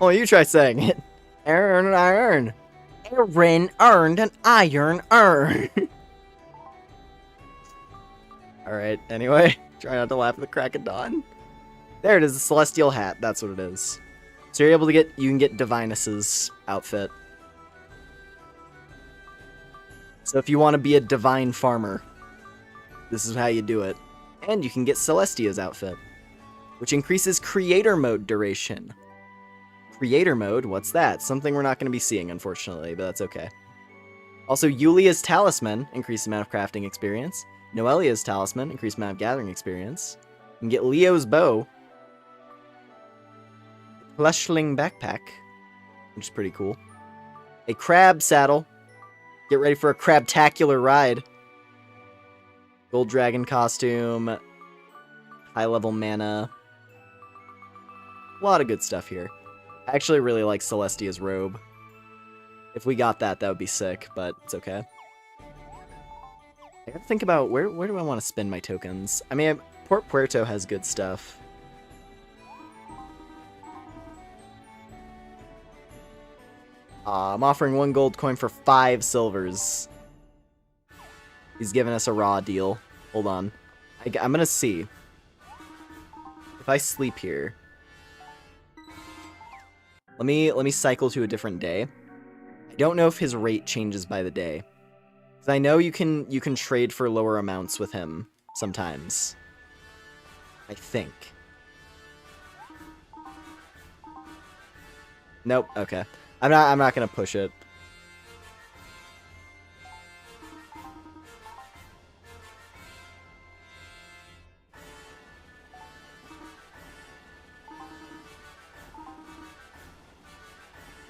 Oh, you try saying it. Iron. Aaron earned an iron urn. Alright, anyway. Try not to laugh at the crack of dawn. There it is, the Celestial Hat. That's what it is. So you're able to get, you can get Divinus's outfit. So if you want to be a divine farmer, this is how you do it. And you can get Celestia's outfit, which increases creator mode duration. Creator mode, what's that? Something we're not going to be seeing, unfortunately, but that's okay. Also, Yulia's Talisman, increased amount of crafting experience. Noelia's Talisman, increased amount of gathering experience. You can get Leo's Bow. Plushling Backpack, which is pretty cool. A Crab Saddle. Get ready for a crabtacular ride. Gold Dragon costume. High level mana. A lot of good stuff here. I actually really like Celestia's robe. If we got that, that would be sick, but it's okay. I gotta think about where do I want to spend my tokens? I mean, Port Puerto has good stuff. I'm offering 1 gold coin for 5 silvers. He's giving us a raw deal. Hold on. I'm gonna see. If I sleep here... Let me cycle to a different day. I don't know if his rate changes by the day. Because I know you can trade for lower amounts with him sometimes. I think. Nope, okay. I'm not gonna push it.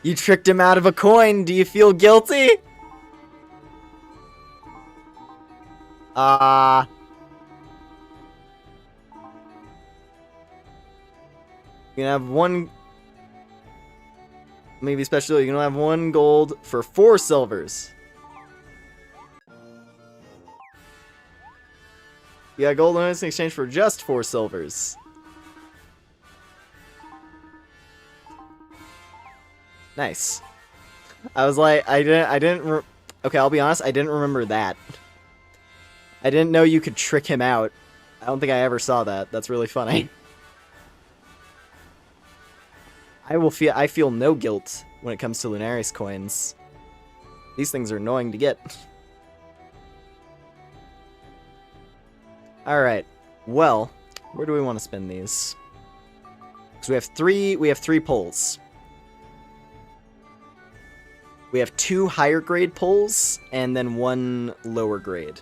You tricked him out of a coin. Do you feel guilty? You can have 1... Maybe special, you can have 1 gold for 4 silvers. You got gold in exchange for just 4 silvers. Nice. I was like, okay, I'll be honest, I didn't remember that. I didn't know you could trick him out. I don't think I ever saw that. That's really funny. I feel no guilt when it comes to Lunaris coins. These things are annoying to get. Alright. Well, where do we want to spend these? Because we have 3 pulls. We have 2 higher grade pulls, and then 1 lower grade.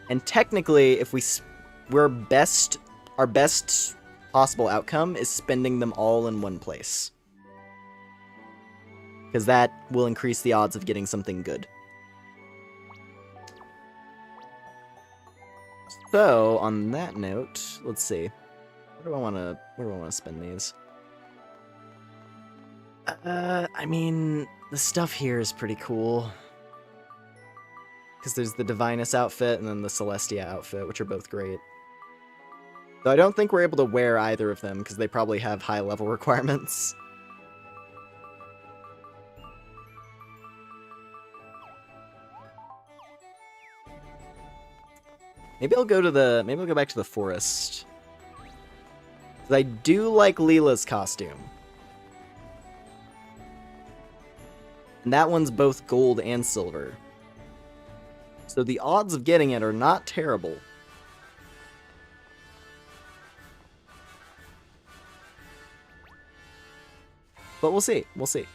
And technically, if our best possible outcome is spending them all in one place. Because that will increase the odds of getting something good. So, on that note, let's see. Where do I want to spend these? I mean, the stuff here is pretty cool. Because there's the Divinus outfit and then the Celestia outfit, which are both great. Though I don't think we're able to wear either of them, because they probably have high level requirements. Maybe I'll go back to the forest. 'Cause I do like Leela's costume. And that one's both gold and silver. So the odds of getting it are not terrible. But we'll see. We'll see.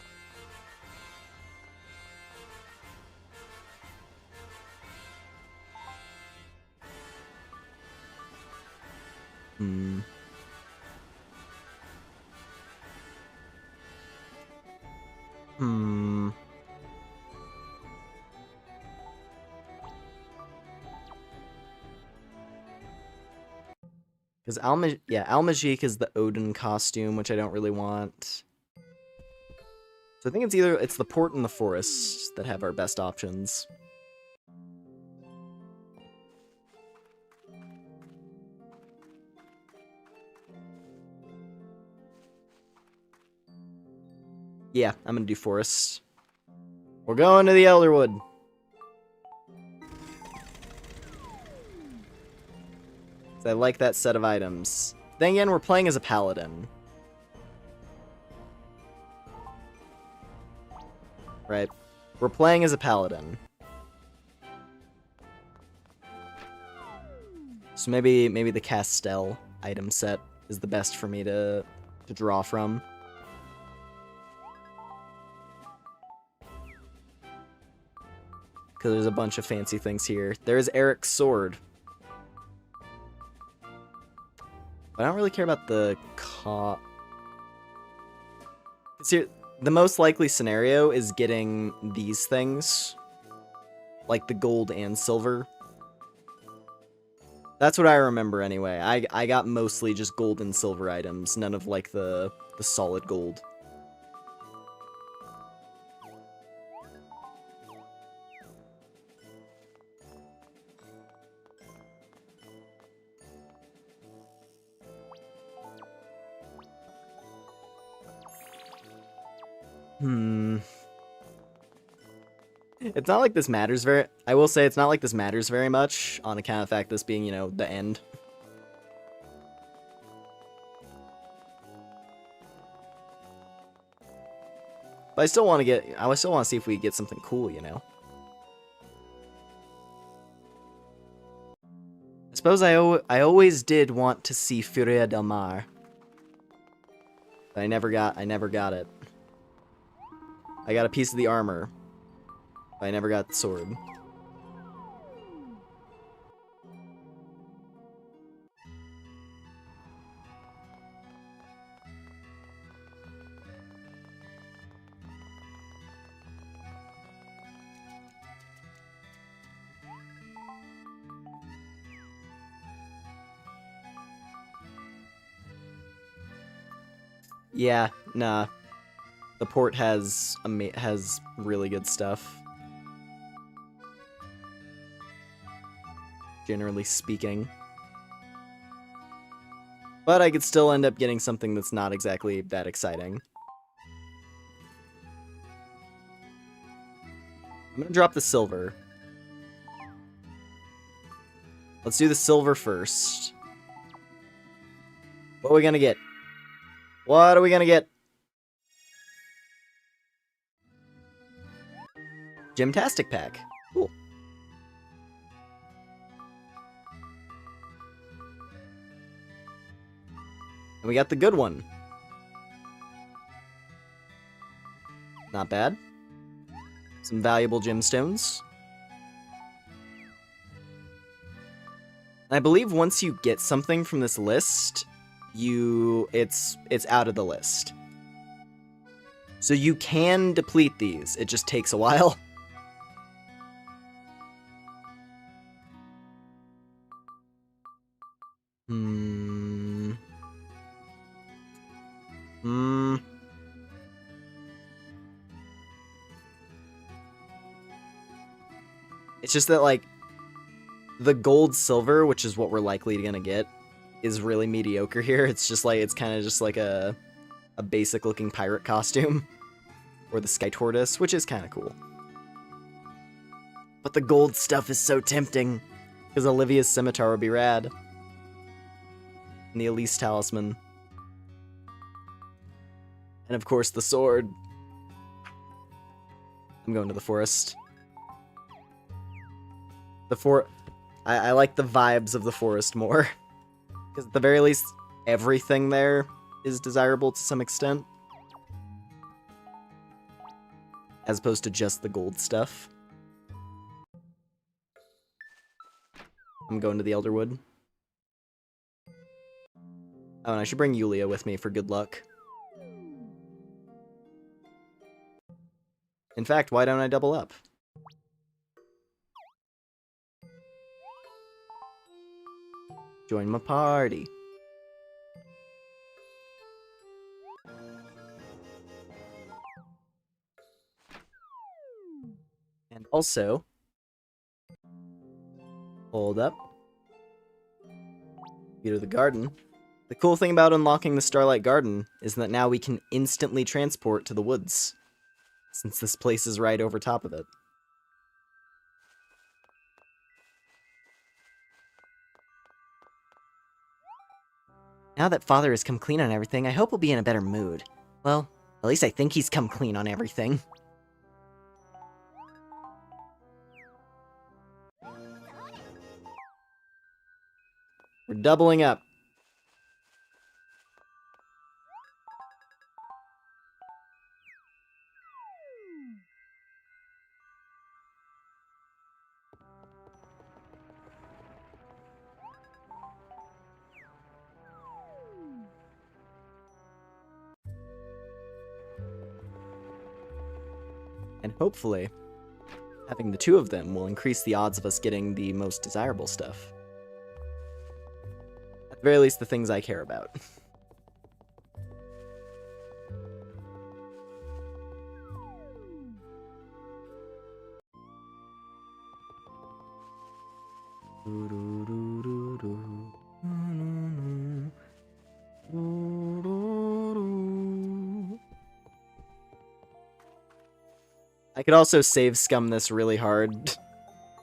Because Almagique is the Odin costume, which I don't really want. So I think it's the port and the forest that have our best options. Yeah, I'm gonna do forest. We're going to the Elderwood. I like that set of items. Then again, we're playing as a paladin. Right? We're playing as a paladin. So maybe the Castell item set is the best for me to draw from. Because there's a bunch of fancy things here. There's Eric's sword. I don't really care about the See, the most likely scenario is getting these things. Like the gold and silver. That's what I remember anyway. I got mostly just gold and silver items, none of like the solid gold. It's not like this matters very... I will say it's not like this matters very much, on account of the fact this being, you know, the end. But I still want to get... I still want to see if we get something cool, you know? I suppose I always did want to see Furia del Mar. But I never got it. I got a piece of the armor. But I never got the sword. Yeah, nah. The port has really good stuff. Generally speaking. But I could still end up getting something that's not exactly that exciting. I'm gonna drop the silver. Let's do the silver first. What are we gonna get? What are we gonna get? Gymtastic pack. Cool. And we got the good one. Not bad. Some valuable gemstones. I believe once you get something from this list, it's out of the list. So you can deplete these. It just takes a while. It's just that, like, the gold silver, which is what we're likely gonna get, is really mediocre here. It's just like, it's kind of just like a basic looking pirate costume. Or the sky tortoise, which is kind of cool. But the gold stuff is so tempting. Because Olivia's scimitar would be rad. And the Elise talisman. And of course the sword. I'm going to the forest. I like the vibes of the forest more. Because at the very least, everything there is desirable to some extent. As opposed to just the gold stuff. I'm going to the Elderwood. Oh, and I should bring Yulia with me for good luck. In fact, why don't I double up? Join my party. And also, hold up. Go to the garden. The cool thing about unlocking the Starlight Garden is that now we can instantly transport to the woods, since this place is right over top of it. Now that Father has come clean on everything, I hope he'll be in a better mood. Well, at least I think he's come clean on everything. We're doubling up. And hopefully, having the two of them will increase the odds of us getting the most desirable stuff. At the very least, the things I care about. I could also save scum this really hard.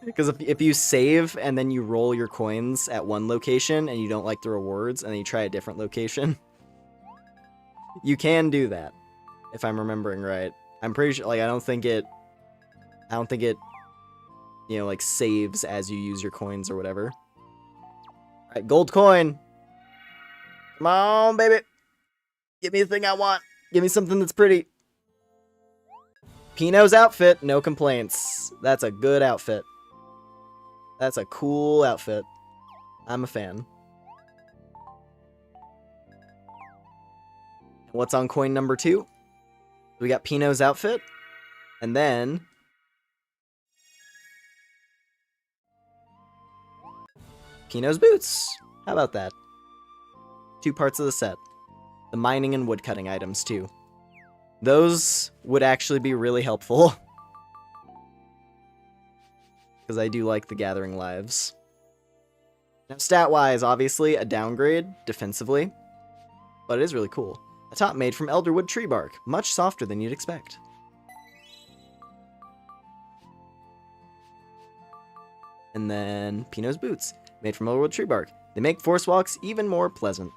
Because if you save and then you roll your coins at one location and you don't like the rewards and then you try a different location, you can do that, if I'm remembering right. I'm pretty sure, like, I don't think it, you know, like, saves as you use your coins or whatever. Alright, gold coin! Come on, baby! Give me the thing I want! Give me something that's pretty! Pino's outfit, no complaints. That's a good outfit. That's a cool outfit. I'm a fan. What's on coin number 2? We got Pino's outfit. And then... Pino's boots. How about that? 2 parts of the set. The mining and woodcutting items, too. Those would actually be really helpful. Because I do like the gathering lives. Now, stat-wise, obviously, a downgrade, defensively. But it is really cool. A top made from elderwood tree bark, much softer than you'd expect. And then, Pino's boots, made from elderwood tree bark. They make forest walks even more pleasant.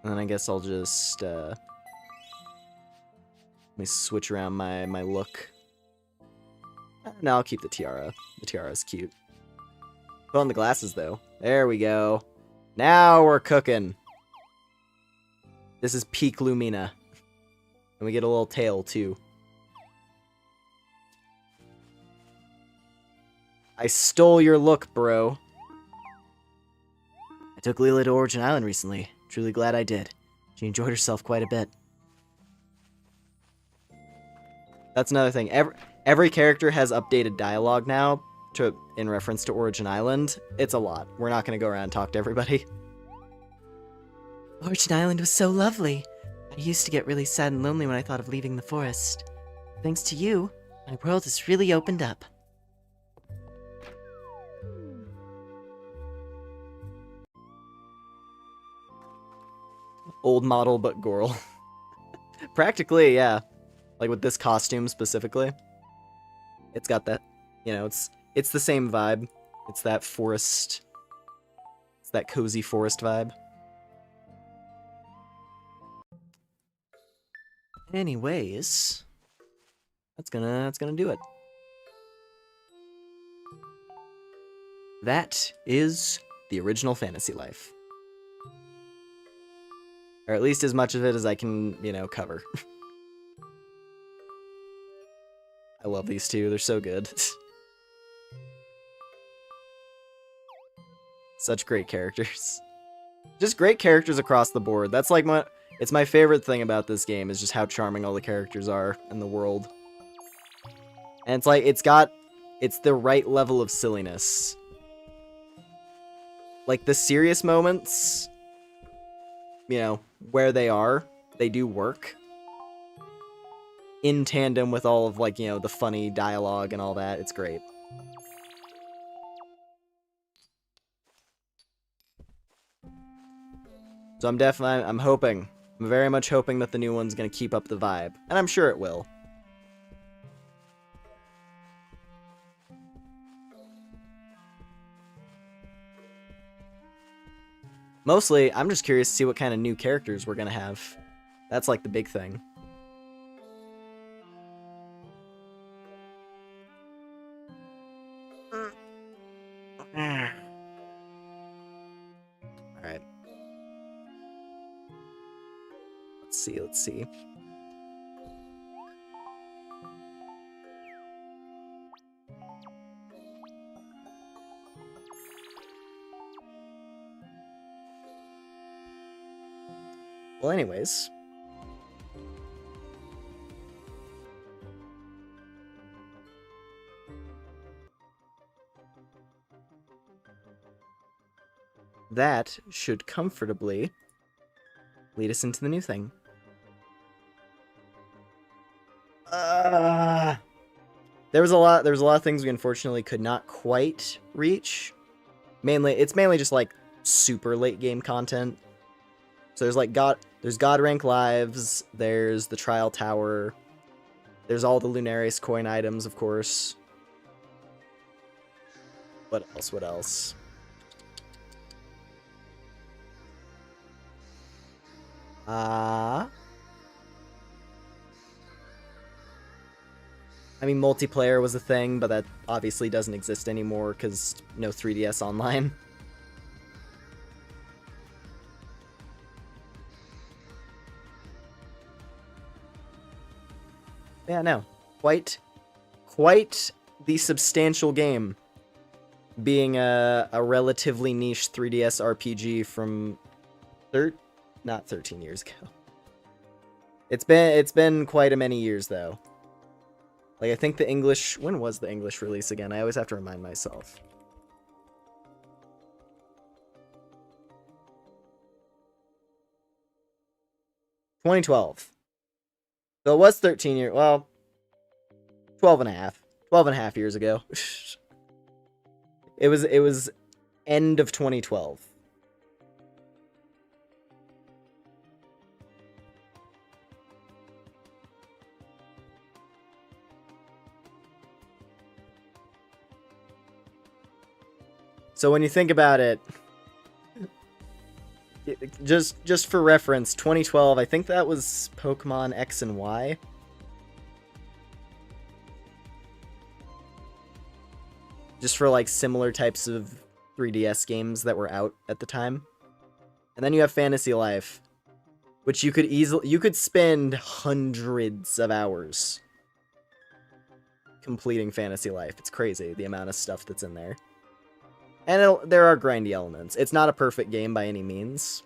And then I guess I'll just, let me switch around my look. No, I'll keep the tiara. The tiara's cute. Put on the glasses, though. There we go. Now we're cooking. This is peak Lumina. And we get a little tail, too. I stole your look, bro. I took Leela to Origin Island recently. Truly glad I did. She enjoyed herself quite a bit. That's another thing. Every character has updated dialogue now in reference to Origin Island. It's a lot. We're not going to go around and talk to everybody. Origin Island was so lovely. I used to get really sad and lonely when I thought of leaving the forest. Thanks to you, my world has really opened up. Old model, but girl. Practically, yeah. Like with this costume specifically. It's got that, you know, it's the same vibe. It's that forest, it's that cozy forest vibe. Anyways, That's gonna do it. That is the original Fantasy Life. Or at least as much of it as I can, you know, cover. I love these two, they're so good. Such great characters. Just great characters across the board. That's like it's my favorite thing about this game, is just how charming all the characters are in the world. And it's like, it's the right level of silliness. Like, the serious moments, you know, where they do work. In tandem with all of, like, you know, the funny dialogue and all that. It's great. So I'm hoping, I'm very much hoping that the new one's gonna keep up the vibe. And I'm sure it will. Mostly, I'm just curious to see what kind of new characters we're gonna have. That's like the big thing. Alright. Let's see. Well, anyways. That should comfortably lead us into the new thing. There was a lot of things we unfortunately could not quite reach. It's mainly just like super late game content. So there's God rank lives, there's the trial tower, there's all the Lunarius coin items, of course. What else? I mean, multiplayer was a thing, but that obviously doesn't exist anymore because no 3DS Online. Yeah, no. Quite the substantial game. Being a relatively niche 3DS RPG from not 13 years ago. It's been quite a many years though. Like I think when was the English release again? I always have to remind myself. (2012). So it was 13 years, well, 12 and a half years ago. It was end of 2012. So when you think about it, just for reference, 2012, I think that was Pokemon X and Y. Just for like similar types of 3DS games that were out at the time. And then you have Fantasy Life, which you could spend hundreds of hours completing Fantasy Life. It's crazy the amount of stuff that's in there. And there are grindy elements. It's not a perfect game by any means.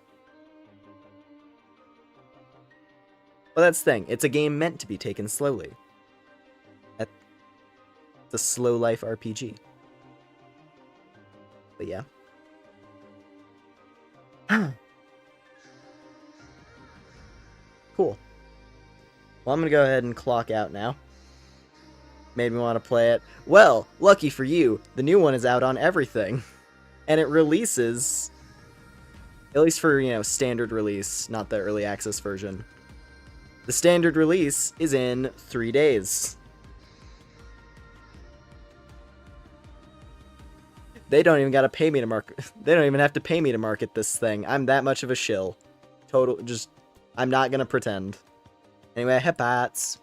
But that's the thing. It's a game meant to be taken slowly. It's a slow life RPG. But yeah. Cool. Well, I'm gonna go ahead and clock out now. Made me want to play it. Well, lucky for you, the new one is out on everything. And it releases, at least for, standard release, not the early access version. The standard release is in 3 days. They don't even gotta pay me to market. They don't even have to pay me to market this thing. I'm that much of a shill. I'm not gonna pretend. Anyway, hepats.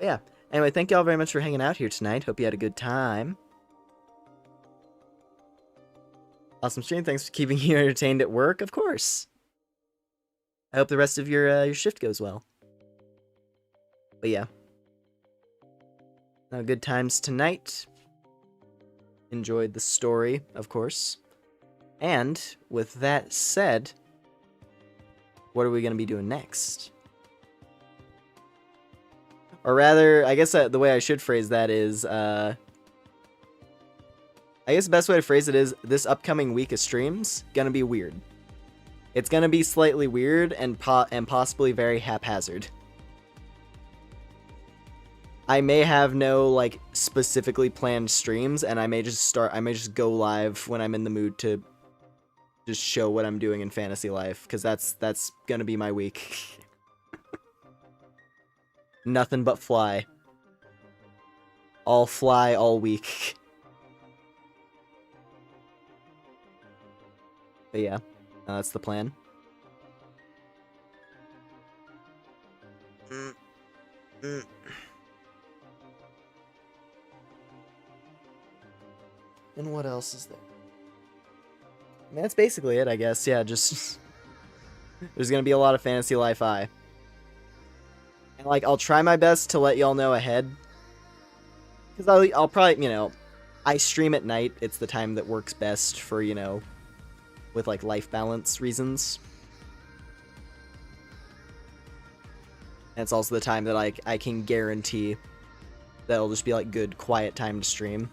Yeah. Anyway, thank y'all very much for hanging out here tonight. Hope you had a good time. Awesome stream. Thanks for keeping you entertained at work. Of course. I hope the rest of your shift goes well. But yeah. Good times tonight. Enjoyed the story, of course. And with that said, what are we going to be doing next? Or rather, I guess the way I should phrase that is, I guess the best way to phrase it is, this upcoming week of streams, gonna be weird. It's gonna be slightly weird and possibly very haphazard. I may have no like specifically planned streams, and I may just go live when I'm in the mood to just show what I'm doing in fantasy life, because that's gonna be my week. Nothing but fly. All fly all week. But yeah, that's the plan. And what else is there? I mean, that's basically it, I guess. Yeah, just... There's gonna be a lot of Fantasy Life I. And, like, I'll try my best to let y'all know ahead. Because I'll probably, you know... I stream at night. It's the time that works best for, you know... with, like, life balance reasons. And it's also the time that I can guarantee that it'll just be, like, good, quiet time to stream.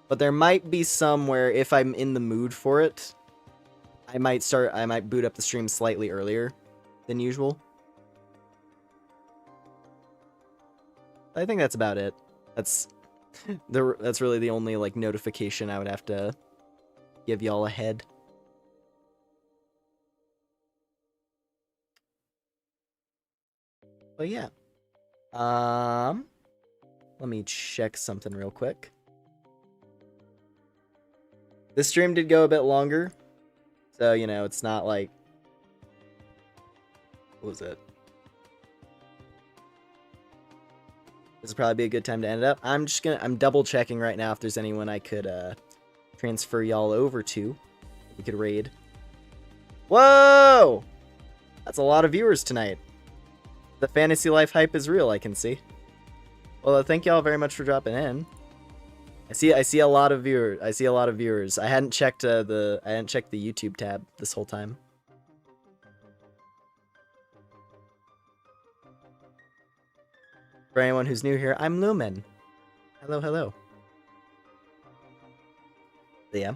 But there might be some where if I'm in the mood for it, I might boot up the stream slightly earlier than usual. I think that's about it. That's really the only like notification I would have to give y'all ahead. But yeah. Let me check something real quick. This stream did go a bit longer, so, you know, it's not like... What was it? This would probably be a good time to end it up. I'm double checking right now if there's anyone I could, transfer y'all over to. We could raid. Whoa! That's a lot of viewers tonight. The Fantasy Life hype is real, I can see. Well, thank y'all very much for dropping in. I see a lot of viewers. I hadn't checked the YouTube tab this whole time. For anyone who's new here, I'm Lumen. Hello, hello. But yeah.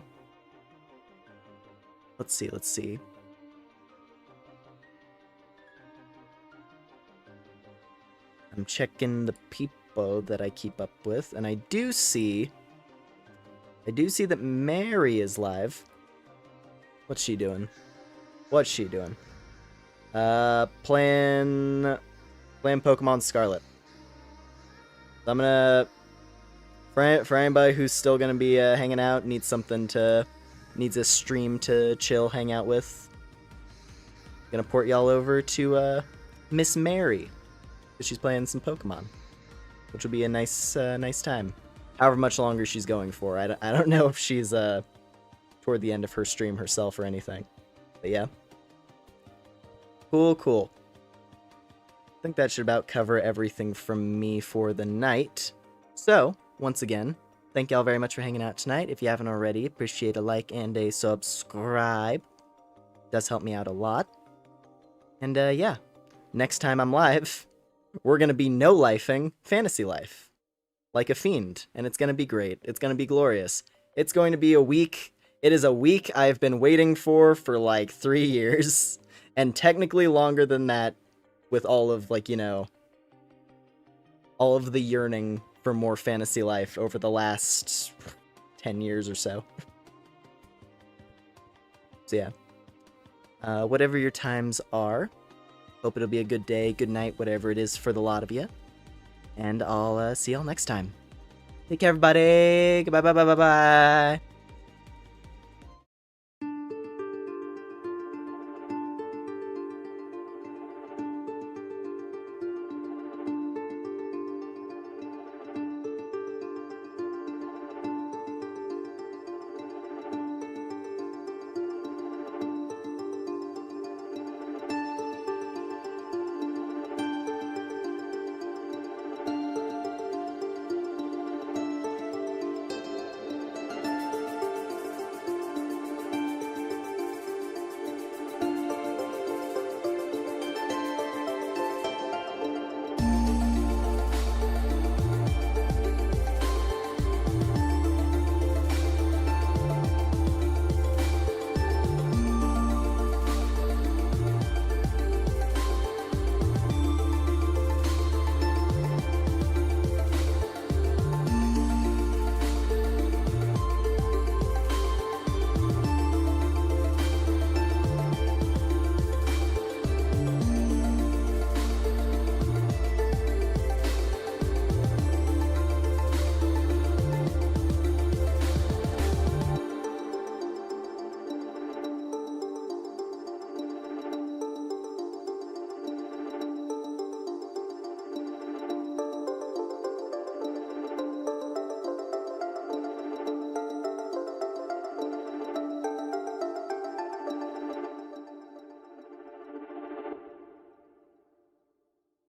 Let's see. I'm checking the people that I keep up with, and I do see that Mary is live. What's she doing? Playing Pokemon Scarlet. So I'm gonna, for anybody who's still gonna be hanging out, needs a stream to chill, hang out with. Gonna port y'all over to Miss Mary, because she's playing some Pokemon, which will be a nice time. However much longer she's going for. I don't know if she's toward the end of her stream herself or anything. But yeah. Cool. I think that should about cover everything from me for the night. So, once again, thank y'all very much for hanging out tonight. If you haven't already, appreciate a like and a subscribe. It does help me out a lot. And yeah, next time I'm live, we're gonna be no-lifing Fantasy Life. Like a fiend, and it's gonna be great. It's gonna be glorious. It's going to be a week. It is a week I've been waiting for like 3 years, and technically longer than that, with all of, like, you know, all of the yearning for more Fantasy Life over the last 10 years or so. So yeah. Whatever your times are, hope it'll be a good day, good night, whatever it is for the lot of you. And I'll see y'all next time. Take care, everybody. Goodbye, bye.